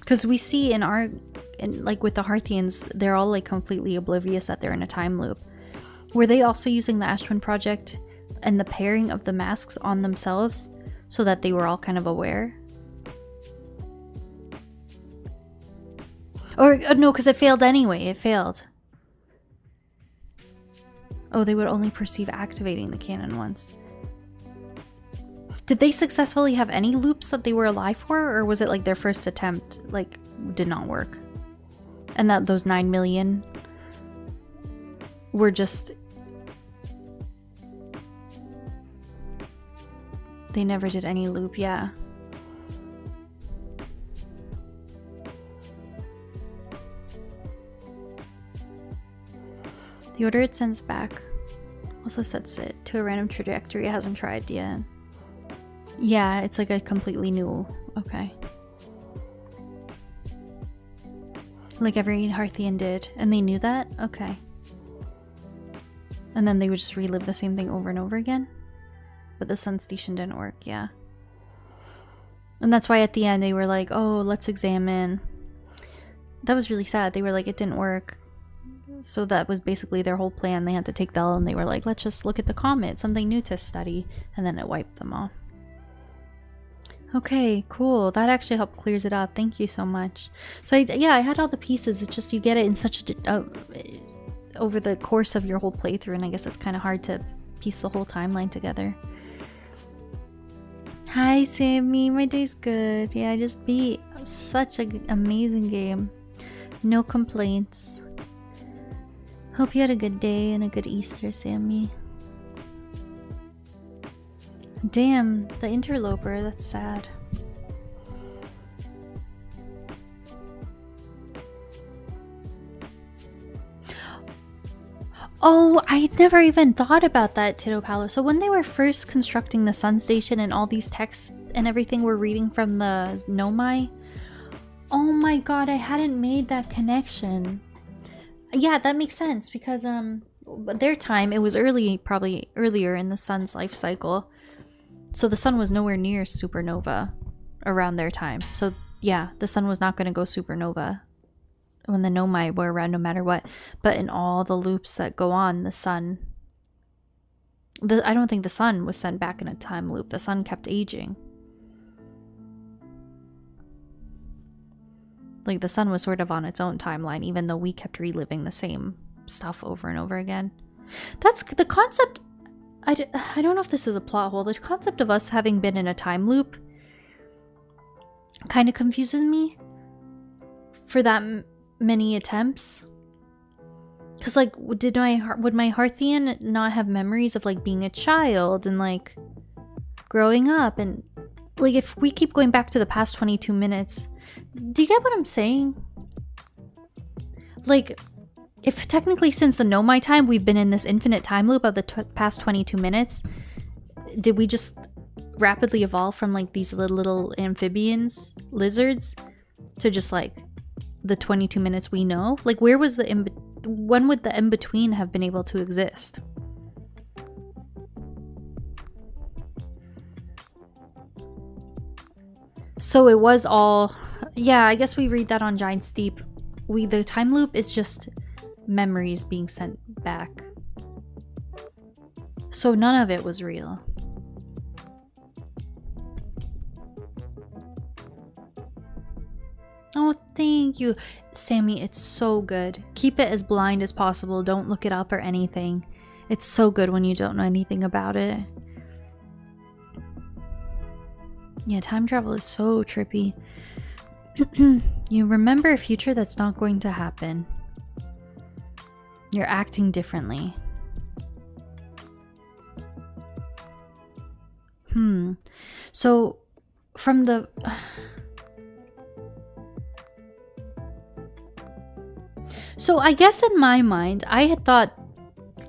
Because we see like with the Hearthians, they're all like completely oblivious that they're in a time loop. Were they also using the Ash Twin Project and the pairing of the masks on themselves so that they were all kind of aware? Or no, because it failed anyway. It failed. Oh, they would only perceive activating the cannon once. Did they successfully have any loops that they were alive for, or was it like their first attempt like did not work? And that those 9 million were just... They never did any loop, yeah. The order it sends back also sets it to a random trajectory it hasn't tried yet. Yeah, it's like a completely new... Okay. Like every Hearthian did. And they knew that? Okay. And then they would just relive the same thing over and over again? But the sun station didn't work, yeah. And that's why at the end they were like, oh, let's examine. That was really sad. They were like, it didn't work. So that was basically their whole plan. They had to take the L and they were like, let's just look at the comet, something new to study. And then it wiped them all. Okay, cool. That actually helped clears it up. Thank you so much. So I had all the pieces. It's just you get it in such over the course of your whole playthrough, and I guess it's kind of hard to piece the whole timeline together. Hi, Sammy. My day's good. Yeah, I just beat such an amazing game. No complaints. Hope you had a good day and a good Easter, Sammy. Damn, the interloper. That's sad. Oh, I never even thought about that, Tito Paolo. So when they were first constructing the sun station and all these texts and everything were reading from the Nomai, oh my god, I hadn't made that connection. Yeah, that makes sense because their time, it was probably earlier in the sun's life cycle. So the sun was nowhere near supernova around their time. So yeah, the sun was not going to go supernova when the nomai were around no matter what. But in all the loops that go on, the sun... I don't think the sun was sent back in a time loop. The sun kept aging. Like, the sun was sort of on its own timeline, even though we kept reliving the same stuff over and over again. That's the concept. I don't know if this is a plot hole. The concept of us having been in a time loop kind of confuses me for that many attempts. Because, like, would my Hearthian not have memories of, like, being a child and, like, growing up? And, like, if we keep going back to the past 22 minutes... Do you get what I'm saying? Like, if technically since the Nomai time we've been in this infinite time loop of the past 22 minutes, did we just rapidly evolve from, like, these little amphibians, lizards, to just, like, the 22 minutes we know? Like, where was the when would the in-between have been able to exist? So it was all... Yeah, I guess we read that on Giant Steep. The time loop is just memories being sent back. So none of it was real. Oh, thank you. Sammy, it's so good. Keep it as blind as possible. Don't look it up or anything. It's so good when you don't know anything about it. Yeah, time travel is so trippy. You remember a future that's not going to happen. You're acting differently. So, from the... So, I guess in my mind, I had thought,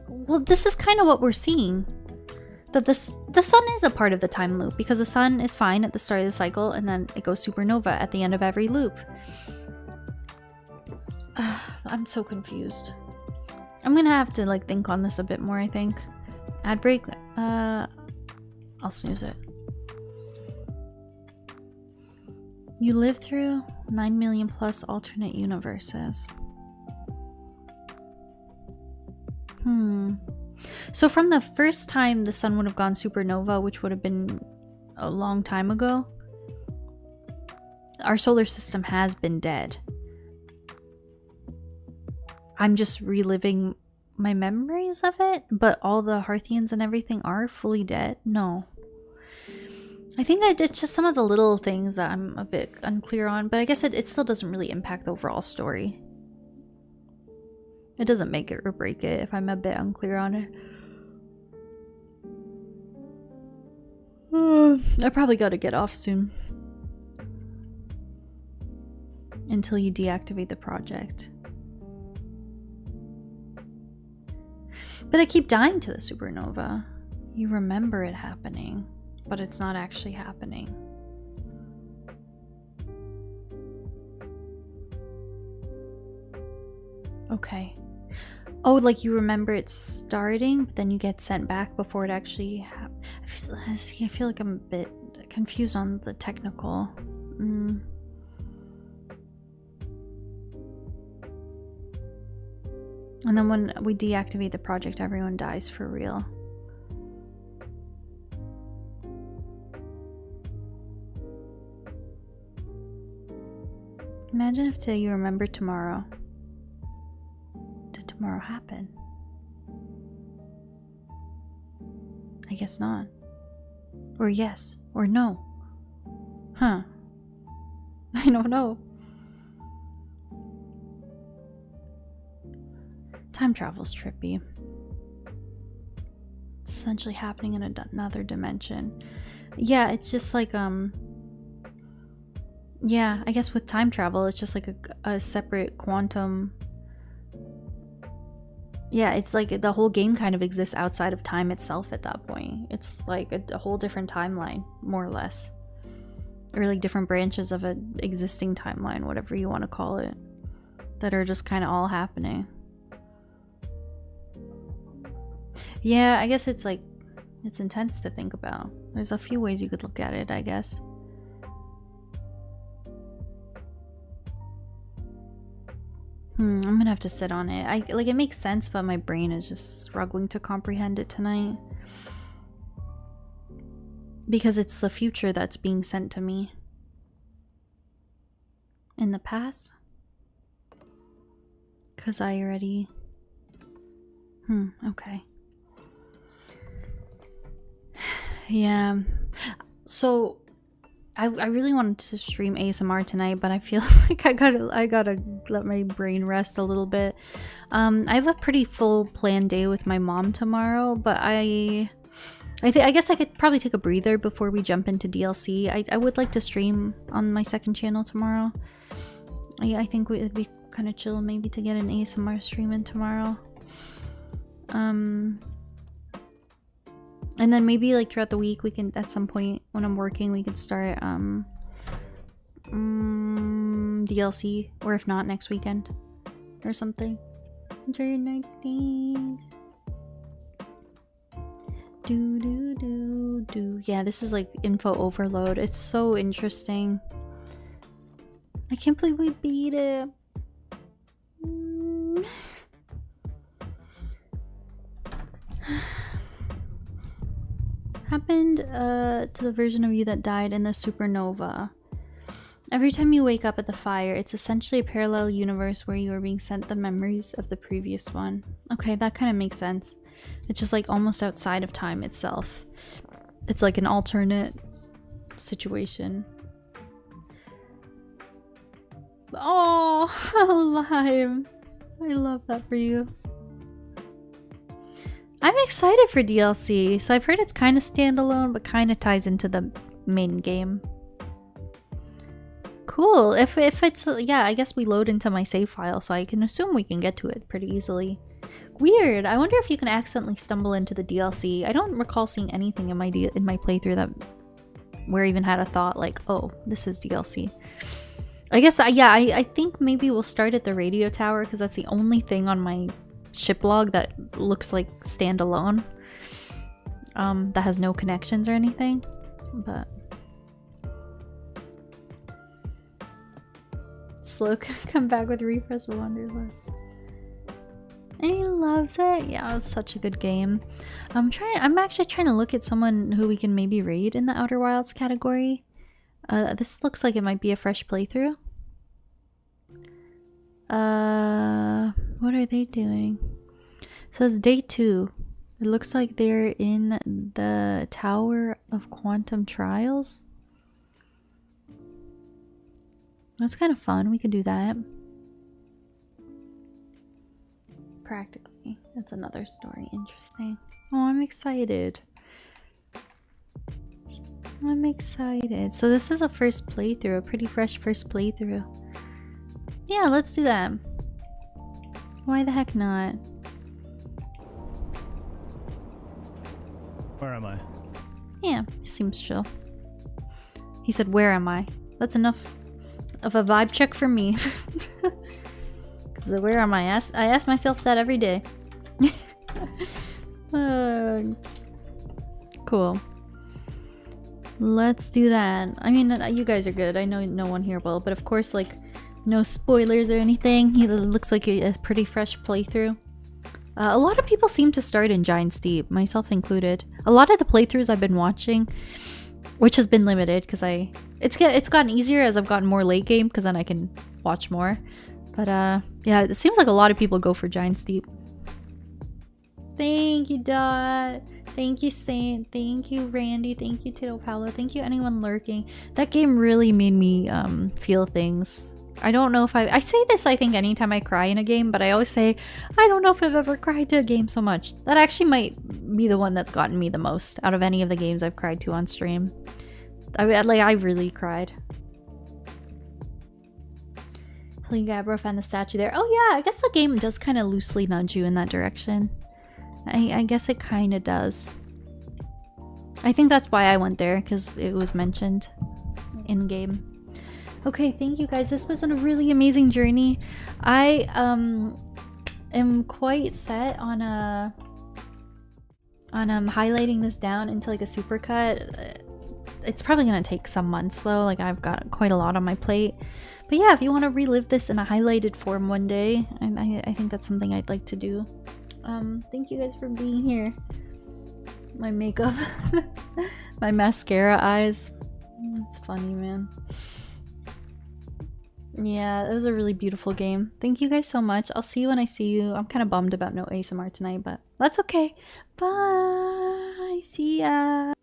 well, this is kind of what we're seeing. That the sun is a part of the time loop, because the sun is fine at the start of the cycle and then it goes supernova at the end of every loop. I'm so confused. I'm gonna have to, like, think on this a bit more, I think. Ad break? I'll snooze it. You live through 9 million plus alternate universes. So from the first time the sun would have gone supernova, which would have been a long time ago, our solar system has been dead. I'm just reliving my memories of it, but all the Hearthians and everything are fully dead? No. I think that it's just some of the little things that I'm a bit unclear on, but I guess it still doesn't really impact the overall story. It doesn't make it or break it if I'm a bit unclear on it. I probably gotta get off soon. Until you deactivate the project. But I keep dying to the supernova. You remember it happening, but it's not actually happening. Okay. Oh, like you remember it starting, but then you get sent back before it actually happens. I feel like I'm a bit confused on the technical. And then when we deactivate the project, everyone dies for real. Imagine if today you remember tomorrow. Did tomorrow happen? I guess not. Or yes, or no. Huh. I don't know. Time travel's trippy. It's essentially happening in another dimension. Yeah, it's just like, yeah, I guess with time travel, it's just like a separate quantum. Yeah, it's like the whole game kind of exists outside of time itself at that point. It's like a whole different timeline, more or less. Or like different branches of an existing timeline, whatever you want to call it, that are just kind of all happening. Yeah, I guess it's like, it's intense to think about. There's a few ways you could look at it, I guess. I'm gonna have to sit on it. Like, it makes sense, but my brain is just struggling to comprehend it tonight. Because it's the future that's being sent to me. In the past? Because I already... okay. Yeah. So, I really wanted to stream ASMR tonight, but I feel like I gotta let my brain rest a little bit. I have a pretty full planned day with my mom tomorrow, but I guess I could probably take a breather before we jump into DLC. I would like to stream on my second channel tomorrow. I think it'd be kind of chill maybe to get an ASMR stream in tomorrow. And then maybe like throughout the week we can, at some point when I'm working, we could start DLC, or if not, next weekend or something. Enjoy your night, days. Do. Yeah, this is like info overload. It's so interesting. I can't believe we beat it. Happened to the version of you that died in the supernova. Every time you wake up at the fire, it's essentially a parallel universe where you are being sent the memories of the previous one. Okay, that kind of makes sense. It's just like almost outside of time itself. It's like an alternate situation. Oh, alive. I love that for you. I'm excited for DLC. So I've heard it's kind of standalone, but kind of ties into the main game. Cool. If it's, yeah, I guess we load into my save file, so I can assume we can get to it pretty easily. Weird. I wonder if you can accidentally stumble into the DLC. I don't recall seeing anything in my playthrough that where I even had a thought like, oh, this is DLC. I guess, yeah, I think maybe we'll start at the radio tower because that's the only thing on my ship log that looks like standalone. That has no connections or anything. But Slow come back with Refresh Wanderlust. And he loves it. Yeah, it was such a good game. I'm actually trying to look at someone who we can maybe raid in the Outer Wilds category. This looks like it might be a fresh playthrough. What are they doing? It says day 2. It looks like they're in the Tower of Quantum Trials. That's kind of fun. We could do that. Practically. That's another story. Interesting. Oh, I'm excited. I'm excited. So this is a first playthrough, a pretty fresh first playthrough. Yeah, let's do that. Why the heck not? Where am I? Yeah, seems chill. He said, where am I? That's enough of a vibe check for me. Because where am I? I ask myself that every day. Cool. Let's do that. I mean, you guys are good. I know no one here will, but of course, like, no spoilers or anything. It looks like a pretty fresh playthrough. A lot of people seem to start in Giant's Deep, myself included. A lot of the playthroughs I've been watching, which has been limited because it's gotten easier as I've gotten more late game because then I can watch more. But yeah, it seems like a lot of people go for Giant's Deep. Thank you, Dot. Thank you, Saint. Thank you, Randy. Thank you, Tito Paolo. Thank you, anyone lurking. That game really made me feel things. I don't know if I say this, I think, anytime I cry in a game, but I always say, I don't know if I've ever cried to a game so much. That actually might be the one that's gotten me the most out of any of the games I've cried to on stream. I really cried. Playing Gabbro, found the statue there. Oh yeah, I guess the game does kind of loosely nudge you in that direction. I guess it kind of does. I think that's why I went there, because it was mentioned in-game. Okay, thank you guys. This was a really amazing journey. I am quite set on highlighting this down into like a supercut. it's probably gonna take some months though. Like I've got quite a lot on my plate. But yeah, if you want to relive this in a highlighted form one day, I think that's something I'd like to do. Thank you guys for being here. My makeup, my mascara eyes. That's funny, man. Yeah, it was a really beautiful game. Thank you guys so much. I'll see you when I see you. I'm kind of bummed about no ASMR tonight, but that's okay. Bye. See ya.